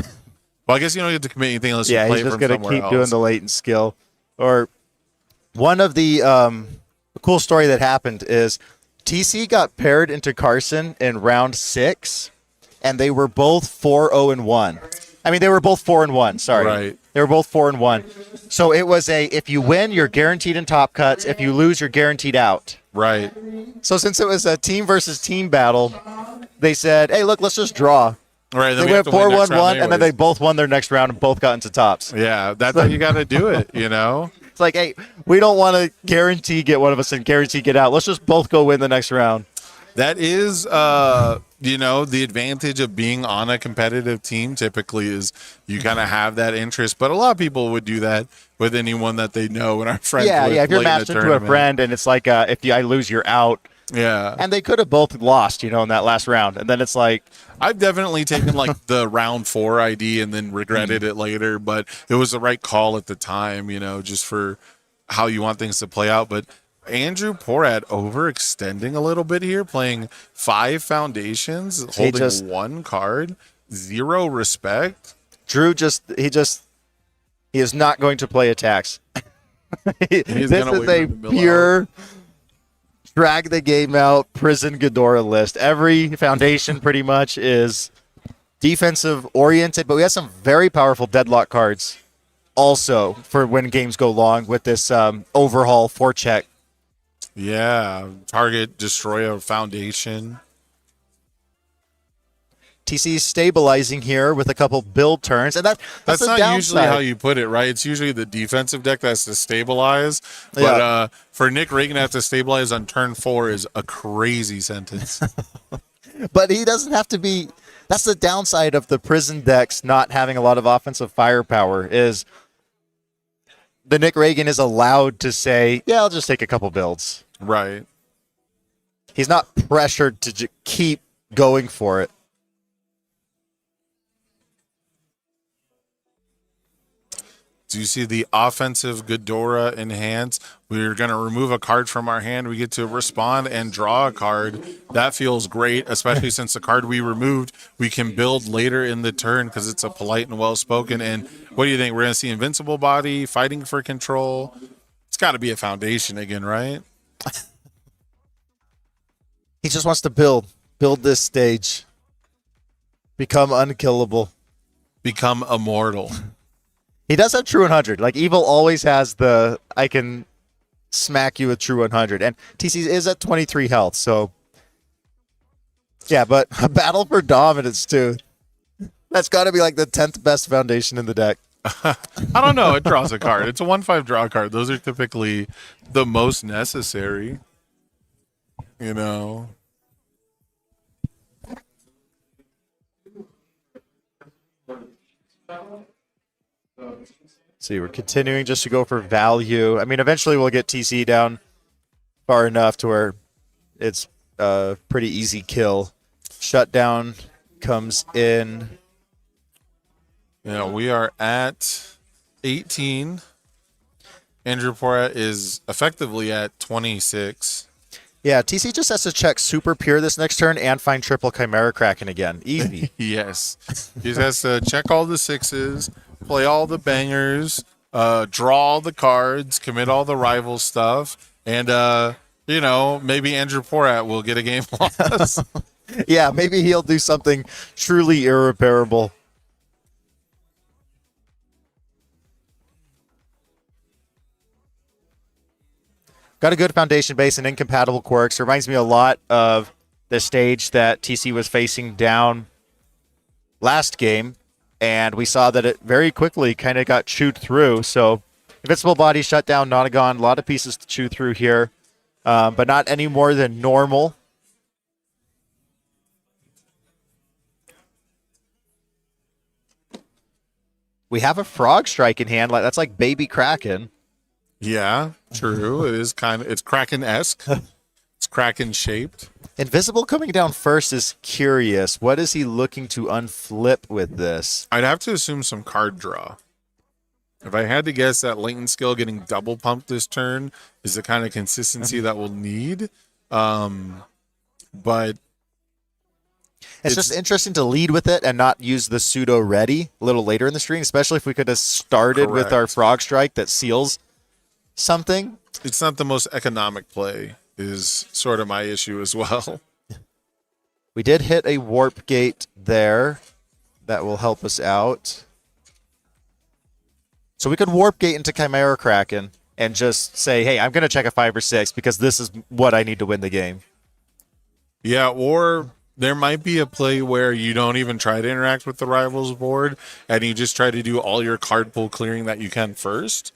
Well, I guess you don't get to commit anything unless Yeah, you play he's it just from going to somewhere keep else. doing the latent skill. Or one of the cool story that happened is TC got paired into Carson in round 6, and they were both 4-0-1. I mean, they were both 4-1. Sorry, Right. They were both 4-1. So it was if you win, you're guaranteed in top cuts. If you lose, you're guaranteed out. Right. So since it was a team versus team battle, they said, "Hey, look, let's just draw." Right. Then They we have went to win next 4-1-1, round and then they anyways. both won their next round and both got into tops. Yeah, that's how you got to do it, you know? It's like, hey, we don't want to guarantee get one of us and guarantee get out. Let's just both go win the next round. That is, the advantage of being on a competitive team typically is you kind of have that interest. But a lot of people would do that with anyone that they know and are friends Yeah, with. yeah. If you're late in the matched into a tournament. friend and it's like, I lose, you're out. Yeah. And they could have both lost, in that last round. And then it's like, I've definitely taken like the round 4 ID and then regretted it later, but it was the right call at the time, just for how you want things to play out. But Andrew Porat overextending a little bit here, playing 5 foundations, holding 1 card, 0 respect. Drew he is not going to play attacks. This gonna is wait a for the mill pure drag the game out prison Ghidorah list. Every foundation pretty much is defensive oriented, but we have some very powerful deadlock cards also for when games go long with this overhaul 4-check. Yeah, target, destroy a foundation. TC stabilizing here with a couple build turns, and that's That's the not downside. usually how you put it, right? It's usually the defensive deck that has to stabilize. But for Nick Reagan to have to stabilize on turn 4 is a crazy sentence. But he doesn't have to be. That's the downside of the prison decks not having a lot of offensive firepower. Is the Nick Reagan is allowed to say, "Yeah, I'll just take a couple builds." Right. He's not pressured to keep going for it. Do you see the offensive Ghidorah enhance? We're going to remove a card from our hand. We get to respond and draw a card. That feels great, especially since the card we removed, we can build later in the turn because it's a polite and well-spoken. And what do you think? We're going to see Invincible Body, Fighting for Control. It's got to be a foundation again, right? He just wants to build this stage, become unkillable. Become immortal. He does have True 100. Like, Evil always has the, I can smack you with True 100. And TC is at 23 health, so. Yeah, but a battle for dominance, too. That's got to be like the 10th best foundation in the deck. I don't know. It draws a card. It's a 1/5 draw card. Those are typically the most necessary. You know. See, we're continuing just to go for value. I mean, eventually we'll get TC down far enough to where it's a pretty easy kill. Shutdown comes in. Yeah, we are at 18. Andrew Pora is effectively at 26. Yeah, TC just has to check Super Pure this next turn and find triple Chimera Kraken again. Easy. Yes. He just has to check all the sixes, play all the bangers, draw all the cards, commit all the rival stuff, and, maybe Andrew Porat will get a game loss. Yeah, maybe he'll do something truly irreparable. Got a good foundation base and incompatible quirks. Reminds me a lot of the stage that TC was facing down last game, and we saw that it very quickly kind of got chewed through. So Invincible Body, Shutdown, Nonagon, a lot of pieces to chew through here, but not any more than normal. We have a Frog Strike in hand. That's like Baby Kraken. Yeah, true. It's Kraken-esque. It's Kraken-shaped. Invisible coming down first is curious. What is he looking to unflip with this? I'd have to assume some card draw. If I had to guess, that latent skill getting double pumped this turn is the kind of consistency that we'll need. But It's just interesting to lead with it and not use the pseudo ready a little later in the stream, especially if we could have started with our Frog Strike that seals something. It's not the most economic play is sort of my issue as well. We did hit a warp gate there. That will help us out. So we could warp gate into Chimera Kraken and just say, hey, I'm going to check a 5 or 6 because this is what I need to win the game. Yeah, or there might be a play where you don't even try to interact with the rivals board and you just try to do all your card pool clearing that you can first.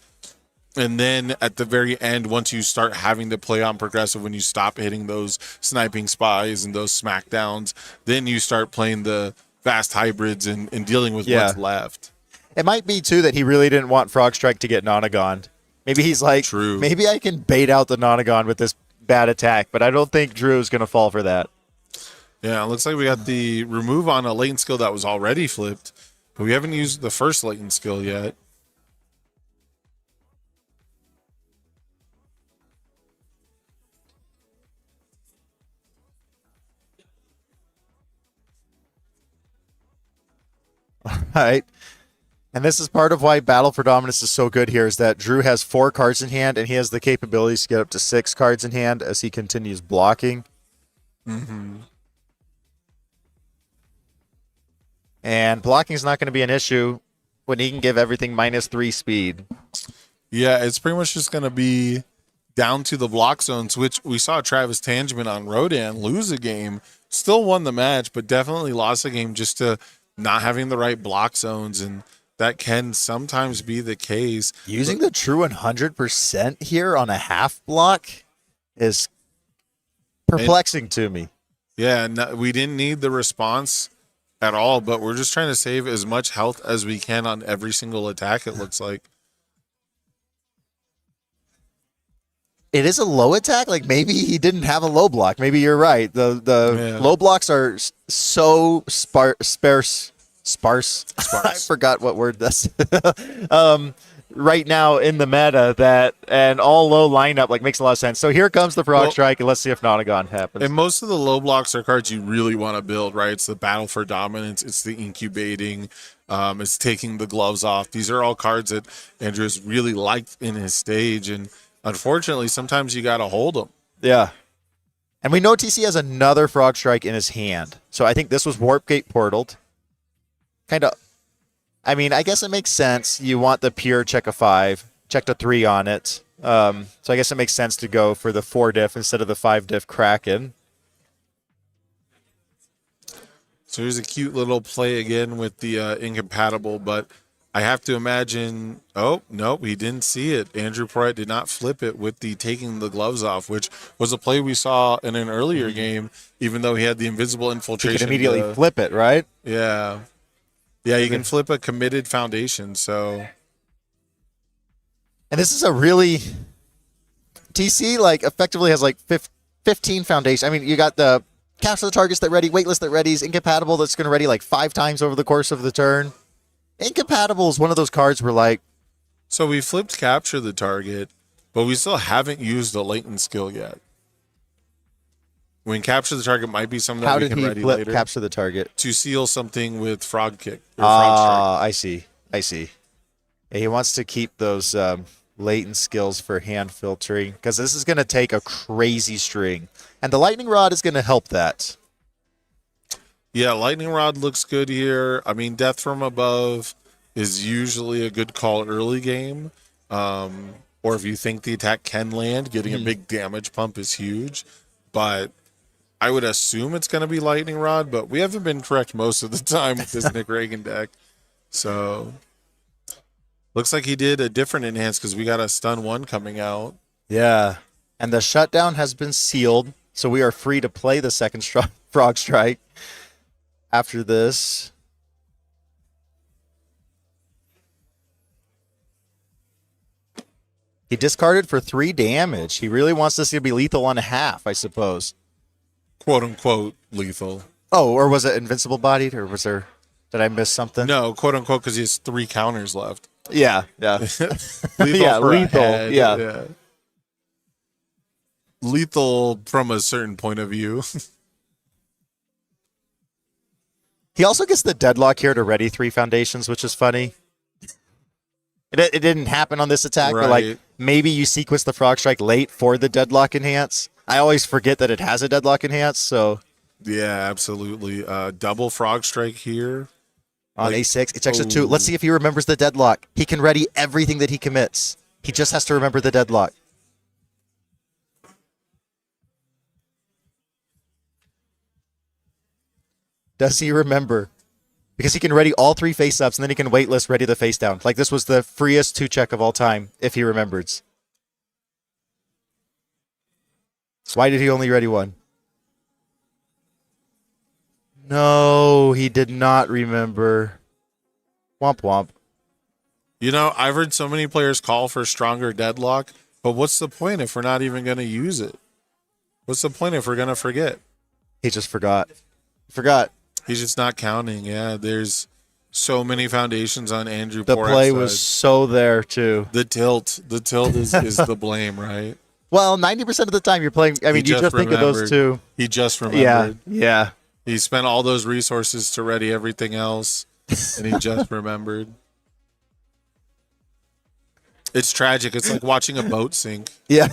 And then at the very end, once you start having to play on progressive, when you stop hitting those sniping spies and those smackdowns, then you start playing the fast hybrids and dealing with what's left. It might be, too, that he really didn't want Frog Strike to get Nonagon. Maybe he's like, True. Maybe I can bait out the Nonagon with this bad attack, but I don't think Drew is going to fall for that. Yeah, it looks like we got the remove on a latent skill that was already flipped, but we haven't used the first latent skill yet. All right. And this is part of why Battle for Dominance is so good here, is that Drew has 4 cards in hand, and he has the capabilities to get up to 6 cards in hand as he continues blocking. Mm-hmm. And blocking is not going to be an issue when he can give everything -3 speed. Yeah, it's pretty much just going to be down to the block zones, which we saw Travis Tangeman on Rodan lose a game. Still won the match, but definitely lost a game just to not having the right block zones, and that can sometimes be the case. Using the true 100% here on a half block is perplexing to me. Yeah, no, we didn't need the response at all, but we're just trying to save as much health as we can on every single attack, it looks like. It is a low attack. Like, maybe he didn't have a low block. Maybe you're right. The low blocks are so sparse. I forgot what word that's right now in the meta, that and all low lineup like makes a lot of sense. So here comes the Frog Strike, and let's see if Nonagon happens. And most of the low blocks are cards you really want to build, right? It's the Battle for Dominance, it's the incubating, it's taking the gloves off. These are all cards that Andrews really liked in his stage, and unfortunately, sometimes you got to hold them. Yeah. And we know TC has another Frog Strike in his hand. So I think this was Warp Gate portaled. Kind of, I mean, I guess it makes sense. You want the pure check a 5, checked a 3 on it. So I guess it makes sense to go for the 4 diff instead of the 5 diff Kraken. So here's a cute little play again with the incompatible, but I have to imagine. Oh, nope, he didn't see it. Andrew Porrett did not flip it with the taking the gloves off, which was a play we saw in an earlier game, even though he had the invisible You infiltration. can immediately flip it, right? Yeah. Yeah, you can flip a committed foundation, so. And this is a really TC like effectively has like 15 foundation. I mean, you got the capture the targets that ready, waitlist that readies, incompatible that's going to ready like 5 times over the course of the turn. Incompatible is one of those cards where like So we flipped capture the target, but we still haven't used the latent skill yet. When capture the target might be something that how we did can he ready flip later capture the target? to seal something with frog kick or frog strike. I see. Yeah, he wants to keep those latent skills for hand filtering because this is going to take a crazy string, and the lightning rod is going to help that. Yeah, lightning rod looks good here. I mean, death from above is usually a good call early game. Or if you think the attack can land, getting a big damage pump is huge. But I would assume it's going to be lightning rod, but we haven't been correct most of the time with this Nick Reagan deck. So looks like he did a different enhance because we got a stun 1 coming out. Yeah, and the shutdown has been sealed, so we are free to play the second frog strike after this. He discarded for 3 damage. He really wants this to be lethal on half, I suppose. Quote unquote lethal. Oh, or was it invincible bodied, or was there? Did I miss something? No, quote unquote, because he has 3 counters left. Yeah. Lethal Yeah, for a lethal, head, yeah. Lethal from a certain point of view. He also gets the deadlock here to ready 3 foundations, which is funny. It didn't happen on this attack, but like Right. maybe you sequence the frog strike late for the deadlock enhance. I always forget that it has a deadlock enhance, so Yeah, absolutely. Double frog strike here. on Like, A6, it checks a 2. Let's see if he remembers the deadlock. He can ready everything that he commits. He just has to remember the deadlock. Does he remember? Because he can ready all 3 face-ups, and then he can waitlist ready the face-down. Like, this was the freest 2-check of all time, if he remembers. Why did he only ready 1? No, he did not remember. Womp womp. You know, I've heard so many players call for stronger deadlock, but what's the point if we're not even going to use it? What's the point if we're going to forget? He just forgot. Forgot. He's just not counting. Yeah, there's so many foundations on Andrew The Porrett's play side. was so there, too. The tilt is the blame, right? Well, 90% of the time you're playing, I mean, you just think of those remembered. 2. He just Yeah, remembered. yeah. He spent all those resources to ready everything else, and he just remembered. It's tragic. It's like watching a boat sink. Yeah.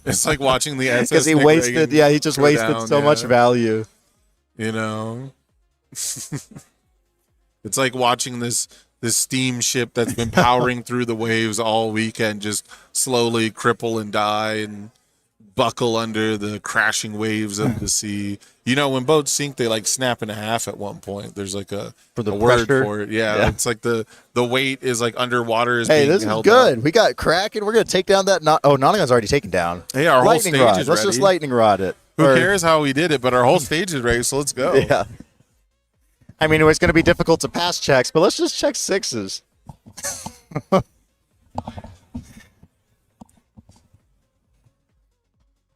It's like watching the SS Because he Nick wasted, Reagan yeah, he just go wasted down, so much yeah. value. You know, it's like watching this steamship that's been powering through the waves all weekend just slowly cripple and die and buckle under the crashing waves of the sea. You know, when boats sink, they like snap in half at one point. There's like a For the word pressure? for it. Yeah, Yeah. it's like the weight is like underwater is Hey, being this is held good. up. We got Kraken. We're going to take down that. Nottingham's already taken down. Hey, our whole lightning stage rod. is Let's just ready. lightning rod it. Who Or- cares how we did it? But our whole stage is ready, so let's go. Yeah. I mean, it's going to be difficult to pass checks, but let's just check 6s.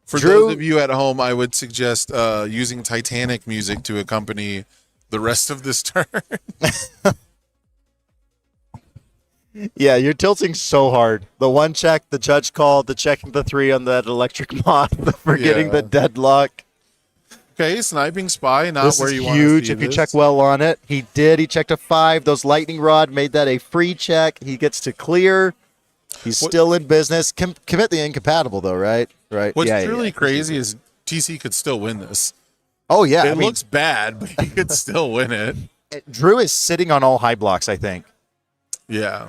For Drew- those of you at home, I would suggest using Titanic music to accompany the rest of this turn. Yeah, you're tilting so hard. The 1 check, the judge called, the checking the 3 on that electric moth, the forgetting Yeah. the deadlock. Okay, sniping spy, not This where is you want huge to if you check well on it. He did. He checked a 5. Those lightning rod made that a free check. He gets to clear. He's What- still in business. Commit the incompatible, though, right? Right. What's Yeah, really yeah. crazy is TC could still win this. Oh, yeah. It I mean, looks bad, but he could still win it. Drew is sitting on all high blocks, I think, Yeah.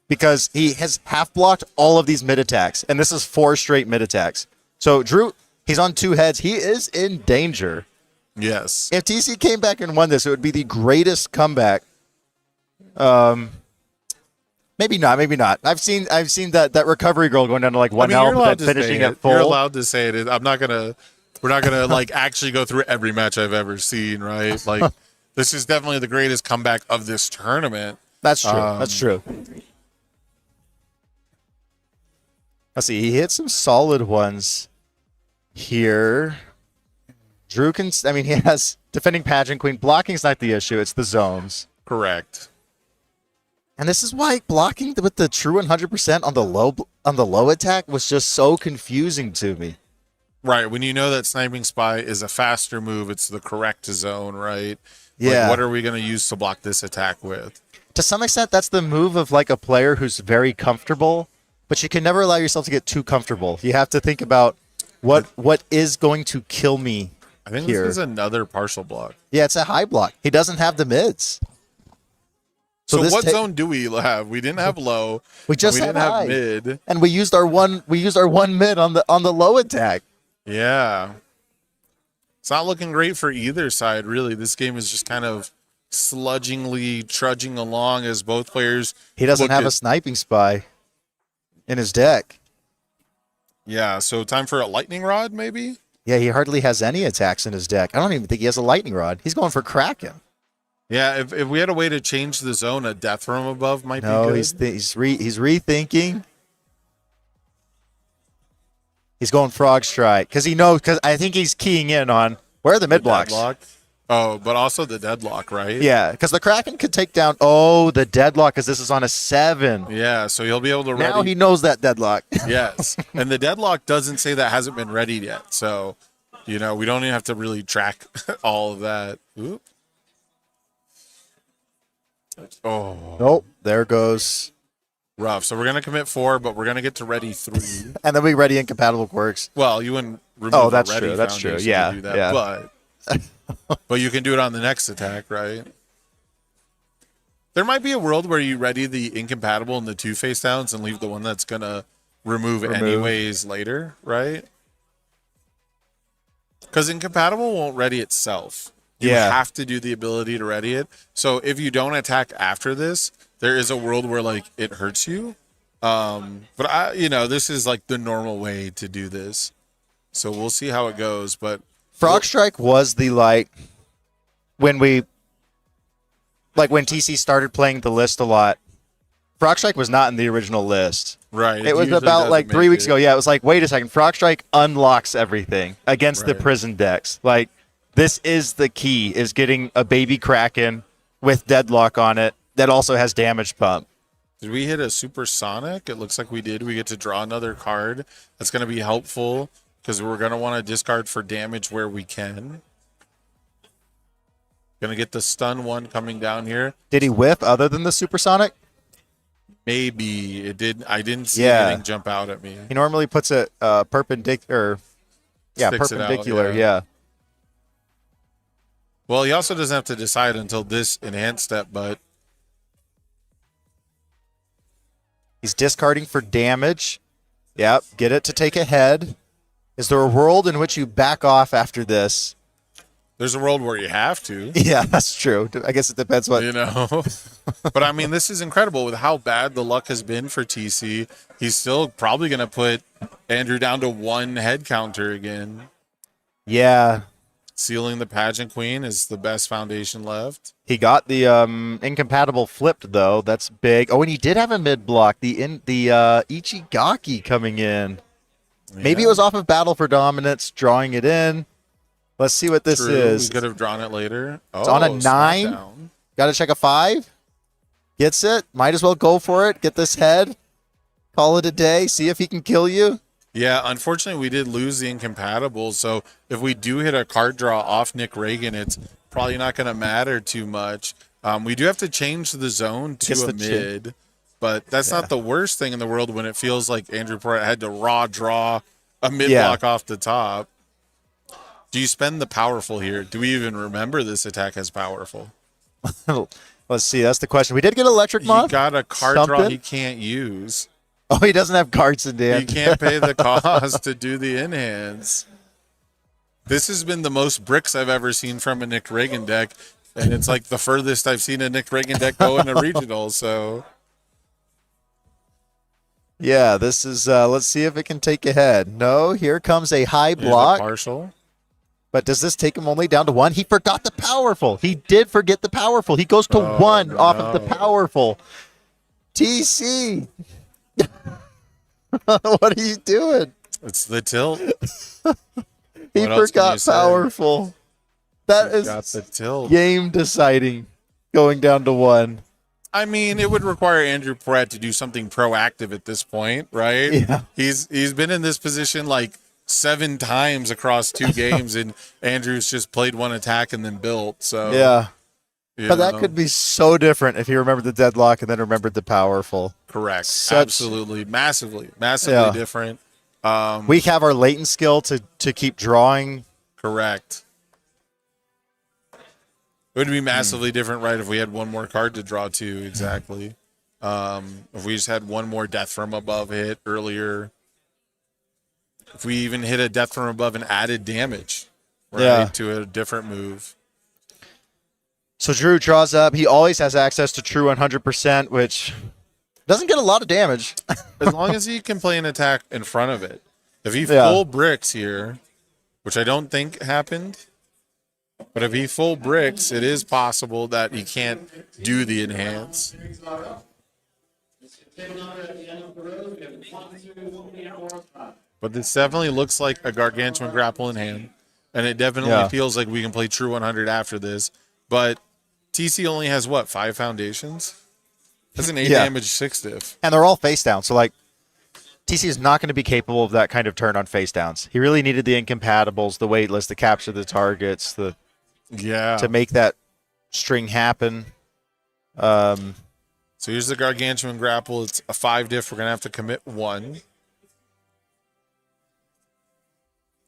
because he has half blocked all of these mid attacks, and this is 4 straight mid attacks. So Drew, he's on 2 heads. He is in danger. Yes. If TC came back and won this, it would be the greatest comeback Maybe not. Maybe not. I've seen that recovery girl going down to like one I mean, you're health, allowed but to finishing say at it. full. You're allowed to say it. I'm not gonna. We're not gonna like actually go through every match I've ever seen, right? Like, this is definitely the greatest comeback of this tournament. That's true. That's true. Let's see. He hit some solid ones here. Drew can. I mean, he has defending pageant queen. Blocking's not the issue. It's the zones. Correct. And this is why blocking with the true 100% on the low attack was just so confusing to me. Right. When you know that sniping spy is a faster move, it's the correct zone, right? Yeah. Like, what are we going to use to block this attack with? To some extent, that's the move of like a player who's very comfortable, but you can never allow yourself to get too comfortable. You have to think about what is going to kill me I think here. this is another partial block. Yeah, it's a high block. He doesn't have the mids. So this what zone do we have? We didn't have low. We just we had didn't high. have mid. And we used our one mid on the low attack. Yeah. It's not looking great for either side, really. This game is just kind of sludgingly trudging along as both players. He doesn't look have at- a sniping spy in his deck. Yeah, so time for a lightning rod, maybe? Yeah, he hardly has any attacks in his deck. I don't even think he has a lightning rod. He's going for Kraken. Yeah, if we had a way to change the zone, a death from above might be No, good. he's rethinking. He's going Frog Strike because I think he's keying in on where are the mid blocks. Deadlock. Oh, but also the deadlock, right? Yeah, because the Kraken could take down. Oh, the deadlock because this is on a 7. Yeah, so he'll be able to Now ready. he knows that deadlock. Yes, and the deadlock doesn't say that hasn't been readied yet. So, we don't even have to really track all of that. Oop. Oh, Nope, there goes. rough. So we're gonna commit 4, but we're gonna get to ready 3. And then we ready incompatible quirks. Well, you wouldn't remove Oh, a that's ready true, that's true. foundation Yeah, to do that, yeah. but you can do it on the next attack, right? There might be a world where you ready the incompatible and the 2 face downs and leave the one that's gonna remove anyways later, right? Because incompatible won't ready itself. You Yeah. have to do the ability to ready it. So if you don't attack after this, there is a world where like it hurts you. But this is like the normal way to do this. So we'll see how it goes. But Frog Strike was the when TC started playing the list a lot. Frog Strike was not in the original list. right, It was usually about doesn't like 3 make weeks it. ago. Yeah, it was like, wait a second, Frog Strike unlocks everything against the Right. prison decks. Like, this is the key, is getting a baby Kraken with deadlock on it that also has damage pump. Did we hit a supersonic? It looks like we did. We get to draw another card. That's going to be helpful because we're going to want to discard for damage where we can. Going to get the stun one coming down here. Did he whiff other than the supersonic? Maybe it did. I didn't see Yeah. anything jump out at me. He normally puts it perpendicular. Yeah, Sticks it out, perpendicular. yeah. Yeah. Well, he also doesn't have to decide until this enhanced step, but He's discarding for damage. Yep, get it to take a head. Is there a world in which you back off after this? there's a world where you have to. Yeah, that's true. I guess it depends what. But I mean, this is incredible with how bad the luck has been for TC. He's still probably going to put Andrew down to 1 head counter again. Yeah, Sealing the pageant queen is the best foundation left. he got the incompatible flipped though. That's big. Oh, and he did have a mid block. The Ichigaki coming in. Maybe it was off of Battle for Dominance, drawing it in. Let's see what this True. is. We could have drawn it later. It's on a 9. Smackdown. Got to check a 5. Gets it. Might as well go for it. Get this head. Call it a day. See if he can kill you. Yeah, unfortunately, we did lose the incompatible. So if we do hit a card draw off Nick Reagan, it's probably not going to matter too much. We do have to change the zone Gets to a the mid, but that's not the worst thing in the world when it feels like Andrew Porter had to raw draw a mid block off the top. Do you spend the powerful here? Do we even remember this attack as powerful? Let's see. That's the question. We did get Electric He Moth. got a card draw Something? he can't use. Oh, he doesn't have cards in He hand. can't pay the cost to do the enhance. This has been the most bricks I've ever seen from a Nick Reagan deck, and it's like the furthest I've seen a Nick Reagan deck go in a regional. So Yeah, this is, let's see if it can take ahead. No, here comes a high Here's a block. partial. But does this take him only down to 1? He forgot the powerful. He did forget the powerful. He goes to 1 off of the powerful. TC. What are you doing? It's the tilt. He What else can you forgot say? powerful. That He's got is the tilt. game deciding, going down to 1. I mean, it would require Andrew Pratt to do something proactive at this point, right? Yeah. He's been in this position like 7 times across 2 games, and Andrew's just played 1 attack and then built. So Yeah. you But that know. could be so different if he remembered the deadlock and then remembered the powerful. Correct. Such- Absolutely. Massively Yeah. different. We have our latent skill to keep drawing. Correct. It would be massively different, right, if we had 1 more card to draw to, exactly. If we just had 1 more Death from Above hit earlier. If we even hit a Death from Above and added damage, right, Yeah. to a different move. So Drew draws up. He always has access to true 100%, which doesn't get a lot of damage. As long as he can play an attack in front of it. If he Yeah. full bricks here, which I don't think happened, but if he full bricks, it is possible that he can't do the enhance. But this definitely looks like a gargantuan grapple in hand, and it definitely Yeah. feels like we can play true 100 after this. But TC only has what, 5 foundations? That's an 8 Yeah. damage 6 diff. And they're all face down. So, like, TC is not going to be capable of that kind of turn on face downs. He really needed the incompatibles, the waitlist, to capture the targets, Yeah. to make that string happen. So here's the gargantuan grapple. It's a 5 diff. We're gonna have to commit 1.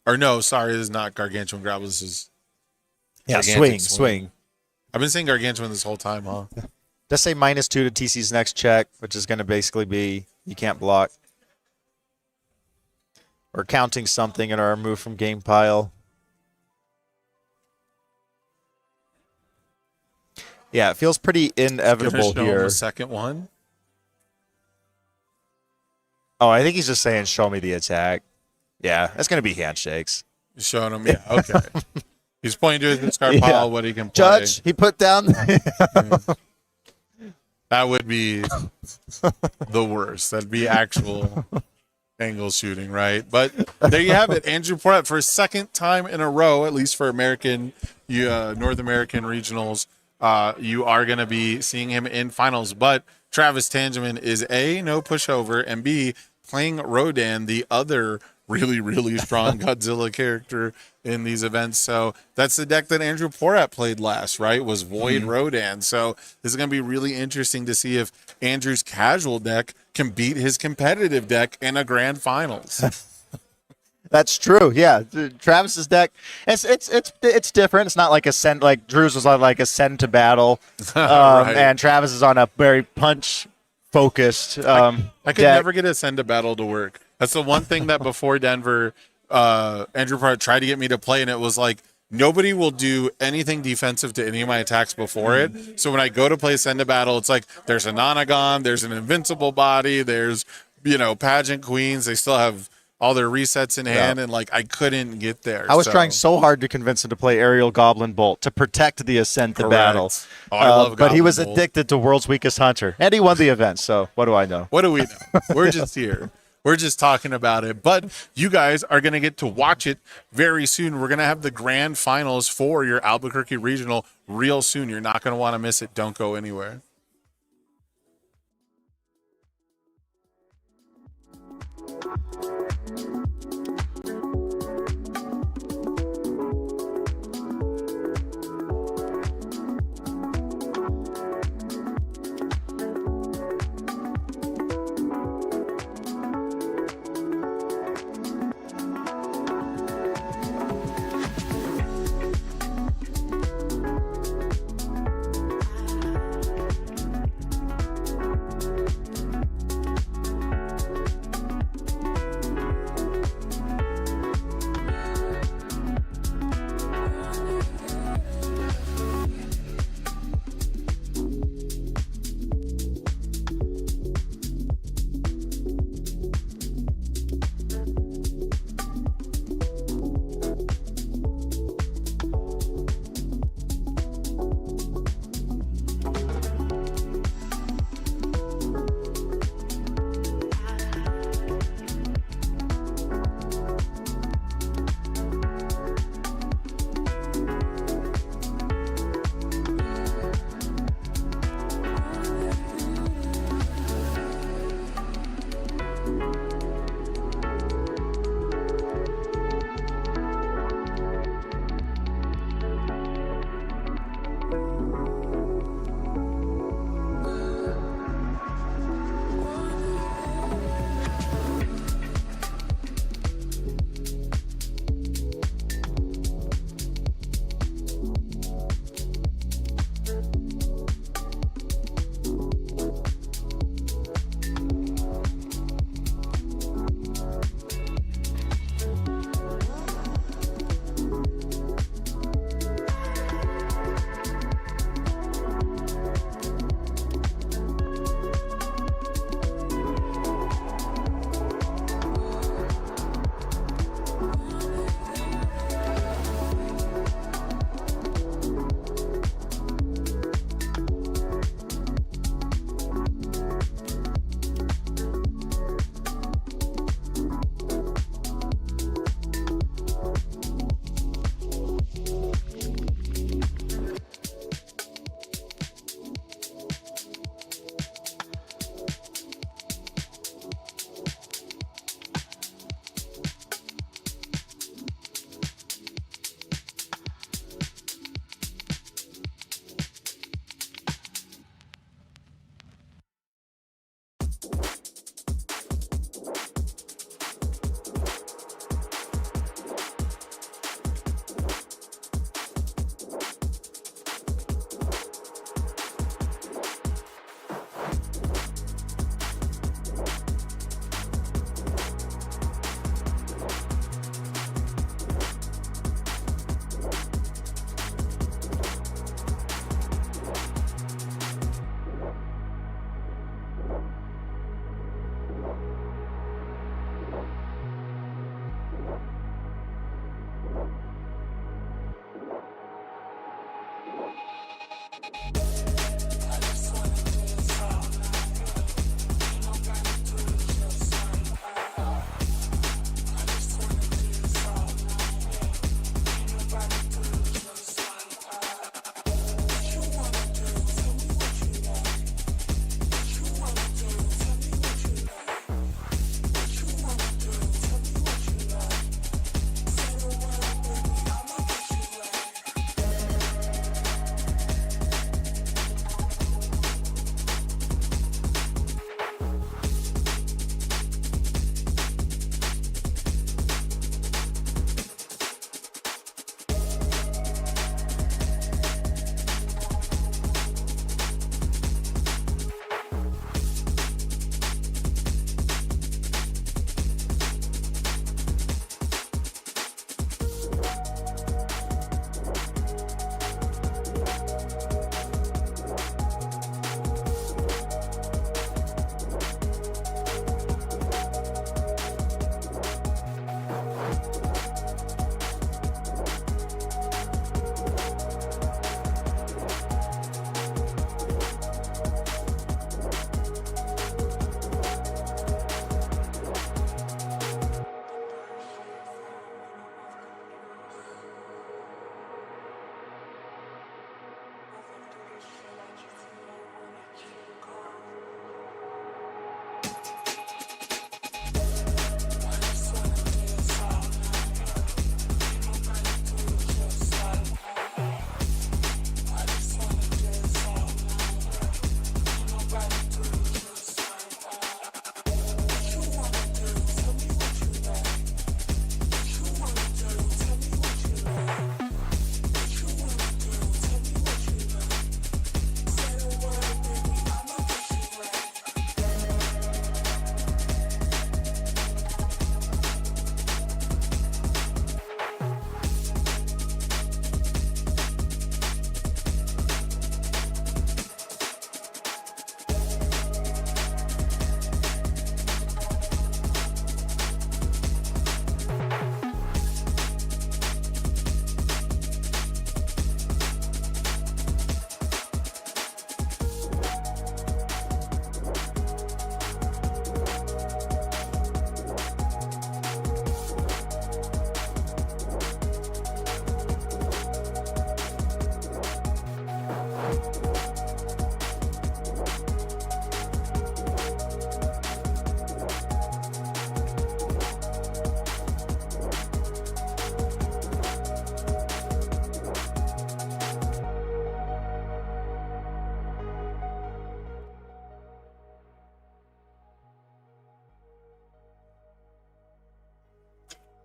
Or no, sorry, this is not gargantuan grapple. This is gigantic swing. I've been saying gargantuan this whole time, huh? Let's say -2 to TC's next check, which is going to basically be you can't block. We're counting something in our move from game pile. Yeah, it feels pretty inevitable Gonna show him here. a second one. Oh, I think he's just saying, show me the attack. Yeah, it's going to be handshakes. He's showing him, yeah, okay. He's pointing to his discard Yeah. pile, what he can play. Judge, he put down. That would be the worst. That'd be actual angle shooting, right? But there you have it. Andrew Pratt for a second time in a row, at least for American, North American regionals. You are going to be seeing him in finals. But Travis Tangeman is A, no pushover, and B, playing Rodan, the other really, really strong Godzilla character in these events. So that's the deck that Andrew Porat played last, right? Was Void Rodan. So this is going to be really interesting to see if Andrew's casual deck can beat his competitive deck in a grand finals. That's true. Yeah, Travis's deck. It's different. It's not like a send like Drew's was on like a send to battle, Right. and Travis is on a very punch focused. I could deck. never get a send to battle to work. That's the one thing that before Denver, Andrew Pratt tried to get me to play, and it was like nobody will do anything defensive to any of my attacks before it. So when I go to play send to battle, it's like there's a Nonagon, there's an invincible body, there's pageant queens. They still have all their resets in hand, and like I couldn't get there. I was trying so hard to convince him to play Aerial Goblin Bolt to protect the ascent to Correct. battle. Oh, I love but he Goblin was Bolt. addicted to World's Weakest Hunter, and he won the event. So what do I know? What do we know? We're just here. We're just talking about it. But you guys are going to get to watch it very soon. We're going to have the grand finals for your Albuquerque Regional real soon. You're not going to want to miss it. Don't go anywhere.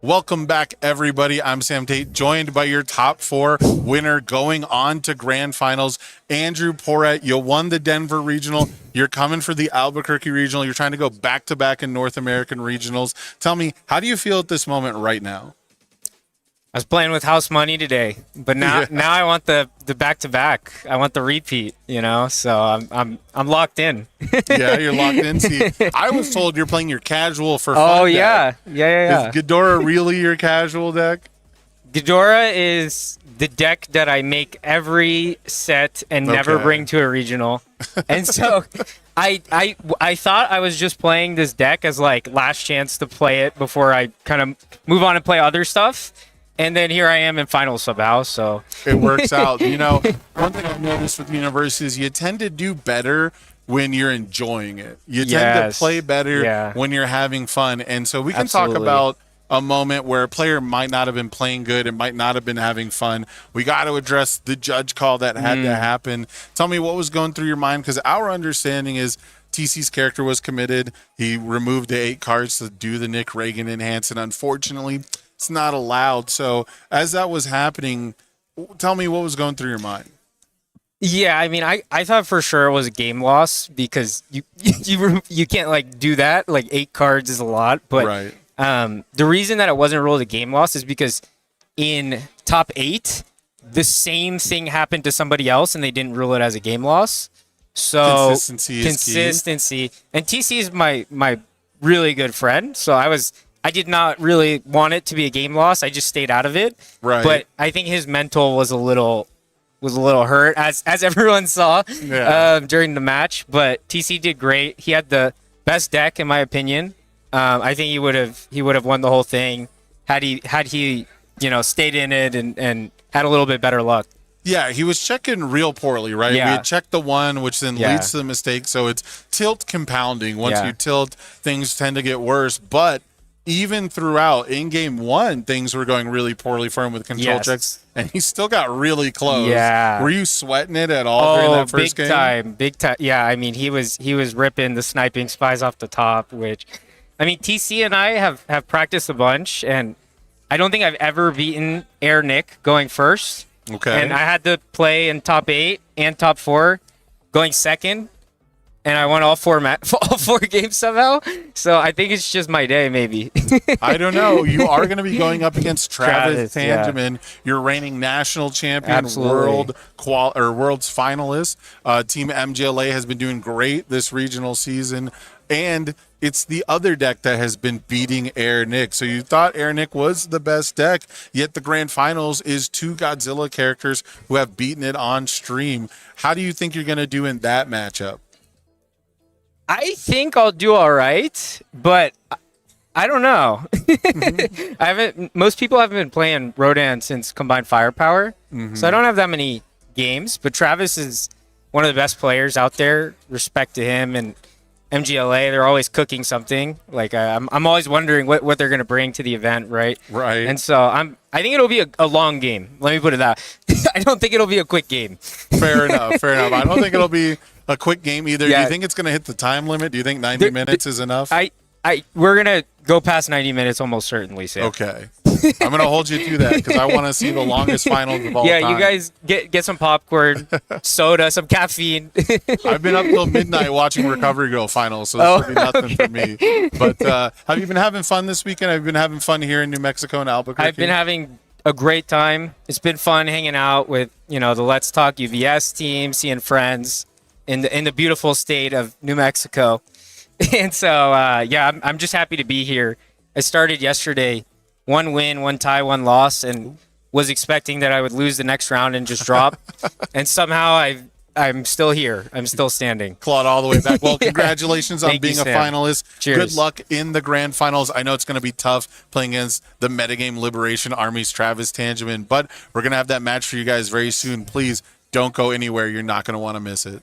Welcome back, everybody. I'm Sam Tate, joined by your top 4 winner going on to grand finals, Andrew Porrett. You won the Denver Regional. You're coming for the Albuquerque Regional. You're trying to go back-to-back in North American Regionals. Tell me, how do you feel at this moment right now? I was playing with house money today, but now I want the back-to-back. I want the repeat, so I'm locked in. Yeah, you're locked in. See, I was told you're playing your casual for fun. Oh, yeah. Is Ghidorah really your casual deck? Ghidorah is the deck that I make every set and never Okay. bring to a regional. And so I thought I was just playing this deck as like last chance to play it before I kind of move on and play other stuff. And then here I am in finals somehow, so. It works out. One thing I've noticed with UniVersus is you tend to do better when you're enjoying it. You tend to play better when you're having fun. And so we can talk Absolutely. about a moment where a player might not have been playing good and might not have been having fun. We got to address the judge call that had to happen. Tell me what was going through your mind, because our understanding is TC's character was committed. He removed the 8 cards to do the Nick Reagan enhance, and unfortunately, it's not allowed. So as that was happening, tell me what was going through your mind. Yeah, I mean, I thought for sure it was a game loss because you can't like do that. Like 8 cards is a lot, but Right. The reason that it wasn't ruled a game loss is because in top 8, the same thing happened to somebody else and they didn't rule it as a game loss. So Consistency is key. consistency, and TC is my really good friend. So I did not really want it to be a game loss. I just stayed out of it. Right. But I think his mental was a little hurt, as everyone saw during the match. But TC did great. He had the best deck, in my opinion. I think he would have won the whole thing had he stayed in it and had a little bit better luck. Yeah, he was checking real poorly, right? Yeah. We had checked the 1, which then Yeah. leads to the mistake. So it's tilt compounding. Once Yeah. you tilt, things tend to get worse. But even throughout, in game 1, things were going really poorly for him with control Yes. checks, and he still got really close. Yeah. Were you sweating it at all during that first big game? big time. Yeah, I mean, he was ripping the sniping spies off the top, which, I mean, TC and I have practiced a bunch, and I don't think I've ever beaten Air Nick going first. Okay. And I had to play in top 8 and top 4 going second, and I won all 4 games somehow. So I think it's just my day, maybe. I don't know. You are going to be going up against Travis Travis, yeah. Tangeman, your reigning national champion, Absolutely. world's finalist. Team MGLA has been doing great this regional season, and it's the other deck that has been beating Air Nick. So you thought Air Nick was the best deck, yet the grand finals is 2 Godzilla characters who have beaten it on stream. How do you think you're going to do in that matchup? I think I'll do all right, but I don't know. Most people haven't been playing Rodan since Combined Firepower, so I don't have that many games. But Travis is one of the best players out there. Respect to him and MGLA. They're always cooking something. Like I'm always wondering what they're gonna bring to the event, right? Right. And so I think it'll be a long game. Let me put it that. I don't think it'll be a quick game. Fair enough. Fair enough. I don't think it'll be a quick game either. Do Yeah. you think it's going to hit the time limit? Do you think 90 minutes is enough? We're gonna go past 90 minutes almost certainly. Sam. Okay. I'm going to hold you to that because I want to see the longest finals of all Yeah, time. you guys get some popcorn, soda, some caffeine. I've been up till midnight watching Recovery Girl finals, so this will be nothing for me. But have you been having fun this weekend? Have you been having fun here in New Mexico and Albuquerque? I've been having a great time. It's been fun hanging out with the Let's Talk UVS team, seeing friends in the beautiful state of New Mexico. And so I'm just happy to be here. I started yesterday, 1 win, 1 tie, 1 loss, and was expecting that I would lose the next round and just drop. And somehow I'm still here. I'm still standing. Clawed all the way back. Well, congratulations on Thank you, being a Sam. finalist. Cheers. Good luck in the grand finals. I know it's going to be tough playing against the Metagame Liberation Army's Travis Tangeman, but we're going to have that match for you guys very soon. Please don't go anywhere. You're not going to want to miss it.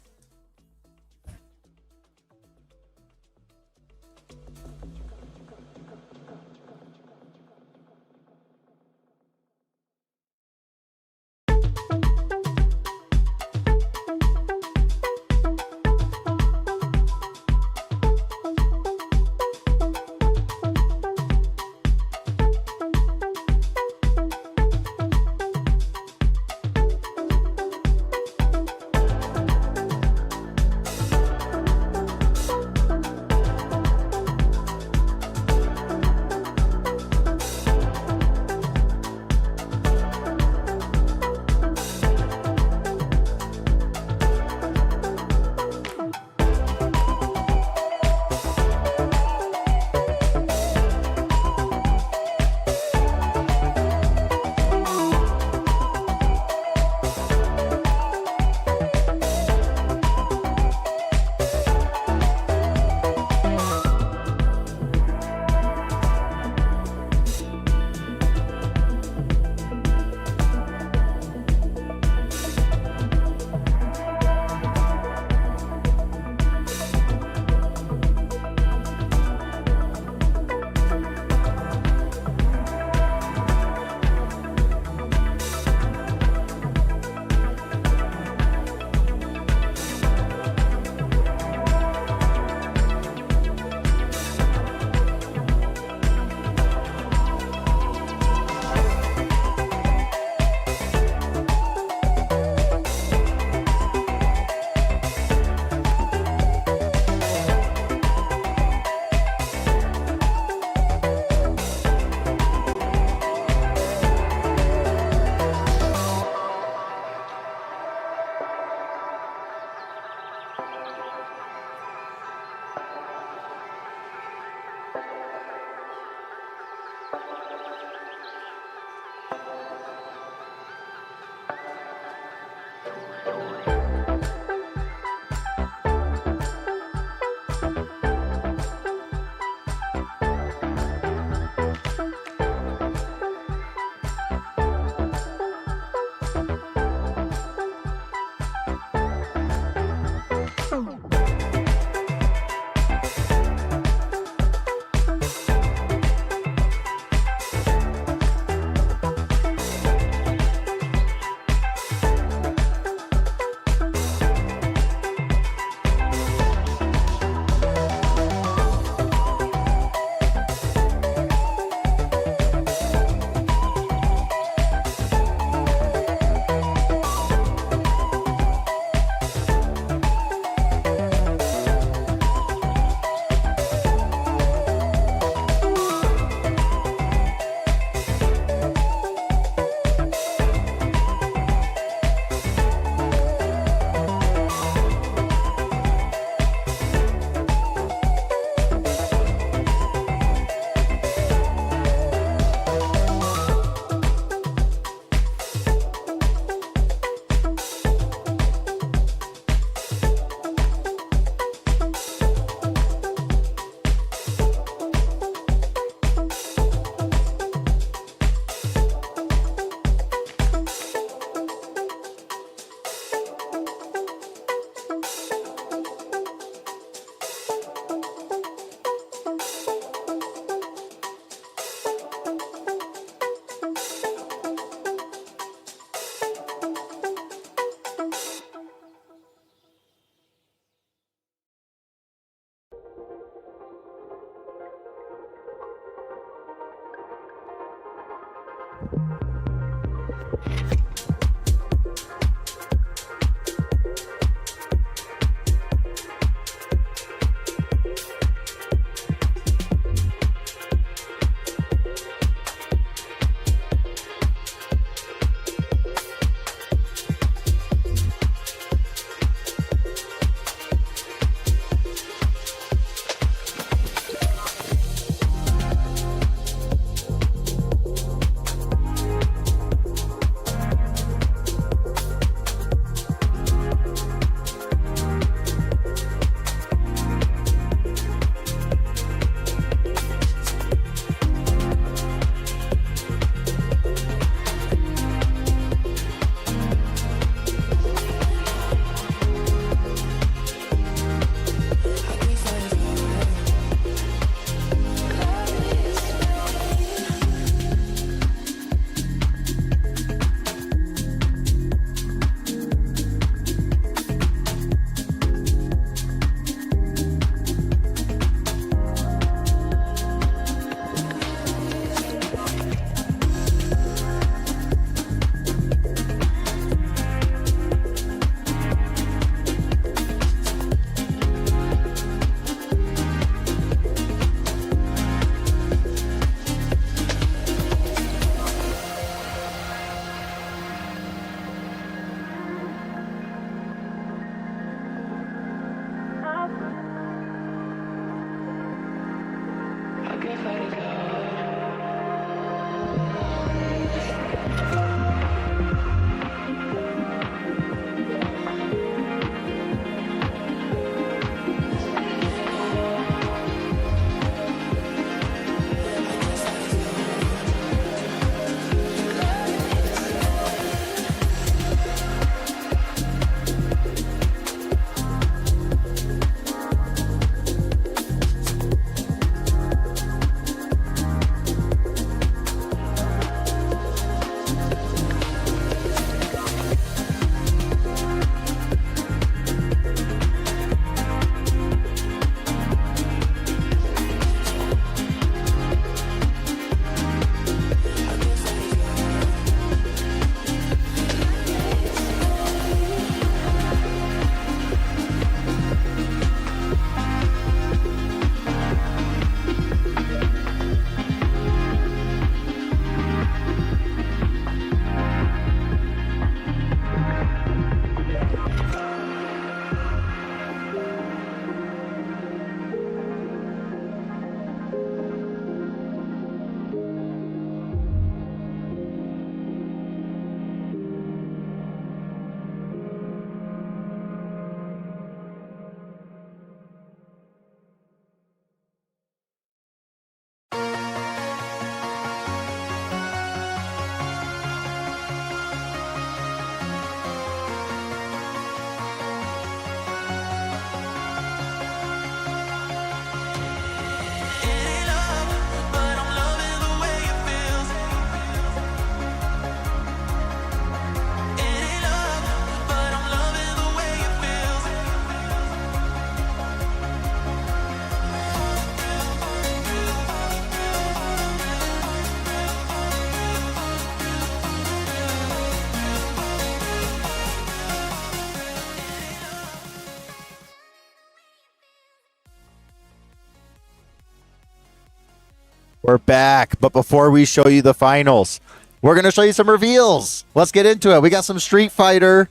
We're back, but before we show you the finals, we're going to show you some reveals. Let's get into it. We got some Street Fighter,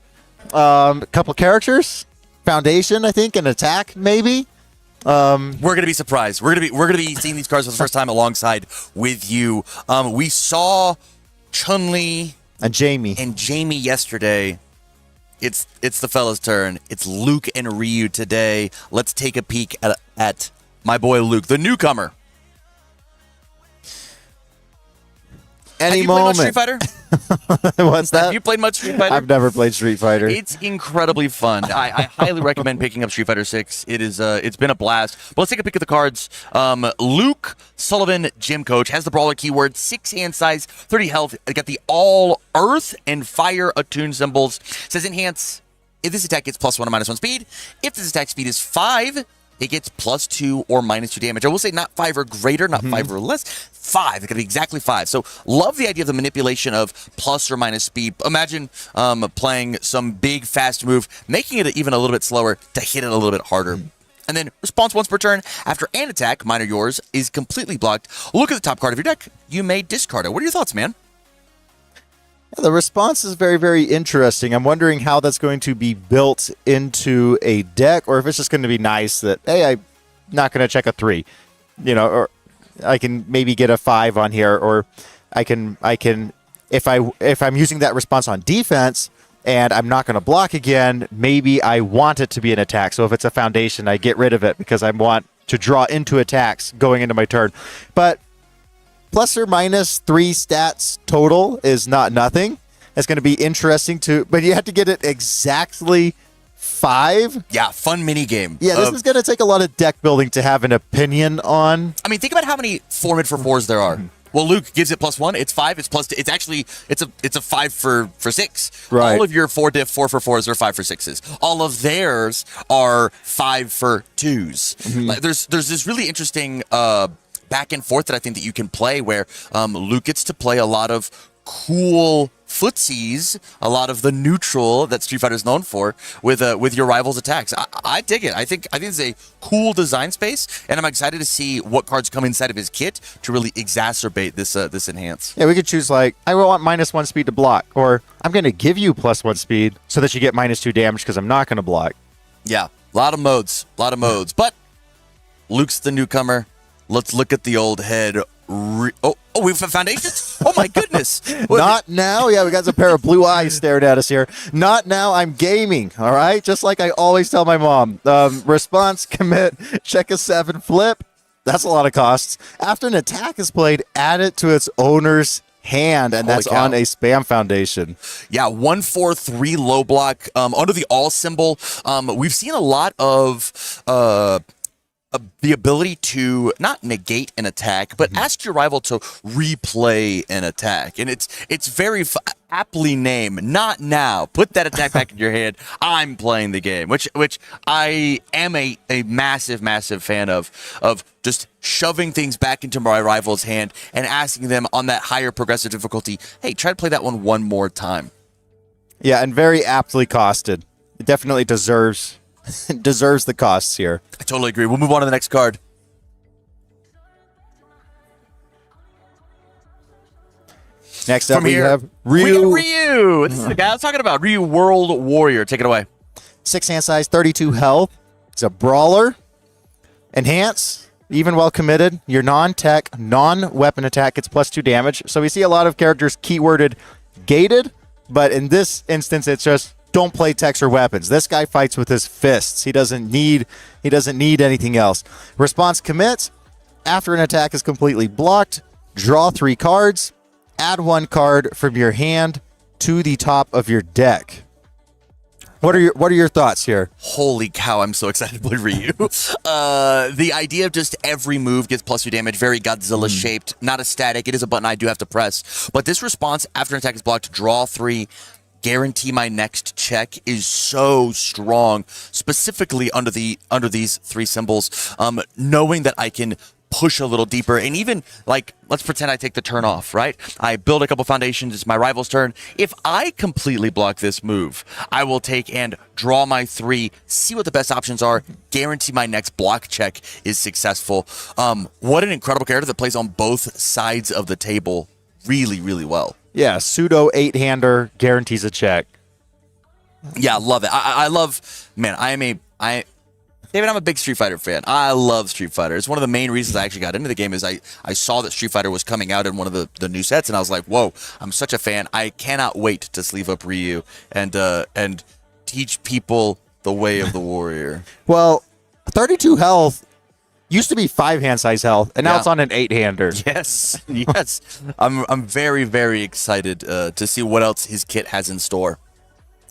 a couple characters, Foundation, I think, and Attack, maybe. We're gonna be surprised. We're gonna be seeing these cards for the first time alongside with you. We saw Chun-Li And Jamie. yesterday. It's the fella's turn. It's Luke and Ryu today. Let's take a peek at my boy Luke, the newcomer. Any Have you played much moment. Street Fighter? What's that? Have you played much Street Fighter? I've never played Street Fighter. It's incredibly fun. I highly recommend picking up Street Fighter 6. It's been a blast. But let's take a peek at the cards. Luke Sullivan, Gym Coach, has the Brawler keyword, 6 hand size, 30 health. They got the all Earth and Fire attuned symbols. Says enhance. If this attack gets +1 or -1 speed. If this attack speed is 5, it gets +2 or -2 damage. I will say not 5 or greater, not 5 or less. 5. It's going to be exactly 5. So love the idea of the manipulation of plus or minus speed. Imagine playing some big, fast move, making it even a little bit slower to hit it a little bit harder. And then response once per turn. After an attack, mine or yours, is completely blocked. Look at the top card of your deck. You may discard it. What are your thoughts, man? The response is very, very interesting. I'm wondering how that's going to be built into a deck, or if it's just going to be nice that, hey, I'm not going to check a 3, or I can maybe get a 5 on here, or I can if I'm using that response on defense and I'm not going to block again, maybe I want it to be an attack. So if it's a Foundation, I get rid of it because I want to draw into attacks going into my turn. But plus or minus 3 stats total is not nothing. It's going to be interesting but you have to get it exactly 5. Yeah, fun mini game. Yeah, this is going to take a lot of deck building to have an opinion on. I mean, think about how many 4 mid for 4s there are. Well, Luke gives it +1. It's 5. It's +2. It's actually it's a 5 for 6. Right. All of your 4 diff 4 for 4s are 5 for 6s. All of theirs are 5 for 2s. Like, there's this really interesting back and forth that I think that you can play where Luke gets to play a lot of cool footsies, a lot of the neutral that Street Fighter is known for with your rivals' attacks. I dig it. I think it's a cool design space, and I'm excited to see what cards come inside of his kit to really exacerbate this enhance. Yeah, we could choose I want -1 speed to block, or I'm going to give you +1 speed so that you get -2 damage because I'm not going to block. Yeah, a lot of modes. But Luke's the newcomer. Let's look at the old head. We have Foundations? Oh my goodness. Not now. Yeah, we got a pair of blue eyes staring at us here. Not now. I'm gaming. All right. Just like I always tell my mom. Response, commit, check a 7, flip. That's a lot of costs. After an attack is played, add it to its owner's hand, and that's on a spam Foundation. Yeah, 1/4/3 low block. Under the all symbol, we've seen a lot of the ability to not negate an attack, but ask your rival to replay an attack. And it's very aptly named, not now. Put that attack back in your hand. I'm playing the game, which I am a massive, massive fan of just shoving things back into my rival's hand and asking them on that higher progressive difficulty, hey, try to play that one more time. Yeah, and very aptly costed. It definitely deserves the costs here. I totally agree. We'll move on to the next card. Next up, From we here, have we Ryu. got Ryu. This is the guy I was talking about. Ryu World Warrior. Take it away. 6 hand size, 32 health. It's a brawler. Enhance, even while committed. Your non-tech, non-weapon attack gets +2 damage. So we see a lot of characters keyworded gated, but in this instance, it's just don't play techs or weapons. This guy fights with his fists. He doesn't need anything else. Response commits. After an attack is completely blocked, draw 3 cards. Add 1 card from your hand to the top of your deck. What are your thoughts here? Holy cow, I'm so excited to play Ryu. The idea of just every move gets +2 damage, very Godzilla shaped, not a static. It is a button I do have to press. But this response after an attack is blocked, draw 3, guarantee my next check is so strong, specifically under these 3 symbols. Knowing that I can push a little deeper. And even, like, let's pretend I take the turn off, right? I build a couple foundations. It's my rival's turn. If I completely block this move, I will take and draw my 3, see what the best options are, guarantee my next block check is successful. What an incredible character that plays on both sides of the table really, really well. Yeah, pseudo 8-hander guarantees a check. Yeah, I love it. I love, man, David, I'm a big Street Fighter fan. I love Street Fighter. It's one of the main reasons I actually got into the game is I saw that Street Fighter was coming out in one of the new sets, and I was like, whoa, I'm such a fan. I cannot wait to sleeve up Ryu and teach people the way of the warrior. Well, 32 health used to be 5-hand size health, and now it's on an 8-hander. Yes, yes. I'm very, very excited to see what else his kit has in store.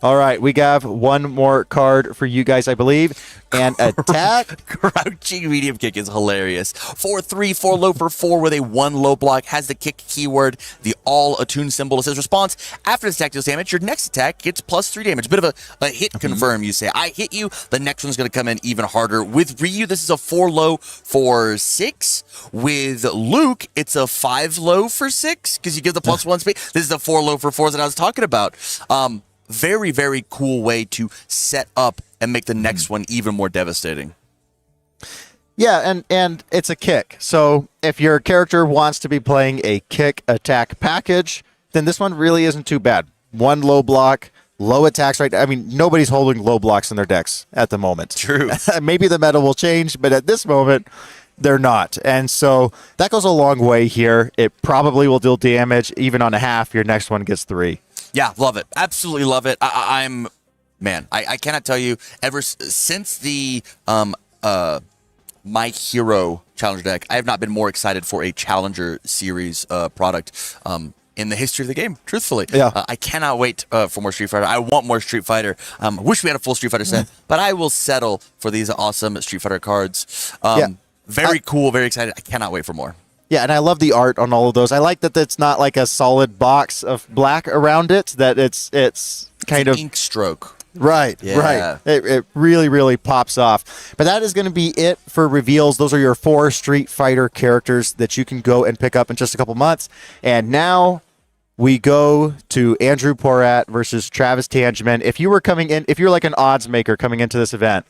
All right, we have one more card for you guys, I believe. And attack. Crouching medium kick is hilarious. 4-3, 4 low for 4 with a 1 low block. Has the kick keyword, the all attuned symbol. It says response. After this attack deals damage, your next attack gets +3 damage. Bit of a hit confirm, you say. I hit you, the next one's going to come in even harder. With Ryu, this is a 4 low for 6. With Luke, it's a 5 low for 6 because you give the +1 speed. This is a 4 low for 4 that I was talking about. Very, very cool way to set up and make the next one even more devastating. Yeah, and it's a kick. So if your character wants to be playing a kick attack package, then this one really isn't too bad. 1 low block, low attacks, right? I mean, nobody's holding low blocks in their decks at the moment. True. Maybe the meta will change, but at this moment, they're not. And so that goes a long way here. It probably will deal damage. Even on a half, your next one gets 3. Yeah, love it. Absolutely love it. I cannot tell you, since the My Hero Challenger deck, I have not been more excited for a Challenger series product in the history of the game, truthfully. Yeah. I cannot wait for more Street Fighter. I want more Street Fighter. Wish we had a full Street Fighter set, but I will settle for these awesome Street Fighter cards. Very cool, very excited. I cannot wait for more. Yeah, and I love the art on all of those. I like that it's not like a solid box of black around it, that it's kind of ink stroke. Right, Yeah. right. It really, really pops off. But that is going to be it for reveals. Those are your 4 Street Fighter characters that you can go and pick up in just a couple months. And now we go to Andrew Porat versus Travis Tangeman. If you were coming in, if you're like an odds maker coming into this event,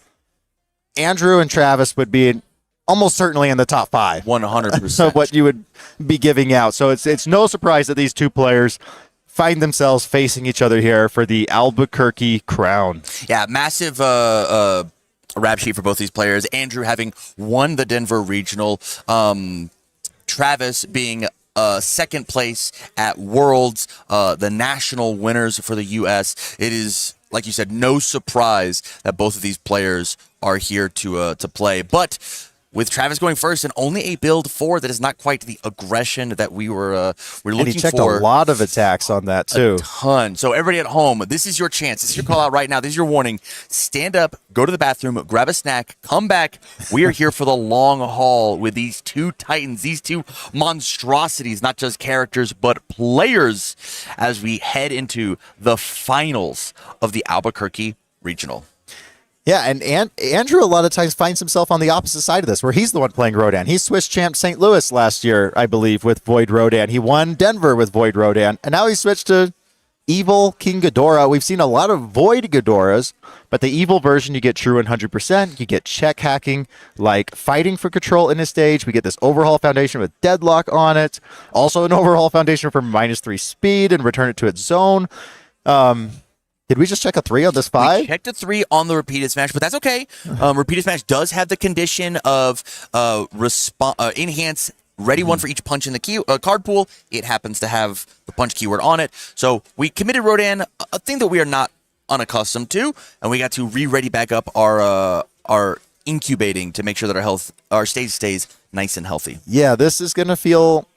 Andrew and Travis would be almost certainly in the top 5. 100%. Of what you would be giving out. So it's no surprise that these two players find themselves facing each other here for the Albuquerque crown. Yeah, massive rap sheet for both these players. Andrew having won the Denver Regional. Travis being second place at Worlds, the national winners for the U.S. It is, like you said, no surprise that both of these players are here to play. But with Travis going first and only a build 4 that is not quite the aggression that we're looking for. And he checked a lot of attacks on that too. A ton. So everybody at home, this is your chance. This is your call out right now. This is your warning. Stand up, go to the bathroom, grab a snack, come back. We are here for the long haul with these two titans, these two monstrosities, not just characters, but players, as we head into the finals of the Albuquerque Regional. Yeah, and Andrew a lot of times finds himself on the opposite side of this, where he's the one playing Rodan. He Swiss champed St. Louis last year, I believe, with Void Rodan. He won Denver with Void Rodan, and now he switched to Evil King Ghidorah. We've seen a lot of Void Ghidorahs, but the evil version, you get true 100%. You get check hacking, like fighting for control in a stage. We get this Overhaul Foundation with Deadlock on it. Also an Overhaul Foundation for -3 speed and return it to its zone. Did we just check a 3 on this 5? We checked a 3 on the repeated smash, but that's okay. Repeated smash does have the condition of enhance ready 1 for each punch in the card pool. It happens to have the punch keyword on it. So we committed Rodan, a thing that we are not unaccustomed to, and we got to re-ready back up our incubating to make sure that our stage stays nice and healthy. Yeah, this is going to feel,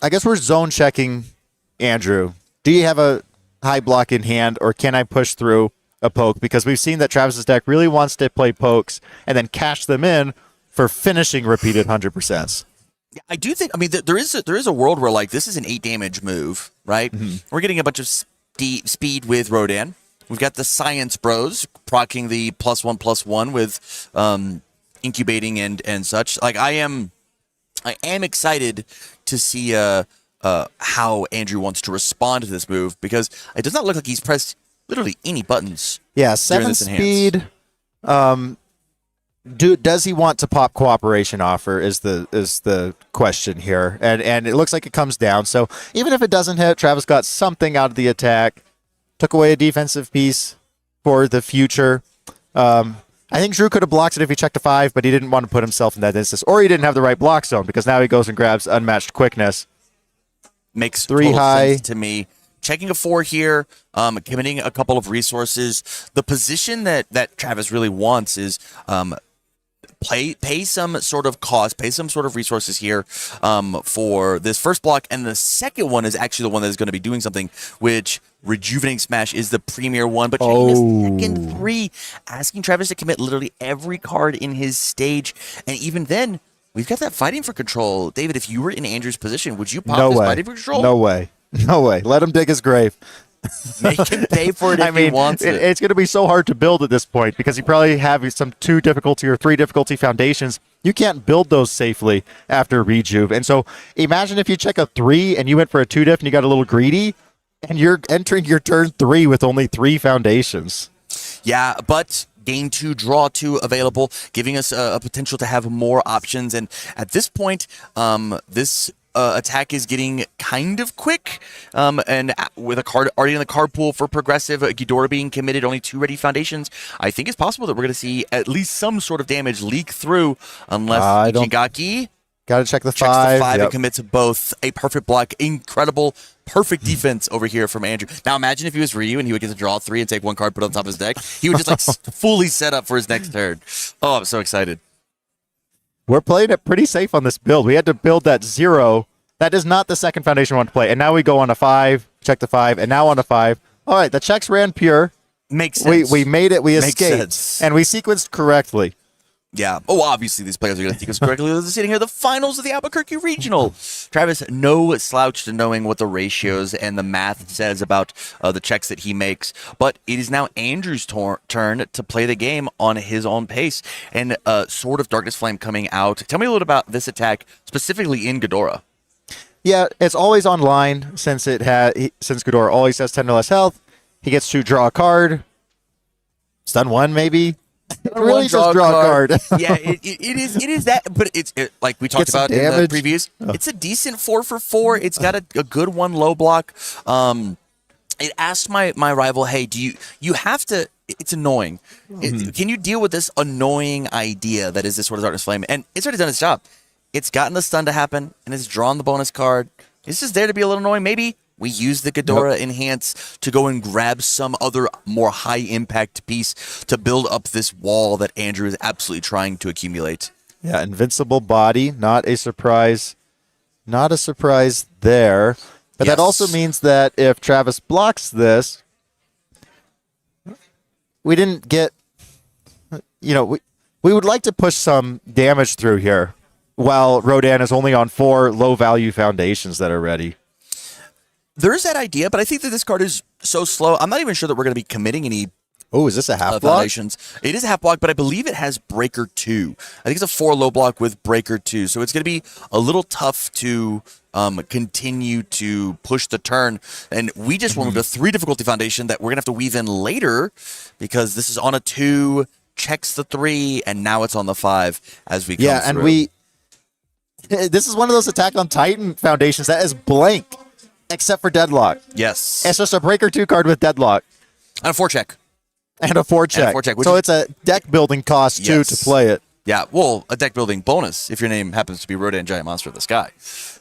I guess we're zone checking Andrew. Do you have a high block in hand, or can I push through a poke? Because we've seen that Travis's deck really wants to play pokes and then cash them in for finishing repeated 100%. I do think, I mean, there is a world where, like, this is an 8 damage move, right? Mm-hmm. We're getting a bunch of speed with Rodan. We've got the Science Bros proccing the +1/+1 with incubating and such. Like, I am I am excited to see how Andrew wants to respond to this move, because it does not look like he's pressed literally any buttons. Yeah, during 7 this enhance. speed. Does he want to pop cooperation offer is the question here, and it looks like it comes down. So even if it doesn't hit, Travis got something out of the attack, took away a defensive piece for the future. I think Drew could have blocked it if he checked a 5, but he didn't want to put himself in that instance, or he didn't have the right block zone, because now he goes and grabs unmatched quickness. Makes 3 total high sense to me. Checking a 4 here, committing a couple of resources. The position that Travis really wants is pay some sort of cost, pay some sort of resources here for this first block, and the second one is actually the one that is going to be doing something, which Rejuvenating Smash is the premier one, but checking the second 3, asking Travis to commit literally every card in his stage, and even then, we've got that fighting for control. David, if you were in Andrew's position, would you pop this fighting for control? No way. No way. Let him dig his grave. Make him pay for it if he wants it. It's going to be so hard to build at this point, because you probably have some 2 difficulty or 3 difficulty foundations. You can't build those safely after Rejuve. And so imagine if you check a 3 and you went for a 2 diff and you got a little greedy, and you're entering your turn 3 with only 3 foundations. Yeah, but gain 2, draw 2 available, giving us a potential to have more options. And at this point, this attack is getting kind of quick, and with a card already in the card pool for Progressive, Ghidorah being committed, only 2 ready foundations, I think it's possible that we're going to see at least some sort of damage leak through, unless Ichigaki Got to check the checks 5. the 5 Yep. and commits both. A perfect block, incredible, perfect defense over here from Andrew. Now imagine if he was Ryu and he would get to draw 3 and take 1 card, put it on top of his deck. He would just like fully set up for his next turn. Oh, I'm so excited. We're playing it pretty safe on this build. We had to build that 0. That is not the second foundation we want to play. And now we go on a 5, check the 5, and now on a 5. All right, the checks ran pure. Makes sense. We made it. We Makes escaped. sense. And we sequenced correctly. Yeah. Oh, obviously these players are going to think us correctly. They're sitting here, the finals of the Albuquerque Regional. Travis, no slouch to knowing what the ratios and the math says about the checks that he makes. But it is now Andrew's turn to play the game on his own pace. And Sword of Darkness Flame coming out. Tell me a little about this attack, specifically in Ghidorah. Yeah, it's always online since since Ghidorah always has 10 or less health. He gets to draw a card. Stun 1, maybe. It really just draw a card. Yeah, it is that, but it's like we talked Get some about in the damage. previews. It's a decent 4 for 4. It's got a good 1 low block. It asked my rival, hey, do you have to? It's annoying. Can you deal with this annoying idea that is this Sword of Darkness Flame? And it's already done its job. It's gotten the stun to happen, and it's drawn the bonus card. It's just there to be a little annoying. Maybe we use the Ghidorah Enhance to go and grab some other more high-impact piece to build up this wall that Andrew is absolutely trying to accumulate. Yeah, invincible body, not a surprise. Not a surprise there. But that also means that if Travis blocks this, we didn't get, we would like to push some damage through here, while Rodan is only on 4 low-value foundations that are ready. There's that idea, but I think that this card is so slow. I'm not even sure that we're going to be committing any Oh, is this a half block? foundations. It is a half block, but I believe it has Breaker 2. I think it's a 4 low block with Breaker 2. So it's going to be a little tough to continue to push the turn. And we just went with a 3 difficulty foundation that we're going to have to weave in later, because this is on a 2, checks the 3, and now it's on the 5 as we come Yeah, and through. this is one of those Attack on Titan foundations that is blank, except for Deadlock. Yes. It's just a Breaker 2 card with Deadlock. And a 4 check. And a 4 check. which So is- it's a deck building cost, too, to Yes. play it. Yeah, well, a deck building bonus if your name happens to be Rodan Giant Monster of the Sky.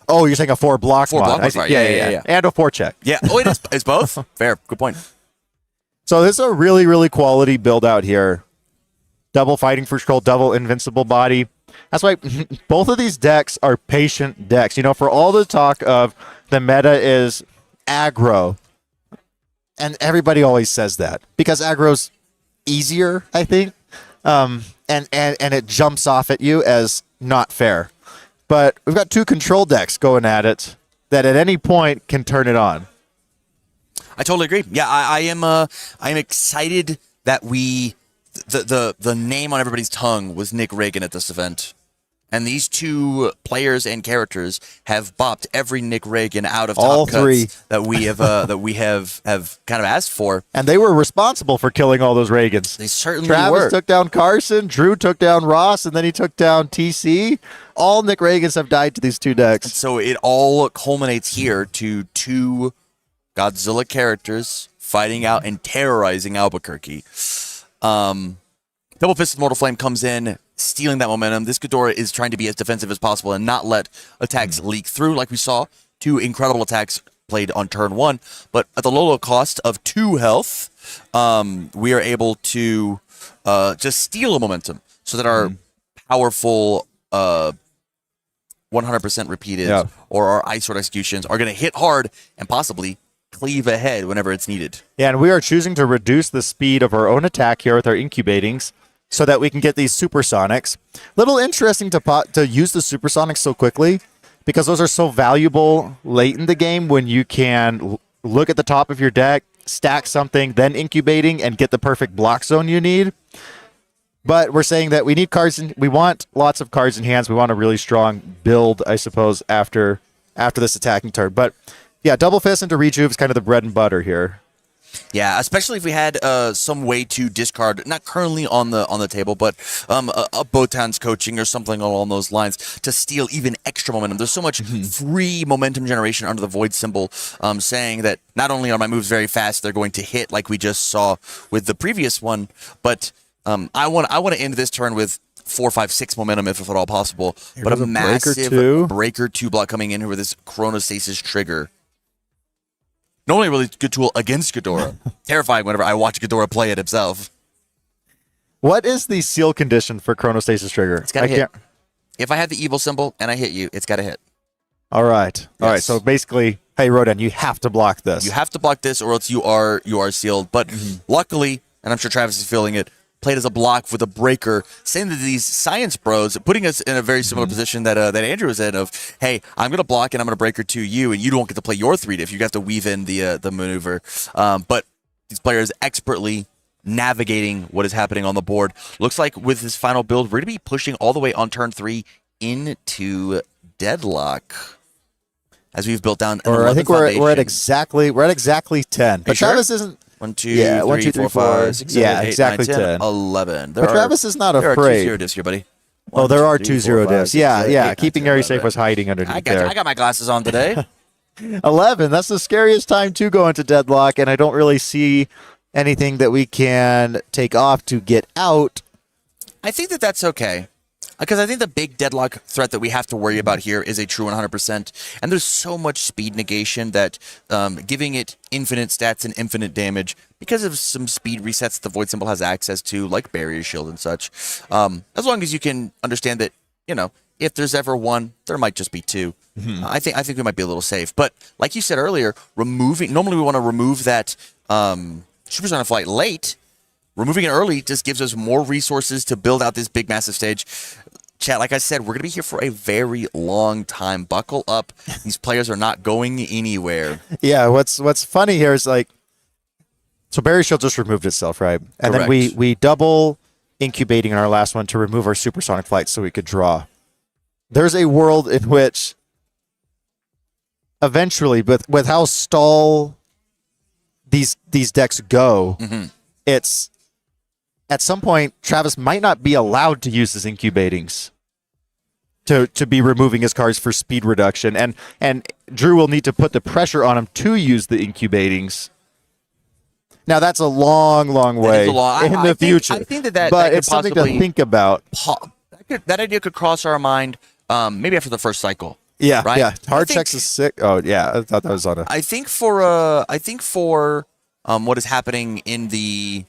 Oh, you're saying a 4 block 4 mod. block I mod, see. right. Yeah, Yeah. yeah. And a 4 check. Yeah. Oh, it is. It's both? Fair. Good point. So this is a really, really quality build out here. Double fighting for control, double invincible body. That's why both of these decks are patient decks. For all the talk of the meta is aggro, and everybody always says that because aggro's easier, I think, and it jumps off at you as not fair. But we've got 2 control decks going at it that at any point can turn it on. I totally agree. Yeah, I am excited that the name on everybody's tongue was Nick Reagan at this event. And these two players and characters have bopped every Nick Reagan out of All top cuts three. that we have kind of asked for. And they were responsible for killing all those Reagans. They certainly Travis were. took down Carson, Drew took down Ross, and then he took down TC. All Nick Reagans have died to these two decks. So it all culminates here to two Godzilla characters fighting out and terrorizing Albuquerque. Double Fisted Mortal Flame comes in, stealing that momentum. This Ghidorah is trying to be as defensive as possible and not let attacks leak through, like we saw. Two incredible attacks played on turn 1, but at the low cost of 2 health, we are able to just steal a momentum so that our powerful 100% repeated or our Ice Sword executions are going to hit hard and possibly cleave ahead whenever it's needed. Yeah, and we are choosing to reduce the speed of our own attack here with our incubatings so that we can get these supersonics. Little interesting to use the supersonics so quickly because those are so valuable late in the game when you can look at the top of your deck, stack something, then incubating and get the perfect block zone you need. But we're saying that we need cards. We want lots of cards in hands. We want a really strong build, I suppose, after this attacking turn. But yeah, Double Fist into Rejuve is kind of the bread and butter here. Yeah, especially if we had some way to discard, not currently on the table, but a Botan's coaching or something along those lines to steal even extra momentum. There's so much free momentum generation under the Void symbol, saying that not only are my moves very fast, they're going to hit like we just saw with the previous one, but I want to end this turn with 4, 5, 6 momentum if at all possible. But a massive breaker 2 block coming in here with this Chronostasis trigger. Normally a really good tool against Ghidorah. Terrifying whenever I watch Ghidorah play it himself. What is the seal condition for Chronostasis trigger? It's got to hit. If I have the evil symbol and I hit you, it's got to hit. All right. All right. Yes. So basically, hey, Rodan, you have to block this. You have to block this or else you are sealed. But luckily, and I'm sure Travis is feeling it, played as a block with a breaker, saying that these science bros, putting us in a very similar position that Andrew was in of, hey, I'm going to block and I'm going to breaker to you, and you don't get to play your 3 diff. You have to weave in the maneuver. But these players expertly navigating what is happening on the board. Looks like with this final build, we're going to be pushing all the way on turn 3 into Deadlock. As we've built down, or I think we're at exactly 10. But sure? Travis isn't. 1, 2, 3, 4, 5, 6, 7, yeah, 8, exactly 9, 10, 10. 11. But Travis is not There are 2 afraid. 0 diffs here, buddy. Oh, there are 2 0 4, 5, diffs. 6, Yeah, 7, 8, yeah. 9, Keeping 10, Harry 11. safe was hiding underneath I there. got my glasses on today. 11. That's the scariest time to go into Deadlock, and I don't really see anything that we can take off to get out. I think that that's okay. Because I think the big Deadlock threat that we have to worry about here is a true 100%. And there's so much speed negation that giving it infinite stats and infinite damage, because of some speed resets the Void symbol has access to, like Barrier Shield and such, as long as you can understand that, if there's ever one, there might just be 2. I think we might be a little safe. But like you said earlier, normally we want to remove that Supersonic Flight late. Removing it early just gives us more resources to build out this big, massive stage. Chat, like I said, we're going to be here for a very long time. Buckle up. These players are not going anywhere. Yeah, what's funny here is so Barrier Shield just removed itself, right? And Correct. then we double incubating in our last one to remove our Supersonic Flight so we could draw. There's a world in which eventually, with how stall these decks go, it's at some point Travis might not be allowed to use his incubatings to be removing his cards for speed reduction, and Drew will need to put the pressure on him to use the incubatings. Now that's a long way in the future. I think that but could it's something to possibly think about. That idea could cross our mind maybe after the first cycle. Yeah, right? yeah. Hard think- checks is sick. Oh yeah, I thought that was on a. I think for what is happening in the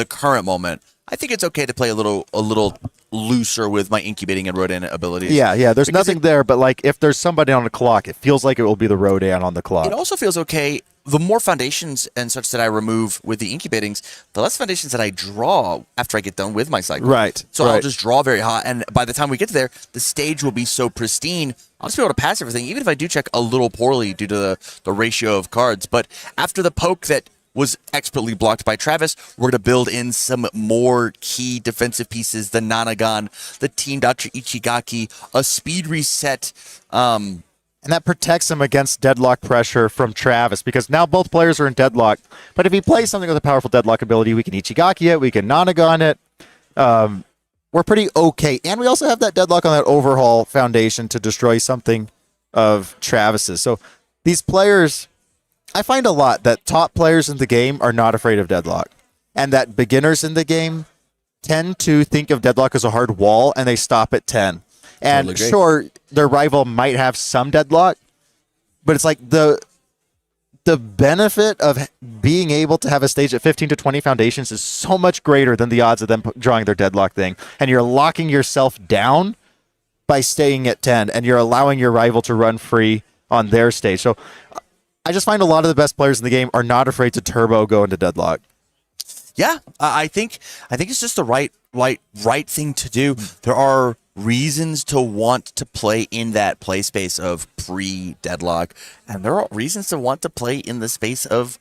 current moment, I think it's okay to play a little looser with my incubating and Rodan abilities. Yeah. There's Because nothing there, but if there's somebody on the clock, it feels like it will be the Rodan on the clock. It also feels okay. The more foundations and such that I remove with the incubatings, the less foundations that I draw after I get done with my cycle. Right. So I'll right. just draw very hot, and by the time we get there, the stage will be so pristine. I'll just be able to pass everything, even if I do check a little poorly due to the ratio of cards. But after the poke that was expertly blocked by Travis. We're going to build in some more key defensive pieces, the Nanagon, the Team Dr. Ichigaki, a speed reset. And that protects him against deadlock pressure from Travis, because now both players are in deadlock. But if he plays something with a powerful deadlock ability, we can Ichigaki it, we can Nanagon it. We're pretty okay. And we also have that deadlock on that overhaul foundation to destroy something of Travis's. So these players, I find a lot that top players in the game are not afraid of deadlock, and that beginners in the game tend to think of deadlock as a hard wall, and they stop at 10. And Totally agree. sure, their rival might have some deadlock, but it's like the benefit of being able to have a stage at 15 to 20 foundations is so much greater than the odds of them drawing their deadlock thing. And you're locking yourself down by staying at 10, and you're allowing your rival to run free on their stage. So I just find a lot of the best players in the game are not afraid to turbo go into deadlock. Yeah, I think it's just the right thing to do. There are reasons to want to play in that play space of pre-deadlock, and there are reasons to want to play in the space of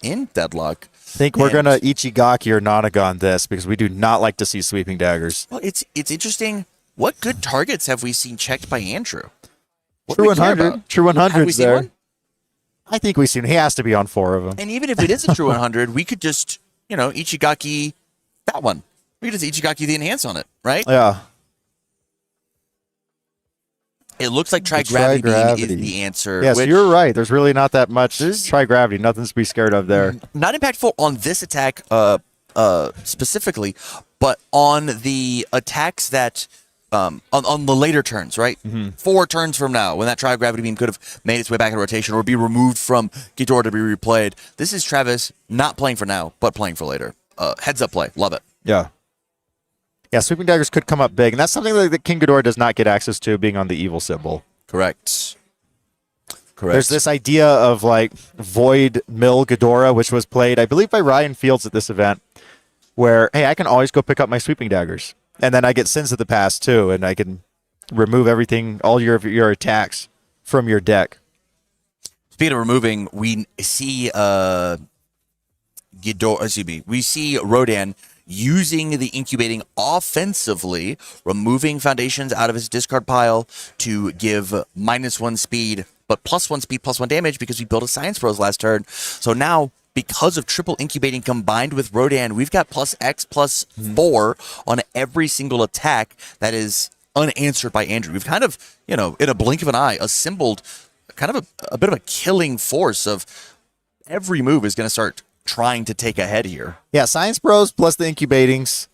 in deadlock. I think we're going to Ichigaki or Nanagon this, because we do not like to see sweeping daggers. Well, it's interesting. What good targets have we seen checked by Andrew? What True do we care 100. about? True 100's Have we seen there. one? I think we've seen. He has to be on 4 of them. And even if it is a true 100, we could just, Ichigaki that one. We could just Ichigaki the enhance on it, right? Yeah. It looks like The Tri-Gravity Beam Tri-Gravity. is the answer. Yes, which, you're right. There's really not that much Tri-Gravity. Nothing to be scared of there. not impactful on this attack specifically, but on the attacks that on the later turns, right? 4 turns from now, when that Tri-Gravity Beam could have made its way back in rotation or be removed from Ghidorah to be replayed. This is Travis not playing for now, but playing for later. Heads up play. Love it. Yeah. Yeah, sweeping daggers could come up big, and that's something that King Ghidorah does not get access to, being on the evil symbol. Correct. There's this idea of like Void Mill Ghidorah, which was played, I believe, by Ryan Fields at this event, where, hey, I can always go pick up my sweeping daggers. And then I get Sins of the Past too, and I can remove everything, all your attacks from your deck. Speaking of removing, we see we see Rodan using the incubating offensively, removing foundations out of his discard pile to give -1 speed, but +1 speed, +1 damage, because we built a Science Bros last turn. So now, because of triple incubating combined with Rodan, we've got +X+4 on every single attack that is unanswered by Andrew. We've kind of, in a blink of an eye, assembled kind of a bit of a killing force of every move is going to start trying to take ahead here. Yeah, Science Bros plus the incubatings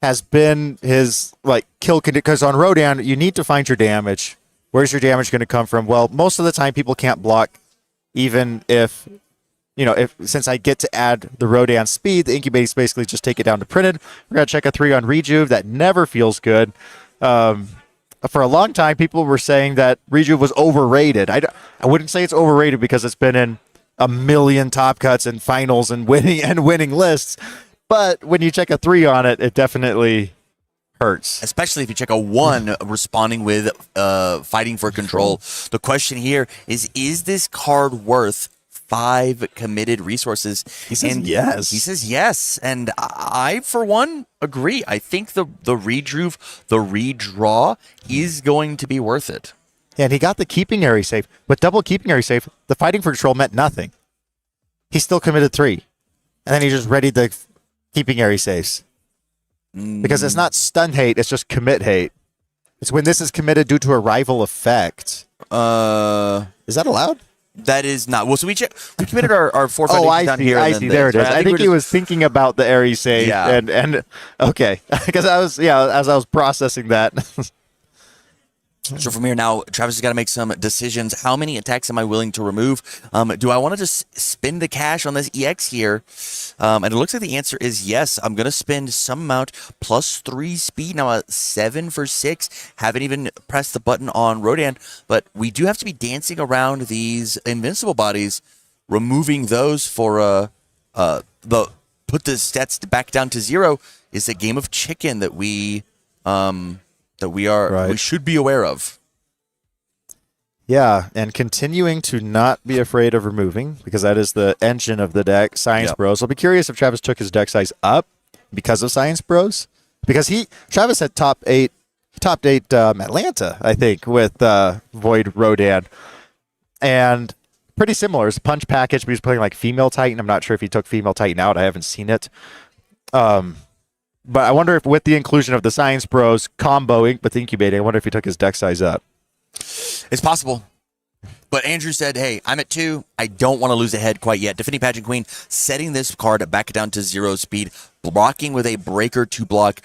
has been his kill, because on Rodan you need to find your damage. Where's your damage going to come from? Well, most of the time people can't block, even if since I get to add the Rodan speed, the incubatings basically just take it down to printed. We're going to check a 3 on Rejuve. That never feels good. For a long time, people were saying that Rejuve was overrated. I wouldn't say it's overrated, because it's been in a million top cuts and finals and winning lists. But when you check a 3 on it, it definitely hurts. Especially if you check a 1 responding with fighting for control. The question here is this card worth 5 committed resources? He says yes. He says yes. And I, for one, agree. I think the redraw is going to be worth it. And he got the keeping area safe. With double keeping area safe, the fighting for control meant nothing. He still committed 3. And then he just readied the keeping area safes. Because it's not stun hate, it's just commit hate. It's when this is committed due to a rival effect. Is that allowed? That is not. Well, so we committed our 4 foundations down here. I see. There it is. I think he was thinking about the area save. Yeah. And okay. Because as I was processing that. So from here now, Travis has got to make some decisions. How many attacks am I willing to remove? Do I want to just spend the cash on this EX here? And it looks like the answer is yes. I'm going to spend some amount +3 speed. Now a 7 for 6. Haven't even pressed the button on Rodan. But we do have to be dancing around these invincible bodies, removing those for put the stats back down to 0 is a game of chicken that we should be aware of. Yeah, and continuing to not be afraid of removing, because that is the engine of the deck, Science Yep. Bros. I'll be curious if Travis took his deck size up because of Science Bros. Because Travis had top eight Atlanta, I think, with Void Rodan. And pretty similar. It's a punch package, but he's playing like Female Titan. I'm not sure if he took Female Titan out. I haven't seen it. But I wonder if with the inclusion of the Science Bros comboing with incubating, I wonder if he took his deck size up. It's possible. But Andrew said, hey, I'm at 2. I don't want to lose a head quite yet. Defending Pageant Queen, setting this card back down to 0 speed, blocking with a breaker to block,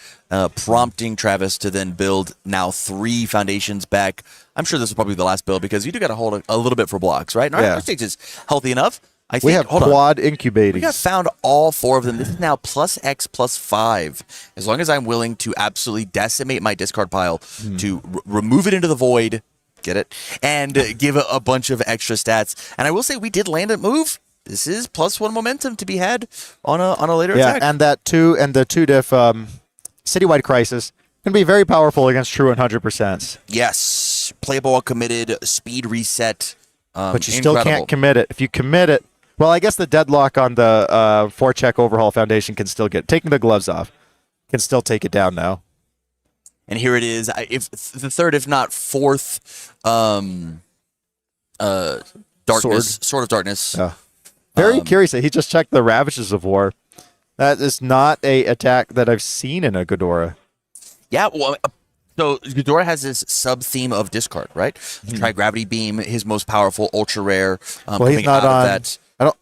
prompting Travis to then build now 3 foundations back. I'm sure this is probably the last build because you do got to hold a little bit for blocks, right? And our stage is healthy enough. I think, We have quad incubating. We got found all 4 of them. This is now plus X plus 5. As long as I'm willing to absolutely decimate my discard pile to remove it into the void, get it, and give a bunch of extra stats. And I will say we did land a move. This is +1 momentum to be had on a later attack. And that 2 and the 2 diff Citywide Crisis can be very powerful against true 100%. Yes, playable while committed, speed reset. But you still can't commit it. If you commit it, well, I guess the deadlock on the 4-check overhaul foundation can still get taking the gloves off. Can still take it down now. And here it is. If the third, if not fourth, darkness, Sword of Darkness. Yeah. Very curious that he just checked the Ravages of War. That is not a attack that I've seen in a Ghidorah. Yeah, well, so Ghidorah has this sub-theme of discard, right? Tri-Gravity Beam, his most powerful, ultra rare. Well, he's coming not out on. of that. I don't.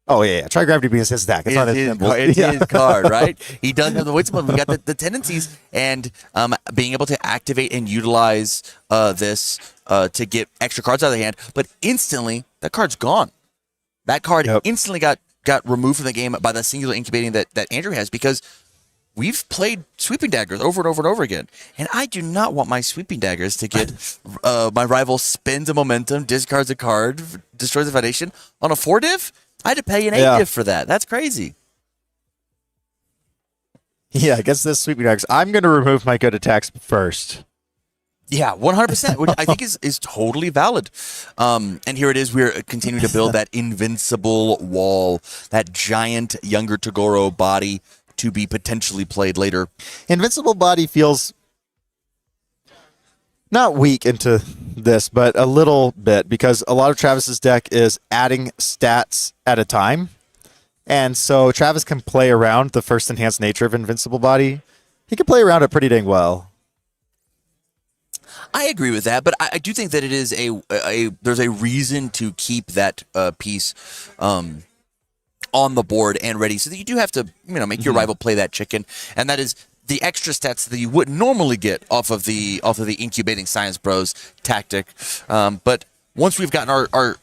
Oh yeah. Tri-Gravity Beam is his attack. It's not his symbol. It's Yeah. his card, right? He does have the weight symbol. We got the tendencies, and being able to activate and utilize this to get extra cards out of the hand, but instantly that card's gone. That card instantly got removed from the game by the singular incubating that Andrew has, because we've played Sweeping Daggers over and over and over again, and I do not want my Sweeping Daggers to get my rival spends a momentum, discards a card, destroys the foundation on a 4 diff. I had to pay an 8 diff for that. That's crazy. Yeah, against this Sweeping Daggers, I'm going to remove my good attacks first. Yeah, 100%, which I think is totally valid. And here it is. We're continuing to build that invincible wall, that giant younger Togoro body to be potentially played later. Invincible Body feels not weak into this, but a little bit, because a lot of Travis's deck is adding stats at a time. And so Travis can play around the first enhanced nature of Invincible Body. He can play around it pretty dang well. I agree with that, but I do think that it is there's a reason to keep that piece on the board and ready, so that you do have to make your rival play that chicken, and that is the extra stats that you wouldn't normally get off of the incubating Science Bros tactic. But once we've gotten our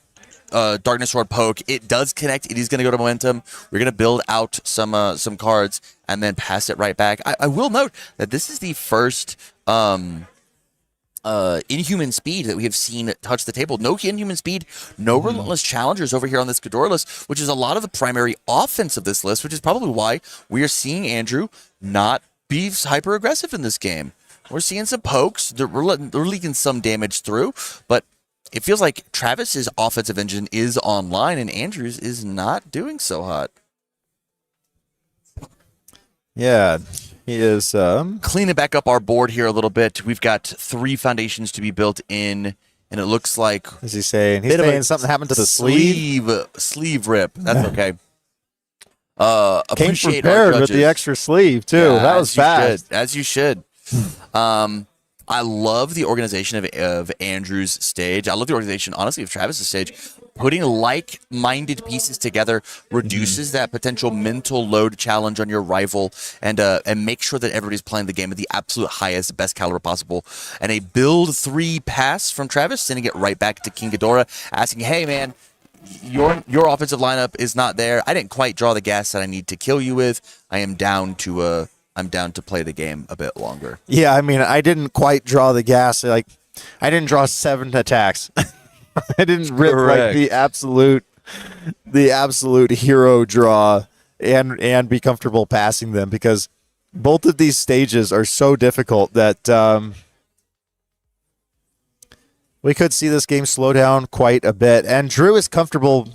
Darkness Sword poke, it does connect. It is going to go to momentum. We're going to build out some cards and then pass it right back. I will note that this is the first inhuman speed that we have seen touch the table. No inhuman speed, no relentless challengers over here on this Ghidorah list, which is a lot of the primary offense of this list, which is probably why we are seeing Andrew not be hyper aggressive in this game. We're seeing some pokes. They're leaking some damage through, but it feels like Travis's offensive engine is online and Andrew's is not doing so hot. Yeah, he is. Cleaning back up our board here a little bit. We've got 3 foundations to be built in, and it looks like What's he saying? He's bit of saying a something happened to the sleeve. sleeve rip. That's okay. Came Appreciate our prepared with judges. the extra sleeve too. Yeah, That was as you fast. should, as you should. I love the organization of Andrew's stage. I love the organization, honestly, of Travis's stage. Putting like-minded pieces together reduces that potential mental load challenge on your rival, and make sure that everybody's playing the game at the absolute highest, best caliber possible. And a build 3 pass from Travis, sending it right back to King Ghidorah, asking, "Hey, man, your offensive lineup is not there. I didn't quite draw the gas that I need to kill you with. I'm down to play the game a bit longer." Yeah, I mean, I didn't quite draw the gas. Like, I didn't draw 7 attacks. I didn't rip like the absolute hero draw and be comfortable passing them, because both of these stages are so difficult that we could see this game slow down quite a bit. And Drew is comfortable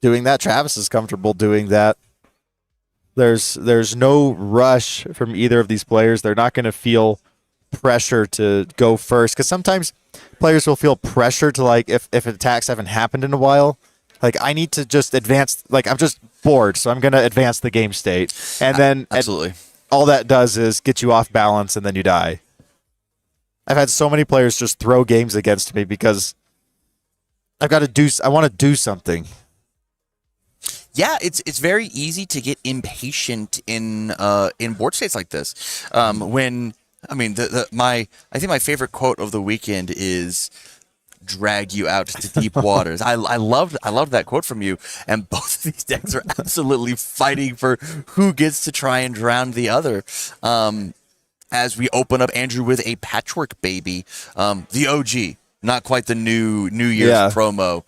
doing that. Travis is comfortable doing that. There's no rush from either of these players. They're not going to feel pressure to go first, because sometimes players will feel pressure to, like, if attacks haven't happened in a while, like, I need to just advance, like, I'm just bored, so I'm going to advance the game state. And then Absolutely. all that does is get you off balance and then you die. I've had so many players just throw games against me because I want to do something. Yeah, it's very easy to get impatient in board states like this. I think my favorite quote of the weekend is "drag you out to deep waters." I loved that quote from you. And both of these decks are absolutely fighting for who gets to try and drown the other. As we open up, Andrew, with a Patchwork Baby, the OG, not quite the New Year's promo.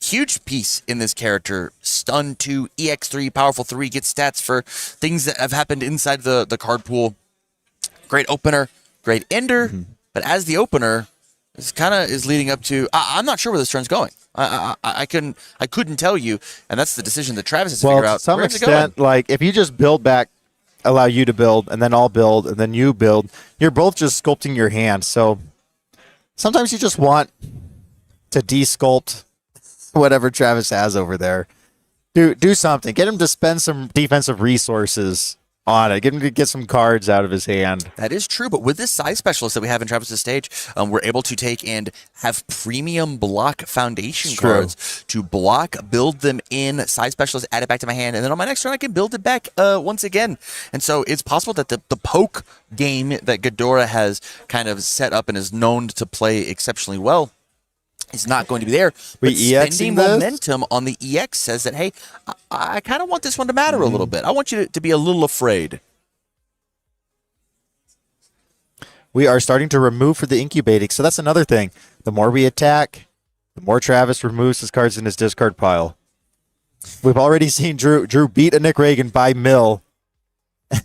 Huge piece in this character. Stun 2, EX3, Powerful 3, get stats for things that have happened inside the card pool. Great opener, great ender, but as the opener, this kind of is leading up to. I'm not sure where this turn's going. I couldn't tell you, and that's the decision that Travis has to figure out. To some Where's it extent, going? like, if you just build back, allow you to build, and then I'll build, and then you build, you're both just sculpting your hand. So sometimes you just want to de-sculpt whatever Travis has over there. Do something. Get him to spend some defensive resources on it. Get him to get some cards out of his hand. That is true, but with this size specialist that we have in Travis's stage, we're able to take and have premium block foundation cards to block, build them in, size specialist, add it back to my hand, and then on my next turn I can build it back once again. And so it's possible that the poke game that Ghidorah has kind of set up and is known to play exceptionally well is not going to be there. But spending momentum on the EX says that, hey, I kind of want this one to matter a little bit. I want you to be a little afraid. We are starting to remove for the incubating, so that's another thing. The more we attack, the more Travis removes his cards in his discard pile. We've already seen Drew beat a Nick Reagan by mill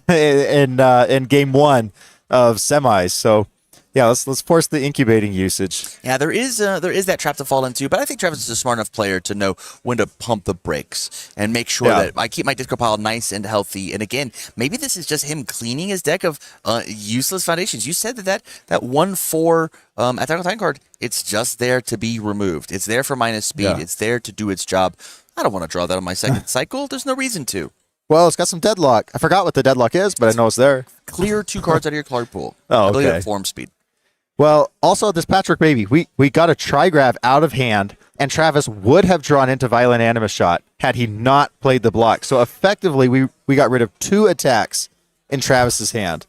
in game 1 of semis. So yeah, let's force the incubating usage. Yeah, there is that trap to fall into, but I think Travis is a smart enough player to know when to pump the brakes and make sure that I keep my discard pile nice and healthy. And again, maybe this is just him cleaning his deck of useless foundations. You said that 1/4 attack on time card, it's just there to be removed. It's there for minus speed. Yeah. It's there to do its job. I don't want to draw that on my second cycle. There's no reason to. Well, it's got some deadlock. I forgot what the deadlock is, but I know it's there. Clear 2 cards out of your card pool. Oh, I believe okay. at form speed. Well, also this Patchwork Baby, we got a Trigrav out of hand, and Travis would have drawn into Violent Animus Shot had he not played the block. So effectively, we got rid of 2 attacks in Travis's hand.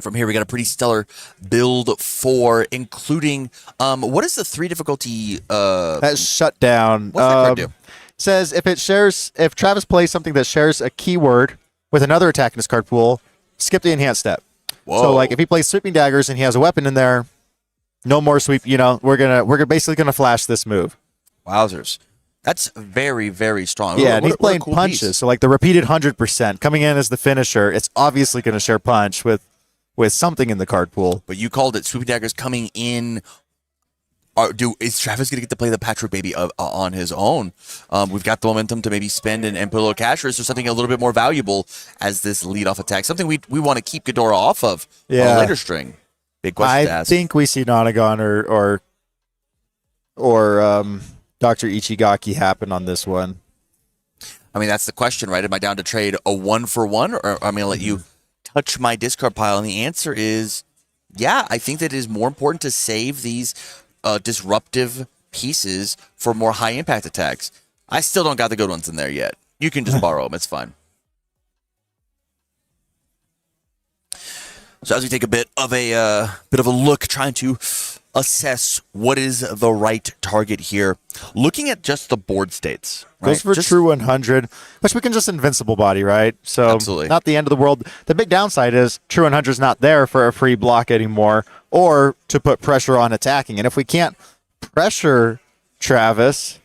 From here, we got a pretty stellar build 4, including what is the 3 difficulty? That's shut down. What's that card do? Says if Travis plays something that shares a keyword with another attack in his card pool, skip the enhanced step. Whoa. So, like, if he plays Sweeping Daggers and he has a weapon in there, no more sweep. We're basically gonna flash this move. Wowzers. That's very, very strong. Yeah, and he's playing cool punches. piece. So, like, the repeated 100% coming in as the finisher, it's obviously going to share punch with something in the card pool. But you called it Sweeping Daggers coming in. Is Travis going to get to play the Patchwork Baby on his own? We've got the momentum to maybe spend and put a little cash, or is there something a little bit more valuable as this leadoff attack? Something we want to keep Ghidorah off of on a later string. Big question to I ask. think we see Nonagon or Dr. Ichigaki happen on this one. I mean, that's the question, right? Am I down to trade a 1-for-1, or am I going to let you touch my discard pile? And the answer is, yeah, I think that it is more important to save these disruptive pieces for more high impact attacks. I still don't got the good ones in there yet. You can just borrow them. It's fine. So as we take a bit of a look, trying to assess what is the right target here, looking at just the board states. Right? Goes for true 100, which we can just invincible body, right? So Absolutely. Not the end of the world. The big downside is true 100 is not there for a free block anymore, or to put pressure on attacking. And if we can't pressure Travis,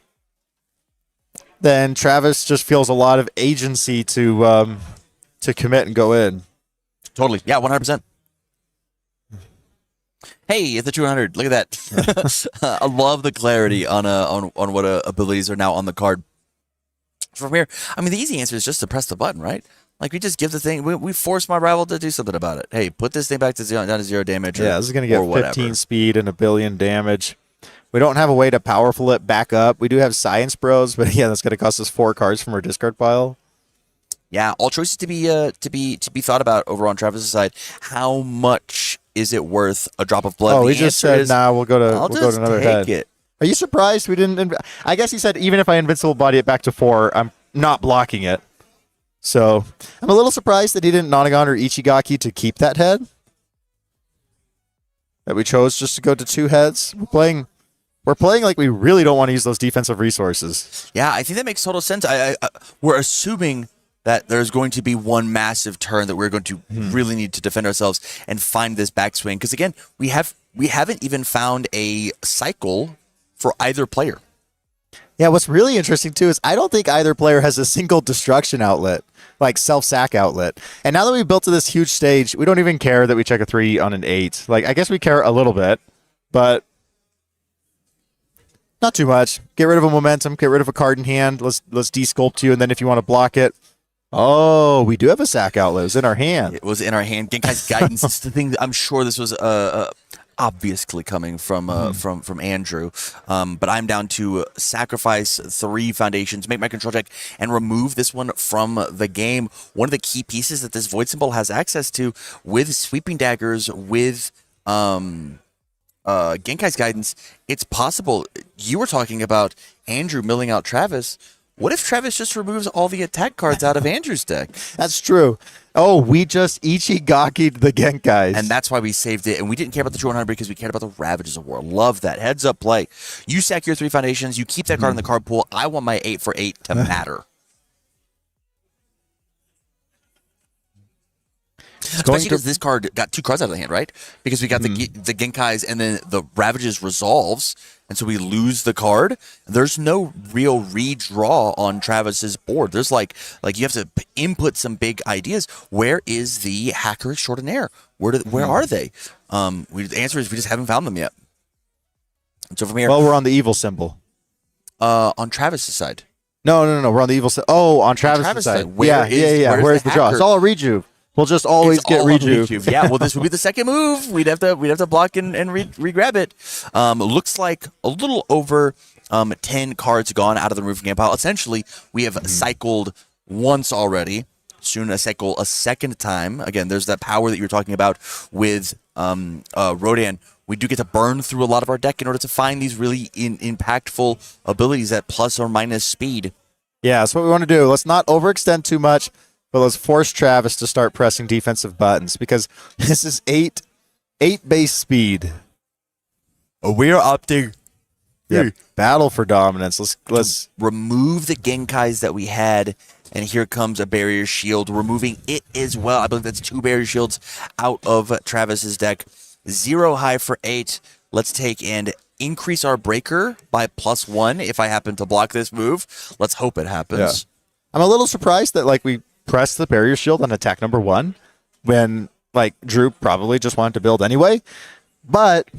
then Travis just feels a lot of agency to commit and go in. Totally. Yeah, 100%. Hey, it's the 200. Look at that. I love the clarity on what abilities are now on the card. From here, I mean, the easy answer is just to press the button, right? Like, we just give the thing, we force my rival to do something about it. Hey, put this thing back to down to 0 damage. Yeah, this is going to get or 15 speed and 1 billion damage. We don't have a way to powerful it back up. We do have Science Bros, but yeah, that's going to cost us 4 cards from our discard pile. Yeah, all choices to be thought about over on Travis's side. How much is it worth a drop of blood? Oh, The he just answer said, is, nah, we'll go I'll to just another take head. it. Are you surprised we didn't? I guess he said even if I invincible body it back to 4, I'm not blocking it. So I'm a little surprised that he didn't Nonagon or Ichigaki to keep that head. That we chose just to go to 2 heads. We're playing like we really don't want to use those defensive resources. Yeah, I think that makes total sense. We're assuming that there's going to be one massive turn that we're going to really need to defend ourselves and find this backswing. Because again, we haven't even found a cycle for either player. Yeah, what's really interesting too is I don't think either player has a single destruction outlet, like self-sack outlet. And now that we've built to this huge stage, we don't even care that we check a 3 on an 8. Like, I guess we care a little bit, but not too much. Get rid of a momentum, get rid of a card in hand. Let's de-sculpt you, and then if you want to block it, oh, we do have a sack outlet. It was in our hand. It was in our hand. Genkai's Guidance is the thing that I'm sure this was obviously coming from Andrew. But I'm down to sacrifice 3 foundations, make my control check, and remove this one from the game. One of the key pieces that this void symbol has access to with sweeping daggers, with Genkai's Guidance, it's possible. You were talking about Andrew milling out Travis. What if Travis just removes all the attack cards out of Andrew's deck? That's true. Oh, we just Ichigaki'd the Genkais. And that's why we saved it. And we didn't care about the 200 because we cared about the Ravages of War. Love that. Heads up play. You sack your 3 foundations. You keep that card in the card pool. I want my 8 for 8 to matter. Especially because this card got 2 cards out of the hand, right? Because we got the Genkais and then the Ravages resolves, and so we lose the card. There's no real redraw on Travis's board. There's like you have to input some big ideas. Where is the hacker extraordinaire? Where are they? The answer is we just haven't found them yet. And so from here, well, we're on the evil symbol. on Travis's side. No. We're on the evil symbol. Oh, on Travis's side. Where's Where's the draw? hacker? It's all a rejuve. We'll just always It's get all on rejuve. Yeah, well, this would be the second move. We'd have to block and re-grab it. Looks like a little over 10 cards gone out of the removing game pile. Essentially, we have cycled once already. Soon to cycle a second time. Again, there's that power that you were talking about with Rodan. We do get to burn through a lot of our deck in order to find these really impactful abilities at plus or minus speed. Yeah, that's what we want to do. Let's not overextend too much, but let's force Travis to start pressing defensive buttons because this is 8 base speed. We're opting. Yeah, battle for dominance. Let's remove the Genkais that we had, and here comes a barrier shield, removing it as well. I believe that's 2 barrier shields out of Travis's deck. 0 high for 8. Let's take and increase our breaker by +1 if I happen to block this move. Let's hope it happens. Yeah. I'm a little surprised that we pressed the barrier shield on attack number 1 when Drew probably just wanted to build anyway. But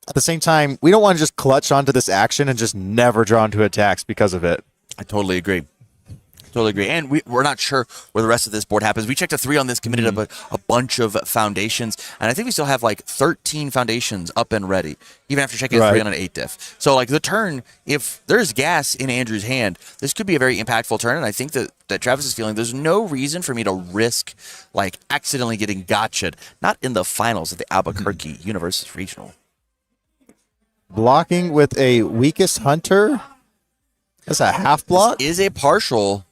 at the same time, we don't want to just clutch onto this action and just never draw into attacks because of it. I totally agree. And we're not sure where the rest of this board happens. We checked a 3 on this, committed a bunch of foundations, and I think we still have 13 foundations up and ready, even after checking a 3 on an 8 diff. So the turn, if there's gas in Andrew's hand, this could be a very impactful turn, and I think that Travis is feeling there's no reason for me to risk accidentally getting gotcha'd, not in the finals of the Albuquerque UniVersus Regional. Blocking with a weakest hunter? That's a half block? This is a partial.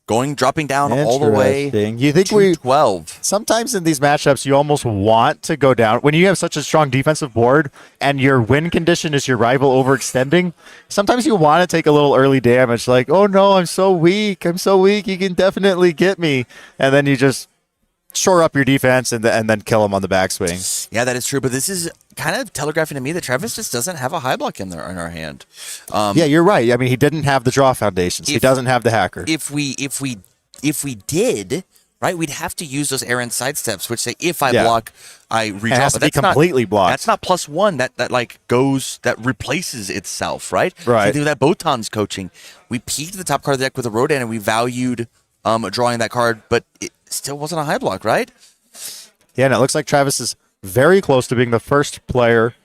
Dropping down all the way You think to 12. Sometimes in these matchups, you almost want to go down. When you have such a strong defensive board and your win condition is your rival overextending, sometimes you want to take a little early damage. Oh no, I'm so weak. You can definitely get me. And then you just shore up your defense and then kill him on the backswing. Yeah, that is true. But this is kind of telegraphing to me that Travis just doesn't have a high block in our hand. Yeah, you're right. I mean, he didn't have the draw foundations. He doesn't have the hacker. If we did, right? We'd have to use those errant sidesteps, which say if I Yeah. block, I redraw. It has to be completely blocked. That's not +1. That like goes, that replaces itself, right? Right. Same thing with that Botan's coaching. We peaked the top card of the deck with a Rodan, and we valued drawing that card, but it still wasn't a high block, right? Yeah, and it looks like Travis is very close to being the first player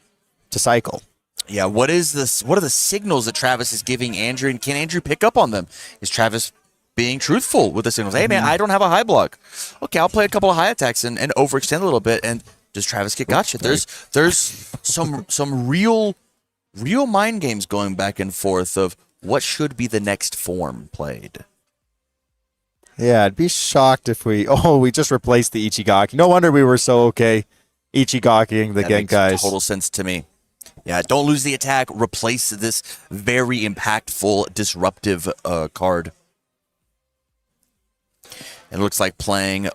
to cycle. Yeah, what is this? What are the signals that Travis is giving Andrew, and can Andrew pick up on them? Is Travis being truthful with the signals? Hey, man, I don't have a high block. Okay, I'll play a couple of high attacks and overextend a little bit. And does Travis get gotcha? There's some real mind games going back and forth of what should be the next form played. Yeah, I'd be shocked if we just replaced the Ichigaki. No wonder we were so okay Ichigakiing the That makes Genkais. total sense to me. Yeah, don't lose the attack. Replace this very impactful, disruptive card. It looks like playing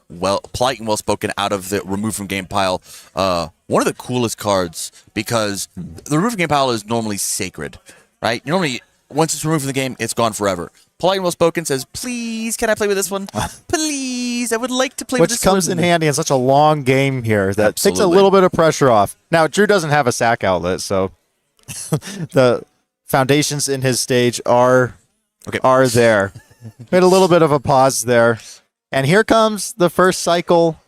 polite and well spoken out of the remove from game pile. One of the coolest cards, because the remove from game pile is normally sacred, right? Normally, once it's removed from the game, it's gone forever. Polite and well spoken says, "Please, can I play with this one? Please, I would like to play with Which this comes one." in handy in such a long game here that takes a Absolutely. little bit of pressure off. Now, Drew doesn't have a sack outlet, so the foundations in his stage are there. We had a little bit of a pause there. And here comes the first cycle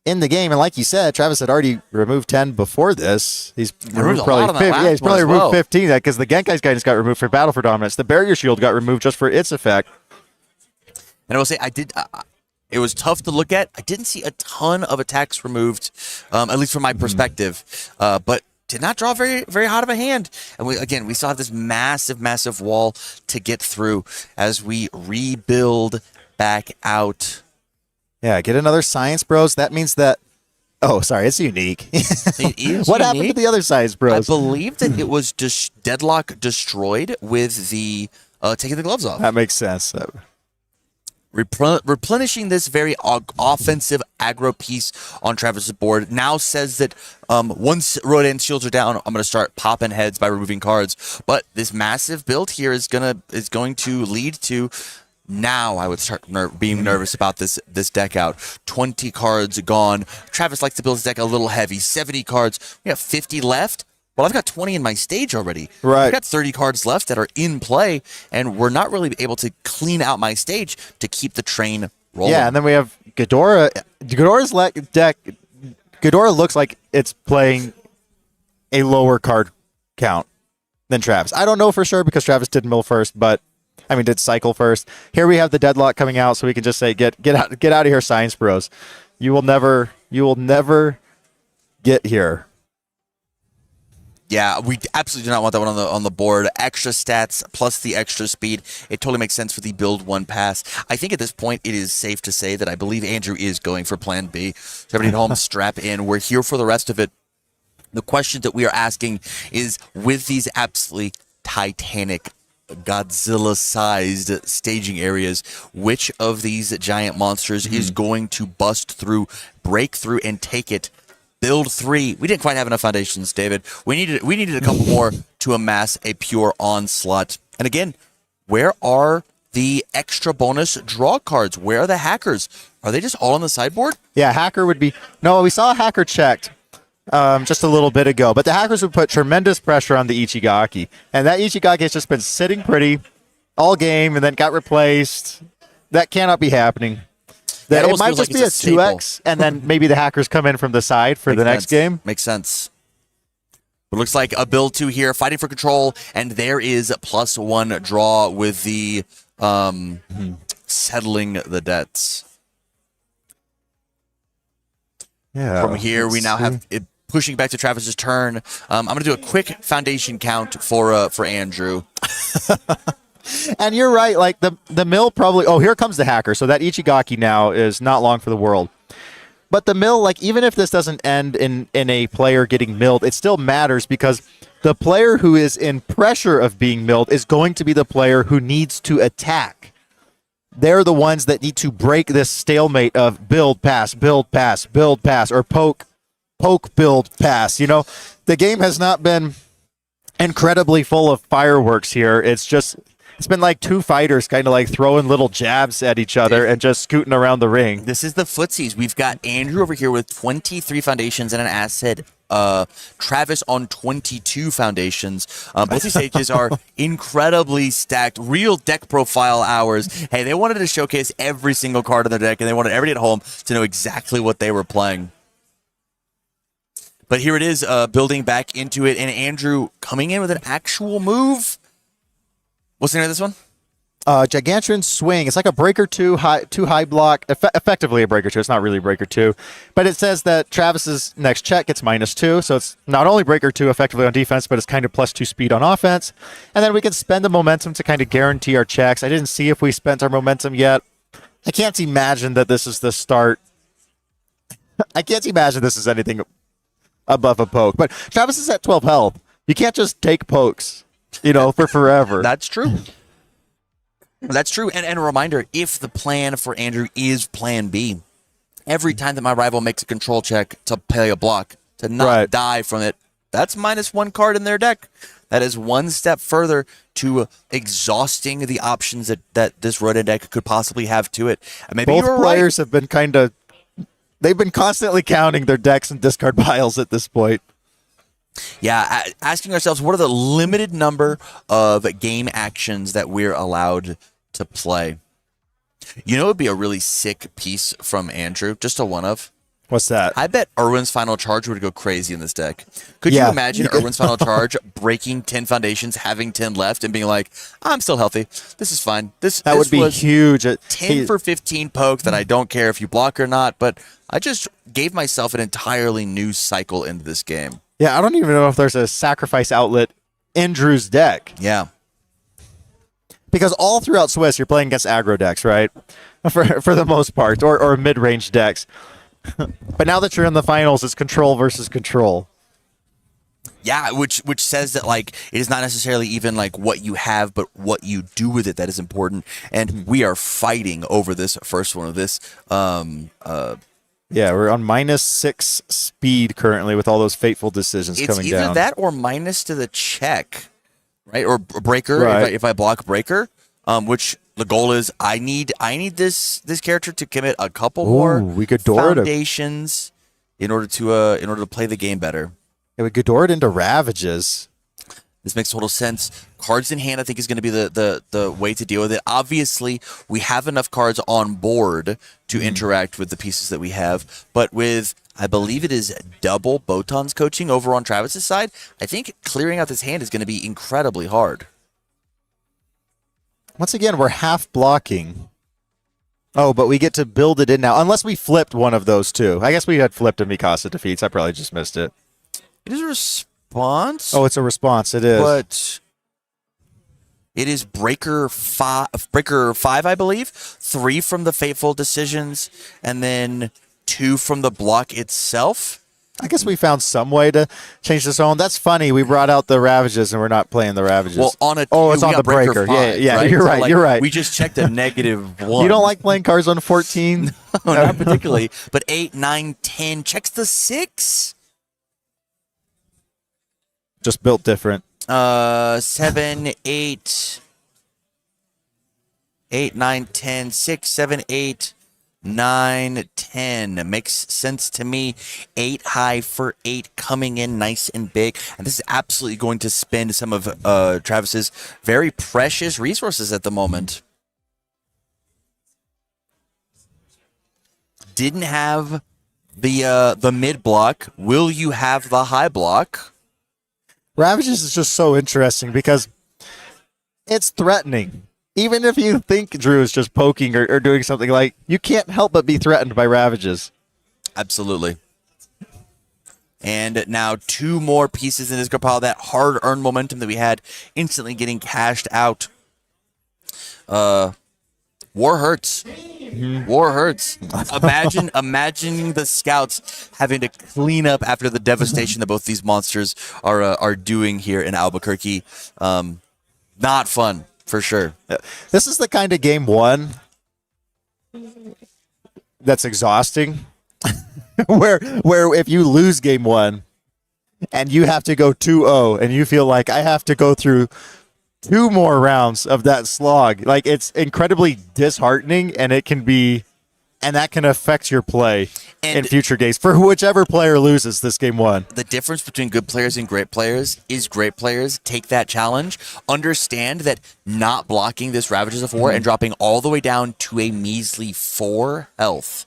in the game. And like you said, Travis had already removed 10 before this. He's removed removed a probably lot on that 50. last Yeah, he's one probably as removed well. 15 because the Genkai's guidance got removed for Battle for Dominance. The Barrier Shield got removed just for its effect. And I will say, it was tough to look at. I didn't see a ton of attacks removed, at least from my perspective, but did not draw very, very hot of a hand. And we still have this massive, massive wall to get through as we rebuild back out. Yeah, get another Science Bros. That means that. Oh, sorry, it's unique. It is What happened to unique. the other Science I Bros? believe that it was Deadlock destroyed with the taking the gloves off. That makes sense. Replenishing this very offensive aggro piece on Travis's board now says that once Rodan's shields are down, I'm going to start popping heads by removing cards. But this massive build here is going to lead to. Now I would start being nervous about this deck out. 20 cards gone. Travis likes to build his deck a little heavy. 70 cards. We have 50 left. Well, I've got 20 in my stage already. Right. I've got 30 cards left that are in play, and we're not really able to clean out my stage to keep the train rolling. Yeah, and then we have Ghidorah. Ghidorah's deck. Ghidorah looks like it's playing a lower card count than Travis. I don't know for sure because Travis did mill first, but did cycle first. Here we have the Deadlock coming out, so we can just say, get out of here, Science Bros. You will never get here. Yeah, we absolutely do not want that one on the board. Extra stats plus the extra speed. It totally makes sense for the build one pass. I think at this point it is safe to say that I believe Andrew is going for plan B. So everybody at home, strap in. We're here for the rest of it. The question that we are asking is, with these absolutely titanic Godzilla-sized staging areas, which of these giant monsters is going to bust through, break through, and take it? Build 3. We didn't quite have enough foundations, David. We needed a couple more to amass a pure onslaught. And again, where are the extra bonus draw cards? Where are the hackers? Are they just all on the sideboard? Yeah, hacker would be. No, we saw a hacker checked just a little bit ago, but the hackers would put tremendous pressure on the Ichigaki, and that Ichigaki has just been sitting pretty all game and then got replaced. That cannot be happening. Yeah, it It almost might feels like just be a it's a staple. 2x, and then maybe the hackers come in from the side for the next game. Makes sense. It looks like a build 2 here, fighting for control, and there is +1 draw with the settling the debts. Yeah. From here, we now have it pushing back to Travis's turn. I'm going to do a quick foundation count for Andrew. And you're right, like the mill probably. Oh, here comes the hacker. So that Ichigaki now is not long for the world. But the mill, like, even if this doesn't end in a player getting milled, it still matters because the player who is in pressure of being milled is going to be the player who needs to attack. They're the ones that need to break this stalemate of build, pass, build, pass, build, pass, or poke, build, pass. You know, the game has not been incredibly full of fireworks here. It's just It's been like two fighters kind of like throwing little jabs at each other and just scooting around the ring. This is the footsies. We've got Andrew over here with 23 foundations and an asset. Travis on 22 foundations. Both these stages are incredibly stacked. Real deck profile hours. Hey, they wanted to showcase every single card in their deck, and they wanted everybody at home to know exactly what they were playing. But here it is, building back into it, and Andrew coming in with an actual move. What's the name of this one? Gigantian Swing. It's like a breaker 2 high block, effectively a breaker 2. It's not really breaker 2, but it says that Travis's next check gets -2, so it's not only breaker 2 effectively on defense, but it's kind of +2 speed on offense. And then we can spend the momentum to kind of guarantee our checks. I didn't see if we spent our momentum yet. I can't imagine that this is the start. I can't imagine this is anything above a poke. But Travis is at 12 health. You can't just take pokes, for forever. That's true. That's true. And a reminder, if the plan for Andrew is plan B, every time that my rival makes a control check to play a block, to not die from it, that's -1 card in their deck. That is one step further to exhausting the options that this Rodent deck could possibly have to it. And maybe both players have been they've been constantly counting their decks and discard piles at this point. Yeah, asking ourselves, what are the limited number of game actions that we're allowed to play? It would be a really sick piece from Andrew, just a one of. What's that? I bet Irwin's Final Charge would go crazy in this deck. Could you imagine Irwin's Final Charge breaking 10 foundations, having 10 left, and being like, I'm still healthy. This is fine. This would be huge. 10 for 15 poke that I don't care if you block or not, but I just gave myself an entirely new cycle into this game. Yeah, I don't even know if there's a sacrifice outlet in Drew's deck. Yeah. Because all throughout Swiss, you're playing against aggro decks, right? For the most part, or mid-range decks. But now that you're in the finals, it's control versus control. Yeah, which says that like it is not necessarily even like what you have, but what you do with it that is important. And we are fighting over this first one of this. Yeah, we're on -6 speed currently with all those fateful decisions coming down. It's either that or minus to the check, right? Or breaker if I block breaker, which the goal is I need this character to commit a couple more foundations in order to play the game better. Yeah, we Ghidorah into Ravages. This makes total sense. Cards in hand, I think, is going to be the way to deal with it. Obviously, we have enough cards on board to interact with the pieces that we have. But with, I believe it is double Botan's coaching over on Travis's side, I think clearing out this hand is going to be incredibly hard. Once again, we're half blocking. Oh, but we get to build it in now. Unless we flipped one of those two. I guess we had flipped and Mikasa defeats. I probably just missed it. It is a response. Oh, it's a response. It is. But it is breaker five, I believe. 3 from the fateful decisions, and then 2 from the block itself. I guess we found some way to change this on. That's funny. We brought out the Ravages, and we're not playing the Ravages. Well, on a it's on the breaker. 5, yeah, right? you're So, right. like, you're right. We just checked a -1. You don't like playing cards on 14? No, not particularly. But 8, 9, 10 checks the 6. Just built different. 7, 8, 9, 10, 6, 7, 8, 9, 10. Makes sense to me. 8 high for 8 coming in nice and big. And this is absolutely going to spend some of Travis's very precious resources at the moment. Didn't have the mid block. Will you have the high block? Ravages is just so interesting because it's threatening. Even if you think Drew is just poking or doing something, like, you can't help but be threatened by Ravages. Absolutely. And now 2 more pieces in this pile. That hard-earned momentum that we had instantly getting cashed out. War hurts. War hurts. Imagine the scouts having to clean up after the devastation that both these monsters are doing here in Albuquerque. Not fun, for sure. This is the kind of game 1 that's exhausting. where if you lose game 1 and you have to go 2-0 and you feel like I have to go through 2 more rounds of that slog. Like, it's incredibly disheartening, and that can affect your play in And- future games for whichever player loses this game 1. The difference between good players and great players is great players take that challenge, understand that not blocking this Ravages of War and dropping all the way down to a measly 4 health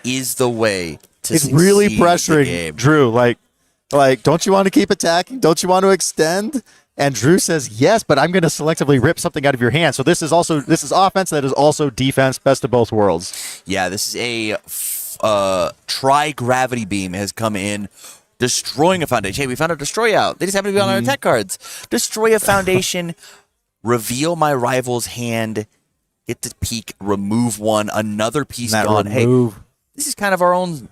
is the way to It's really succeed in the pressuring game. Drew. Like, don't you want to keep attacking? Don't you want to extend? And Drew says, yes, but I'm going to selectively rip something out of your hand. So this is offense that is also defense, best of both worlds. Yeah, this is a tri-gravity beam has come in, destroying a foundation. Hey, we found a destroy out. They just happen to be on our attack cards. Destroy a foundation, reveal my rival's hand, get to peek, remove one, another piece That gone. remove. Hey, this is kind of our own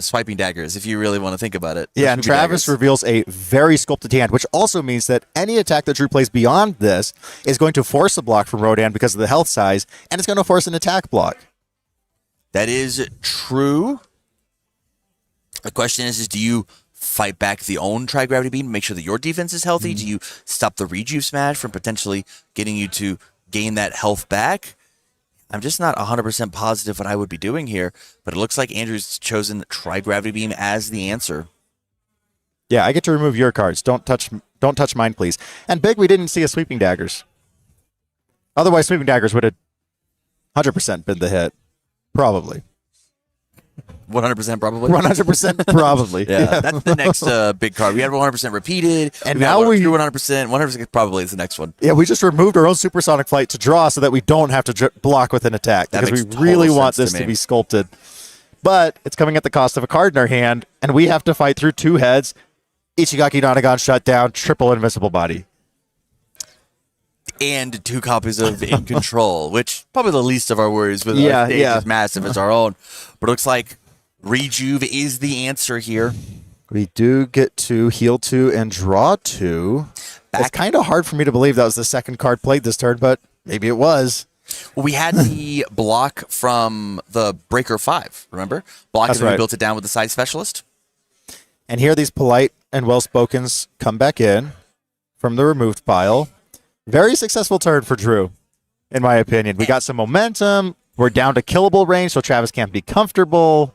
swiping daggers, if you really want to think about it. Yeah, and Swoopy Travis daggers. reveals a very sculpted hand, which also means that any attack that Drew plays beyond this is going to force a block from Rodan because of the health size, and it's going to force an attack block. That is true. The question is do you fight back the own tri-gravity beam, make sure that your defense is healthy? Do you stop the rejuve smash from potentially getting you to gain that health back? I'm just not 100% positive what I would be doing here, but it looks like Andrew's chosen tri-gravity beam as the answer. Yeah, I get to remove your cards. Don't touch mine, please. And big, we didn't see a sweeping daggers. Otherwise, sweeping daggers would have 100% been the hit. Probably. 100% probably. 100% probably. Yeah, that's the next big card. We had 100% repeated, And we got now we- 100%. 100% probably is the next one. Yeah, we just removed our own supersonic flight to draw so that we don't have to block with an attack That because we makes total really want sense this to to me. be sculpted. But it's coming at the cost of a card in our hand, and we have to fight through 2 heads. Ichigaki Nonagon shut down, triple invincible body. And 2 copies of In Control, which probably the least of our worries with Yeah, our stage yeah. is massive. It's our own. But it looks like Rejuve is the answer here. We do get to heal 2 and draw 2. It's Back- kind of hard for me to believe that was the second card played this turn, but maybe it was. Well, we had the block from the Breaker 5, remember? Block That's and then we right. built it down with the side specialist. And here these polite and well-spokens come back in from the removed pile. Very successful turn for Drew, in my opinion. We got some momentum. We're down to killable range, so Travis can't be comfortable.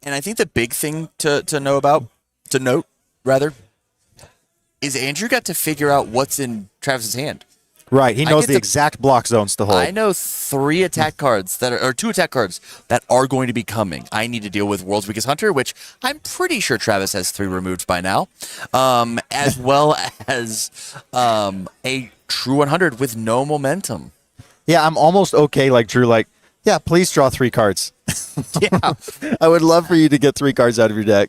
And I think the big thing to note, is Andrew got to figure out what's in Travis's hand. Right, he I knows get the to- exact block zones to hold. I know 3 attack cards or 2 attack cards that are going to be coming. I need to deal with World's Weakest Hunter, which I'm pretty sure Travis has 3 removed by now, as well as a True 100 with no momentum. Yeah, I'm almost okay like Drew, like, yeah, please draw 3 cards. Yeah, I would love for you to get 3 cards out of your deck.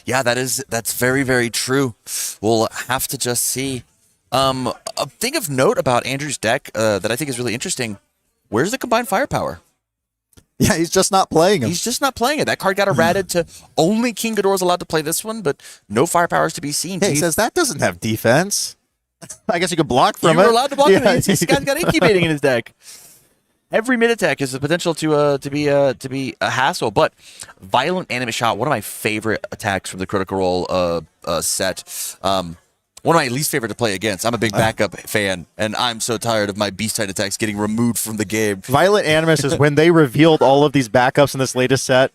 yeah, that's very, very true. We'll have to just see. A thing of note about Andrew's deck that I think is really interesting. Where's the combined firepower? Yeah, he's just not playing them. He's just not playing it. That card got errated to only King Ghidorah's allowed to play this one, but no firepower is to be seen. Yeah, he Do you- says that doesn't have defense. I guess you could block from you it. were allowed to block Yeah. it. This guy's got incubating in his deck. Every mid attack has the potential to be a hassle, but Violent Animate Shot, one of my favorite attacks from the Critical Role set. One of my least favorite to play against. I'm a big backup fan, and I'm so tired of my beast type attacks getting removed from the game. Violent Animus is when they revealed all of these backups in this latest set.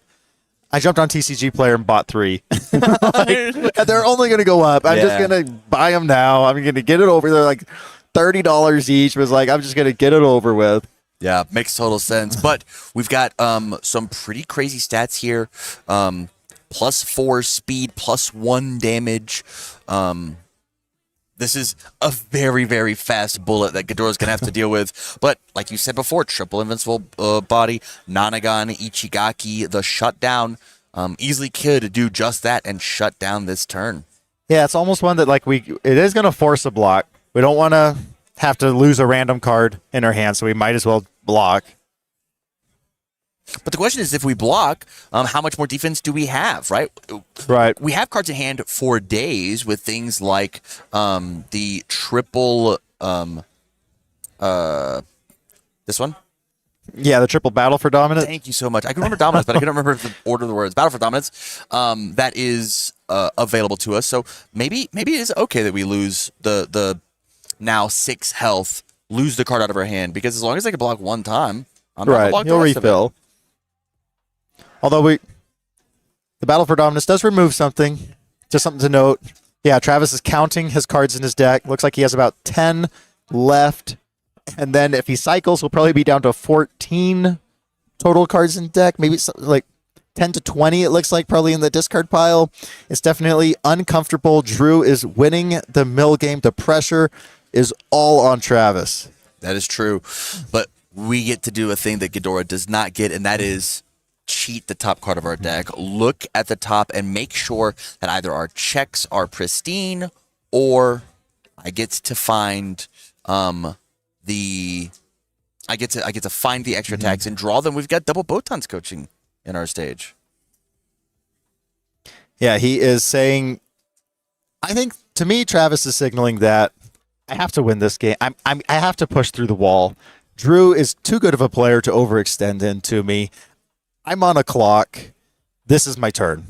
I jumped on TCG Player and bought 3. And they're only going to go up. I'm just Yeah. going to buy them now. I'm going to get it over. They're like $30 each. Was like, I'm just going to get it over with. Yeah, makes total sense. But we've got some pretty crazy stats here. +4 speed, +1 damage. This is a very, very fast bullet that Ghidorah's going to have to deal with. But like you said before, triple invincible body, Nonagon, Ichigaki, the shutdown. Easily could do just that and shut down this turn. Yeah, it's almost one that it is going to force a block. We don't want to have to lose a random card in our hand, so we might as well block. But the question is, if we block, how much more defense do we have, right? Right. We have cards in hand for days with things like the triple, this one. Yeah, the triple battle for dominance. Thank you so much. I can remember dominance, but I couldn't remember the order of the words. Battle for dominance. That is available to us. So maybe it is okay that we lose the now 6 health, lose the card out of her hand, because as long as I can block one time, I'm not going to Right, block the he'll rest of it. refill. Although the Battle for Dominus does remove something. Just something to note. Yeah, Travis is counting his cards in his deck. Looks like he has about 10 left. And then if he cycles, he'll probably be down to 14 total cards in deck. Maybe like 10 to 20, it looks like, probably in the discard pile. It's definitely uncomfortable. Drew is winning the mill game. The pressure is all on Travis. That is true. But we get to do a thing that Ghidorah does not get, and that is cheat the top card of our deck. Look at the top and make sure that either our checks are pristine or I get to find I get to find the extra attacks and draw them. We've got double Botons coaching in our stage. Yeah, he is saying, I think, to me, Travis is signaling that I have to win this game. I have to push through the wall. Drew is too good of a player to overextend into me. I'm on a clock. This is my turn.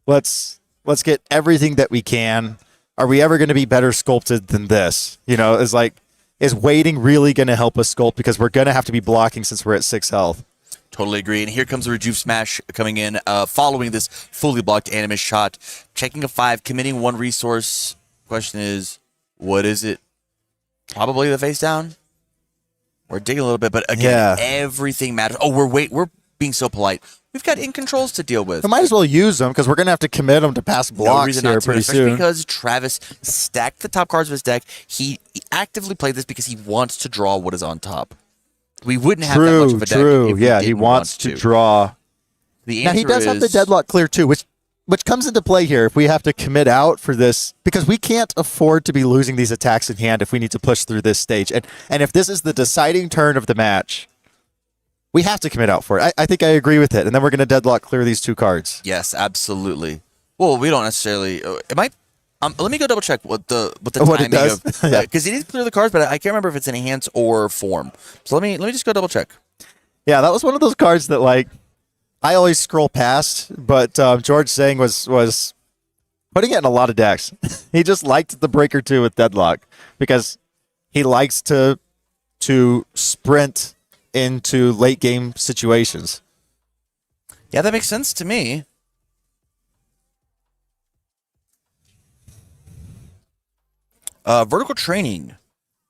Let's get everything that we can. Are we ever going to be better sculpted than this? You know, is waiting really going to help us sculpt, because we're going to have to be blocking since we're at 6 health. Totally agree. And here comes the Rejuve Smash coming in, following this fully blocked Animus shot. Checking a 5, committing 1 resource. Question is, what is it? Probably the face down. We're digging a little bit, but again, everything matters. Oh, we're being so polite. We've got in controls to deal with. We might as well use them, because we're going to have to commit them to pass blocks here pretty soon. Because Travis stacked the top cards of his deck. He actively played this because he wants to draw what is on top. We wouldn't have that much of a deck. If we he wants to draw. The now he does have the deadlock clear too, which comes into play here if we have to commit out for this, because we can't afford to be losing these attacks in hand if we need to push through this stage. And if this is the deciding turn of the match, we have to commit out for it. I think I agree with it. And then we're going to deadlock clear these 2 cards. Yes, absolutely. Well, we don't necessarily. It might. Let me go double check what the What it timing does? of, because he did clear the cards, but I can't remember if it's enhance or form. So let me just go double check. Yeah, that was one of those cards that, like, I always scroll past, but George saying was putting it in a lot of decks. He just liked the Breaker 2 with Deadlock because he likes to sprint into late game situations. Yeah, that makes sense to me. Vertical training.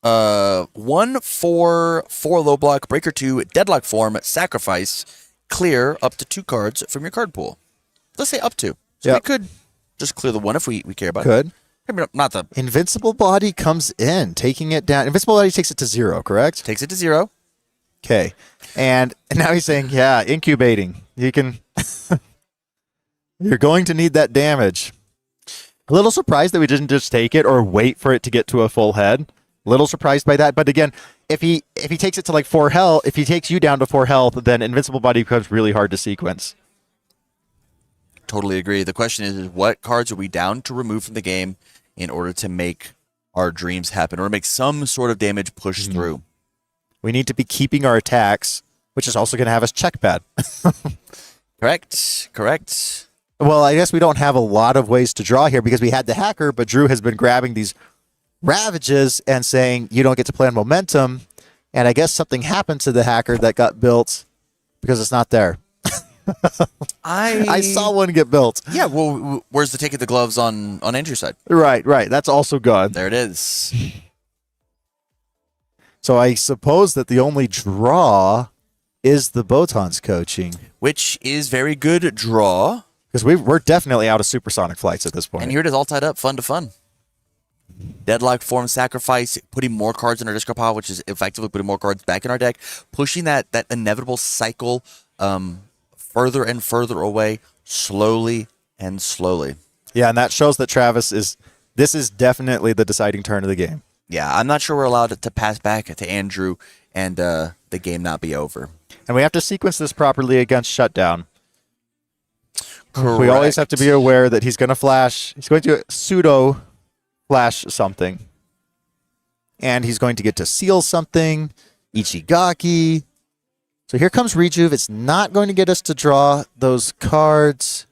1 4 low block, Breaker 2, Deadlock form, sacrifice, clear up to 2 cards from your card pool. Let's say up to. So we could just clear the 1 if we care about it. Could. I mean, not the Invincible Body comes in, taking it down. Invincible Body takes it to 0, correct? takes it to 0. Okay. And now he's saying, yeah, incubating. You can you're going to need that damage. A little surprised that we didn't just take it or wait for it to get to a full head. A little surprised by that. But again, if he takes it to like 4 health, if he takes you down to 4 health, then Invincible Body becomes really hard to sequence. Totally agree. The question is what cards are we down to remove from the game in order to make our dreams happen or make some sort of damage push through? We need to be keeping our attacks, which is also going to have us check bad. Correct. Well, I guess we don't have a lot of ways to draw here because we had the hacker, but Drew has been grabbing these ravages and saying you don't get to play on momentum. And I guess something happened to the hacker that got built because it's not there. I saw one get built. Yeah, well, where's the taking the gloves on Andrew's side? Right. That's also gone. There it is. So I suppose that the only draw is the Botons coaching. Which is very good draw. Because we're definitely out of supersonic flights at this point. And here it is all tied up, fun to fun. Deadlock form, sacrifice, putting more cards in our discard pile, which is effectively putting more cards back in our deck, pushing that inevitable cycle further and further away, slowly and slowly. Yeah, and that shows that this is definitely the deciding turn of the game. Yeah, I'm not sure we're allowed to pass back to Andrew and the game not be over. And we have to sequence this properly against Shutdown. Correct. We always have to be aware that he's going to flash. He's going to pseudo flash something. And he's going to get to seal something. Ichigaki. So here comes Rejuve. It's not going to get us to draw those cards.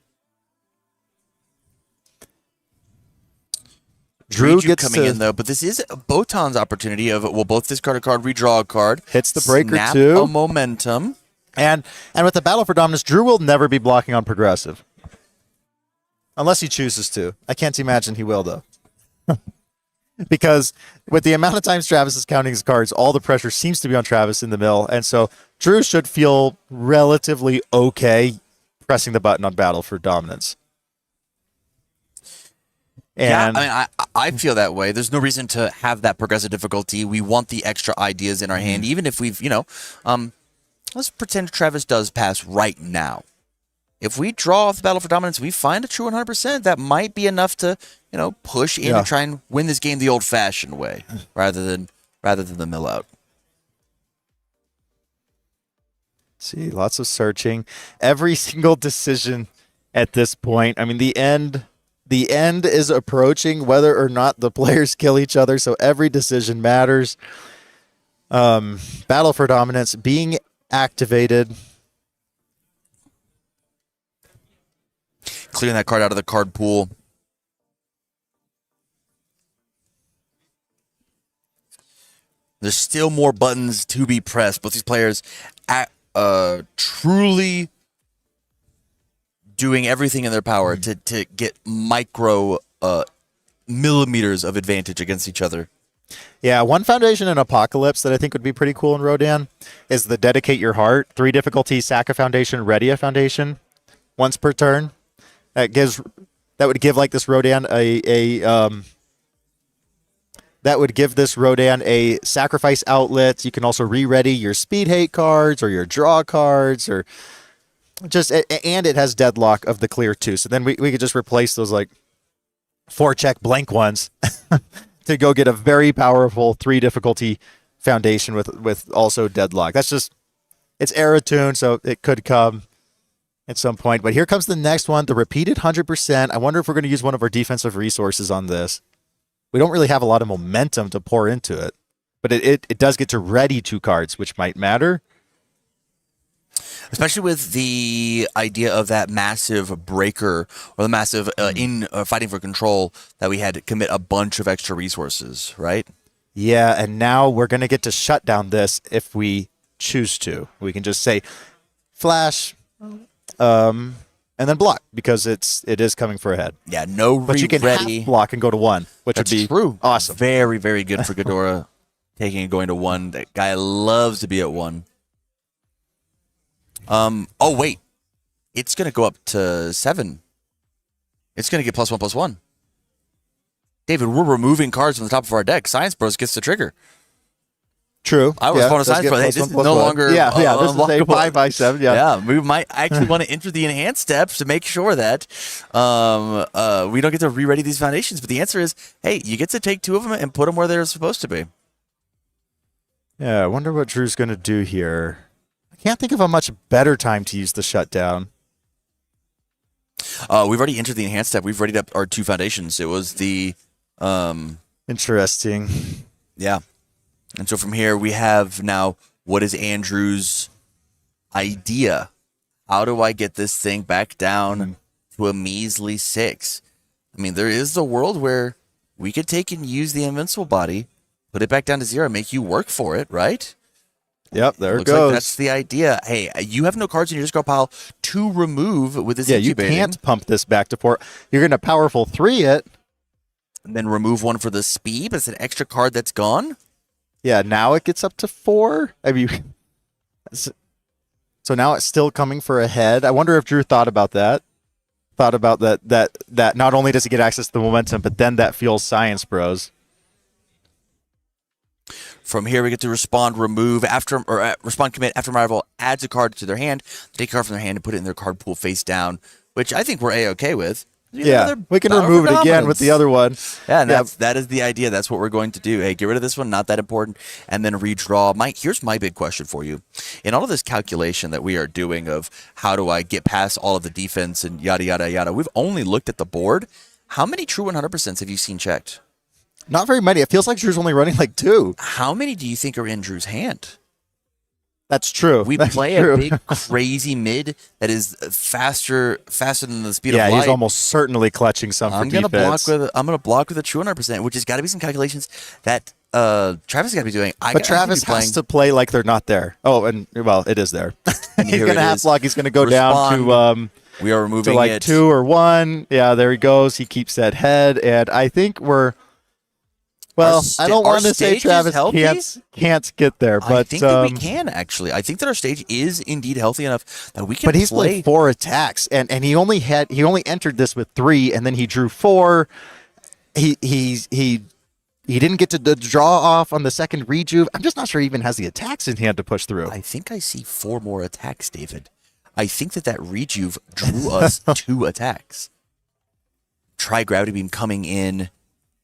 Drew Reju gets coming to in though, but this is Botan's opportunity of will both discard a card, redraw a card, hits the breaker snap too. a momentum. And with the battle for dominance, Drew will never be blocking on progressive. Unless he chooses to. I can't imagine he will, though. Because with the amount of times Travis is counting his cards, all the pressure seems to be on Travis in the mill. And so Drew should feel relatively okay pressing the button on battle for dominance. And yeah, I mean, I feel that way. There's no reason to have that progressive difficulty. We want the extra ideas in our hand, even if we've, let's pretend Travis does pass right now. If we draw off the battle for dominance, we find a true 100%. That might be enough to, push in and try and win this game the old-fashioned way, rather than the mill out. see, lots of searching. Every single decision at this point. I mean, the end is approaching, whether or not the players kill each other. So every decision matters. Battle for dominance being activated. Clearing that card out of the card pool. There's still more buttons to be pressed. Both these players truly doing everything in their power to get micro millimeters of advantage against each other. Yeah, one foundation in Apocalypse that I think would be pretty cool in Rodan is the Dedicate Your Heart. 3 difficulty, sack a foundation, ready a foundation once per turn. That would give like this Rodan that would give this Rodan a sacrifice outlet. You can also re-ready your speed hate cards or your draw cards, or and it has deadlock of the clear too. So then we could just replace those like 4-check blank ones to go get a very powerful 3 difficulty foundation with also deadlock. That's just, it's era tune, so it could come at some point. But here comes the next one, the repeated 100%. I wonder if we're going to use one of our defensive resources on this. We don't really have a lot of momentum to pour into it, but it does get to ready 2 cards, which might matter. Especially with the idea of that massive breaker or the massive fighting for control that we had to commit a bunch of extra resources, right? Yeah, and now we're going to get to shut down this if we choose to. We can just say flash and then block because it is coming for a head. Yeah, no But you can ready. half block and go to 1, which That's would be true. Awesome. Very, very good for Ghidorah taking and going to 1. That guy loves to be at 1. Oh wait, it's gonna go up to 7. It's gonna get +1/+1. David, we're removing cards from the top of our deck. Science Bros gets the trigger. True. I was opponent Science Bros. Hey, this is no longer this is a unblockable. 5/7. Yeah. We might actually want to enter the enhanced steps to make sure that we don't get to re-ready these foundations. But the answer is, hey, you get to take 2 of them and put them where they're supposed to be. Yeah, I wonder what Drew's going to do here. I can't think of a much better time to use the shutdown. We've already entered the enhanced step. We've readied up our 2 foundations. It was the Interesting. yeah. And so from here, we have now, what is Andrew's idea? How do I get this thing back down to a measly 6? I mean, there is the world where we could take and use the invincible body, put it back down to 0, make you work for it, right? Yep, there it Looks goes. like that's the idea. Hey, you have no cards in your discard pile to remove with this yeah, you incubating. can't pump this back to 4. You're going to powerful 3 it. And then remove 1 for the speed, but it's an extra card that's gone. Yeah, now it gets up to 4. I mean, so now it's still coming for a head. I wonder if Drew thought about that. Thought about that not only does he get access to the momentum, but then that fuels Science Bros. From here, we get to respond, remove, respond, commit, after my rival adds a card to their hand, take a card from their hand and put it in their card pool face down, which I think we're A-okay with. Yeah, we can remove it again with the other one. Yeah, and that is the idea. That's what we're going to do. Hey, get rid of this one, not that important, and then redraw. Here's my big question for you. In all of this calculation that we are doing of how do I get past all of the defense and yada, yada, yada, we've only looked at the board. How many true 100% have you seen checked? Not very many. It feels like Drew's only running like 2. How many do you think are in Drew's hand? That's true. We That's play true. a big, crazy mid that is faster than the speed Yeah, of light. he's almost certainly clutching some for I'm gonna defense. block with a true 100%, which has got to be some calculations that Travis has got to be doing. But Travis has to play like they're not there. Oh, and well, it is there. He's here going to it half is. block. He's going to go down to We are removing like it. 2 or 1. Yeah, there he goes. He keeps that head, and I think we're. Well, I don't our want to say stage is Travis healthy? can't get there, but I think that we can actually. I think that our stage is indeed healthy enough that we can. But he's play. played 4 attacks, and he only entered this with 3, and then he drew 4. He didn't get to draw off on the second rejuve. I'm just not sure he even has the attacks in hand to push through. I think I see 4 more attacks, David. I think that rejuve drew us 2 attacks. Try gravity beam coming in.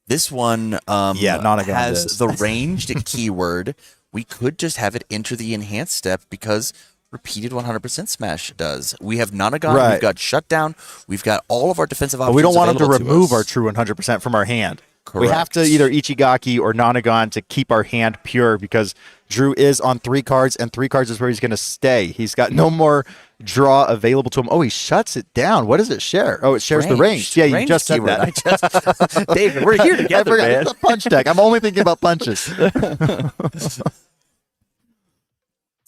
This one Nonagon has is. the ranged keyword. We could just have it enter the enhanced step because repeated 100% smash does. We have Nonagon, Right. we've got shutdown, we've got all of our defensive options. But we don't want him to available remove us. our true 100% from our hand. We have Correct. to either Ichigaki or Nonagon to keep our hand pure because Drew is on 3 cards, and 3 cards is where he's going to stay. He's got no more draw available to him. Oh, he shuts it down. What does it share? Oh, it shares the range. Yeah, you Ranged just said keyword. that. David, we're here together, I forgot. man. It's a punch deck. I'm only thinking about punches.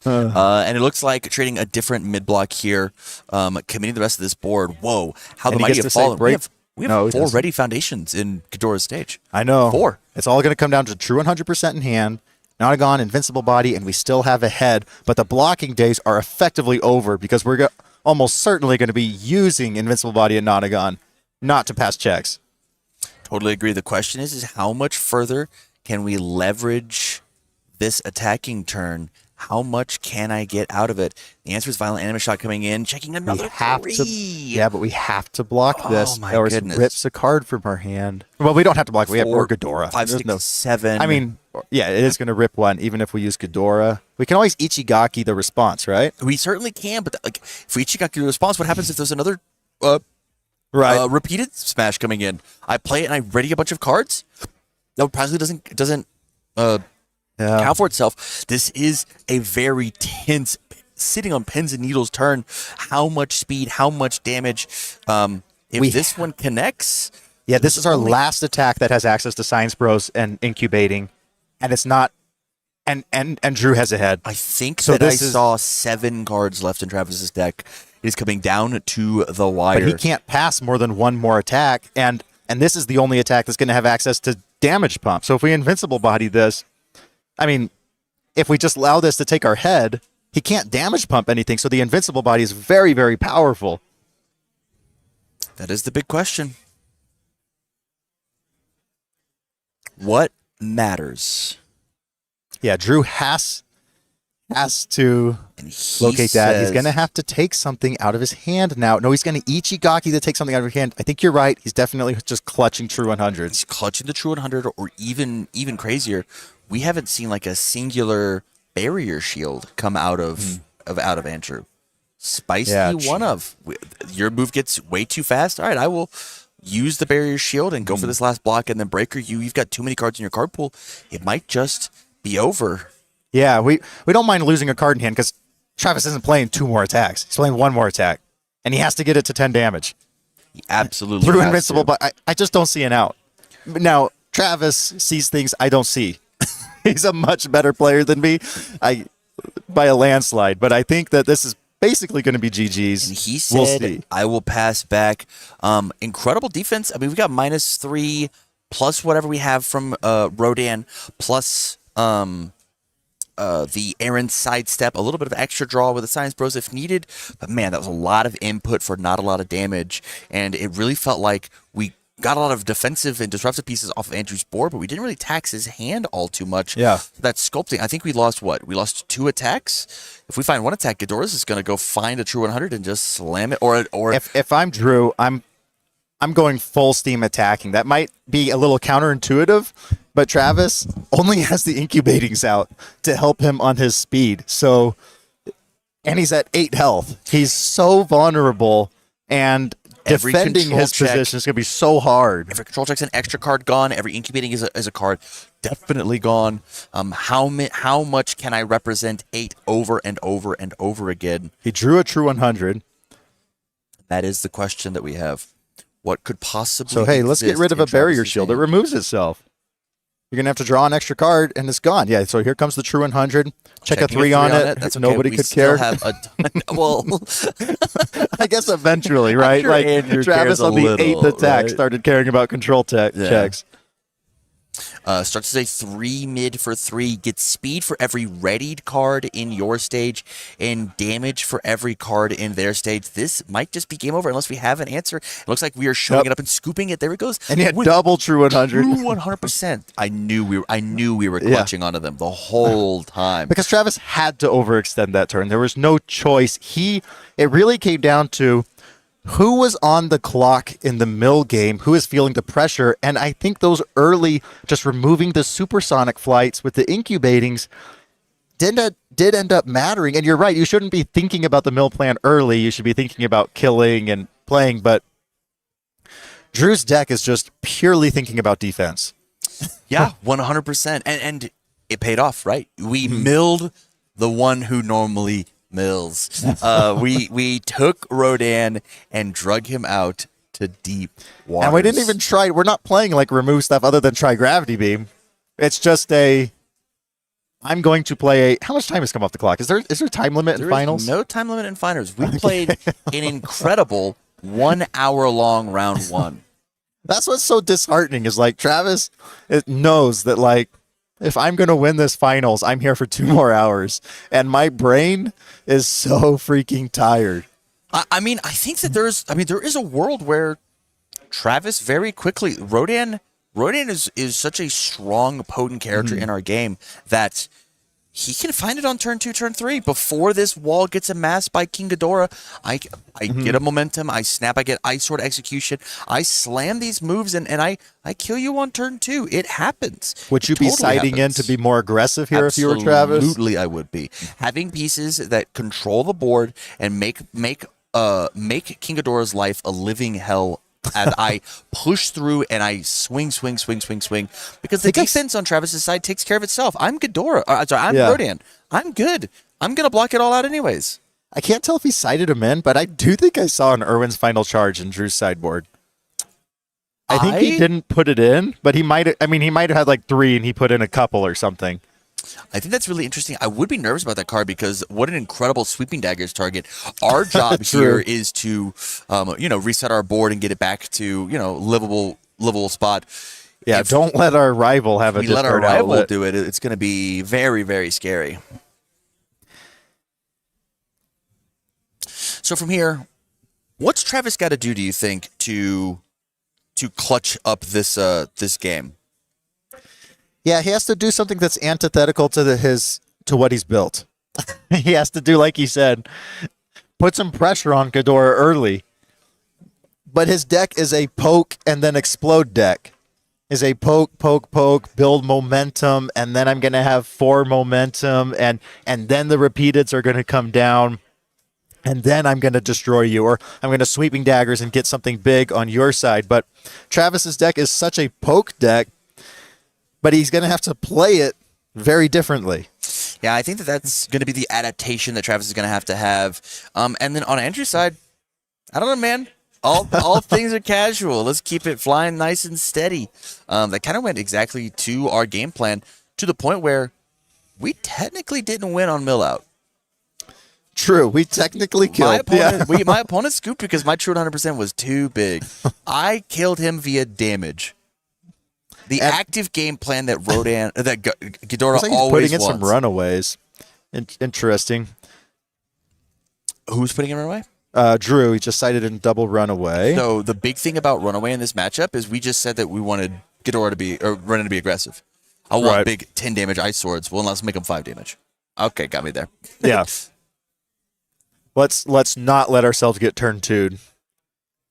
And it looks like trading a different mid block here, committing the rest of this board. Whoa, how And the he mighty gets have to say fallen. break. We have No, he 4 doesn't. ready foundations in Ghidorah's stage. I know. 4. It's all going to come down to true 100% in hand, Nonagon, invincible body, and we still have a head. But the blocking days are effectively over because we're almost certainly going to be using invincible body and Nonagon not to pass checks. Totally agree. The question is how much further can we leverage this attacking turn? How much can I get out of it? The answer is violent anima shot coming in, checking another We have 3. to, yeah, but we have to block this, my or goodness. it rips a card from our hand. Well, we don't have to block. We have 4, Ghidorah. 5, There's 6, no 7. I mean, yeah, it is going to rip one, even if we use Ghidorah. We can always Ichigaki the response, right? we certainly can, but like if we Ichigaki the response, what happens if there's another repeated smash coming in? I play it and I ready a bunch of cards. That probably doesn't account for itself. This is a very tense, sitting on pins and needles turn. How much speed? How much damage? If this one connects, Yeah, this is our last attack that has access to Science Bros and incubating, and it's not. And Drew has a head. I think So that I this is- saw 7 cards left in Travis's deck. It is coming down to the wire. But he can't pass more than one more attack, and this is the only attack that's going to have access to damage pump. So if we invincible body this, I mean, if we just allow this to take our head, he can't damage pump anything. So the invincible body is very, very powerful. That is the big question. What matters? Yeah, Drew has to And he locate that. He's says- going to have to take something out of his hand now. No, he's going to Ichigaki to take something out of his hand. I think you're right. He's definitely just clutching true 100s. He's clutching the true 100, or even crazier. We haven't seen like a singular barrier shield come out of Andrew. Spicy Yeah, one of. Your move gets way too fast. All right, I will use the barrier shield and go for this last block, and then Breaker, you've got too many cards in your card pool. It might just be over. Yeah, we don't mind losing a card in hand because Travis isn't playing 2 more attacks. He's playing 1 more attack, and he has to get it to 10 damage. He absolutely Through has invincible, to. but I just don't see an out. Now, Travis sees things I don't see. He's a much better player than me by a landslide, but I think that this is basically going to be GG's. And he We'll said, see. I will pass back. Incredible defense. I mean, we got -3 plus whatever we have from Rodan, plus the Aaron sidestep, a little bit of extra draw with the Science Bros if needed. But man, that was a lot of input for not a lot of damage. And it really felt like we got a lot of defensive and disruptive pieces off of Andrew's board, but we didn't really tax his hand all too much. Yeah. That sculpting, I think we lost what? We lost 2 attacks. If we find 1 attack, Ghidorah's is going to go find a true 100 and just slam it. Or If I'm Drew, I'm going full steam attacking. That might be a little counterintuitive, but Travis only has the incubatings out to help him on his speed. So, and he's at 8 health. He's so vulnerable, and Every defending control his check- position is going to be so hard. Every control check's an extra card gone. Every incubating is a card definitely gone. How much can I represent 8 over and over and over again? He drew a true 100. That is the question that we have. What could possibly So, hey, let's get rid of a exist in barrier Travis's shield. It hand? removes itself. You're going to have to draw an extra card, and it's gone. Yeah, so here comes the true 100. Check Checking a 3 on it. That's okay. Nobody We could still care. Have a ton, well, I guess eventually, right? sure Like Andrew Travis cares a on the little, 8th attack right? started caring about control checks. starts as a 3 mid for 3. Gets speed for every readied card in your stage and damage for every card in their stage. This might just be game over unless we have an answer. It looks like we are showing Yep. it up and scooping it. There it goes. And he had With double true 100. true 100%. I knew we were clutching onto them the whole time. Because Travis had to overextend that turn. There was no choice. It really came down to who was on the clock in the mill game, who is feeling the pressure, and I think those early, just removing the supersonic flights with the incubatings did end up mattering. And you're right, you shouldn't be thinking about the mill plan early. You should be thinking about killing and playing, but Drew's deck is just purely thinking about defense. Yeah, 100%. And it paid off, right? We milled the one who normally mills. We took Rodan and drug him out to deep waters. And we didn't even try. We're not playing like remove stuff other than try gravity beam. It's just I'm going to play how much time has come off the clock? Is there time limit There in is finals? no time limit in finals. We played an incredible 1 hour long round 1. That's what's so disheartening is like Travis knows that like if I'm going to win this finals, I'm here for 2 more hours. And my brain is so freaking tired. I mean, I think that there is a world where Travis very quickly, Rodan is such a strong, potent character in our game that he can find it on turn 2, turn 3 before this wall gets amassed by King Ghidorah. I get a momentum, I snap, I get Ice Sword execution, I slam these moves and I kill you on turn 2. It happens. Would you It be totally siding happens. in to be more aggressive here if you were Travis? Absolutely, I would be. Having pieces that control the board and make King Ghidorah's life a living hell as I push through and I swing. Because the defense on Travis's side takes care of itself. I'm Ghidorah. I'm Rodan. I'm good. I'm going to block it all out anyways. I can't tell if he sided him in, but I do think I saw an Irwin's final charge in Drew's sideboard. I think he didn't put it in, but he might have had like 3 and he put in a couple or something. I think that's really interesting. I would be nervous about that card because what an incredible sweeping daggers target. Our job here is to, reset our board and get it back to, livable spot. Yeah, If don't let our rival have a we let our discard rival outlet. do it, it's going to be very, very scary. So from here, what's Travis got to do you think to clutch up this game? Yeah, he has to do something that's antithetical to what he's built. He has to do, like he said, put some pressure on Ghidorah early. But his deck is a poke and then explode deck. Is a poke, build momentum, and then I'm going to have 4 momentum, and then the repeateds are going to come down, and then I'm going to destroy you, or I'm going to sweeping daggers and get something big on your side. But Travis's deck is such a poke deck, but he's going to have to play it very differently. Yeah, I think that's going to be the adaptation that Travis is going to have. And then on Andrew's side, I don't know, man. All things are casual. Let's keep it flying nice and steady. That kind of went exactly to our game plan to the point where we technically didn't win on mill out. True, we technically killed. My opponent scooped because my true 100% was too big. I killed him via damage. The active game plan that Ghidorah He's always putting in wants. some runaways. Interesting. Who's putting him away? Drew, he just cited in double runaway. So the big thing about runaway in this matchup is we just said that we wanted Ghidorah Ronan to be aggressive. I want big 10 damage ice swords. Well, let's make them 5 damage. Okay, got me there. Yeah. Let's not let ourselves get turn 2'd.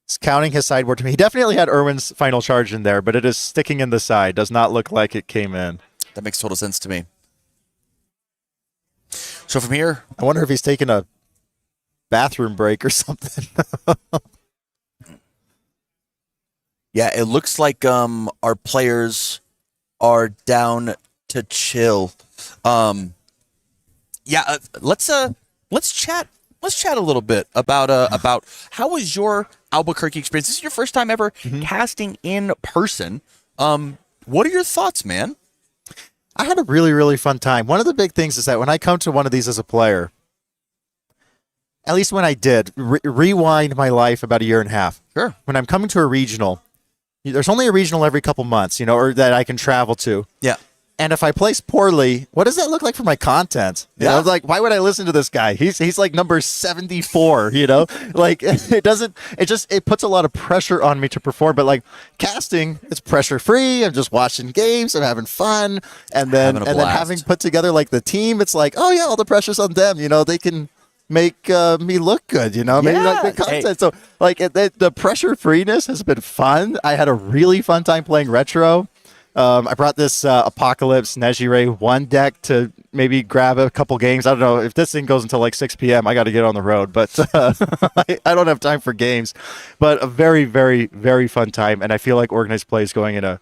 He's counting his sideboard to me. He definitely had Irwin's final charge in there, but it is sticking in the side. Does not look like it came in. That makes total sense to me. So from here, I wonder if he's taking a bathroom break or something. Yeah, it looks like our players are down to chill. Let's chat. Let's chat a little bit about how was your Albuquerque experience. This is your first time ever casting in person. What are your thoughts, man? I had a really, really fun time. One of the big things is that when I come to one of these as a player, at least when I did, rewind my life about a year and a half. Sure. When I'm coming to a regional, there's only a regional every couple months, or that I can travel to. Yeah. And if I place poorly, what does that look like for my content? I was like, why would I listen to this guy? He's like number 74, Like it puts a lot of pressure on me to perform. But like casting, it's pressure free. I'm just watching games, I'm having fun. And then having put together like the team, it's like, oh yeah, all the pressure's on them. They can make me look good, maybe like the content. Hey. So like the pressure freeness has been fun. I had a really fun time playing retro. I brought this Apocalypse Nejire 1 deck to maybe grab a couple games. I don't know if this thing goes until like 6 p.m. I got to get on the road, but I don't have time for games. But a very, very, very fun time, and I feel like organized play is going in a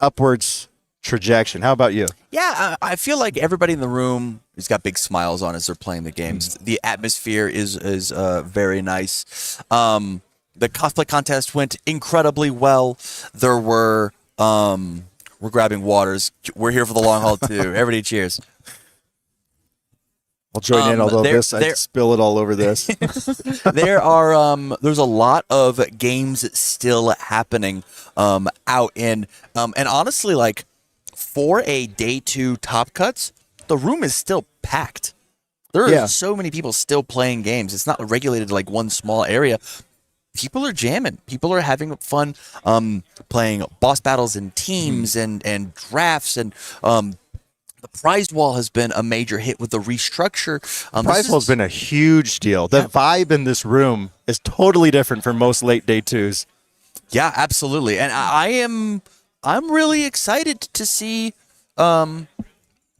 upwards trajectory. How about you? Yeah, I feel like everybody in the room has got big smiles on as they're playing the games. The atmosphere is very nice. The cosplay contest went incredibly well. There were we're grabbing waters. We're here for the long haul too. Everybody cheers. I'll join in, although I spill it all over this. There's a lot of games still happening out in and honestly, like for a day 2 Top Cuts, the room is still packed. There are so many people still playing games. It's not regulated to like one small area. People are jamming. People are having fun playing boss battles and teams and drafts. And the prize wall has been a major hit with the restructure. Prize wall has been a huge deal. The vibe in this room is totally different from most late day 2s. Yeah, absolutely. And I'm really excited to see. I'm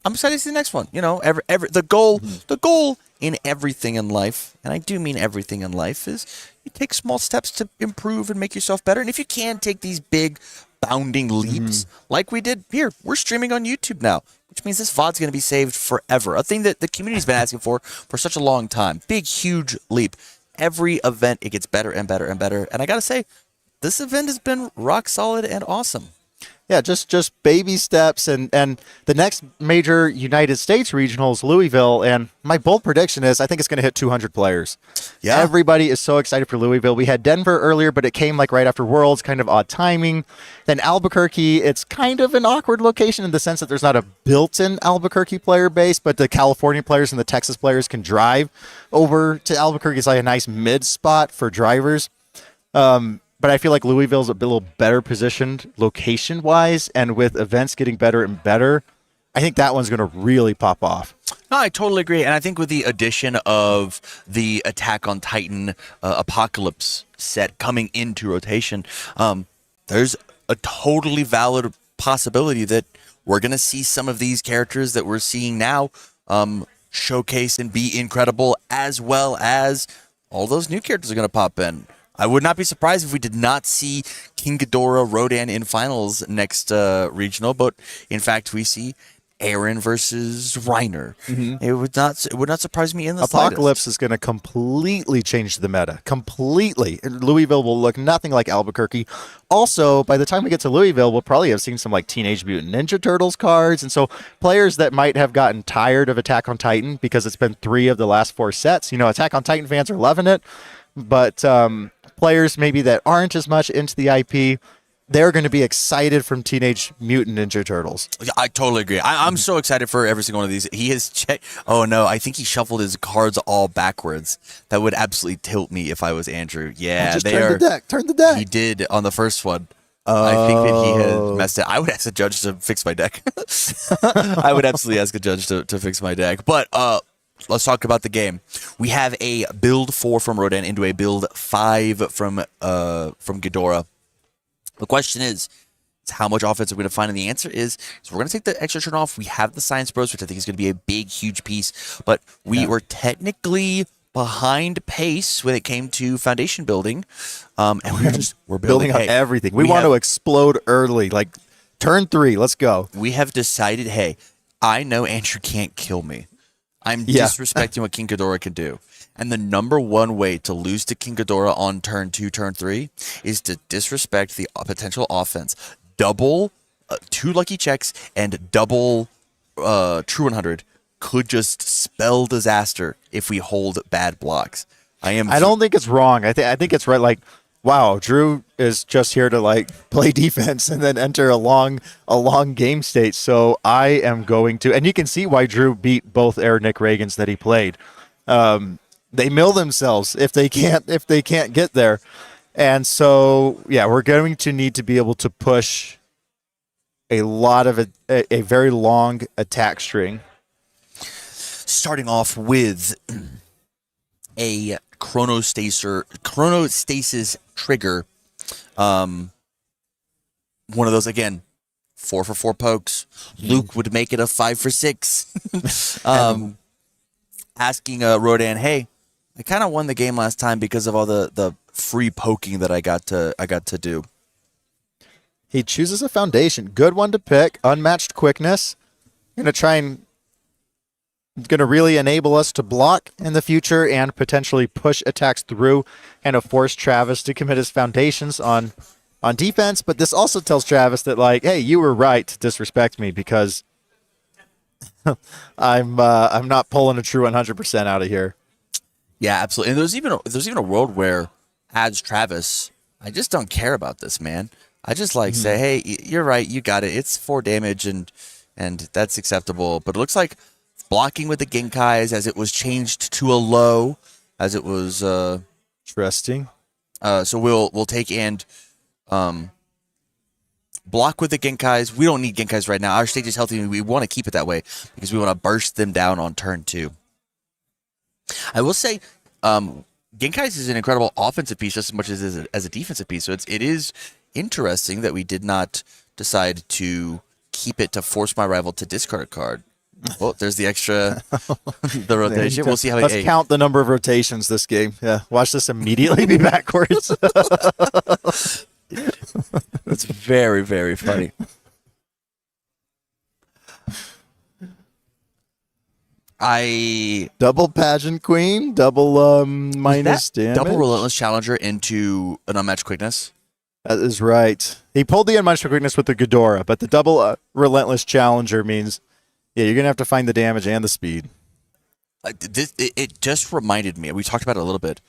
excited to see the next one. The goal in everything in life, and I do mean everything in life, is you take small steps to improve and make yourself better. And if you can take these big bounding leaps like we did here, we're streaming on YouTube now, which means this VOD's going to be saved forever. A thing that the community's been asking for such a long time. Big, huge leap. Every event, it gets better and better and better. And I got to say, this event has been rock solid and awesome. Yeah, just baby steps, and the next major United States regional is Louisville, and my bold prediction is I think it's going to hit 200 players. Yeah. Everybody is so excited for Louisville. We had Denver earlier, but it came like right after Worlds, kind of odd timing. Then Albuquerque, it's kind of an awkward location in the sense that there's not a built-in Albuquerque player base, but the California players and the Texas players can drive over to Albuquerque. It's like a nice mid spot for drivers. But I feel like Louisville's a little better positioned location-wise, and with events getting better and better, I think that one's going to really pop off. No, I totally agree. And I think with the addition of the Attack on Titan Apocalypse set coming into rotation, there's a totally valid possibility that we're going to see some of these characters that we're seeing now showcase and be incredible, as well as all those new characters are going to pop in. I would not be surprised if we did not see King Ghidorah Rodan in finals next regional, but in fact we see Aaron versus Reiner. It would not surprise me in the Apocalypse slightest. is going to completely change the meta. Completely. Louisville will look nothing like Albuquerque. Also, by the time we get to Louisville, we'll probably have seen some like Teenage Mutant Ninja Turtles cards, and so players that might have gotten tired of Attack on Titan because it's been 3 of the last 4 sets. Attack on Titan fans are loving it, but players maybe that aren't as much into the IP, they're going to be excited from Teenage Mutant Ninja Turtles. I totally agree. I'm so excited for every single one of these. He has checked. Oh no, I think he shuffled his cards all backwards. That would absolutely tilt me if I was Andrew. Yeah, just turn the deck. He did on the first one. I think that he has messed it. I would ask the judge to fix my deck. I would absolutely ask a judge to fix my deck. But let's talk about the game. We have a build 4 from Rodan into a build 5 from Ghidorah. The question is how much offense are we going to find? And the answer is we're going to take the extra turn off. We have the Science Bros, which I think is going to be a big, huge piece. But we were technically behind pace when it came to foundation building, and we're Building on hey, everything. We want to explode early. Like turn 3. Let's go. we have decided, hey, I know Andrew can't kill me. I'm Yeah. disrespecting what King Ghidorah can do. And the number one way to lose to King Ghidorah on turn 2, turn 3 is to disrespect the potential offense. Double 2 lucky checks and double true 100 could just spell disaster if we hold bad blocks. I don't think it's wrong. I think it's right. Like, wow, Drew is just here to like play defense and then enter a long game state. So I am going to, and you can see why Drew beat both Nick Reagans that he played. They mill themselves if they can't get there, and so yeah, we're going to need to be able to push a lot of a very long attack string. Starting off with a chronostasis trigger. One of those, again, 4 for 4 pokes. Luke would make it a 5 for 6. Asking Rodan, hey, I kind of won the game last time because of all the free poking that I got to do. He chooses a foundation. Good one to pick. Unmatched quickness. Going to really enable us to block in the future and potentially push attacks through and to force Travis to commit his foundations on defense. But this also tells Travis that, like, hey, you were right to disrespect me because I'm not pulling a true 100% out of here. Yeah, absolutely. And there's even a world where, as Travis, I just don't care about this, man. I just say, hey, you're right, you got it. It's 4 damage and that's acceptable. But it looks like blocking with the Genkais as it was changed to a low, as it was Interesting. so we'll take and block with the Genkais. We don't need Genkais right now. Our stage is healthy and we want to keep it that way because we want to burst them down on turn 2. I will say, Genkais is an incredible offensive piece just as much as a defensive piece. So it is interesting that we did not decide to keep it to force my rival to discard a card. Well, there's the extra, the rotation. We'll see how Let's count the number of rotations this game. Yeah, watch this immediately be backwards. It's very, very funny. Double Pageant Queen, double minus damage. Double Relentless Challenger into an unmatched quickness. That is right. He pulled the unmatched quickness with the Ghidorah, but the double Relentless Challenger means, yeah, you're going to have to find the damage and the speed. It just reminded me, we talked about it a little bit.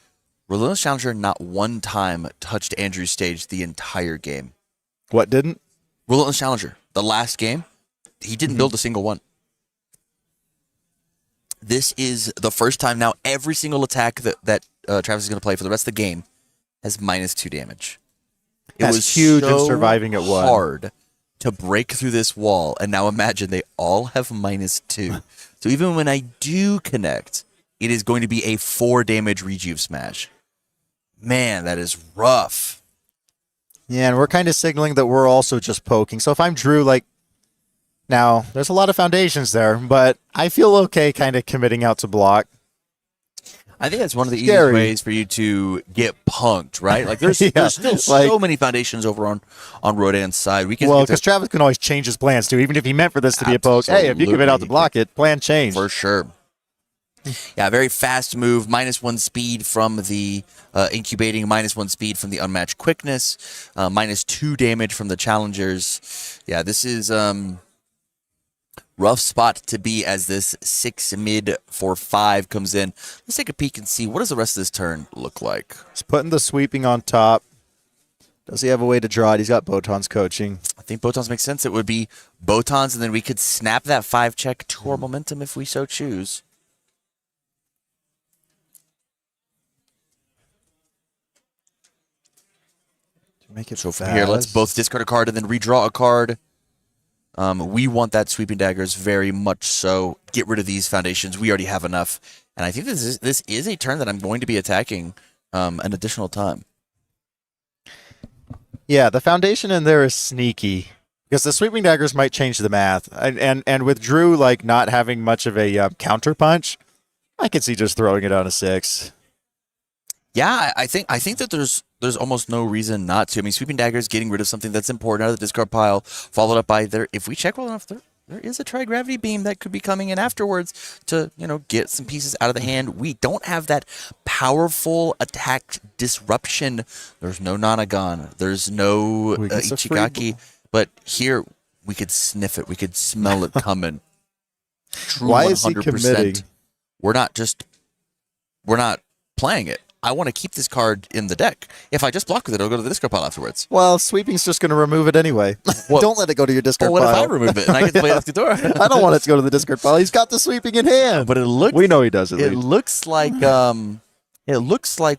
Relentless Challenger not one time touched Andrew's stage the entire game. What didn't? Relentless Challenger, the last game, he didn't build a single one. This is the first time now every single attack that Travis is going to play for the rest of the game has -2 damage. It That's was huge so in surviving at one. hard to break through this wall, and now imagine they all have -2. So even when I do connect, it is going to be a 4 damage rejuve smash. Man, that is rough. Yeah, and we're kind of signaling that we're also just poking. So if I'm Drew, like, now, there's a lot of foundations there, but I feel okay kind of committing out to block. I think that's one of the Scary. easiest ways for you to get punked, right? Like there's still so many foundations over on Rodan's side. We can Well, because Travis can always change his plans too, even if he meant for this to be a poke. Hey, if you commit out to block it, plan change. for sure. Yeah, very fast move. -1 speed from the incubating, -1 speed from the unmatched quickness, -2 damage from the challengers. Yeah, this is rough spot to be as this 6 mid for 5 comes in. Let's take a peek and see what does the rest of this turn look like. He's putting the sweeping on top. Does he have a way to draw it? He's got Botan's coaching. I think Botons makes sense. It would be Botons, and then we could snap that 5 check to our momentum if we so choose. Make it So from here, let's both discard a card and then redraw a card. We want that sweeping daggers very much so. Get rid of these foundations. We already have enough. And I think this is a turn that I'm going to be attacking an additional time. Yeah, the foundation in there is sneaky because the sweeping daggers might change the math, and with Drew like not having much of a counter punch, I could see just throwing it on a 6. Yeah, I think that there's almost no reason not to. I mean, Sweeping Dagger is getting rid of something that's important out of the discard pile, followed up by if we check well enough, there is a Tri-Gravity Beam that could be coming in afterwards to, get some pieces out of the hand. We don't have that powerful attack disruption. There's no Nanagon. There's no Ichigaki. But here, we could sniff it. We could smell it coming. True. Why 100%. is he committing? We're not playing it. I want to keep this card in the deck. If I just block with it, it'll go to the discard pile afterwards. Well, Sweeping's just going to remove it anyway. Don't let it go to your discard Well, what pile. if I remove it and I get to play off the door? I don't want it to go to the discard pile. He's got the Sweeping in hand. But we know he does it. It looks like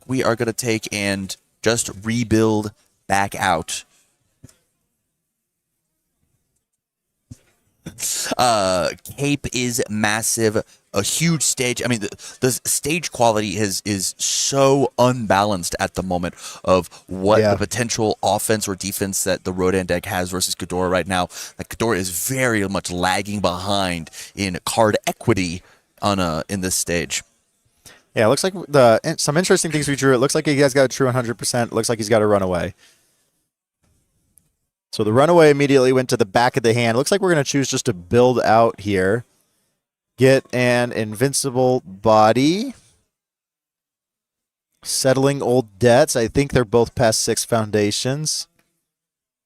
we are going to take and just rebuild back out. Cape is massive, a huge stage. I mean, the stage quality is so unbalanced at the moment of what the potential offense or defense that the Rodan deck has versus Ghidorah right now. Like, Ghidorah is very much lagging behind in card equity in this stage. Yeah, it looks like some interesting things we drew. It looks like he has got a true 100%. It looks like he's got a runaway. So the runaway immediately went to the back of the hand. Looks like we're going to choose just to build out here. Get an invincible body. Settling old debts. I think they're both past 6 foundations.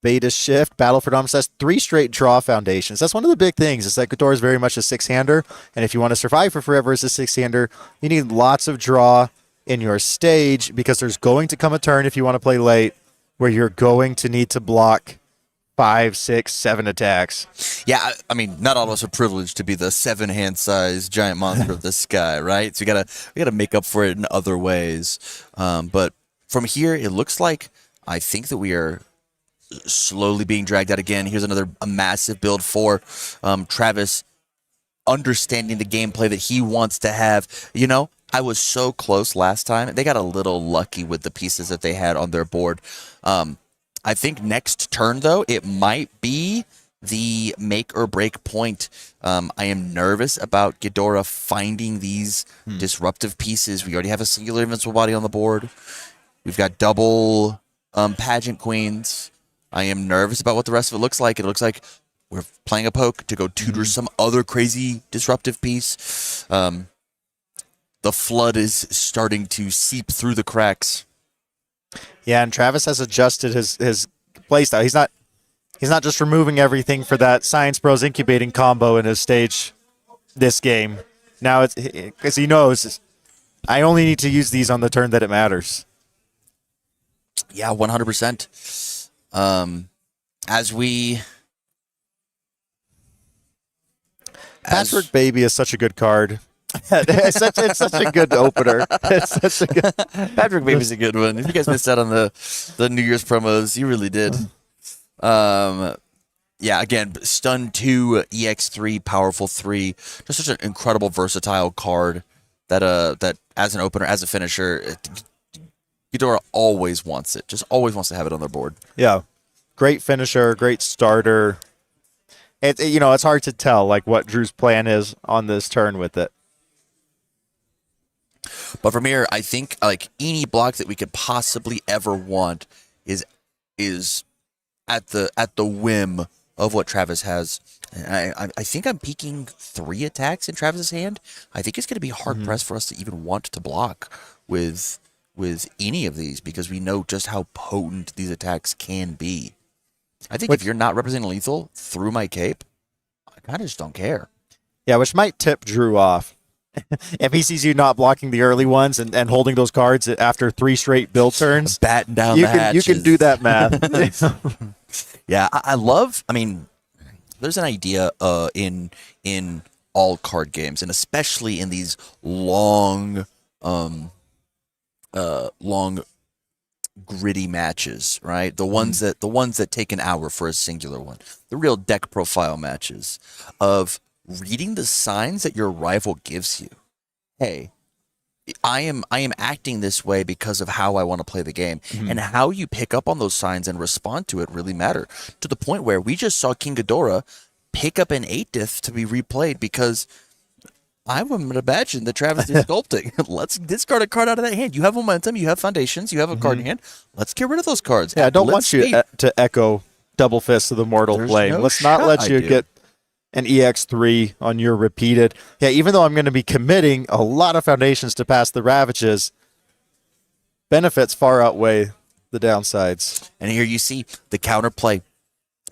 Beta shift. Battle for Dominance. That's 3 straight draw foundations. That's one of the big things. Is that Ghidorah is very much a 6-hander. And if you want to survive for forever as a 6-hander, you need lots of draw in your stage because there's going to come a turn if you want to play late where you're going to need to block 5, 6, 7 attacks. Yeah, I mean, not all of us are privileged to be the 7-hand size giant monster of the sky, right? So we gotta make up for it in other ways. But from here, it looks like I think that we are slowly being dragged out again. Here's a massive build for Travis, understanding the gameplay that he wants to have. I was so close last time. They got a little lucky with the pieces that they had on their board. I think next turn, though, it might be the make or break point. I am nervous about Ghidorah finding these disruptive pieces. We already have a singular invincible body on the board. We've got double pageant queens. I am nervous about what the rest of it looks like. It looks like we're playing a poke to go tutor some other crazy disruptive piece. The flood is starting to seep through the cracks. Yeah, and Travis has adjusted his playstyle. He's not just removing everything for that Science Bros incubating combo in his stage this game. Now it's because he knows I only need to use these on the turn that it matters. Yeah, 100%. Patchwork Baby is such a good card. it's such a good opener. It's such a good. Patrick Baby's a good one. If you guys missed out on the New Year's promos, you really did. Yeah, again, Stun 2, EX3, Powerful 3. Just such an incredible, versatile card that as an opener, as a finisher, Ghidorah always wants it. Just always wants to have it on their board. Yeah, great finisher, great starter. It's hard to tell like what Drew's plan is on this turn with it. But from here, I think like any block that we could possibly ever want is at the whim of what Travis has. I think I'm peaking 3 attacks in Travis's hand. I think it's going to be hard pressed for us to even want to block with any of these because we know just how potent these attacks can be. I think if you're not representing lethal through my cape, I kind of just don't care. Yeah, which might tip Drew off. If he sees you not blocking the early ones and holding those cards after 3 straight build turns, batten down you the can hatches. do that math. Yeah, I love. I mean, there's an idea in all card games, and especially in these long gritty matches, right? The ones that take an hour for a singular one, the real deck profile matches of reading the signs that your rival gives you. Hey, I am acting this way because of how I want to play the game, and how you pick up on those signs and respond to it really matter. To the point where we just saw King Ghidorah pick up an 8th to be replayed because I would imagine that Travis is sculpting. Let's discard a card out of that hand. You have momentum. You have foundations. You have a card in hand. Let's get rid of those cards. Yeah, I don't want Speed. you to echo Double Fist of the Mortal There's Flame. no Let's not shot let I you do. get an EX3 on your repeated. Yeah, even though I'm going to be committing a lot of foundations to pass the Ravages, benefits far outweigh the downsides. And here you see the counterplay.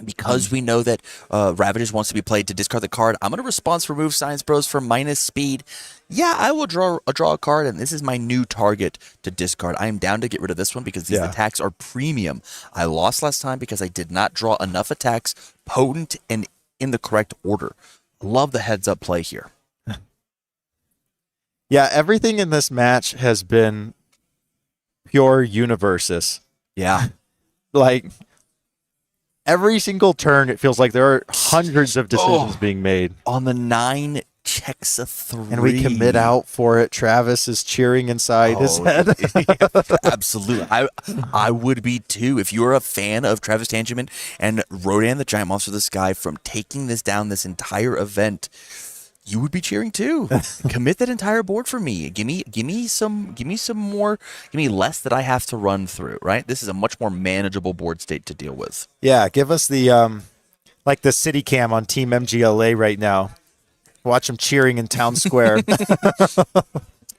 Because we know that Ravages wants to be played to discard the card, I'm going to response remove Science Bros for minus speed. Yeah, I will draw a card, and this is my new target to discard. I am down to get rid of this one because these attacks are premium. I lost last time because I did not draw enough attacks potent and in the correct order. Love the heads-up play here. Yeah, everything in this match has been pure UniVersus. Yeah. Like, every single turn, it feels like there are hundreds of decisions being made. On the 9, checks a 3. And we commit out for it. Travis is cheering inside his head. Absolutely. I would be too. If you're a fan of Travis Tangeman and Rodan, the Giant Monster of the Sky, from taking this down this entire event, you would be cheering too. Commit that entire board for me. Give me some more. Give me less that I have to run through, right? This is a much more manageable board state to deal with. Yeah, give us the like the city cam on Team MGLA right now. Watch them cheering in town square.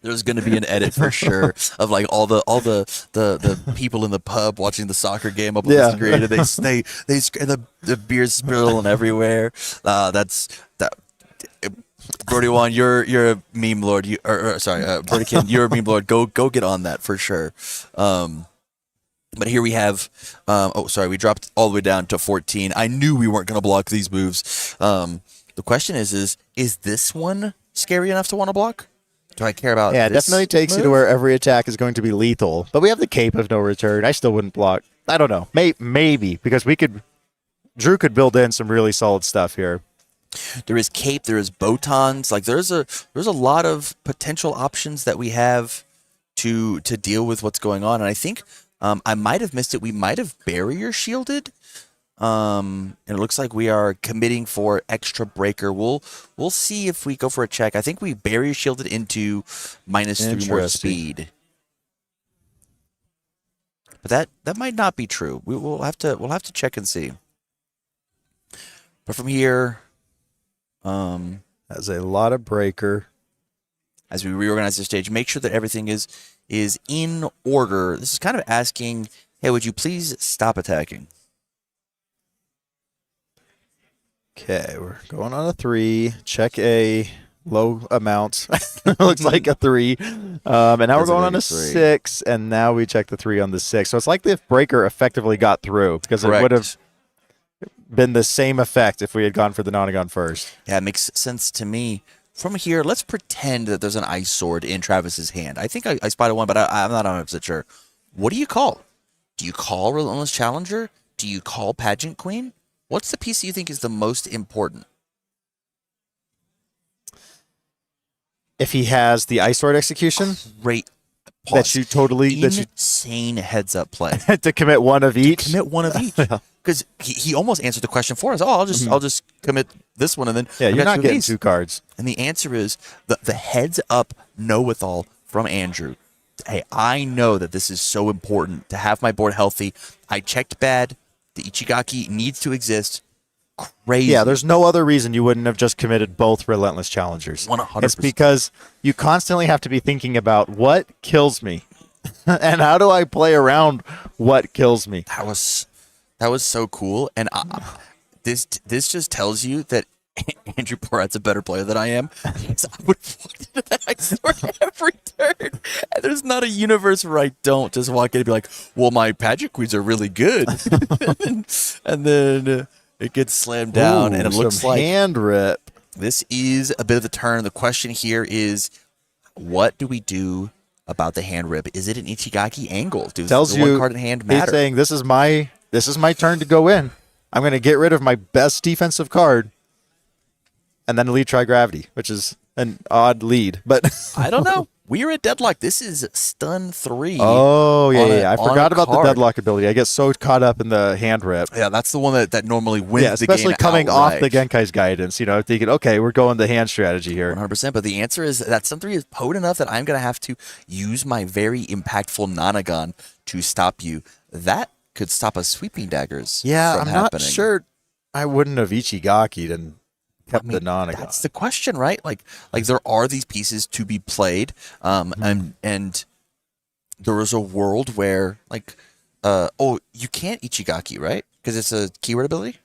There's going to be an edit for sure of like all the people in the pub watching the soccer game up on the screen, and the beers spilling everywhere. That's that. Brody Wan, you're a meme lord. Brody Kim, you're a meme lord. Go get on that for sure. But here we have. We dropped all the way down to 14. I knew we weren't going to block these moves. The question is this one scary enough to want to block? Do I care about? Yeah, it this definitely takes you to move? where every attack is going to be lethal. But we have the Cape of No Return. I still wouldn't block. I don't know. Maybe because Drew could build in some really solid stuff here. There is Cape, there is Botons. Like there's a lot of potential options that we have to deal with what's going on. And I think I might have missed it. We might have barrier shielded. And it looks like we are committing for extra breaker. We'll see if we go for a check. I think we barrier shielded into -3 more speed. But that might not be true. We'll have to check and see. But from here, That's a lot of breaker. as we reorganize the stage, make sure that everything is in order. This is kind of asking, hey, would you please stop attacking? Okay, we're going on a 3. Check a low amount. Looks like a 3. And now we're Doesn't going on make a it 3. 6, and now we check the 3 on the 6. So it's like the breaker effectively got through because it would have been the same effect if we had gone for the Nonagon first. Yeah, it makes sense to me. From here, let's pretend that there's an ice sword in Travis's hand. I think I spotted one, but I'm not 100% sure. What do you call? Do you call Relentless Challenger? Do you call Pageant Queen? What's the piece that you think is the most important? If he has the Ice Sword execution, Great. that you totally Insane heads up play. to commit one of each. Commit one of each. Because he almost answered the question for us. Oh, I'll just commit this one and then Yeah, I've you're got not two of getting these. 2 cards. And the answer is the heads up know-with-all from Andrew. Hey, I know that this is so important to have my board healthy. I checked bad. The Ichigaki needs to exist. Crazy. Yeah, there's no other reason you wouldn't have just committed both Relentless Challengers. 100%. It's because you constantly have to be thinking about what kills me and how do I play around what kills me. That was so cool. And this just tells you that Andrew Porat's a better player than I am. Because I would walk into that ice sword every turn. And there's not a universe where I don't just walk in and be like, well, my Pageant Queens are really good. and then it gets slammed down. Ooh, and it looks some like hand rip. this is a bit of the turn. The question here is, what do we do about the hand rip? Is it an Ichigaki angle? Does Tells the you one card in hand he's matter? saying this is my turn to go in. I'm going to get rid of my best defensive card and then lead Tri-Gravity, which is an odd lead. But I don't know. We are at deadlock. This is stun 3. Oh, yeah, on a- yeah. I on a forgot about the card. deadlock ability. I get so caught up in the hand rip. Yeah, that's the one that normally wins Yeah, the game. especially coming off the outright. Genkai's guidance, thinking, okay, we're going the hand strategy here. 100%. But the answer is that stun 3 is potent enough that I'm going to have to use my very impactful Nonagon to stop you. That could stop us sweeping daggers. Yeah, from I'm happening. not sure I wouldn't have Ichigaki'd and kept the Nonagon. That's the question, right? Like there are these pieces to be played, and there was a world where you can't Ichigaki, right? Because it's a keyword ability.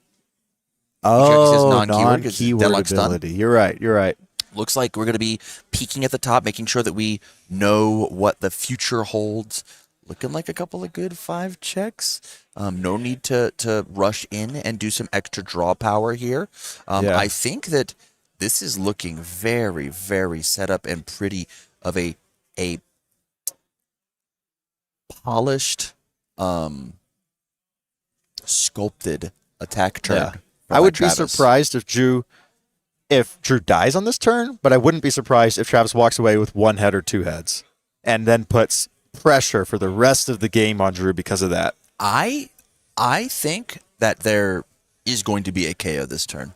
Ichigaki says non-keyword 'cause it's non-keyword deadlock stun. ability. You're right. Looks like we're going to be peeking at the top, making sure that we know what the future holds. Looking like a couple of good 5 checks. No need to rush in and do some extra draw power here. Yeah. I think that this is looking very, very set up and pretty of a polished, sculpted attack turn. Yeah. from I would be Travis. surprised if Drew dies on this turn, but I wouldn't be surprised if Travis walks away with 1 head or 2 heads and then puts pressure for the rest of the game on Drew because of that. I think that there is going to be a KO this turn.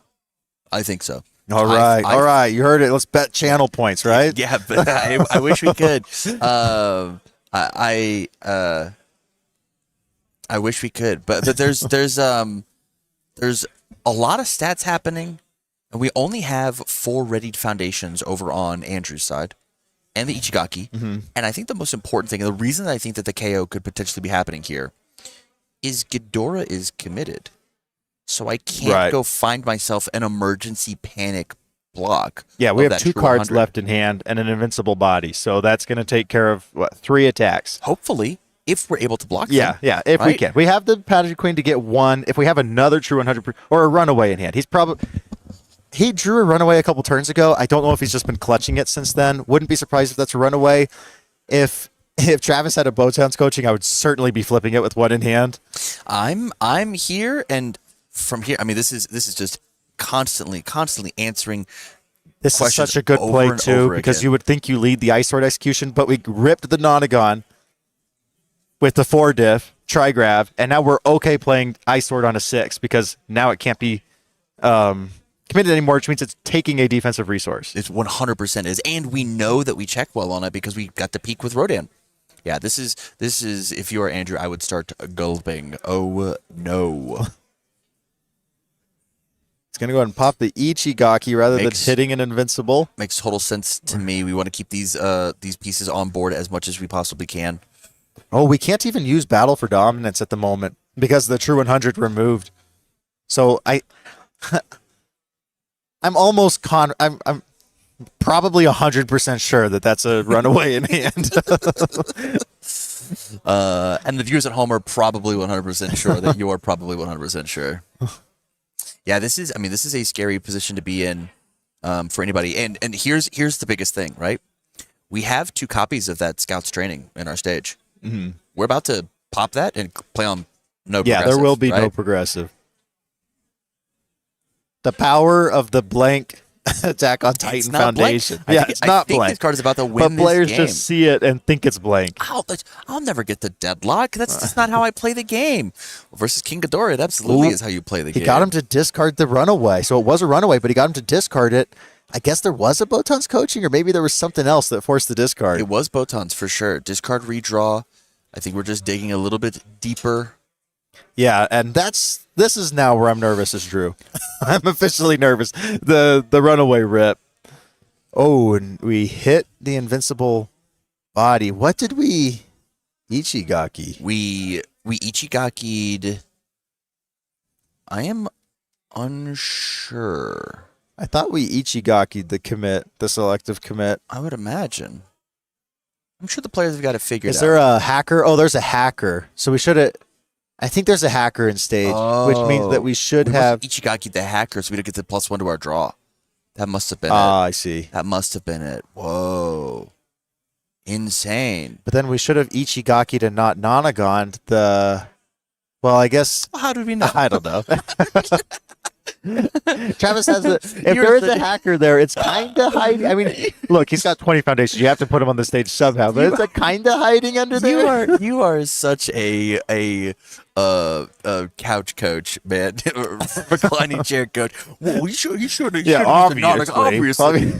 I think so. All right. You heard it. Let's bet channel points, right? Yeah, but I wish we could. I wish we could, but there's a lot of stats happening, and we only have 4 readied foundations over on Andrew's side and the Ichigaki. And I think the most important thing, and the reason that I think that the KO could potentially be happening here, is Ghidorah is committed. So I can't go find myself an emergency panic block. Yeah, we of have that 2 true cards 100. left in hand and an invincible body. So that's going to take care of 3 attacks. Hopefully, if we're able to block Yeah, them. if we right? can. We have the Paladin Queen to get 1. If we have another true 100 or a runaway in hand, he drew a runaway a couple turns ago. I don't know if he's just been clutching it since then. Wouldn't be surprised if that's a runaway. If Travis had a Bowtown's coaching, I would certainly be flipping it with 1 in hand. I'm here, and from here, I mean, this is just constantly answering. This is questions such a good over play and too, over because again. you would think you lead the Ice Sword execution, but we ripped the Nonagon with the 4 diff, try grab, and now we're okay playing Ice Sword on a 6 because now it can't be committed anymore, which means it's taking a defensive resource. It 100% is, and we know that we check well on it because we got the peak with Rodan. Yeah, this is. If you are Andrew, I would start gulping. Oh no! It's going to go ahead and pop the Ichigaki rather than hitting an invincible. Makes total sense to me. We want to keep these pieces on board as much as we possibly can. Oh, we can't even use Battle for Dominance at the moment because the True 100 removed. So I'm almost I'm probably 100% sure that that's a runaway in hand. And the viewers at home are probably 100% sure that you are probably 100% sure. Yeah, this is a scary position to be in for anybody. And here's the biggest thing, right? We have 2 copies of that Scouts training in our stage. Mm-hmm. We're about to pop that and play on no Yeah, there progressive, will be right? no progressive. The power of the blank attack on Titan It's not blank. Foundation. I Yeah, think- it's not I think blank. this card is about to But win players this game. just see it and think it's blank. I'll never get the deadlock. That's just not how I play the game. Versus King Ghidorah, it absolutely Ooh, is how you play the He game. got him to discard the runaway. So it was a runaway, but he got him to discard it. I guess there was a Botan's coaching, or maybe there was something else that forced the discard. It was Botons for sure. Discard redraw. I think we're just digging a little bit deeper. Yeah, and this is now where I'm nervous as Drew. I'm officially nervous. The runaway rip. Oh, and we hit the invincible body. What did we Ichigaki? We Ichigaki'd. I am unsure. I thought we Ichigaki'd the selective commit. I would imagine. I'm sure the players have got to figure it out. Is there a hacker? Oh, there's a hacker. So we should have. I think there's a hacker in stage, which means that we should We have. must Ichigaki the hacker, so we don't get the +1 to our draw. That must have been Ah, it. I see. That must have been it. Whoa. Insane. But then we should have Ichigaki'd and not Nonagon the. Well, I guess Well, how did we know? I don't know. Travis has if there is a hacker there, it's kind of hiding. I mean, look, he's got 20 foundations. You have to put him on the stage somehow, but it's kind of hiding under there. You are such a couch coach, man. Reclining chair coach. Well, you should. Yeah, obviously.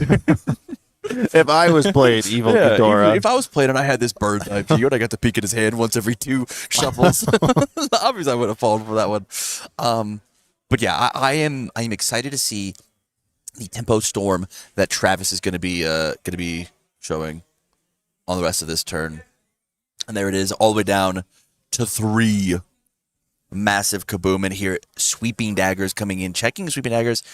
If I was playing Evil Ghidorah. If I was playing and I had this bird's eye view and I got to peek at his hand once every 2 shuffles, obviously I would have fallen for that one. But yeah, I am excited to see the tempo storm that Travis is going to be showing on the rest of this turn. And there it is, all the way down to 3. Massive kaboom in here. Sweeping daggers coming in, checking sweeping daggers.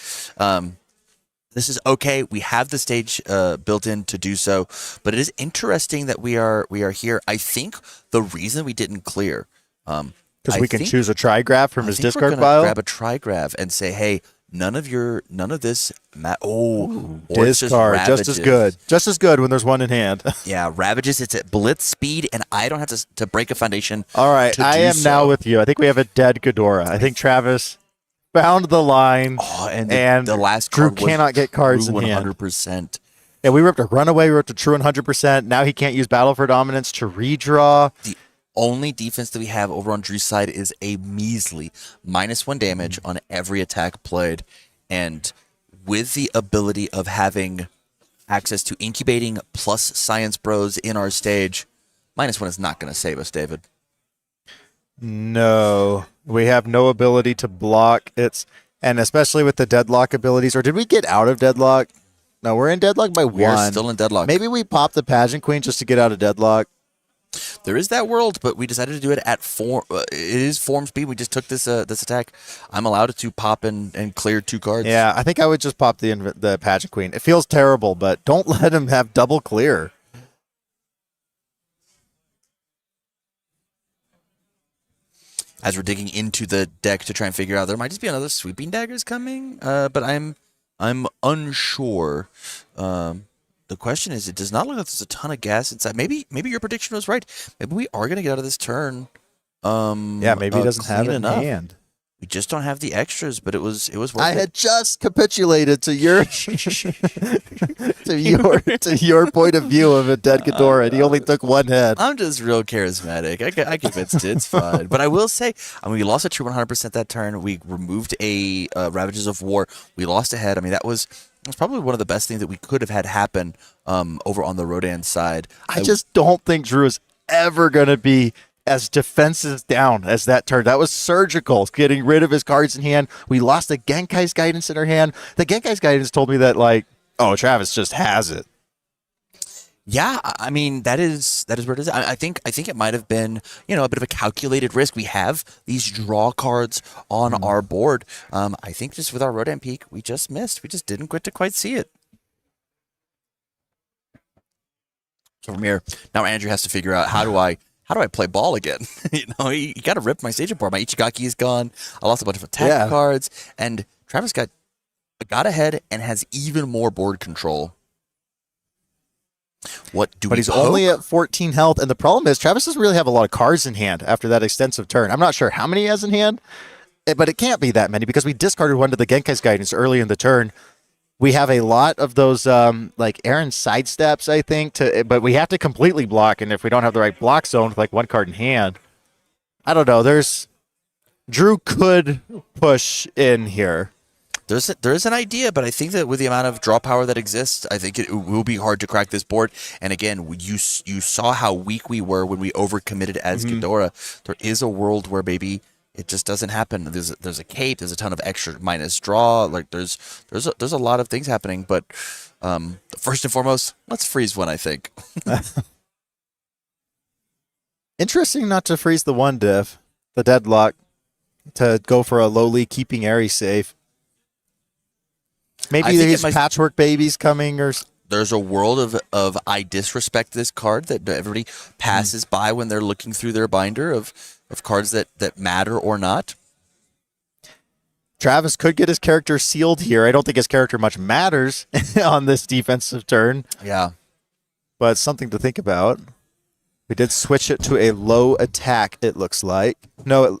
This is okay. We have the stage built in to do so, but it is interesting that we are here. I think the reason we didn't clear, because we can choose a trigraph from his discard we're pile. Grab a trigraph and say, hey, none of this. Discard, just as good. Just as good when there's one in hand. Yeah, Ravages. It's at blitz speed, and I don't have to break a foundation. All right, I am so. now with you. I think we have a dead Ghidorah. I think Travis found the line, and the last Drew card was cannot get cards in 100%. hand. 100%. Yeah, we ripped a runaway. We ripped a true 100%. Now he can't use Battle for Dominance to redraw. The only defense that we have over on Drew's side is a measly -1 damage on every attack played. And with the ability of having access to incubating plus Science Bros in our stage, -1 is not going to save us, David. No, we have no ability to block. And especially with the deadlock abilities. Or did we get out of deadlock? No, we're in deadlock by 1. We're still in deadlock. Maybe we popped the Pageant Queen just to get out of deadlock. There is that world, but we decided to do it at it is form speed. We just took this attack. I'm allowed to pop and clear 2 cards. Yeah, I think I would just pop the Pageant Queen. It feels terrible, but don't let him have double clear. As we're digging into the deck to try and figure out, there might just be another sweeping daggers coming, but I'm unsure. The question is, it does not look like there's a ton of gas inside. Maybe your prediction was right. Maybe we are going to get out of this turn. Yeah, maybe he doesn't have it in hand. We just don't have the extras, but it was worth it. I had just capitulated to your to your point of view of a dead Ghidorah, and he only took 1 head. I'm just real charismatic. I convinced it. It's fine. But I will say, we lost a true 100% that turn. We removed a Ravages of War. We lost a head. I mean, that was probably one of the best things that we could have had happen over on the Rodan side. I just don't think Drew is ever going to be as defenses down as that turn. That was surgical, getting rid of his cards in hand. We lost the Genkai's Guidance in our hand. The Genkai's Guidance told me that, Travis just has it. Yeah, I mean, that is where it is. I think it might have been, a bit of a calculated risk. We have these draw cards on our board. I think just with our Rodan Peak, we just missed. We just didn't get to quite see it. So from here, now Andrew has to figure out how do I play ball again? You got to rip my stage apart. My Ichigaki is gone. I lost a bunch of attack cards, and Travis got ahead and has even more board control. But he's only at 14 health, and the problem is Travis doesn't really have a lot of cards in hand after that extensive turn. I'm not sure how many he has in hand, but it can't be that many because we discarded one to the Genkai's Guidance early in the turn. We have a lot of those Aaron sidesteps, I think, but we have to completely block, and if we don't have the right block zone with 1 card in hand, I don't know. Drew could push in here. There's an idea, but I think that with the amount of draw power that exists, I think it will be hard to crack this board. And again, you saw how weak we were when we overcommitted as Ghidorah. There is a world where maybe it just doesn't happen. There's a cape. There's a ton of extra minus draw. There's a lot of things happening. But first and foremost, let's freeze one. I think. Interesting not to freeze the 1 diff, the deadlock, to go for a lowly keeping Aerie safe. Maybe there's patchwork babies coming, or there's a world of I disrespect this card that everybody passes by when they're looking through their binder of cards that matter or not. Travis could get his character sealed here. I don't think his character much matters on this defensive turn. Yeah. But it's something to think about. We did switch it to a low attack, it looks like. No,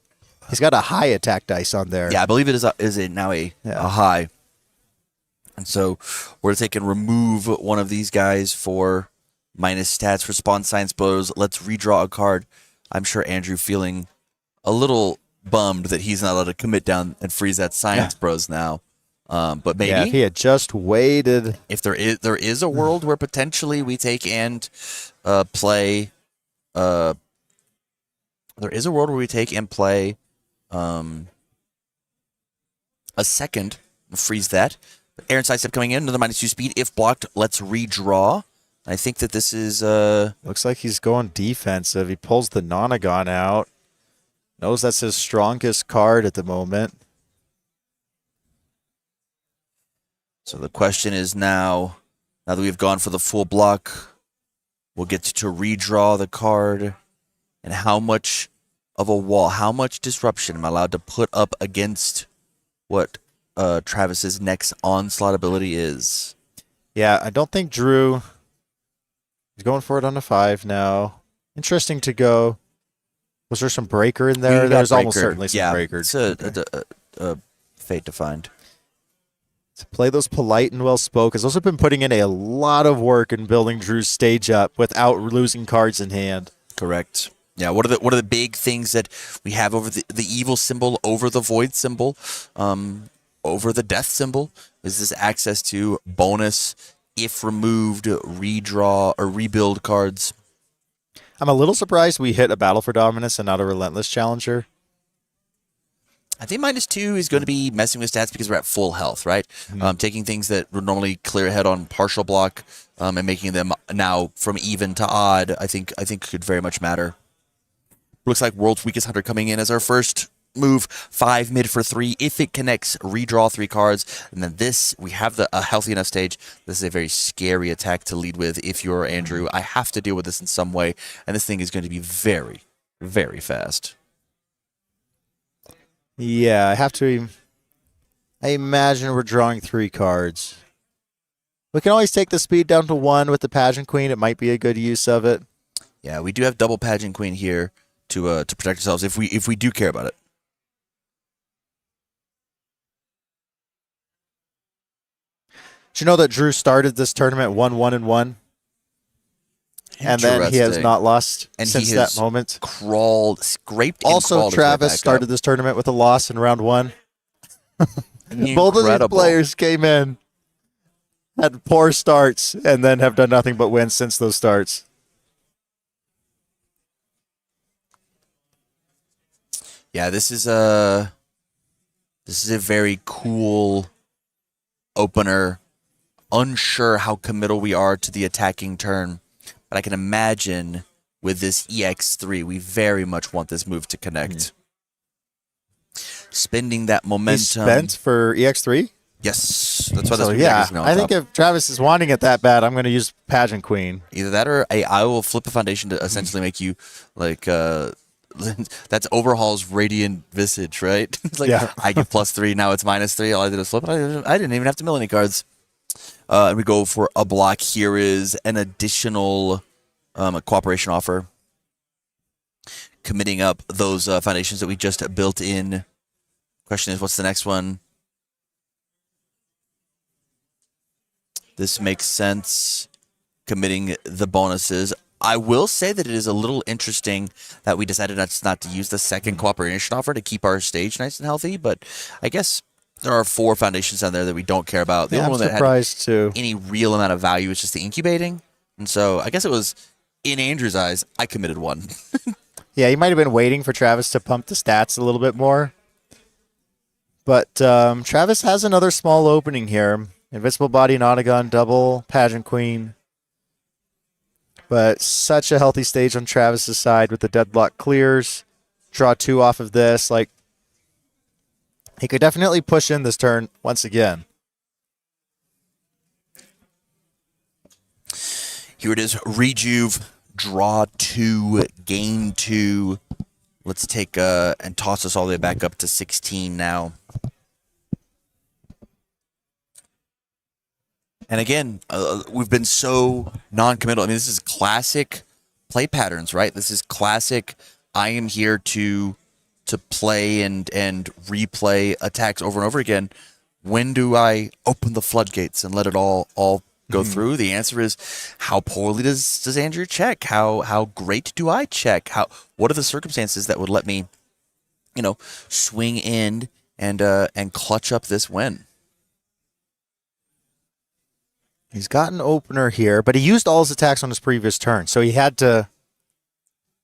He's got a high attack dice on there. Yeah, I believe it is now a high. And so we're taking remove one of these guys for minus stats for Spawn Science Bros. Let's redraw a card. I'm sure Andrew feeling a little bummed that he's not allowed to commit down and freeze that Science Bros now. But maybe if he had just waited. if there is a world where potentially we take and play. There is a world where we take and play a second. Freeze that. Aaron Sidestep coming in, another -2 speed. If blocked, let's redraw. I think that this is... Looks like he's going defensive. He pulls the Nonagon out. Knows that's his strongest card at the moment. So the question is now that we've gone for the full block, we'll get to redraw the card. And how much of a wall, how much disruption am I allowed to put up against what Travis's next onslaught ability is? Yeah, I don't think Drew... He's going for it on a 5 now. Interesting to go. Was there some breaker in there? There's almost certainly some breaker. It's a fate to find. To play those polite and well spoken. Has also been putting in a lot of work in building Drew's stage up without losing cards in hand. Correct. Yeah. What are the big things that we have over the evil symbol, over the void symbol, over the death symbol? Is this access to bonus if removed, redraw or rebuild cards? I'm a little surprised we hit a Battle for Dominus and not a Relentless Challenger. I think -2 is going to be messing with stats because we're at full health, right? Taking things that would normally clear ahead on partial block and making them now from even to odd, I think could very much matter. Looks like World's Weakest Hunter coming in as our first move. 5 mid for 3. If it connects, redraw 3 cards. And then this, we have a healthy enough stage. This is a very scary attack to lead with. If you're Andrew, I have to deal with this in some way. And this thing is going to be very, very fast. Yeah, I have to... I imagine we're drawing 3 cards. We can always take the speed down to 1 with the Pageant Queen. It might be a good use of it. Yeah, we do have double Pageant Queen here to protect ourselves if we do care about it. Did you know that Drew started this tournament 1-1-1? And then he has not lost since that moment. Scraped. Also, Travis started this tournament with a loss in round 1. Both of these players came in, had poor starts, and then have done nothing but win since those starts. Yeah, this is a very cool opener. Unsure how committal we are to the attacking turn, but I can imagine with this EX3, we very much want this move to connect. Spending that momentum. He's spent for EX3? Yes, that's what So, that's I think if Travis is wanting it that bad, I'm going to use Pageant Queen. Either that or I will flip a foundation to essentially make you like that's Overhaul's Radiant Visage, right? It's like I get +3, now it's -3. All I did is flip. I didn't even have to mill any cards. And we go for a block. Here is an additional cooperation offer. Committing up those foundations that we just built in. Question is, what's the next one? This makes sense. Committing the bonuses. I will say that it is a little interesting that we decided not to use the second cooperation offer to keep our stage nice and healthy, but I guess there are 4 foundations down there that we don't care about. The only one that had any real amount of value is just the incubating. And so I guess it was, in Andrew's eyes, I committed 1. Yeah, he might have been waiting for Travis to pump the stats a little bit more. But Travis has another small opening here. Invincible Body, Nonagon, double, Pageant Queen. But such a healthy stage on Travis's side with the deadlock clears. Draw 2 off of this. Like, he could definitely push in this turn once again. Here it is. Rejuve. Draw 2. Gain 2. Let's take and toss us all the way back up to 16 now. And again, we've been so non-committal. I mean, this is classic play patterns, right? This is classic. I am here to to play and replay attacks over and over again. When do I open the floodgates and let it all go through? The answer is, how poorly does Andrew check? How great do I check? What are the circumstances that would let me, swing in and clutch up this win? He's got an opener here, but he used all his attacks on his previous turn, so he had to.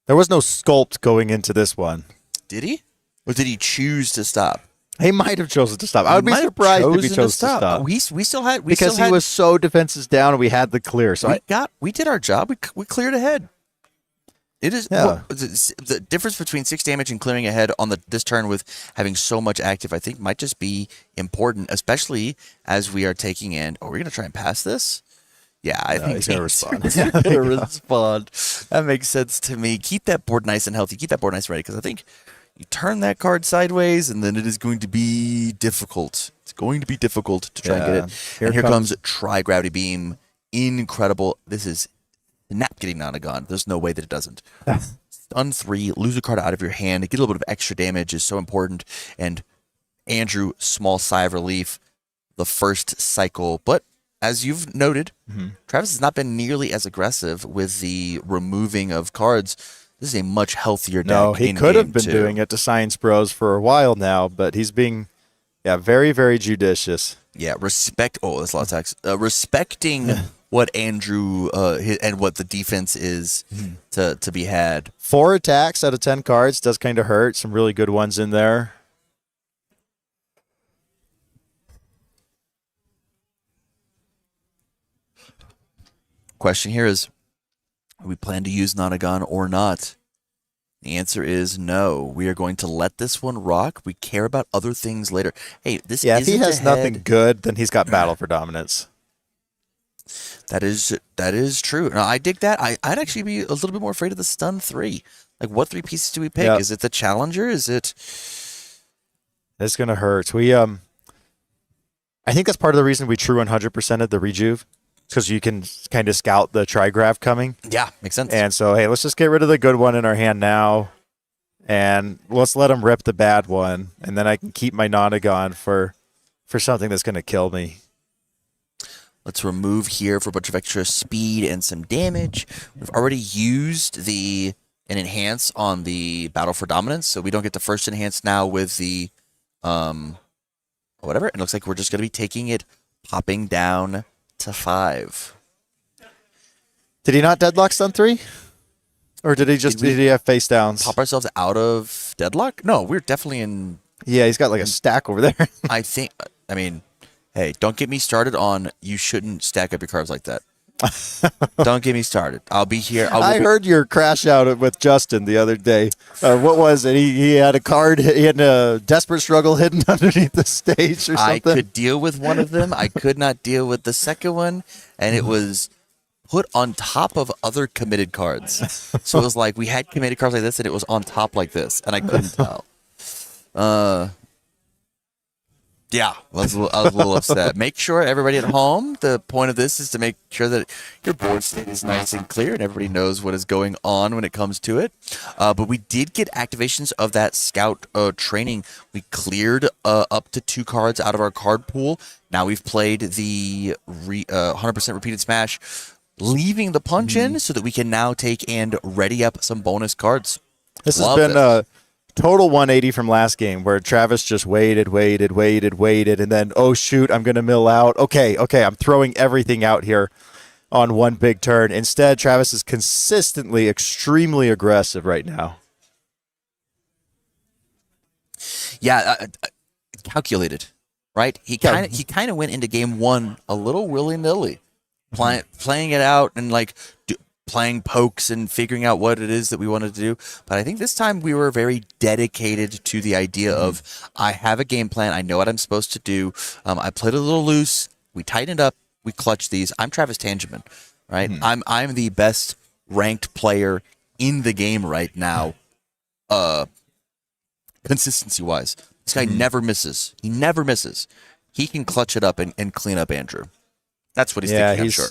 There was no sculpt going into this one. Did he? Or did he choose to stop? He might have chosen to stop. I would be surprised if he chose to stop. We still had Because he was so defenses down and we had the clear. So we did our job. We cleared ahead. It is the difference between 6 damage and clearing ahead on this turn with having so much active, I think, might just be important, especially as we are taking in. Oh, we're gonna try and pass this. Yeah, I think he's gonna respond. He's gonna respond. That makes sense to me. Keep that board nice and healthy. Keep that board nice and ready, because I think you turn that card sideways, and then it is going to be difficult. It's going to be difficult to try and get it. Here comes Tri-Gravity Beam. Incredible. This is snap getting Nonagon. There's no way that it doesn't. Stun 3, lose a card out of your hand. Get a little bit of extra damage is so important. And Andrew, small sigh of relief. The first cycle. But as you've noted, Travis has not been nearly as aggressive with the removing of cards. This is a much healthier deck. No, he could have been doing it to Science Bros for a while now, but he's being, very, very judicious. Yeah, respect. Oh, that's a lot of text. Respecting what Andrew and what the defense is to be had. 4 attacks out of 10 cards does kind of hurt. Some really good ones in there. Question here is, do we plan to use Nonagon or not? The answer is no. We are going to let this one rock. We care about other things later. Hey, this if he has ahead. nothing good, then he's got Battle for Dominance. That is true. Now, I dig that. I'd actually be a little bit more afraid of the stun 3. Like, what 3 pieces do we pick? Yep. Is it the Challenger? Is it? It's gonna hurt. I think that's part of the reason we true 100%ed the Rejuve. Because you can kind of scout the Trigrav coming. Yeah, makes sense. And so, hey, let's just get rid of the good one in our hand now. And let's let him rip the bad one. And then I can keep my Nonagon for something that's going to kill me. Let's remove here for a bunch of extra speed and some damage. We've already used an enhance on the Battle for Dominance, so we don't get the first enhance now with the whatever. It looks like we're just going to be taking it, popping down to 5. Did he not deadlock stun 3? Or did he have face downs? Pop ourselves out of deadlock? No, we're definitely in. Yeah, he's got like a stack over there. I mean, hey, don't get me started on you shouldn't stack up your cards like that. Don't get me started. I'll be here. I heard your crash out with Justin the other day. What was it? He had a card. He had a Desperate Struggle hidden underneath the stage or something. I could deal with one of them. I could not deal with the second one, and it was put on top of other committed cards. So it was like we had committed cards like this, and it was on top like this, and I couldn't tell. Yeah, I was a little upset. Make sure everybody at home, the point of this is to make sure that your board state is nice and clear and everybody knows what is going on when it comes to it. But we did get activations of that scout training. We cleared up to 2 cards out of our card pool. Now we've played the 100% repeated smash, leaving the punch in so that we can now take and ready up some bonus cards. This has been a total 180 from last game where Travis just waited, and then, oh, shoot, I'm going to mill out. Okay, I'm throwing everything out here on one big turn. Instead, Travis is consistently extremely aggressive right now. Yeah, calculated, right? He kind of went into game 1 a little willy-nilly, playing it out and like playing pokes and figuring out what it is that we wanted to do. But I think this time we were very dedicated to the idea of, I have a game plan. I know what I'm supposed to do. I played a little loose. We tightened up. We clutched these. I'm Travis Tangeman, right? I'm the best ranked player in the game right now, consistency-wise. This guy never misses. He never misses. He can clutch it up and clean up Andrew. That's what he's thinking, I'm sure.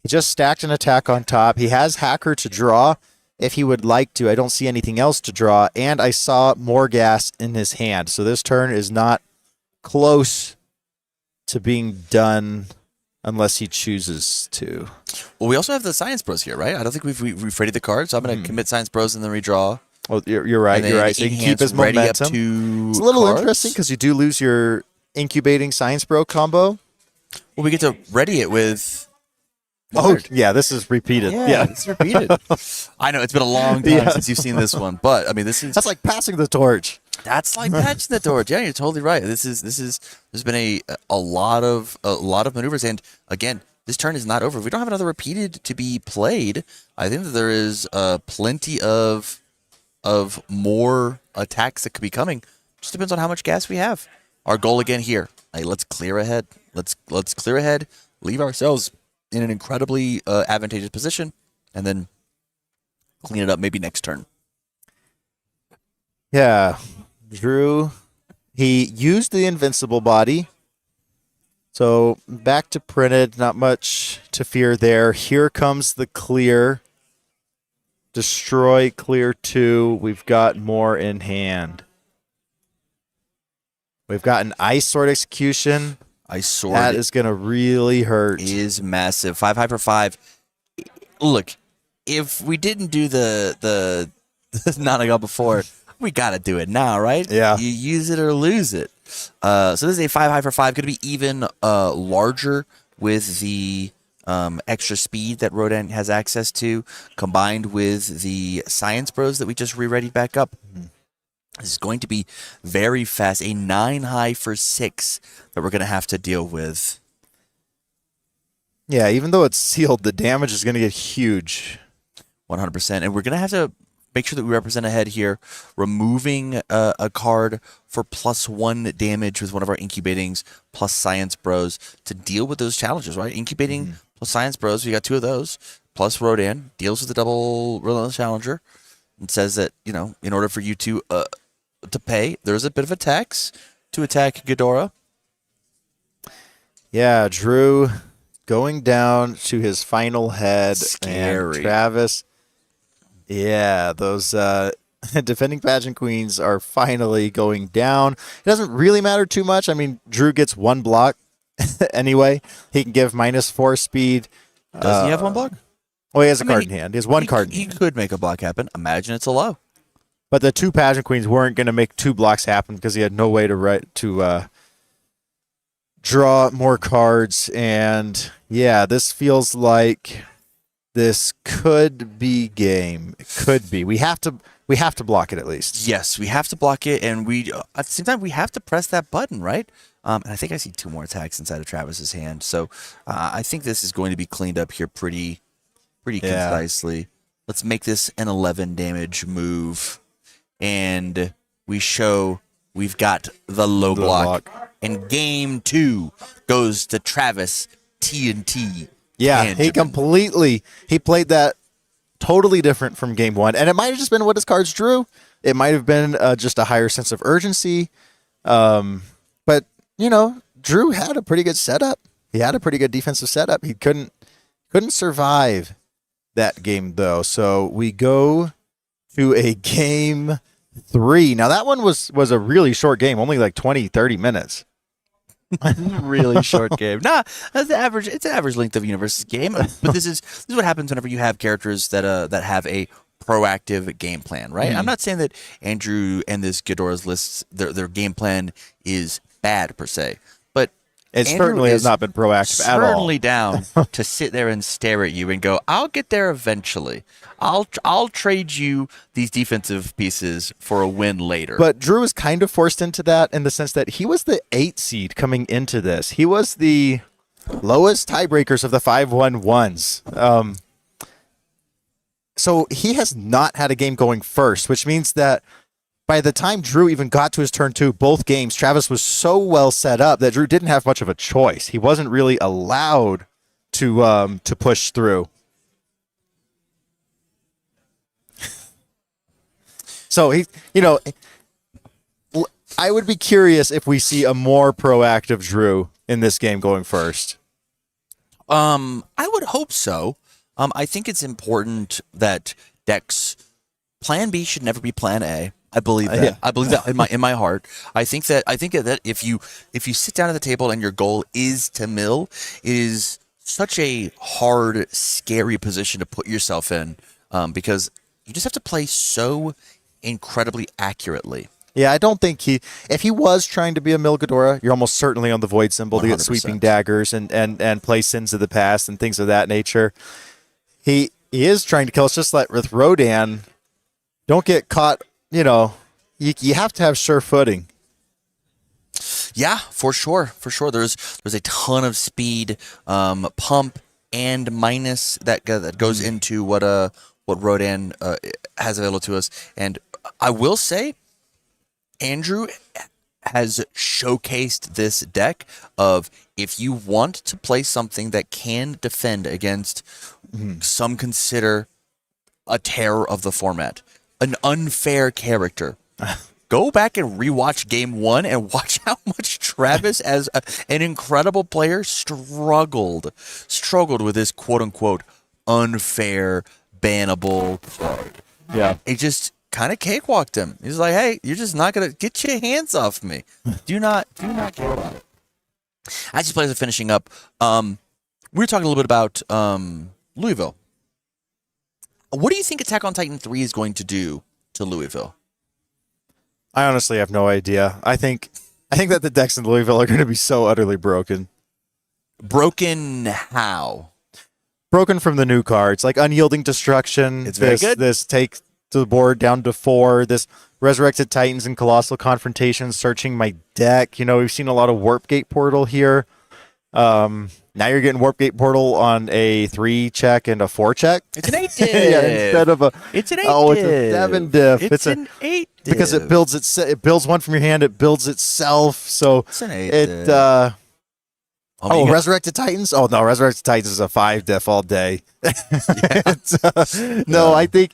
He just stacked an attack on top. He has Hacker to draw. if he would like to. I don't see anything else to draw, and I saw more gas in his hand. So this turn is not close to being done unless he chooses to. Well, we also have the Science Bros here, right? I don't think we've readied the cards, so I'm going to commit Science Bros and then redraw. Oh, you're right. And You're then right. So you can keep enhance his ready up momentum. to It's a little cards. interesting because you do lose your incubating Science Bro combo. Well, we get to ready it with. Oh, Ward. yeah, this is repeated. Yeah. It's repeated. I know it's been a long time Yeah. since you've seen this one, but I mean, this is That's like passing the torch. that's like patching the torch. Yeah, you're totally right. There's been a lot of maneuvers, and again, this turn is not over. If we don't have another repeated to be played, I think that there is plenty of more attacks that could be coming. Just depends on how much gas we have. Our goal again here. Hey, let's clear ahead. Let's clear ahead. Leave ourselves in an incredibly advantageous position, and then clean it up maybe next turn. Yeah. Drew, he used the invincible body. So back to printed, not much to fear there. Here comes the clear. Destroy, clear 2. We've got more in hand. We've got an Ice Sword Execution. Ice Sword That is going to really hurt. is massive. 5 high for 5. Look, if we didn't do the Nanaga before, we got to do it now, right? Yeah. You use it or lose it. So this is a 5 high for 5. Going to be even larger with the extra speed that Rodan has access to, combined with the Science Bros that we just re-readied back up. This is going to be very fast. A 9 high for 6 that we're going to have to deal with. Yeah, even though it's sealed, the damage is going to get huge. 100%. And we're going to have to make sure that we represent ahead here, removing a card for +1 damage with one of our incubatings, plus Science Bros to deal with those challenges, right? Incubating plus Science Bros, we got 2 of those, plus Rodan, deals with the double Relentless Challenger, and says that, you know, in order for you to pay, there's a bit of a tax to attack Ghidorah. Yeah, Drew going down to his final head. Scary. And Travis, yeah, those defending pageant queens are finally going down. It doesn't really matter too much. I mean, Drew gets 1 block anyway. He can give -4 speed. Does he have 1 block? Well, he has a I mean, card in hand. He has 1 card in He hand. could make a block happen. Imagine it's a low. But the 2 pageant queens weren't going to make 2 blocks happen because he had no way to draw more cards. And yeah, this feels like this could be game. It could be. We have to block it at least. Yes, we have to block it, and we at the same time we have to press that button, right? And I think I see 2 more attacks inside of Travis's hand, so I think this is going to be cleaned up here pretty Yeah. concisely. Let's make this an 11 damage move, and we show we've got the low block. And game 2 goes to Travis TNT. Yeah, he played that totally different from game 1. And it might have just been what his cards drew. It might have been just a higher sense of urgency. But, you know, Drew had a pretty good setup. He had a pretty good defensive setup. He couldn't survive that game, though. So we go to a game 3. Now, that one was a really short game, only like 20, 30 minutes. Really short game. Nah, that's the average. It's an average length of UniVersus game. But this is what happens whenever you have characters that have a proactive game plan, right? I'm not saying that Andrew and this Ghidorah's lists their game plan is bad per se, but It Andrew certainly has is not been proactive at all. certainly down to sit there and stare at you and go, "I'll get there eventually. I'll trade you these defensive pieces for a win later." But Drew was kind of forced into that in the sense that he was the 8 seed coming into this. He was the lowest tiebreakers of the 5-1-1s. So he has not had a game going first, which means that by the time Drew even got to his turn 2, both games, Travis was so well set up that Drew didn't have much of a choice. He wasn't really allowed to push through. So he, you know, I would be curious if we see a more proactive Drew in this game going first. I would hope so. I think it's important that decks. Plan B should never be Plan A. I believe that. Yeah. I believe that in my heart. I think that if you sit down at the table and your goal is to mill, it is such a hard, scary position to put yourself in, because you just have to play so incredibly accurately. Yeah, I don't think if he was trying to be a Milgadora, you're almost certainly on the Void symbol to get 100%. sweeping daggers and play Sins of the Past and things of that nature. He is trying to kill us, just like with Rodan. Don't get caught, you have to have sure footing. Yeah, for sure. There's a ton of speed, pump and minus that goes into what Rodan has available to us. And I will say, Andrew has showcased this deck of, if you want to play something that can defend against some consider a terror of the format, an unfair character. Go back and rewatch Game 1 and watch how much Travis, as an incredible player, struggled with this quote-unquote unfair, bannable card. Yeah. It just kind of cakewalked him. He's like, hey, you're just not going to get your hands off me. Do not care about it. As these players are finishing up, we were talking a little bit about Louisville. What do you think Attack on Titan 3 is going to do to Louisville? I honestly have no idea. I think that the decks in Louisville are going to be so utterly broken. Broken how? Broken from the new cards, like Unyielding Destruction. It's very good. This take the board down to 4. This Resurrected Titans and Colossal Confrontation searching my deck. We've seen a lot of Warp Gate Portal here. Now you're getting Warp Gate Portal on a 3 check and a 4 check. It's an 8 diff. Yeah, instead of It's an 8 oh, diff. it's a 7 diff. It's an 8 diff. Because it builds one from your hand. It builds itself. So It's an 8 it. diff. Resurrected Titans. Oh no, Resurrected Titans is a 5 diff all day. No, I think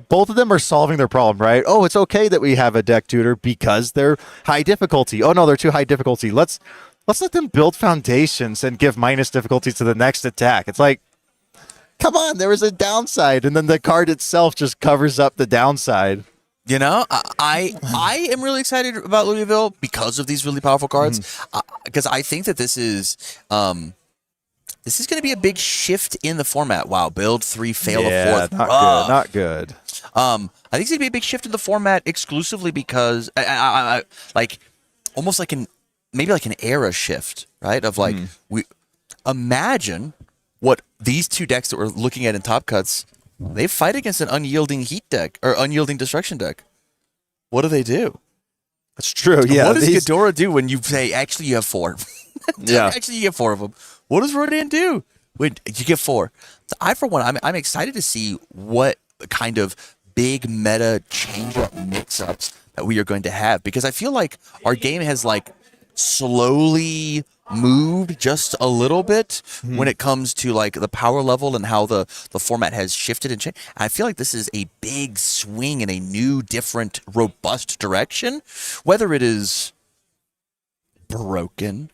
both of them are solving their problem, right? Oh, it's okay that we have a deck tutor because they're high difficulty. Oh no, they're too high difficulty. Let's let them build foundations and give minus difficulty to the next attack. It's like, come on, there is a downside, and then the card itself just covers up the downside. I am really excited about Louisville because of these really powerful cards. Because I think that this is going to be a big shift in the format. Wow, build 3, fail a 4th. Not good. I think it's going to be a big shift in the format exclusively because I like almost like maybe like an era shift, right? Of like we imagine what these two decks that we're looking at in Top Cuts, they fight against an unyielding heat deck or unyielding destruction deck. What do they do? That's true. Yeah. What does Ghidorah do when you say, actually, you have 4? Yeah. Actually, you get 4 of them. What does Rodan do? Wait, you get 4. So for one, I'm excited to see what kind of big meta change-up mix-ups that we are going to have, because I feel like our game has like slowly moved just a little bit when it comes to like the power level and how the format has shifted and changed. I feel like this is a big swing in a new, different, robust direction. Whether it is broken,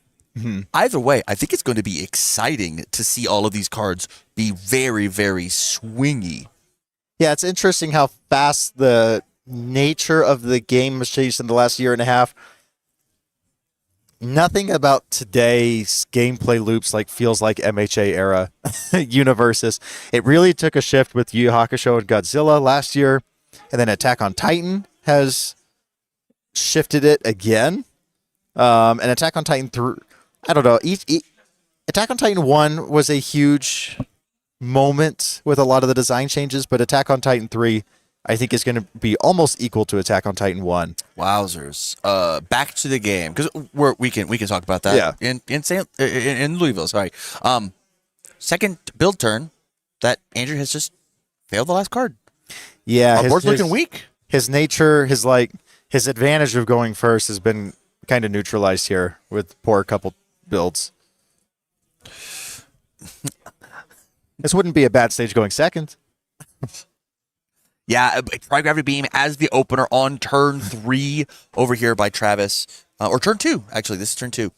either way, I think it's going to be exciting to see all of these cards be very, very swingy. Yeah, it's interesting how fast the nature of the game has changed in the last year and a half. Nothing about today's gameplay loops feels like MHA era UniVersus. It really took a shift with Yu Yu Hakusho and Godzilla last year, and then Attack on Titan has shifted it again. And Attack on Titan 3, I don't know. Attack on Titan 1 was a huge moment with a lot of the design changes, but Attack on Titan 3, I think, is going to be almost equal to Attack on Titan 1. Wowzers! Back to the game, because we can talk about that. Yeah. In Louisville. Sorry. Second build turn that Andrew has just failed the last card. Yeah, Our board's looking weak. His nature, his advantage of going first has been kind of neutralized here with poor couple builds. This wouldn't be a bad stage going second. Yeah, Tri-Gravity Beam as the opener on turn 3 over here by Travis. Or turn 2, actually. This is turn 2.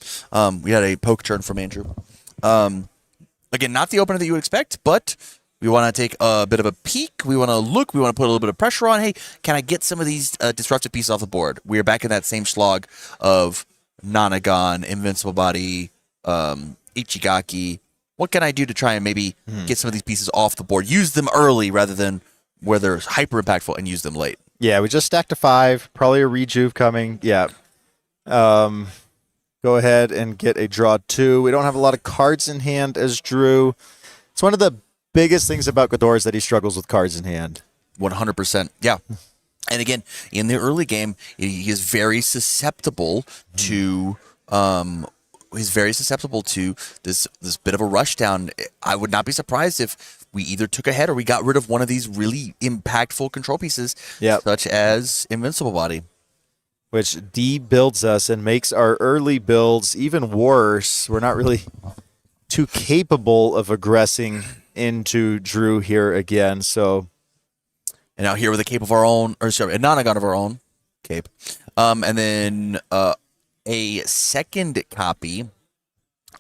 We had a poke turn from Andrew. Again, not the opener that you would expect, but We want to take a bit of a peek. We want to look. We want to put a little bit of pressure on. Hey, can I get some of these disruptive pieces off the board? We are back in that same slog of Nonagon, Invincible Body, Ichigaki. What can I do to try and maybe get some of these pieces off the board? Use them early rather than where they're hyper impactful and use them late. Yeah, we just stacked a 5. Probably a rejuve coming. Yeah. Go ahead and get a draw 2. We don't have a lot of cards in hand as Drew. It's one of the biggest things about Ghidorah is that he struggles with cards in hand. 100%. Yeah. And again, in the early game, he is very susceptible to this bit of a rush down. I would not be surprised if we either took a head or we got rid of one of these really impactful control pieces, such as Invincible Body. Which de-builds us and makes our early builds even worse. We're not really too capable of aggressing into Drew here again. So, and now here with a cape of our own, or sorry, a Nonagon of our own cape, and then a second copy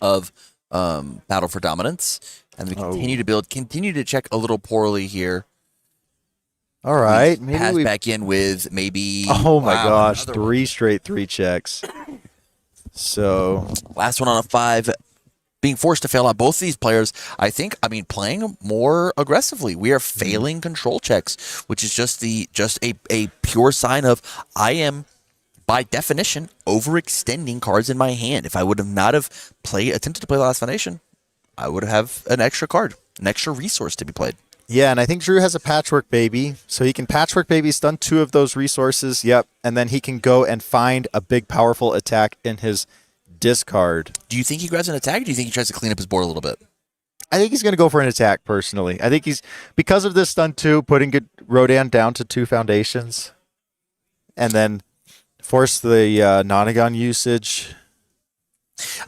of Battle for Dominance, and we continue to build, continue to check a little poorly here. All right, maybe pass back in with maybe. Oh my gosh, 3 straight 3 checks. So last one on a 5. Being forced to fail out both of these players, I mean, playing more aggressively. We are failing control checks, which is just a pure sign of I am, by definition, overextending cards in my hand. If I would have not have attempted to play the Last Foundation, I would have an extra card, an extra resource to be played. Yeah, and I think Drew has a Patchwork Baby, so he can Patchwork Baby stun 2 of those resources. Yep, and then he can go and find a big, powerful attack in his discard. Do you think he grabs an attack, or do you think he tries to clean up his board a little bit? I think he's going to go for an attack, personally. I think he's, because of this stun 2, putting Rodan down to 2 foundations, and then force the Nonagon usage.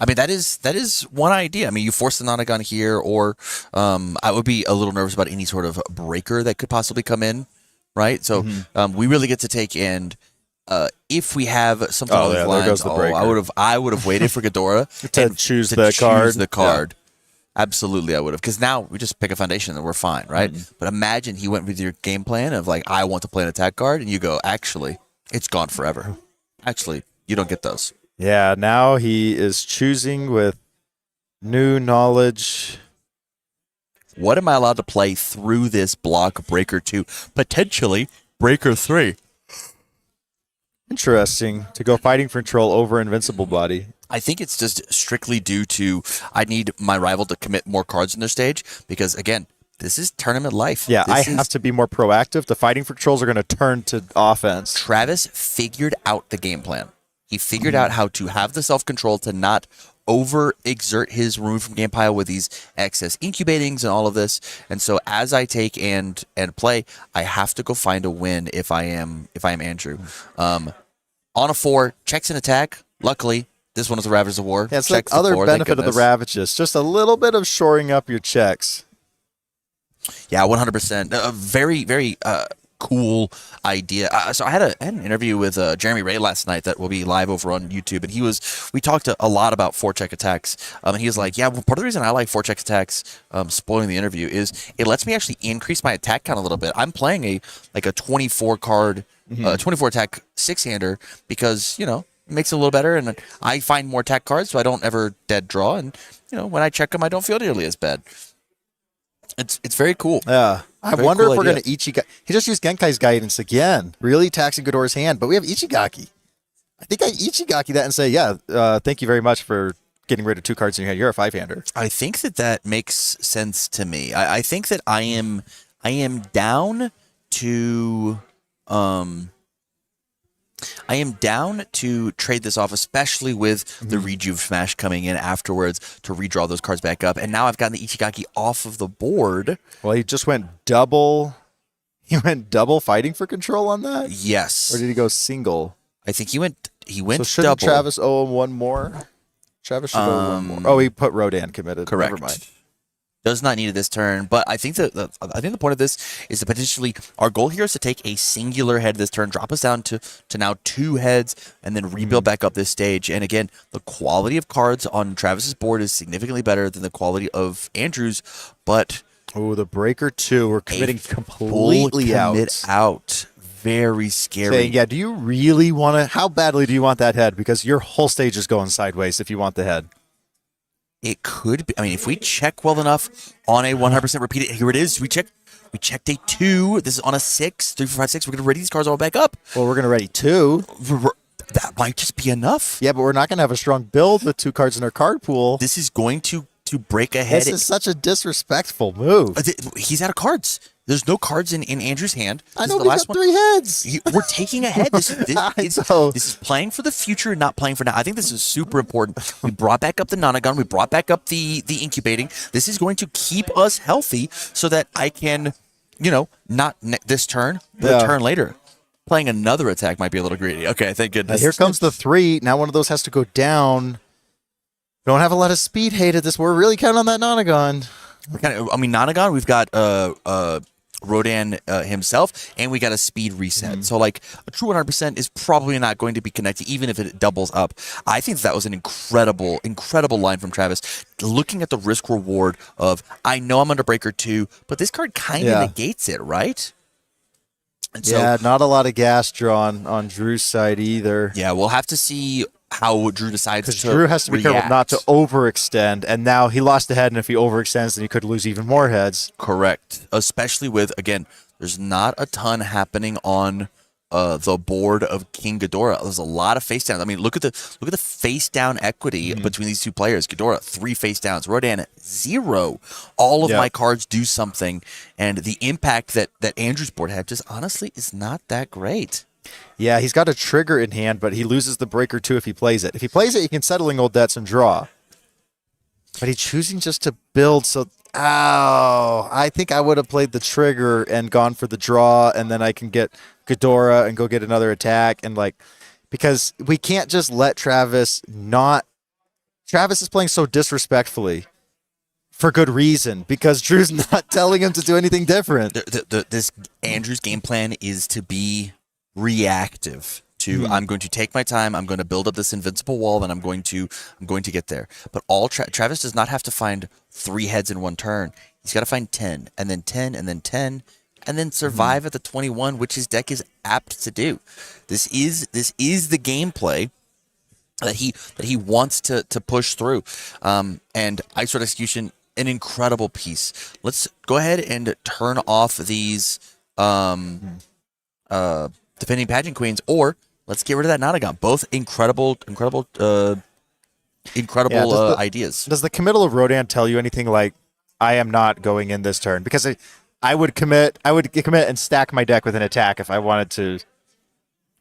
I mean, that is one idea. I mean, you force the Nonagon here, or I would be a little nervous about any sort of breaker that could possibly come in, right? So we really get to take and if we have something along these lines, I would have waited for Ghidorah to choose the card. Yeah. Absolutely, I would have, because now we just pick a foundation and we're fine, right? But imagine he went with your game plan of like, I want to play an attack card, and you go, actually, it's gone forever. Actually, you don't get those. Yeah, now he is choosing with new knowledge. What am I allowed to play through this block Breaker 2? Potentially Breaker 3. Interesting. To go Fighting for Control over Invincible Body. I think it's just strictly due to I need my rival to commit more cards in their stage, because, again, this is tournament life. Yeah, I have to be more proactive. The Fighting for Controls are going to turn to offense. Travis figured out the game plan. He figured out how to have the self-control to not overexert his room from game pile with these excess incubatings and all of this. And so as I take and play, I have to go find a win if I am Andrew. On a 4, checks an attack. Luckily, this one is the Ravagers of War. Yeah, it's like other benefit of the Ravages. Just a little bit of shoring up your checks. Yeah, 100%. A very, very cool idea. So I had an interview with Jeremy Ray last night that will be live over on YouTube, and we talked a lot about 4-check attacks, and he was like, yeah, well, part of the reason I like 4-check attacks, spoiling the interview, is it lets me actually increase my attack count a little bit. I'm playing a 24 card, 24 attack 6-hander because, you know, it makes it a little better, and I find more attack cards so I don't ever dead draw, and, you know, when I check them, I don't feel nearly as bad. It's very cool. Yeah. I wonder if we're going to Ichigaki. He just used Genkai's guidance again, really taxing Ghidorah's hand, but we have Ichigaki. I think I Ichigaki that and say, yeah, thank you very much for getting rid of 2 cards in your hand. You're a 5-hander. I think that makes sense to me. I think that I am down to trade this off, especially with the Rejuve Smash coming in afterwards to redraw those cards back up. And now I've gotten the Ichigaki off of the board. Well, he just went double. He went double Fighting for Control on that? Yes. Or did he go single? I think he went so shouldn't double. Travis owe him one more? Travis should owe one more. Oh, he put Rodan committed. Correct. Never mind. Does not need it this turn, but I think the point of this is to potentially, our goal here is to take a singular head this turn, drop us down to now 2 heads, and then rebuild back up this stage. And again, the quality of cards on Travis's board is significantly better than the quality of Andrew's, but Oh, the Breaker 2. We're committing Full completely commit out. out. Very scary. Saying, yeah, do you really want to? How badly do you want that head? Because your whole stage is going sideways if you want the head. It could be. I mean, if we check well enough on a 100% repeat, here it is. We checked a 2. This is on a 6. 3, 4, 5, 6. We're going to ready these cards all back up. Well, we're going to ready 2. That might just be enough. Yeah, but we're not going to have a strong build with 2 cards in our card pool. This is going to break ahead. This is such a disrespectful move. He's out of cards. There's no cards in Andrew's hand. I This know is we got 3 heads. We're taking ahead. This know. is playing for the future, not playing for now. I think this is super important. We brought back up the Nonagon. We brought back up the incubating. This is going to keep us healthy so that I can, not this turn, the Yeah. turn later. Playing another attack might be a little greedy. Okay, thank Now, goodness. here comes the 3. Now one of those has to go down. Don't have a lot of speed hate at this. We're really counting on that Nonagon. Nonagon, we've got Rodan himself, and we got a speed reset. So, like, a true 100% is probably not going to be connected, even if it doubles up. I think that was an incredible, incredible line from Travis. Looking at the risk reward of, I know I'm under Breaker 2, but this card kind of negates it, right? And so, Not a lot of gas drawn on Drew's side either. yeah, we'll have to see how Drew decides Because to Drew has to be careful react. not to overextend, and now he lost a head, and if he overextends, then he could lose even more heads. Correct. Especially with, again, there's not a ton happening on the board of King Ghidorah. There's a lot of face downs. I mean, look at the face down equity between these two players. Ghidorah, 3 face downs. Rodan, 0. All of my cards do something, and the impact that Andrew's board had just honestly is not that great. Yeah, he's got a trigger in hand, but he loses the Breaker 2 if he plays it. If he plays it, he can Settling Old Debts and draw. But he's choosing just to build, so... I think I would have played the trigger and gone for the draw, and then I can get Ghidorah and go get another attack, and because we can't just let Travis not... Travis is playing so disrespectfully for good reason, because Drew's not telling him to do anything different. This Andrew's game plan is to be reactive to I'm going to take my time, I'm going to build up this invincible wall, and I'm going to get there. But Travis does not have to find 3 heads in one turn. He's got to find 10, and then 10, and then 10, and then survive at the 21, which his deck is apt to do. This is the gameplay that he wants to push through. And Ice Sword Execution, an incredible piece. Let's go ahead and turn off these defending pageant queens, or let's get rid of that Nonagon. Both incredible ideas. Does the committal of Rodan tell you anything like, I am not going in this turn? Because I would commit and stack my deck with an attack if I wanted to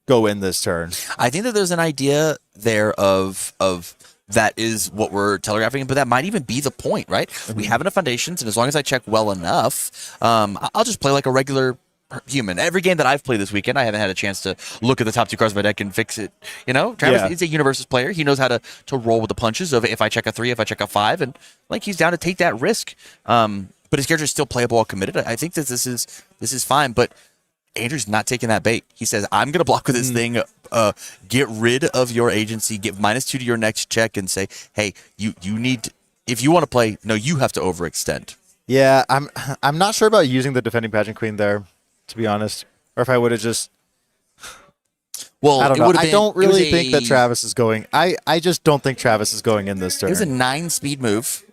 go in this turn. I think that there's an idea there of that is what we're telegraphing, but that might even be the point, right? We have enough foundations, and as long as I check well enough, I'll just play like a regular human. Every game that I've played this weekend, I haven't had a chance to look at the top 2 cards of my deck and fix it. Travis is a UniVersus player. He knows how to roll with the punches of if I check a 3, if I check a 5, and he's down to take that risk. But his character is still playable while committed. I think that this is fine, but Andrew's not taking that bait. He says, I'm going to block with this thing, get rid of your agency, get -2 to your next check, and say, hey, you need, if you want to play, no, you have to overextend. Yeah, I'm not sure about using the defending pageant queen there, to be honest. Or if I would have just... Well, I don't know. I don't really think think that Travis is going... I just don't think Travis is going in this turn. It was a 9 speed move.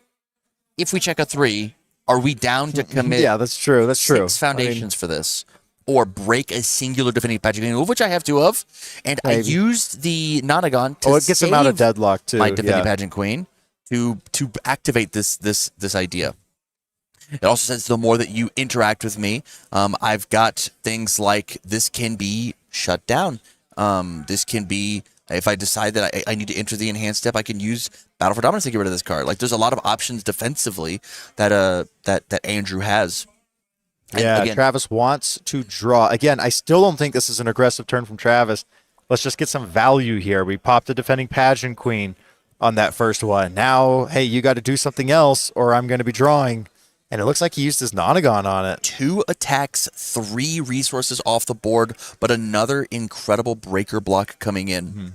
If we check a 3, are we down to commit? Yeah, that's true. That's true. 6 foundations for this, or break a singular defending pageant queen, which I have 2 of, and I used the Nonagon to it gets him out of deadlock too. my defending pageant queen to activate this idea. It also says the more that you interact with me, I've got things like this can be shut down. This can be, if I decide that I need to enter the enhanced step, I can use Battle for Dominance to get rid of this card. Like, there's a lot of options defensively that Andrew has. And yeah, again, Travis wants to draw. Again, I still don't think this is an aggressive turn from Travis. Let's just get some value here. We popped the defending pageant queen on that first one. Now, hey, you got to do something else or I'm going to be drawing. And it looks like he used his Nonagon on it. 2 attacks, 3 resources off the board, but another incredible breaker block coming in.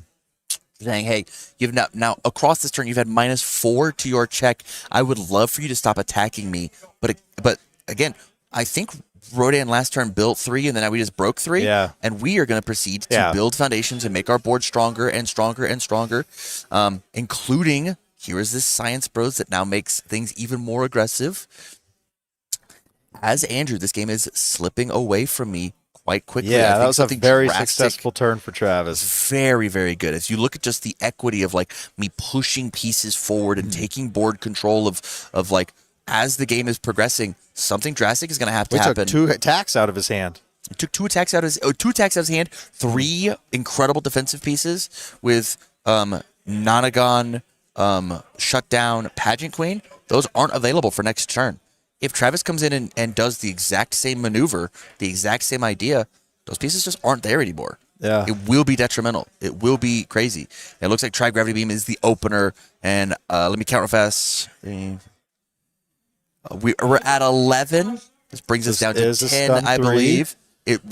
Saying, hey, you've now across this turn, you've had -4 to your check. I would love for you to stop attacking me, but again, I think Rodan last turn built 3, and then now we just broke 3. Yeah. And we are going to proceed to build foundations and make our board stronger and stronger and stronger, including here is this Science Bros that now makes things even more aggressive. As Andrew, this game is slipping away from me quite quickly. Yeah, that was a something very drastic, successful turn for Travis. very, very good. As you look at just the equity of like me pushing pieces forward and taking board control of like as the game is progressing, something drastic is going to have to happen. Took 2 attacks out of his hand. It took 2 attacks out of his hand, 3 incredible defensive pieces with Nonagon, Shutdown, Pageant Queen. Those aren't available for next turn. If Travis comes in and does the exact same maneuver, the exact same idea, those pieces just aren't there anymore. Yeah. It will be detrimental. It will be crazy. It looks like Tri-Gravity Beam is the opener. And let me count real fast. We're at 11. This brings us down to 10, I believe. It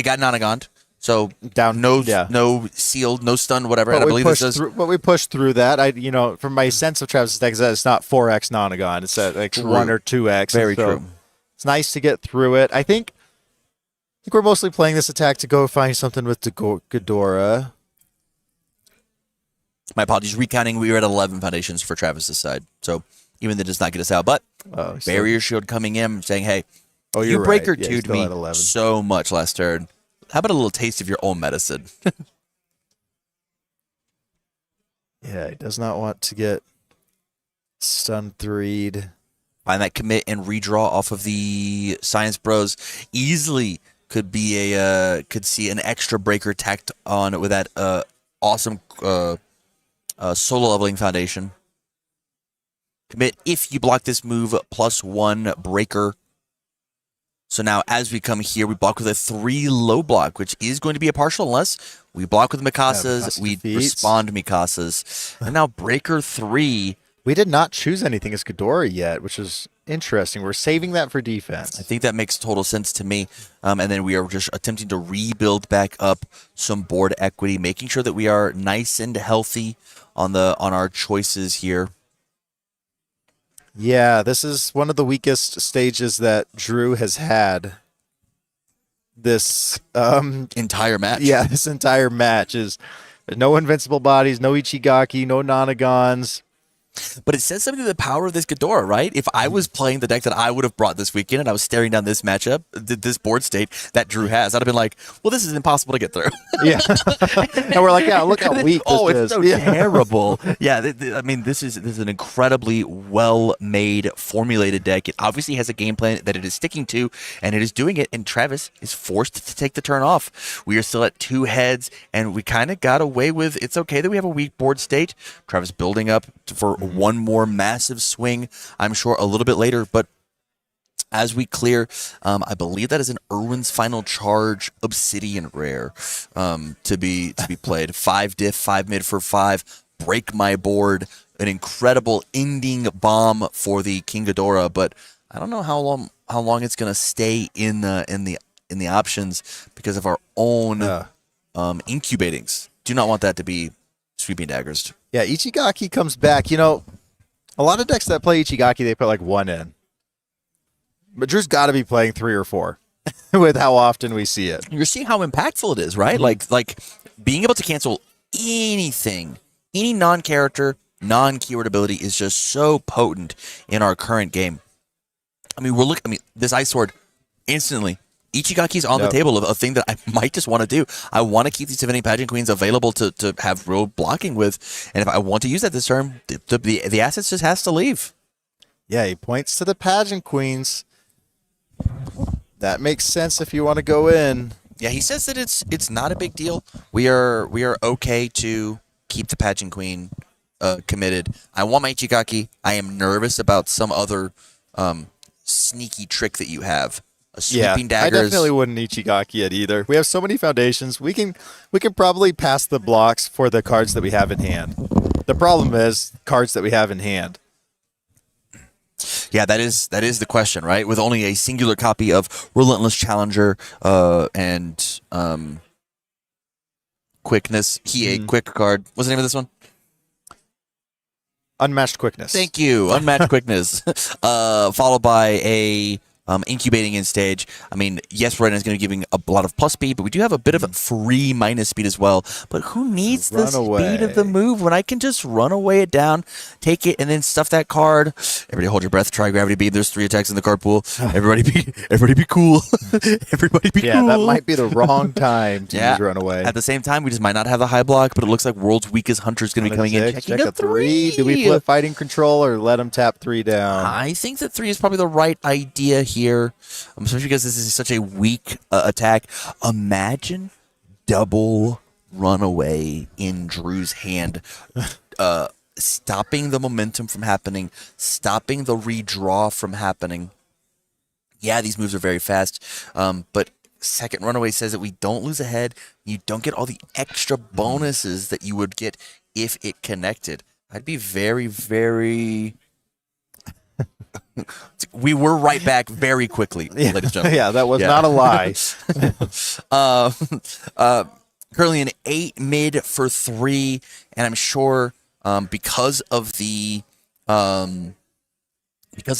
got Nonagoned. So Down, no sealed, no stun, whatever. But And I believe this is but we pushed through that. From my sense of Travis's deck, is that it's not 4x Nonagon. It's at like 1 or 2x. Very so true. It's nice to get through it. I think we're mostly playing this attack to go find something with the Ghidorah. My apologies. Recounting, we were at 11 foundations for Travis's side. So even that does not get us out. But Barrier Shield coming in saying, hey, you right. breaker Yeah, he's 2'd still me at 11. so much last turn. How about a little taste of your own medicine? Yeah, he does not want to get stun 3'd. Find that commit and redraw off of the Science Bros. Easily could be could see an extra breaker tacked on with that awesome solo leveling foundation. Commit if you block this move +1 breaker. So now as we come here, we block with a 3 low block, which is going to be a partial unless we block with Mikasas, we respond Mikasas. And now breaker 3. We did not choose anything as Ghidorah yet, which is interesting. We're saving that for defense. I think that makes total sense to me. And then we are just attempting to rebuild back up some board equity, making sure that we are nice and healthy on our choices here. Yeah, this is one of the weakest stages that Drew has had this Entire match. Yeah, this entire match is no invincible bodies, no Ichigaki, no Nonagons. But it says something to the power of this Ghidorah, right? If I was playing the deck that I would have brought this weekend and I was staring down this matchup, this board state that Drew has, I'd have been like, well, this is impossible to get through. Yeah. And we're like, yeah, look how weak this is. It's so terrible. Yeah, I mean, this is an incredibly well-made, formulated deck. It obviously has a game plan that it is sticking to, and it is doing it, and Travis is forced to take the turn off. We are still at 2 heads, and we kind of got away with, it's okay that we have a weak board state. Travis building up for one more massive swing, I'm sure, a little bit later, but as we clear, I believe that is an Irwin's Final Charge Obsidian rare to be played. 5 diff, 5 mid for 5, break my board, an incredible ending bomb for the King Ghidorah, but I don't know how long it's gonna stay in the options because of our own incubatings. Do not want that to be sweeping daggers. Yeah, Ichigaki comes back. You know, a lot of decks that play Ichigaki, they put like 1 in. But Drew's got to be playing 3 or 4 with how often we see it. You're seeing how impactful it is, right? Like being able to cancel anything, any non-character, non-keyword ability is just so potent in our current game. I mean, this Ice Sword instantly. Ichigaki's on the table of a thing that I might just want to do. I want to keep these Divinity Pageant Queens available to have real blocking with. And if I want to use that this turn, the assets just has to leave. Yeah, he points to the Pageant Queens. That makes sense if you want to go in. Yeah, he says that it's not a big deal. We are okay to keep the Pageant Queen committed. I want my Ichigaki. I am nervous about some other sneaky trick that you have. Sweeping daggers. I definitely wouldn't Ichigaki it either. We have so many foundations. We can probably pass the blocks for the cards that we have in hand. The problem is cards that we have in hand. Yeah, that is the question, right? With only a singular copy of Relentless Challenger and Quickness. A quick card. What's the name of this one? Unmatched Quickness. Thank you. Unmatched Quickness. Followed by a incubating in stage. I mean, yes, Rodan is going to be giving a lot of plus speed, but we do have a bit of a free minus speed as well. But who needs the speed of the move when I can just run away it down, take it, and then stuff that card? Everybody hold your breath, try gravity beam. There's 3 attacks in the card pool. Everybody be cool. Everybody be cool. Yeah, that might be the wrong time to use runaway. At the same time, we just might not have the high block, but it looks like World's Weakest Hunter is going to be coming in. Check a 3. Do we flip fighting control or let him tap 3 down? I think that 3 is probably the right idea here, especially because this is such a weak attack. Imagine double runaway in Drew's hand, stopping the momentum from happening, stopping the redraw from happening. Yeah, these moves are very fast, but second runaway says that we don't lose a head. You don't get all the extra bonuses that you would get if it connected. I'd be very, very... We were right back very quickly, ladies and gentlemen. Yeah, that was not a lie. Currently an 8 mid for 3, and I'm sure because of the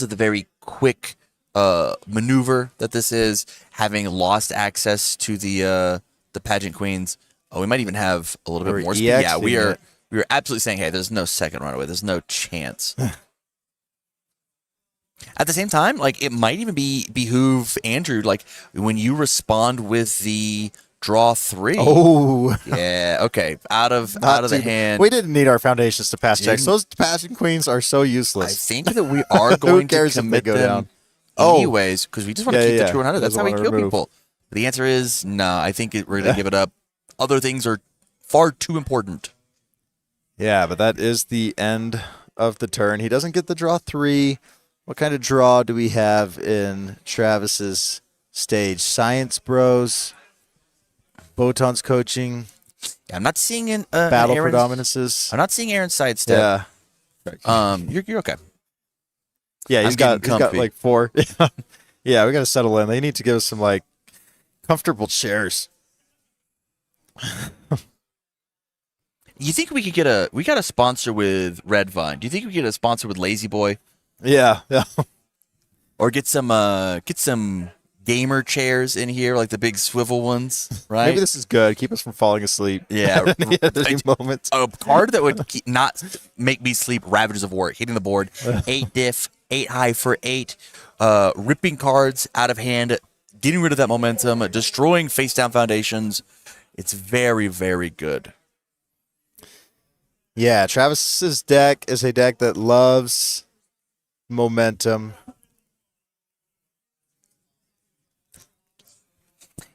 very quick maneuver that this is, having lost access to the pageant queens. Oh, we might even have a little bit more speed. Yeah, we are absolutely saying, hey, there's no second runaway. There's no chance. At the same time, like, it might even behoove Andrew, like, when you respond with the draw 3. Oh, yeah, okay, out of the hand. We didn't need our foundations to pass checks. Those pageant queens are so I useless. think that we are going to commit go them down? anyways, because we just want to keep the yeah. 200. That's how we Doesn't kill wanna people. The answer is no. I think we're going to give it up. Other things are far too important. Yeah, but that is the end of the turn. He doesn't get the draw 3. What kind of draw do we have in Travis's stage? Science Bros, Botan's coaching, I'm not seeing battle Aaron's, predominances. I'm not seeing Aaron's sidestep. Yeah. You're okay. Yeah, he's got comfy. like 4. Yeah, we got to settle in. They need to give us some like comfortable chairs. You think we could we got a sponsor with Red Vine? Do you think we could get a sponsor with Lazy Boy? Yeah. Or get some gamer chairs in here, like the big swivel ones, right? Maybe this is good. Keep us from falling asleep. Yeah. At any moment. A card that would not make me sleep. Ravagers of War, hitting the board, 8 diff, 8 high for 8, ripping cards out of hand, getting rid of that momentum, destroying face down foundations. It's very, very good. Yeah, Travis's deck is a deck that loves momentum.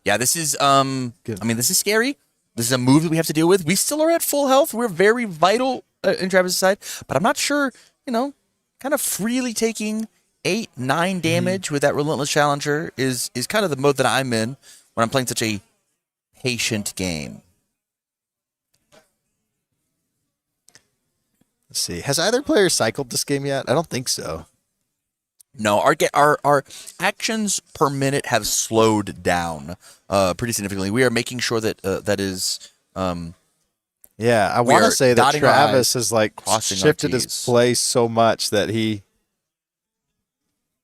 Yeah, this is this is scary. This is a move that we have to deal with. We still are at full health. We're very vital in Travis's side, but I'm not sure, kind of freely taking 8, 9 damage with that Relentless Challenger is kind of the mode that I'm in when I'm playing such a patient game. Let's see. Has either player cycled this game yet? I don't think so. No, our actions per minute have slowed down pretty significantly. We are making sure that that is. Yeah, I We want are to say that dotting our Travis I's, has like crossing our shifted his T's. play so much that he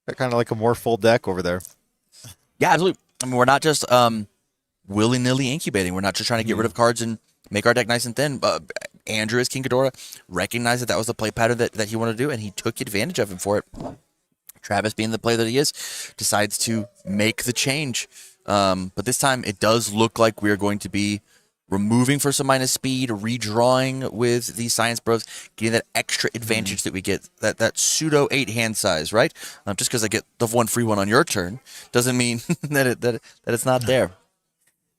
got kind of like a more full deck over there. Yeah, absolutely. I mean, we're not just willy-nilly incubating. We're not just trying to get rid of cards and make our deck nice and thin. Andrew, as King Ghidorah, recognized that was the play pattern that he wanted to do, and he took advantage of him for it. Travis, being the player that he is, decides to make the change. But this time, it does look like we're going to be removing for some minus speed, redrawing with the Science Bros, getting that extra advantage that we get, that pseudo 8 hand size, right? Just because I get the 1 free one on your turn doesn't mean that it's not there.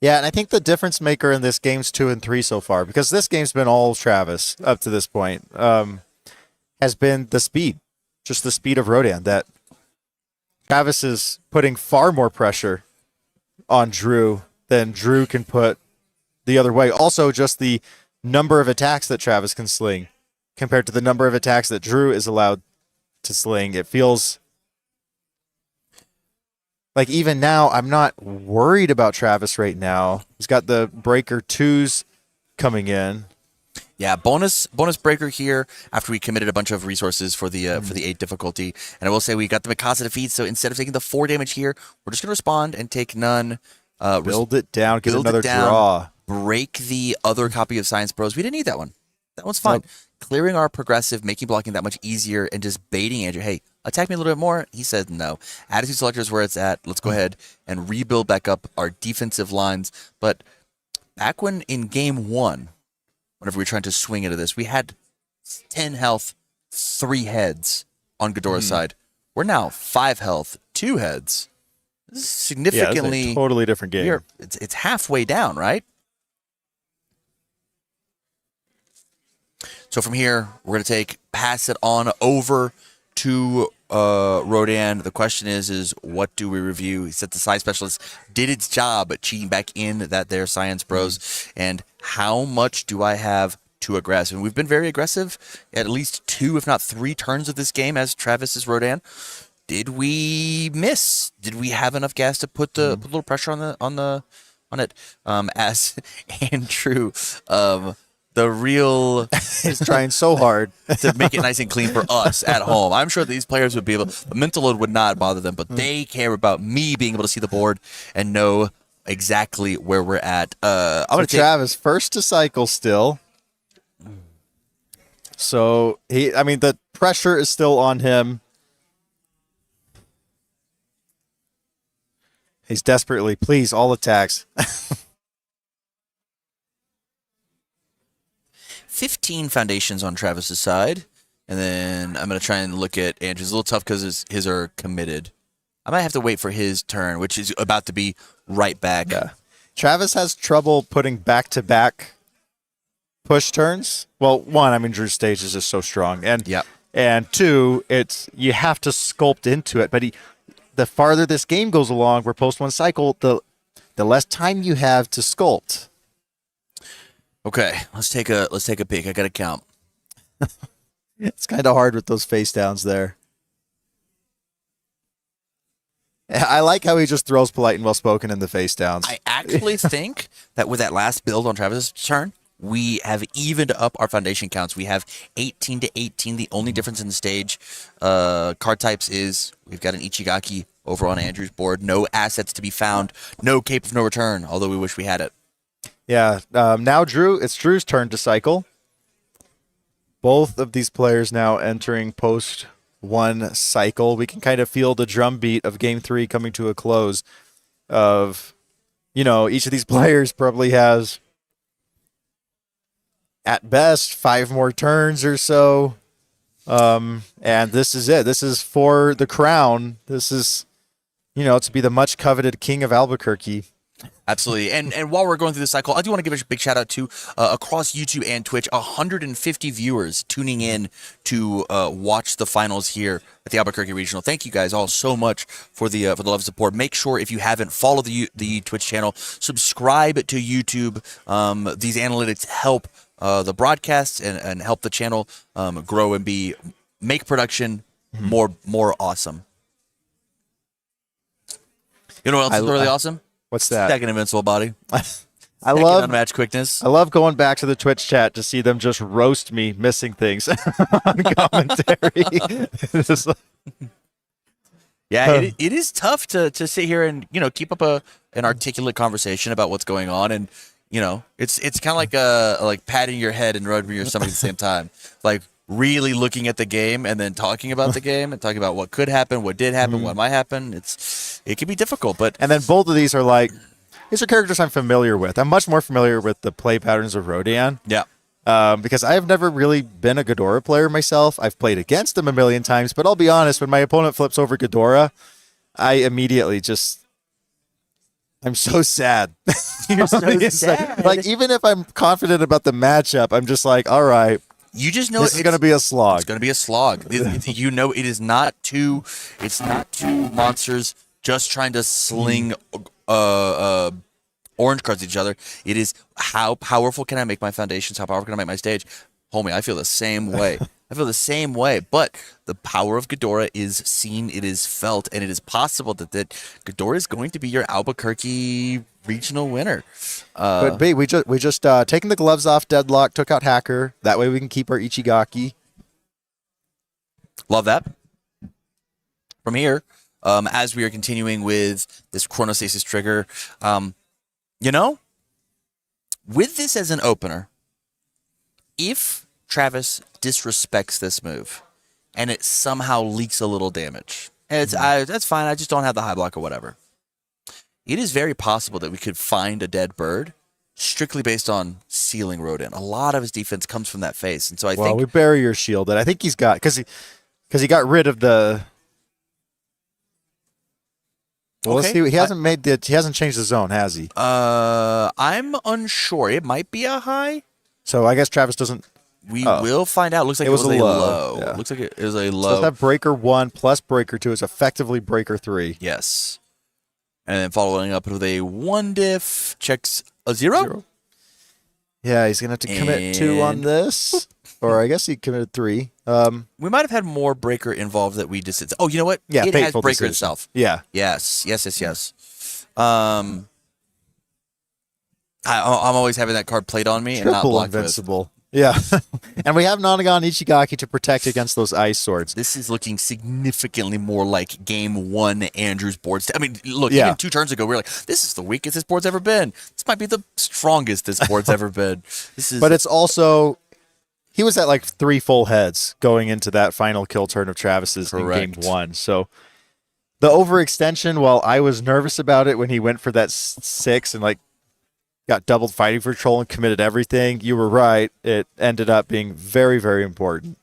Yeah, and I think the difference maker in this game's 2 and 3 so far, because this game's been all Travis up to this point, has been the speed, just the speed of Rodan. That Travis is putting far more pressure on Drew than Drew can put the other way. Also, just the number of attacks that Travis can sling compared to the number of attacks that Drew is allowed to sling. It feels like even now, I'm not worried about Travis right now. He's got the Breaker 2s coming in. Yeah, bonus breaker here after we committed a bunch of resources for the 8 difficulty. And I will say we got the Mikasa defeat, so instead of taking the 4 damage here, we're just going to respond and take none. Build it down, get build another it down, draw. break the other copy of Science Bros. We didn't need that one. That one's fine. Nope. Clearing our progressive, making blocking that much easier, and just baiting Andrew. Hey, attack me a little bit more. He said no. Attitude selector is where it's at. Let's go ahead and rebuild back up our defensive lines. But back when in game 1, whenever we were trying to swing into this, we had 10 health, 3 heads on Ghidorah's side. We're now 5 health, 2 heads. This is significantly Yeah, it's a totally different game. It's halfway down, right? So from here, we're going to pass it on over to Rodan. The question is what do we review? He said the science specialist did its job at cheating back in that their Science Bros. And how much do I have to aggress? And we've been very aggressive at least 2, if not 3 turns of this game as Travis is Rodan. Did we miss? Did we have enough gas to put a little pressure on it? As Andrew, the real He's trying so hard. to make it nice and clean for us at home. I'm sure these players would be able. The mental load would not bother them, but they care about me being able to see the board and know exactly where we're at. I'm So gonna take. Travis first to cycle still. So the pressure is still on him. He's desperately, please, all attacks. 15 foundations on Travis's side, and then I'm gonna try and look at Andrew's. A little tough because his are committed. I might have to wait for his turn, which is about to be right back. Yeah. Travis has trouble putting back-to-back push turns. Well, one, Drew's stage is just so strong. And Yep. and 2, it's you have to sculpt into it. But the farther this game goes along, we're post 1 cycle, the less time you have to sculpt. Okay, let's take a peek. I gotta count. It's kind of hard with those face downs there. I like how he just throws polite and well-spoken in the face downs. I actually think that with that last build on Travis's turn, we have evened up our foundation counts. We have 18 to 18. The only difference in the stage card types is we've got an Ichigaki over on Andrew's board. No assets to be found. No Cape of No Return, although we wish we had it. Yeah, now it's Drew's turn to cycle. Both of these players now entering post 1 cycle. We can kind of feel the drum beat of game 3 coming to a close of, each of these players probably has, at best, 5 more turns or so. And this is it. This is for the crown. This is, to be the much coveted king of Albuquerque. Absolutely. And while we're going through this cycle, I do want to give a big shout out to across YouTube and Twitch, 150 viewers tuning in to watch the finals here at the Albuquerque Regional. Thank you guys all so much for the love and support. Make sure if you haven't followed the Twitch channel, subscribe to YouTube. These analytics help the broadcasts and help the channel grow and make production more awesome. You know what else is really awesome? What's that? Second invincible body. I Second love unmatched quickness. I love going back to the Twitch chat to see them just roast me missing things on commentary. It's like- Yeah, it is tough to sit here and keep up an articulate conversation about what's going on, and it's kind of like patting your head and rubbing your stomach at the same time, like really looking at the game and then talking about the game and talking about what could happen, what did happen, what might happen. It can be difficult, but And then both of these are these are characters I'm familiar with. I'm much more familiar with the play patterns of Rodan. yeah. Because I have never really been a Ghidorah player myself. I've played against him a million times, but I'll be honest, when my opponent flips over Ghidorah, I immediately I'm so sad. You're so sad. Like, even if I'm confident about the matchup, I'm just like, all right, You just know this is going to be a slog. It's going to be a slog. It is not two. It's not two monsters just trying to sling orange cards at each other. It is how powerful can I make my foundations? How powerful can I make my stage? Homie, I feel the same way. I feel the same way. But the power of Ghidorah is seen, it is felt, and it is possible that Ghidorah is going to be your Albuquerque regional winner. But B, we just taking the gloves off Deadlock, took out Hacker. That way we can keep our Ichigaki. Love that. From here, as we are continuing with this Chronostasis trigger, with this as an opener, if Travis disrespects this move and it somehow leaks a little damage, that's fine. I just don't have the high block or whatever. It is very possible that we could find a dead bird strictly based on sealing Rodin. A lot of his defense comes from that face, and so I think we barrier shielded. I think he's got because he got rid of the. Well, let's see. He hasn't changed the zone, has he? I'm unsure. It might be a high. So I guess Travis doesn't. We will find out. Looks like it was a low. Yeah. Looks like it was a So low. that breaker 1 plus breaker 2 is effectively breaker 3. Yes. And then following up with a 1 diff, checks a 0. Yeah, he's gonna have to commit 2 on this, or I guess he committed 3. We might have had more breaker involved that we just. Oh, you know what? Yeah, it has fateful breaker decision. itself. Yeah. Yes. I'm always having that card played on me and not Triple blocked with. invincible. Yeah. And we have Nonagon Ichigaki to protect against those ice swords. This is looking significantly more like Game 1 Andrew's board. I mean, look, Yeah. even 2 turns ago, we were like, this is the weakest this board's ever been. This might be the strongest this board's ever been. But it's also, he was at like 3 full heads going into that final kill turn of Travis's Correct. in Game 1. So the overextension, while I was nervous about it when he went for that 6 and like got doubled fighting for troll and committed everything, you were right. It ended up being very, very important.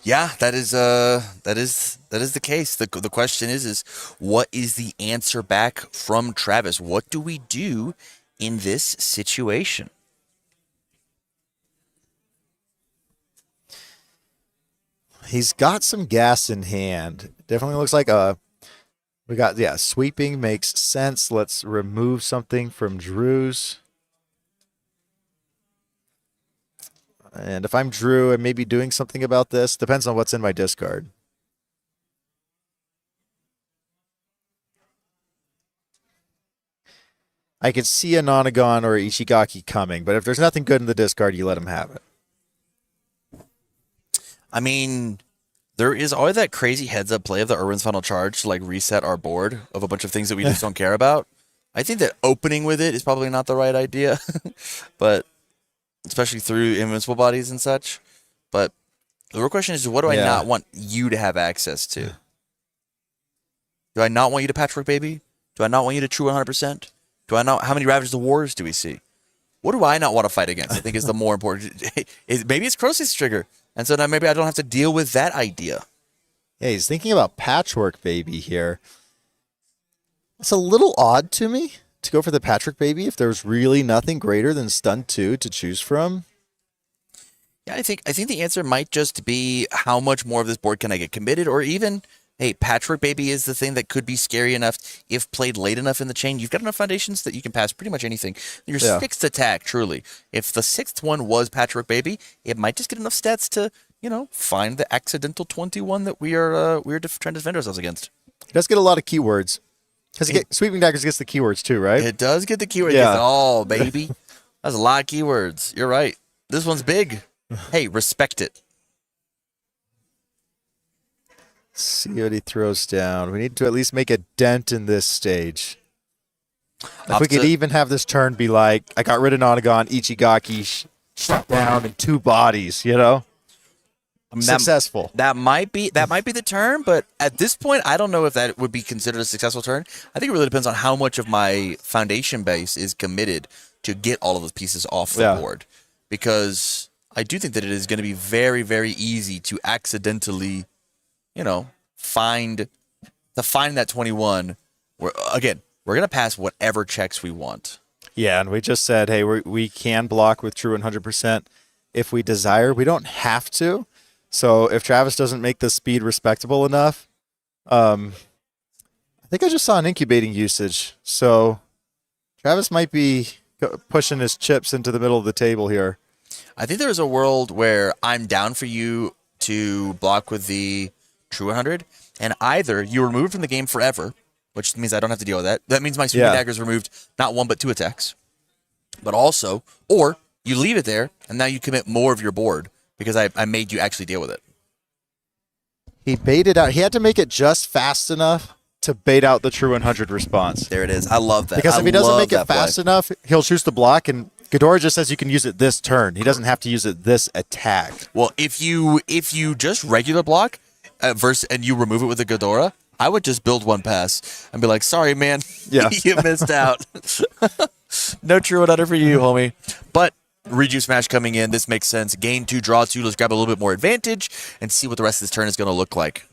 Yeah, that is the case. The question is what is the answer back from Travis? What do we do in this situation? He's got some gas in hand. Definitely looks like sweeping makes sense. Let's remove something from Drew's. And if I'm Drew, I may be doing something about this. Depends on what's in my discard. I could see a Nonagon or a Ichigaki coming, but if there's nothing good in the discard, you let him have it. I mean, there is always that crazy heads-up play of the Irwin's Final Charge to like reset our board of a bunch of things that we just don't care about. I think that opening with it is probably not the right idea, but especially through invincible bodies and such. But the real question is, what do I not want you to have access to? Do I not want you to Patchwork Baby? Do I not want you to True 100%? Do I not? How many Ravagers of the Wars do we see? What do I not want to fight against? I think is the more important. Maybe it's Crosis Trigger. And so now maybe I don't have to deal with that idea. Yeah, he's thinking about Patchwork Baby here. It's a little odd to me to go for the Patchwork Baby if there's really nothing greater than Stun 2 to choose from. Yeah, I think the answer might just be how much more of this board can I get committed, or even, hey, Patchwork Baby is the thing that could be scary enough if played late enough in the chain. You've got enough foundations that you can pass pretty much anything. Your sixth attack, truly. If the 6th one was Patchwork Baby, it might just get enough stats to, find the accidental 21 that we are trying to defend ourselves against. It does get a lot of keywords. Because Sweeping Daggers gets the keywords too, right? It does get the keywords. Yeah. Oh, baby. That's a lot of keywords. You're right. This one's big. Hey, respect it. See what he throws down. We need to at least make a dent in this stage. If we could even have this turn be like, I got rid of Nonagon, Ichigaki shut down in 2 bodies, Successful. That might be the turn, but at this point, I don't know if that would be considered a successful turn. I think it really depends on how much of my foundation base is committed to get all of those pieces off the board. Because I do think that it is going to be very, very easy to accidentally, find that 21. We're going to pass whatever checks we want. Yeah, and we just said, hey, we can block with True 100% if we desire. We don't have to. So if Travis doesn't make the speed respectable enough, I think I just saw an incubating usage. So Travis might be pushing his chips into the middle of the table here. I think there's a world where I'm down for you to block with the True 100, and either you remove from the game forever, which means I don't have to deal with that. That means my Sweeping Dagger's removed not 1 but 2 attacks. But also, or you leave it there, and now you commit more of your board because I made you actually deal with it. He baited out. He had to make it just fast enough to bait out the true 100 response. There it is. I love that. Because if he doesn't make it fast play. enough, he'll choose to block, and Ghidorah just says you can use it this turn. He doesn't have to use it this attack. Well, if you just regular block versus and you remove it with a Ghidorah, I would just build 1 pass and be like, sorry, man. Yeah. You missed out. No true 100 for you, homie. But Rejuve Smash coming in, this makes sense. Gain 2, draw 2. Let's grab a little bit more advantage and see what the rest of this turn is going to look like.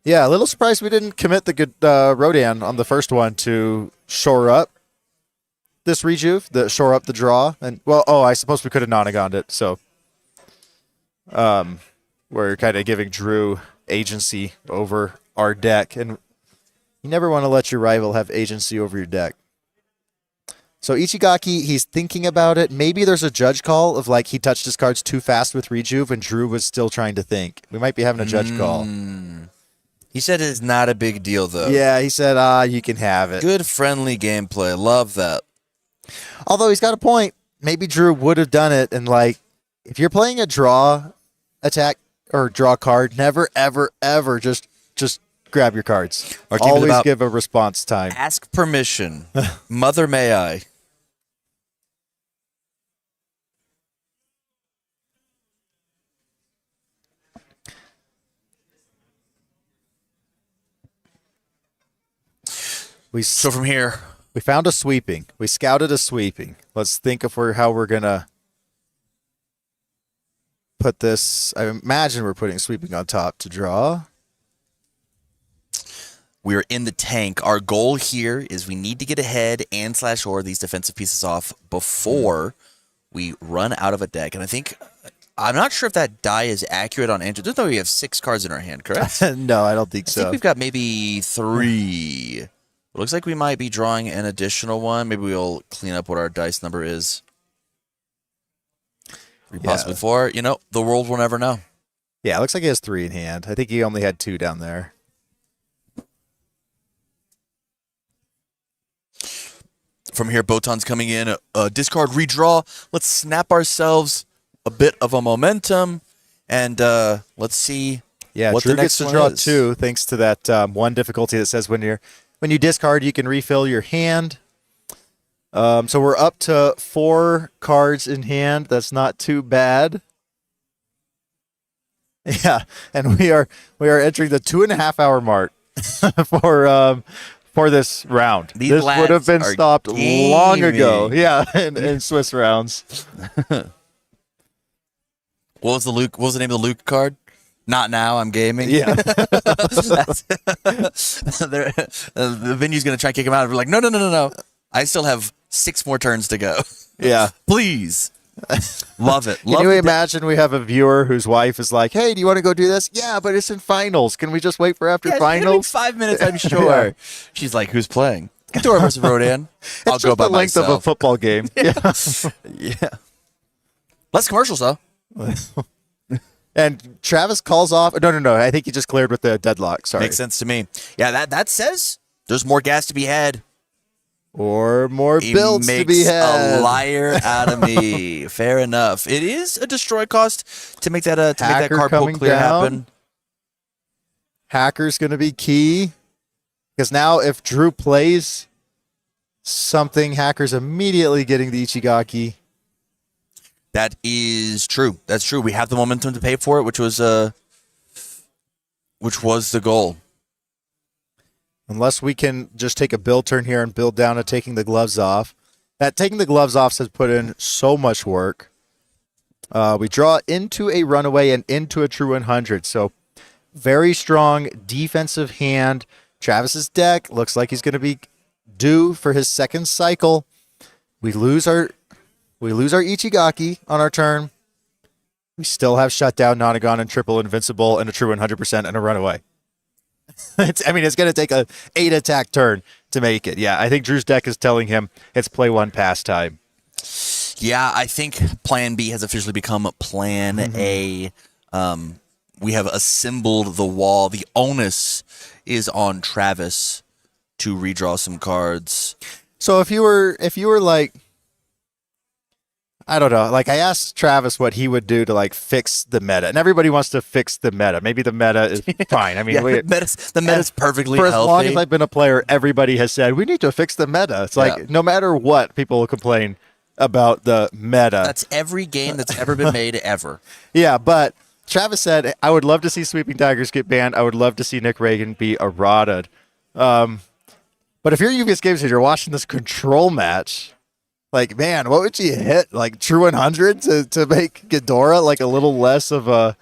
Yeah, a little surprised we didn't commit the good Rodan on the first one to shore up this Rejuve, shore up the draw. And well, I suppose we could have Nonagoned it, so we're kind of giving Drew agency over our deck, and you never want to let your rival have agency over your deck. So Ichigaki, he's thinking about it. Maybe there's a judge call of like he touched his cards too fast with Rejuve and Drew was still trying to think. We might be having a judge call. He said it's not a big deal, though. Yeah, he said, you can have it. Good, friendly gameplay. Love that. Although he's got a point. Maybe Drew would have done it. And, like, if you're playing a draw attack or draw card, never, ever, ever just grab your cards. Or keep it always about- give a response time. Ask permission. Mother, may I? So from here, We found a sweeping. We scouted a sweeping. Let's think of how we're going to put this. I imagine we're putting sweeping on top to draw. we're in the tank. Our goal here is we need to get ahead and /or these defensive pieces off before we run out of a deck. And I think, I'm not sure if that die is accurate on Andrew. There's no, we have 6 cards in our hand, correct? No, I don't think I so. think we've got maybe 3. It looks like we might be drawing an additional one. Maybe we'll clean up what our dice number is. 3, possibly 4. You know, the world will never know. Yeah, it looks like he has 3 in hand. I think he only had 2 down there. From here, Botan's coming in. Discard, redraw. Let's snap ourselves a bit of a momentum. And let's see what Drew the next gets to one draw is. 2 thanks to that one difficulty that says when you discard, you can refill your hand. So we're up to 4 cards in hand. That's not too bad. Yeah, and we are entering the 2.5-hour mark for this round. These this would have lads been are stopped long ago. gaming. Yeah, in Swiss rounds. What was the name of the Luke card? Not now, I'm gaming. Yeah. The venue's going to try and kick him out. We're like, no. I still have 6 more turns to go. Yeah. Please. Love it. Can you imagine we have a viewer whose wife is like, hey, do you want to go do this? Yeah, but it's in finals. Can we just wait for after finals? 5 minutes, I'm sure. Yeah. She's like, who's playing? Ghidorah versus Rodan. I'll It's go just by the length myself. of a football game. Yeah. Yeah. Less commercials, though. And Travis calls off. No. I think he just cleared with the deadlock. Sorry. Makes sense to me. Yeah, that says there's more gas to be had. Or more He builds makes to be had. a liar out of me. Fair enough. It is a destroy cost to make that Hacker card pull coming clear down. happen. Hacker's going to be key. Because now if Drew plays something, Hacker's immediately getting the Ichigaki. That is true. That's true. We have the momentum to pay for it, which was the goal. Unless we can just take a build turn here and build down to taking the gloves off. That taking the gloves off has put in so much work. We draw into a runaway and into a true 100. So very strong defensive hand. Travis's deck looks like he's going to be due for his second cycle. We lose our Ichigaki on our turn. We still have shutdown, Nonagon, and triple invincible, and a true 100% and a runaway. It's going to take a 8 attack turn to make it. Yeah, I think Drew's deck is telling him it's play 1 pass time. Yeah, I think Plan B has officially become Plan A. we have assembled the wall. The onus is on Travis to redraw some cards. So if you were like, I don't know, like I asked Travis what he would do to like fix the meta, and everybody wants to fix the meta. Maybe the meta is fine. I mean, The meta's perfectly for as healthy. long as I've been a player, everybody has said we need to fix the meta. It's like no matter what, people will complain about the meta. That's every game that's ever been made ever. Yeah, but Travis said, I would love to see Sweeping Daggers get banned. I would love to see Nick Reagan be errated. But if you're UVS Games and you're watching this control match, like, man, what would you hit? Like True 100 to make Ghidorah like a little less of a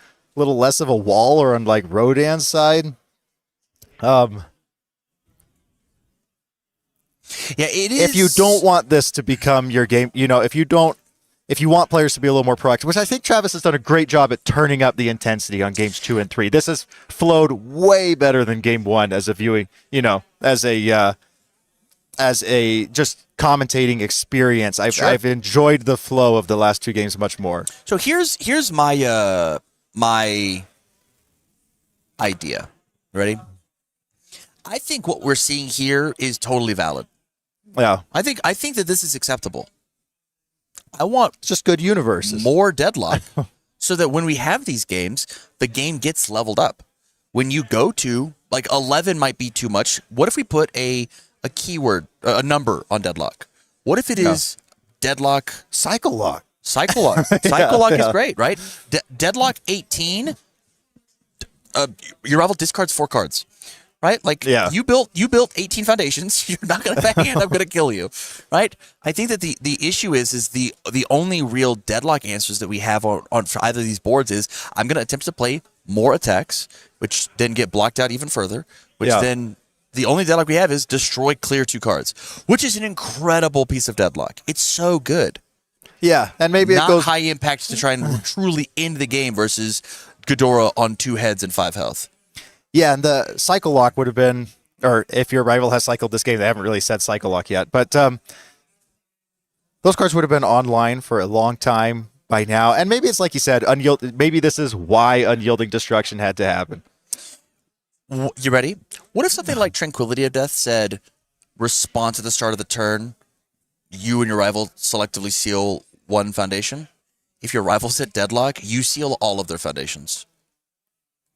wall, or on like Rodan's side? Yeah, it is. If you don't want this to become your game, if you want players to be a little more proactive, which I think Travis has done a great job at turning up the intensity on games 2 and 3. This has flowed way better than game 1 as a viewing, as a just commentating experience. I've enjoyed the flow of the last 2 games much more. So here's my my idea. Ready? I think what we're seeing here is totally valid. Yeah, I think that this is acceptable. I want it's just good universes. more deadlock so that when we have these games, the game gets leveled up. When you go to, like, 11 might be too much. What if we put a keyword, a number on deadlock? What if it is deadlock? Cycle lock. Cycle lock. Cycle lock is great, right? Deadlock 18, your rival discards 4 cards. Right? Like, you built 18 foundations. You're not going to backhand. I'm going to kill you. Right? I think that the issue is the only real deadlock answers that we have on for either of these boards is I'm going to attempt to play more attacks, which then get blocked out even further, which then the only deadlock we have is destroy, clear 2 cards, which is an incredible piece of deadlock. It's so good. Yeah, and maybe Not it goes high impact to try and truly end the game versus Ghidorah on 2 heads and 5 health. Yeah, and the cycle lock would have been, or if your rival has cycled this game, they haven't really said cycle lock yet, but those cards would have been online for a long time by now. And maybe it's like you said, maybe this is why Unyielding Destruction had to happen. You ready? What if something like Tranquility of Death said, response at the start of the turn, you and your rival selectively seal 1 foundation? If your rival's at deadlock, you seal all of their foundations.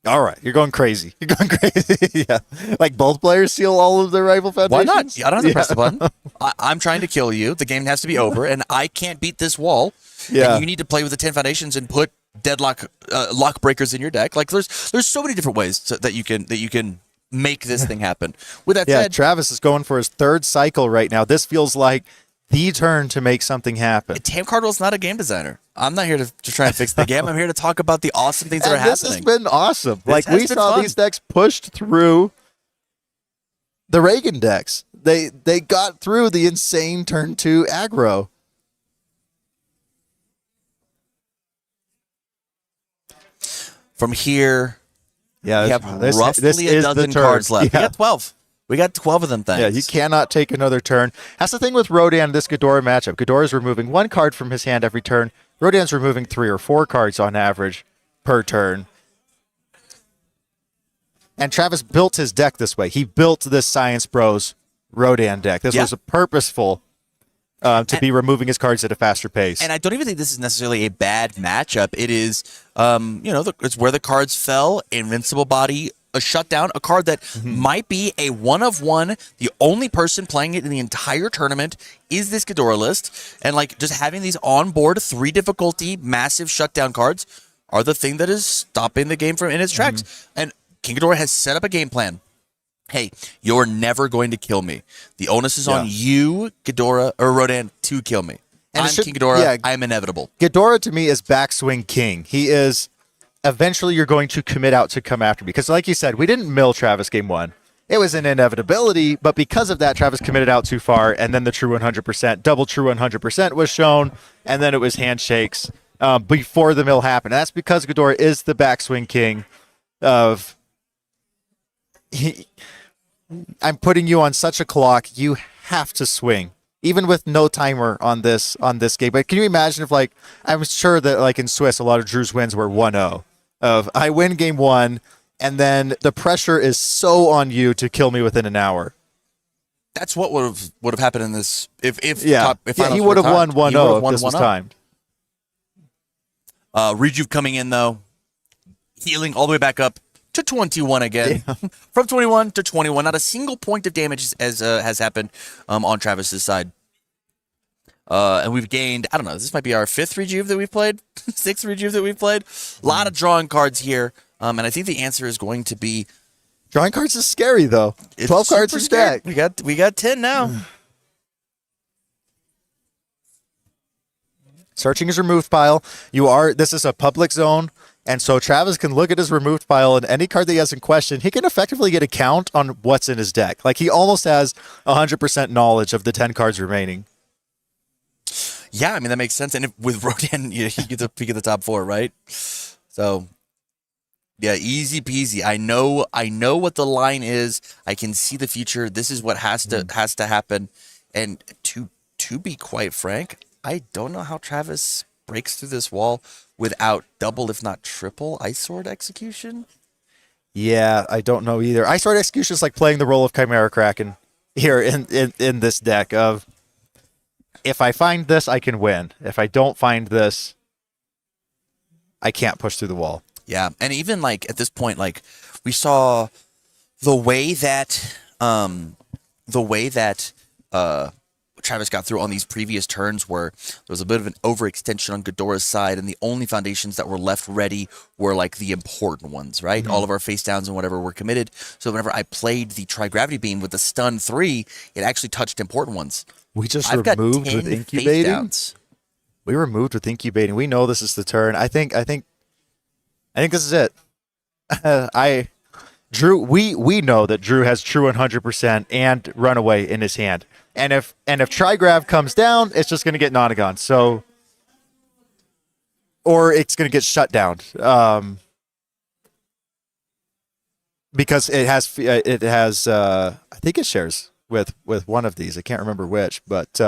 All right, you're going crazy. You're going crazy. Yeah, like both players seal all of their rival foundations. Why not? I don't have to press the button. I'm trying to kill you. The game has to be over, and I can't beat this wall. Yeah, and you need to play with the 10 foundations and put deadlock lock breakers in your deck. Like there's so many different ways that you can make this thing happen. With that said, Travis is going for his 3rd cycle right now. This feels like the turn to make something happen. Tam Cardwell's not a game designer. I'm not here to try and fix the game. I'm here to talk about the awesome things that are this happening. This has been awesome. This like, we saw fun. These decks pushed through the Reagan decks. They got through the insane turn 2 aggro. From here, we have roughly this a dozen cards left. Yeah. We got 12. We got 12 of them things. Yeah, you cannot take another turn. That's the thing with Rodan, this Ghidorah matchup. Ghidorah is removing 1 card from his hand every turn. Rodan's removing 3 or 4 cards on average per turn. And Travis built his deck this way. He built this Science Bros Rodan deck. This was a purposeful to be removing his cards at a faster pace. And I don't even think this is necessarily a bad matchup. It is, it's where the cards fell. Invincible Body, a shutdown, a card that might be a 1-of-1. The only person playing it in the entire tournament is this Ghidorah list. And like just having these on board 3 difficulty, massive shutdown cards are the thing that is stopping the game from in its tracks. And King Ghidorah has set up a game plan. Hey, you're never going to kill me. The onus is on you, Ghidorah, or Rodan, to kill me. And I'm King Ghidorah. I'm inevitable. Ghidorah, to me, is backswing king. He is, eventually you're going to commit out to come after me. Because like you said, we didn't mill Travis game 1. It was an inevitability, but because of that, Travis committed out too far, and then the true 100%, double true 100% was shown, and then it was handshakes before the mill happened. And that's because Ghidorah is the backswing king of... I'm putting you on such a clock, you have to swing, even with no timer on this game. But can you imagine if, like, I'm sure that like in Swiss, a lot of Drew's wins were 1-0. of I win game 1, and then the pressure is so on you to kill me within an hour. That's what would have happened in this. If Yeah, he would have won 1-0 if this was timed. Rejuve coming in though, healing all the way back up to 21 again. From 21 to 21. Not a single point of damage has happened on Travis's side. And we've gained, I don't know, this might be our 5th Rejuve that we've played, 6th Rejuve that we've played. A lot of drawing cards here, and I think the answer is going to be... Drawing cards is scary, though. 12 cards in deck. We got 10 now. Searching his removed pile. This is a public zone, and so Travis can look at his removed pile, and any card that he has in question, he can effectively get a count on what's in his deck. Like, he almost has 100% knowledge of the 10 cards remaining. Yeah, I mean, that makes sense. And with Rodan, you get to peek at the top 4, right? So, yeah, easy peasy. I know what the line is. I can see the future. This is what has to happen. And to be quite frank, I don't know how Travis breaks through this wall without double, if not triple, Ice Sword execution. Yeah, I don't know either. Ice Sword execution is like playing the role of Chimera Kraken here in this deck of, if I find this, I can win. If I don't find this, I can't push through the wall. Yeah, and even like at this point, like we saw the way that Travis got through on these previous turns, where there was a bit of an overextension on Ghidorah's side, and the only foundations that were left ready were like the important ones, right? All of our face downs and whatever were committed. So whenever I played the Tri-Gravity Beam with the stun 3, it actually touched important ones. We just I've got removed 10 with face incubating. downs. We removed with incubating. We know this is the turn. I think this is it. Drew, we know that Drew has true 100% and runaway in his hand. And if Trigrav comes down, it's just going to get Nonagon. So, or it's going to get shut down. Because it has I think it shares with one of these. I can't remember which, but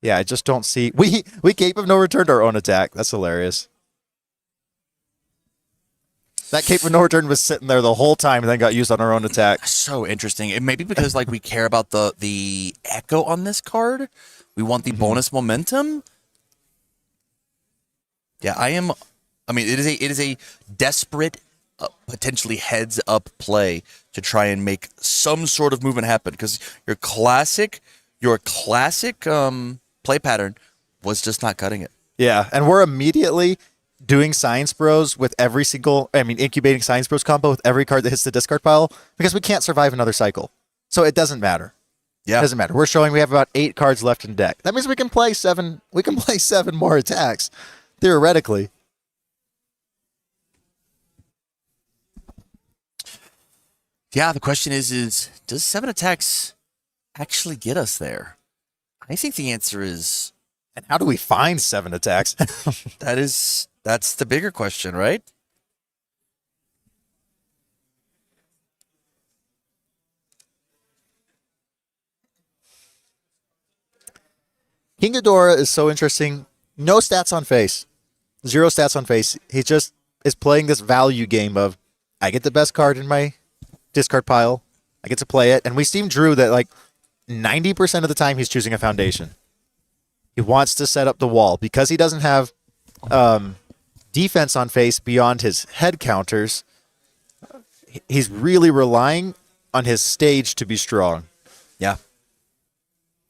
yeah, I just don't see. We Cape of No Return to our own attack. That's hilarious. That Cape of No Return was sitting there the whole time and then got used on our own attack. So interesting. It may be because like we care about the echo on this card. We want the bonus momentum. Yeah, I mean, it is a desperate, potentially heads up play to try and make some sort of movement happen, because your classic play pattern was just not cutting it. Yeah, and we're immediately doing Science Bros with every single, incubating Science Bros combo with every card that hits the discard pile, because we can't survive another cycle. So it doesn't matter. Yeah. It doesn't matter. We're showing we have about 8 cards left in deck. That means we can play 7 more attacks, theoretically. Yeah, the question is does 7 attacks actually get us there? I think the answer is... And how do we find 7 attacks? That's the bigger question, right? King Ghidorah is so interesting. No stats on face. 0 stats on face. He just is playing this value game of, I get the best card in my discard pile. I get to play it. And we've seen Drew that like 90% of the time he's choosing a foundation. He wants to set up the wall because he doesn't have defense on face beyond his head counters. He's really relying on his stage to be strong. Yeah.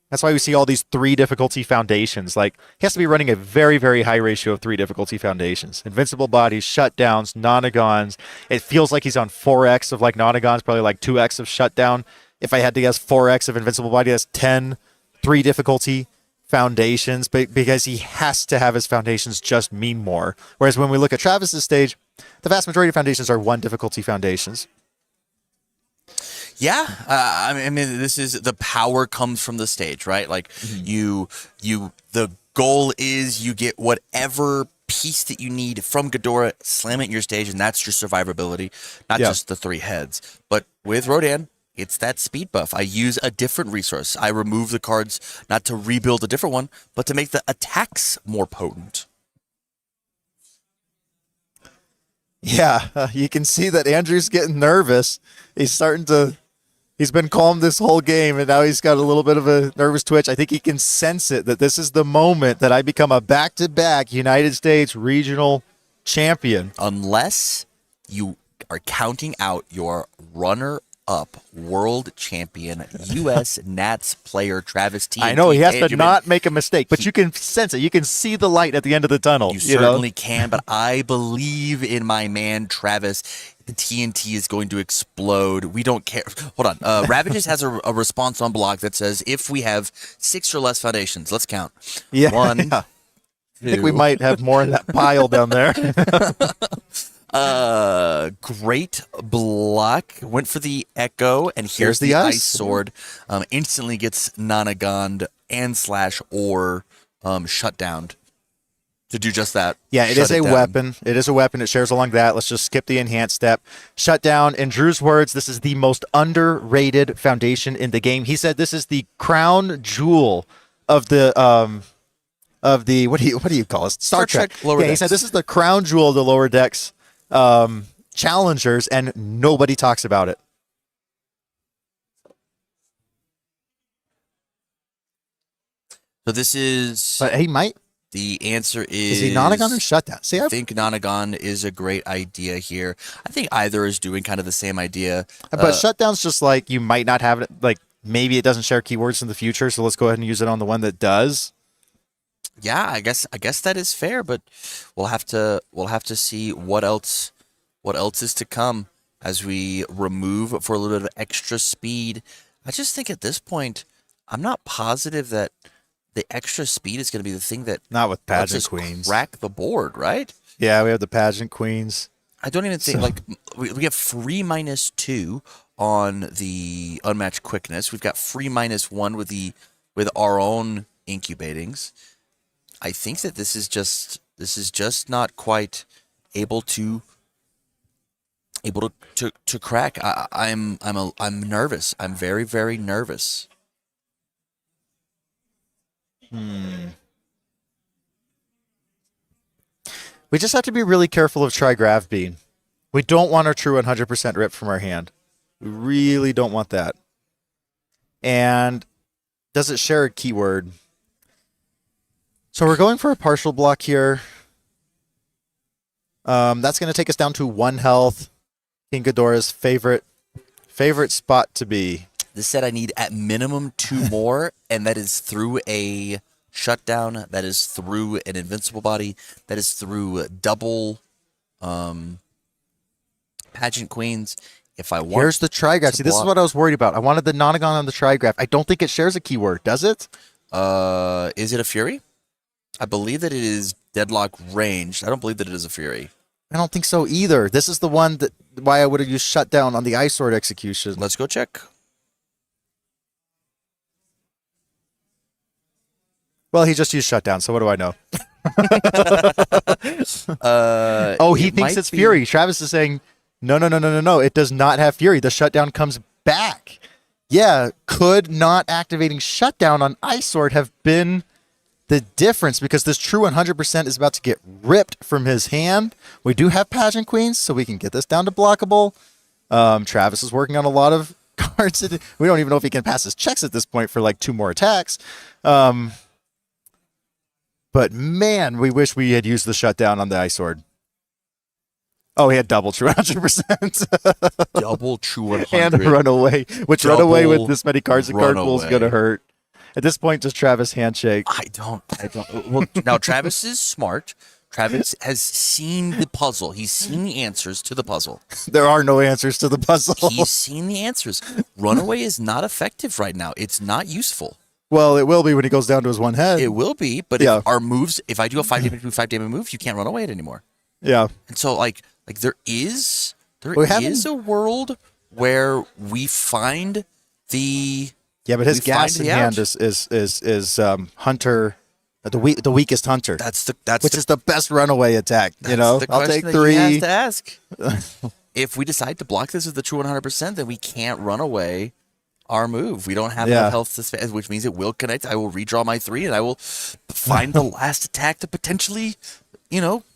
That's why we see all these 3 difficulty foundations. Like, he has to be running a very, very high ratio of 3 difficulty foundations. Invincible bodies, shutdowns, nonagons. It feels like he's on 4x of like nonagons, probably like 2x of shutdown. If I had to guess 4x of invincible body, that's 10 3 difficulty foundations, but because he has to have his foundations just mean more. Whereas when we look at Travis's stage, the vast majority of foundations are 1 difficulty foundations. Yeah, I mean, this is the power comes from the stage, right? Like the goal is you get whatever piece that you need from Ghidorah, slam it in your stage, and that's your survivability, not just the 3 heads. But with Rodan, it's that speed buff. I use a different resource. I remove the cards not to rebuild a different one, but to make the attacks more potent. Yeah, you can see that Andrew's getting nervous. He's been calm this whole game, and now he's got a little bit of a nervous twitch. I think he can sense it, that this is the moment that I become a back-to-back United States regional champion. Unless you are counting out your runner-up world champion U.S. Nats player Travis T. I know he has to not make a mistake, but you can sense it. You can see the light at the end of the tunnel. You certainly can, but I believe in my man Travis. The TNT is going to explode. We don't care. Hold on. Ravages has a response on block that says if we have 6 or less foundations, let's count. Yeah, 1, yeah. I think we might have more in that pile down there. Great block. Went for the echo, and here's the ice sword. Instantly gets Nanagond and /or shut down to do just that. Yeah, it is a weapon. It is a weapon. It shares along that. Let's just skip the enhanced step. Shut down. In Drew's words, this is the most underrated foundation in the game. He said this is the crown jewel of the what do you call it? Star Trek. Lower Yeah, he decks. said this is the crown jewel of the lower decks challengers, and nobody talks about it. So this is But he might. the answer is Is he Nonagon or Shutdown? See, I think Nonagon is a great idea here. I think either is doing kind of the same idea. but Shutdown's just like you might not have it. Like maybe it doesn't share keywords in the future, so let's go ahead and use it on the one that does. Yeah, I guess that is fair, but we'll have to see what else is to come as we remove for a little bit of extra speed. I just think at this point, I'm not positive that the extra speed is going to be the thing that Not with lets pageant us queens. crack the board, right? Yeah, we have the pageant queens. I don't even think like we have free -2 on the unmatched quickness. We've got free -1 with our own incubatings. I think that this is just not quite able to crack. I'm nervous. I'm very, very nervous. We just have to be really careful of Trigrav Bean. We don't want our true 100% rip from our hand. We really don't want that. And does it share a keyword? So we're going for a partial block here. That's going to take us down to 1 health. King Ghidorah's favorite spot to be. This said I need at minimum 2 more, and that is through a shutdown, that is through an invincible body, that is through double pageant queens. If I want Here's the Trigraph. See, this is block- what I was worried about. I wanted the Nonagon on the Trigraph. I don't think it shares a keyword. Does it? Is it a Fury? I believe that it is deadlock ranged. I don't believe that it is a Fury. I don't think so either. This is the one that why I would have used Shutdown on the Ice Sword execution. Let's go check. Well, he just used Shutdown, so what do I know? He It thinks might it's be- Fury. Travis is saying, no. It does not have Fury. The Shutdown comes back. Yeah, could not activating Shutdown on Ice Sword have been the difference? Because this true 100% is about to get ripped from his hand. We do have Pageant Queens, so we can get this down to blockable. Travis is working on a lot of cards. We don't even know if he can pass his checks at this point for like 2 more attacks. But man, we wish we had used the Shutdown on the Ice Sword. Oh, he had double true 100%. Double true 100. And a runaway, which Double runaway with this many cards and card pool is going to runaway. hurt. At this point, just Travis handshake. I don't. Well, now Travis is smart. Travis has seen the puzzle. He's seen the answers to the puzzle. There are no answers to the puzzle. He's seen the answers. Runaway is not effective right now. It's not useful. Well, it will be when he goes down to his one head. It will be, but Yeah. if our moves, if I do a 5 damage move, you can't run away it anymore. Yeah. And so, like there is We haven't- a world where we find the Yeah, but his we gas find in the hand out. is Hunter, the weakest Hunter. Which is the best runaway attack. You know, the I'll take question that he has 3. to ask. If we decide to block this with the true 100%, then we can't run away our move. We don't have Yeah. enough health to spend, which means it will connect. I will redraw my 3, and I will find the last attack to potentially,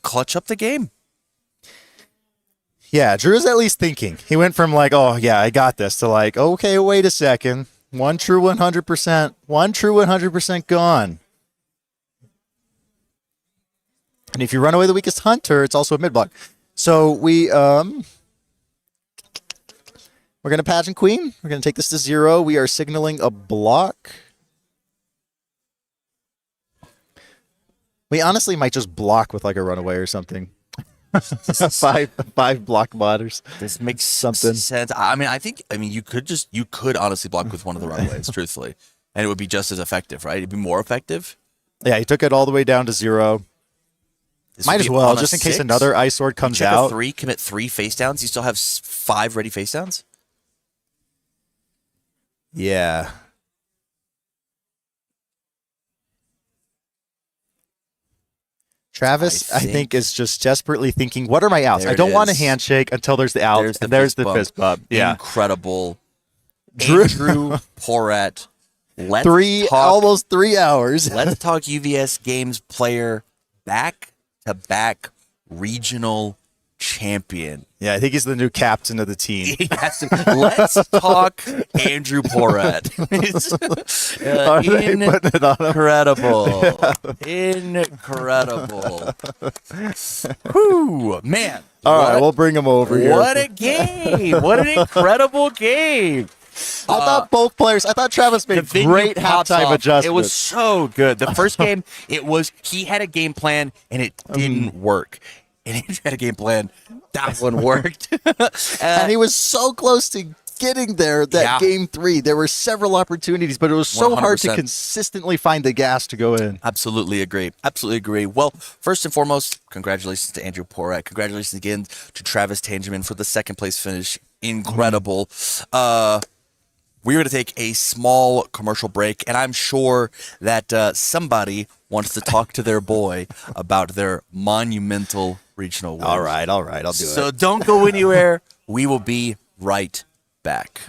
clutch up the game. Yeah, Drew's at least thinking. He went from like, oh, yeah, I got this, to like, okay, wait a second. One true 100%. One true 100% gone. And if you run away the weakest hunter, it's also a mid-block. So we're going to pageant queen. We're going to take this to 0. We are signaling a block. We honestly might just block with like a runaway or something. five block blotters. This makes Something. sense. I mean, you could honestly block with one of the runaways, truthfully, and it would be just as effective, right? It'd be more effective. Yeah, he took it all the way down to 0. This Might would as be well, on a just in case 6. another ice sword comes Check out. a 3, commit 3 face downs. You still have 5 ready face downs. Yeah. Travis, I think, is just desperately thinking, what are my outs? There I don't it want a is. handshake until there's the out, and there's the fist bump. Yeah. Incredible. Drew- Andrew Porat. Almost 3 hours. Let's talk UVS Games player back-to-back regional champion. Yeah, I think he's the new captain of the team. Let's talk Andrew Porat. Are they putting it on him? Incredible. Whew, man. All right, we'll bring him over here. What a game. What an incredible game. I thought both players, I thought Travis made thing great you popped halftime off, adjustments. It was so good. The first game, he had a game plan and it didn't work. And he had a game plan. That one worked. And he was so close to getting there that game 3. There were several opportunities, but it was so hard to 100%. consistently find the gas to go in. Absolutely agree. Absolutely agree. Well, first and foremost, congratulations to Andrew Porat. Congratulations again to Travis Tangerman for the second place finish. Incredible. We're going to take a small commercial break, and I'm sure that somebody wants to talk to their boy about their monumental regional win. All right, I'll do it. So don't go anywhere. We will be right back.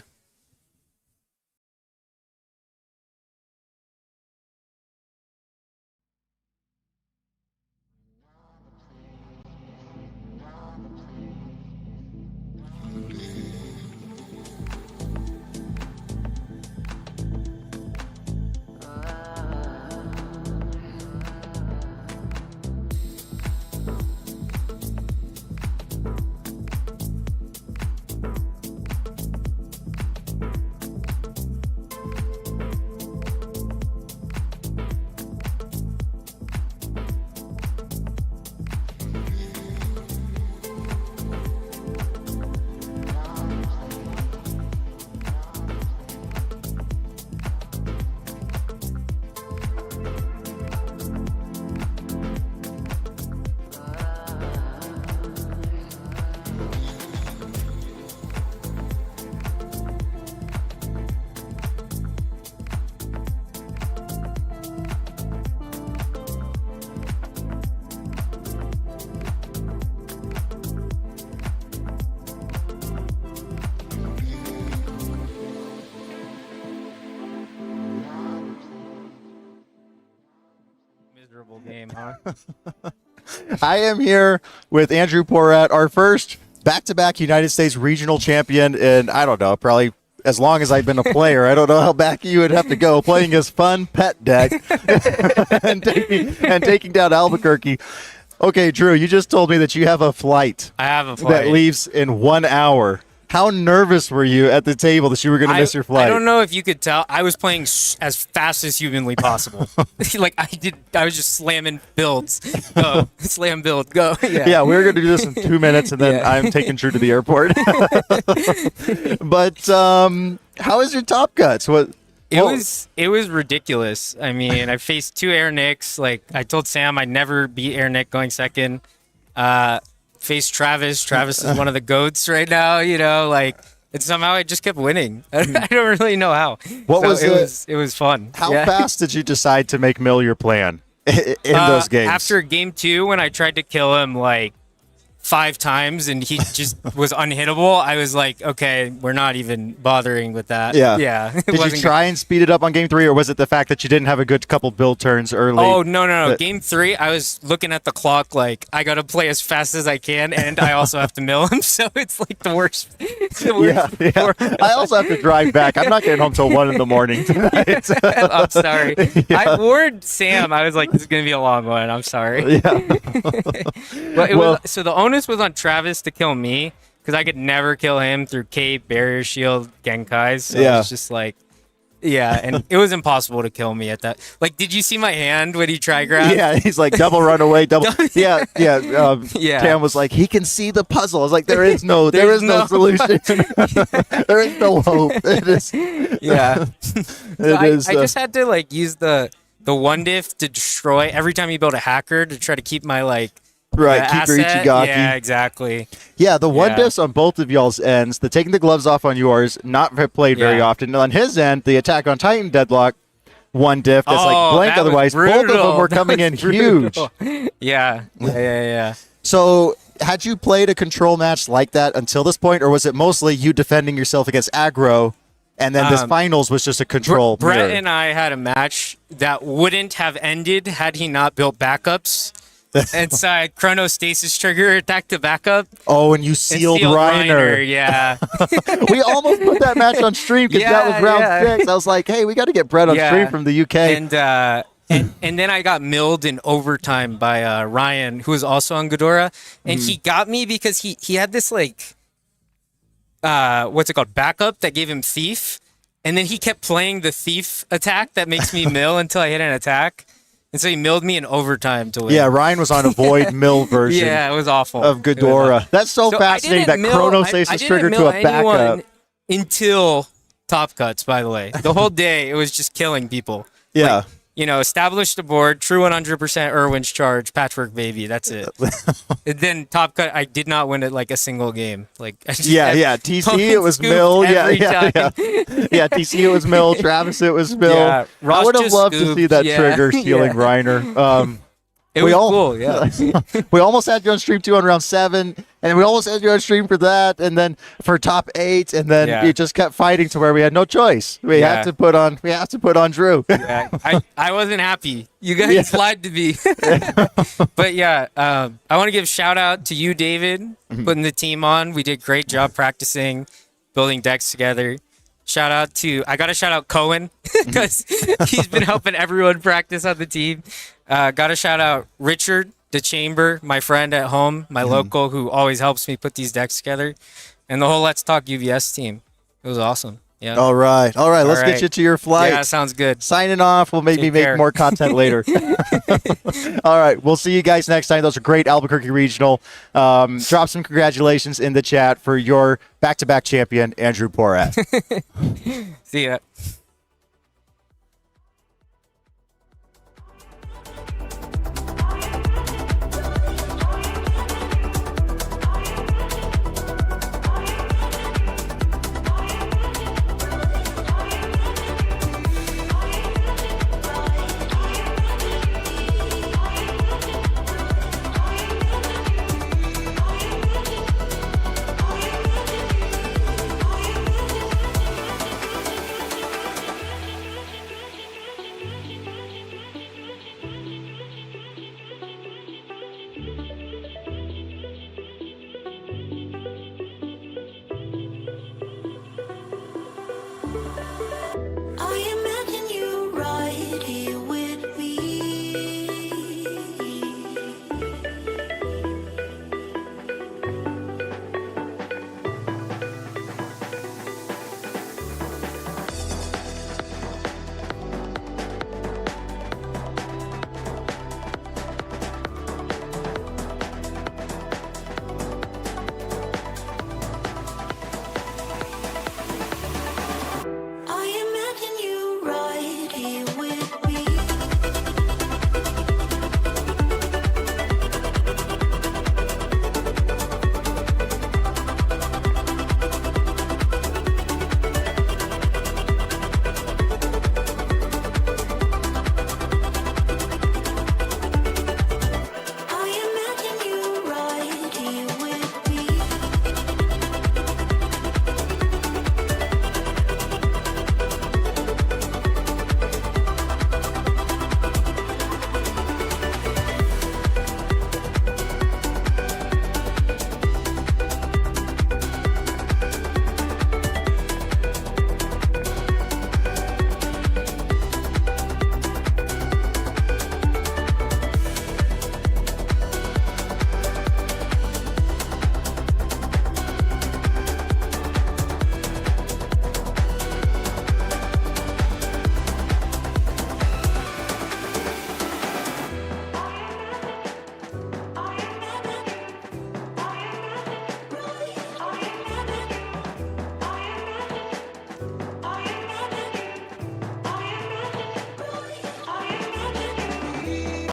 Miserable game, huh? I am here with Andrew Porat, our first back-to-back United States regional champion in, I don't know, probably as long as I've been a player. I don't know how back you would have to go, playing his fun pet deck and taking down Albuquerque. Okay, Drew, you just told me that you have a flight I have a flight. that leaves in 1 hour. How nervous were you at the table that you were going to miss your flight? I don't know if you could tell. I was playing as fast as humanly possible. I was just slamming builds. Go. Slam build. Go. Yeah, we were going to do this in 2 minutes, and then Yeah. I'm taking Drew to the airport. But how is your top guts? It was ridiculous. I mean, I faced 2 air nicks. Like I told Sam, I'd never beat air nick going second. Faced Travis. Travis is one of the goats right now. You know, and somehow I just kept winning. I don't really know how. It was fun. How fast did you decide to make Mill your plan in those games? After game 2, when I tried to kill him 5 times and he just was unhittable, I was like, okay, we're not even bothering with that. Yeah. Yeah. It Did you wasn't try and speed it up on game 3, or was it the fact that you didn't have a good couple build turns early? Oh, no. That- Game 3, I was looking at the clock like, I got to play as fast as I can, and I also have to mill him, so it's like the worst. Yeah. I also have to drive back. I'm not getting home till 1 in the morning tonight. I'm sorry. I warned Sam. I was like, this is going to be a long one. I'm sorry. Yeah. But so the onus was on Travis to kill me because I could never kill him through Cape, Barrier Shield, Genkais. So Yeah. it was just like, yeah, and it was impossible to kill me at that. Like, did you see my hand when he tried grab? Yeah, he's like double run away, double. Yeah. Yeah. Tam was like, he can see the puzzle. I was like, there is no no- solution. There is no hope. It is. Yeah. It I just had to like use the one diff to destroy every time you build a hacker to try to keep my like right. asset. Keep your Ichigaki. Yeah, exactly. Yeah, the one Yeah. diffs on both of y'all's ends, the taking the gloves off on yours, not played very Yeah. often. On his end, the attack on Titan deadlock, one diff that's Oh, like blank. that was Otherwise, both of them brutal. were That coming in was huge. brutal. Yeah. So, had you played a control match like that until this point, or was it mostly you defending yourself against aggro, and then this finals was just a control? Brett mirror? and I had a match that wouldn't have ended had he not built backups. And so I chronostasis trigger attack to backup. Oh, and you and sealed Reiner. Yeah. We almost put that match on stream because that was round Yeah. 6. I was like, hey, we got to get Brett on Yeah. stream from the UK. And then I got milled in overtime by Ryan, who was also on Ghidorah. And he got me because he had this like what's it called? Backup that gave him thief. And then he kept playing the thief attack that makes me mill until I hit an attack. And so he milled me in overtime to win. Yeah, Ryan was on a void mill version. Yeah, it was awful. Of It was awful. Ghidorah. That's so So I fascinating that didn't mill- I chronostasis didn't triggered to mill a backup. anyone until top cuts, by the way. The whole day, it was just killing people. Yeah. Established the board, true 100% Irwin's charge, patchwork baby. That's it. And then top cut, I did not win it like a single game. Like I just had TC pumpkin it was scoop mill. Yeah, every yeah. time. TC it was mill. Travis it was mill. Yeah, I Ross would have just loved to scooped, see that yeah. trigger stealing Yeah. Reiner. It We was all- cool, yeah. We almost had you on stream 2 on round 7, and we almost had you on stream for that, and then for top 8, and then Yeah. you just kept fighting to where we had no choice. We Yeah. had to put on Drew. Yeah, I wasn't happy. You guys lied to me. But yeah, I want to give a shout out to you, David, putting the team on. We did a great job practicing, building decks together. I got to shout out Cohen because he's been helping everyone practice on the team. Got to shout out Richard, the Chamber, my friend at home, my local, who always helps me put these decks together, and the whole Let's Talk UVS team. It was awesome. Yeah. All right. Let's get right. you to your flight. Yeah, sounds good. Signing off. We'll maybe Take make care. more content later. All right. We'll see you guys next time. Those are great Albuquerque Regional. Drop some congratulations in the chat for your back-to-back champion, Andrew Porat. See ya.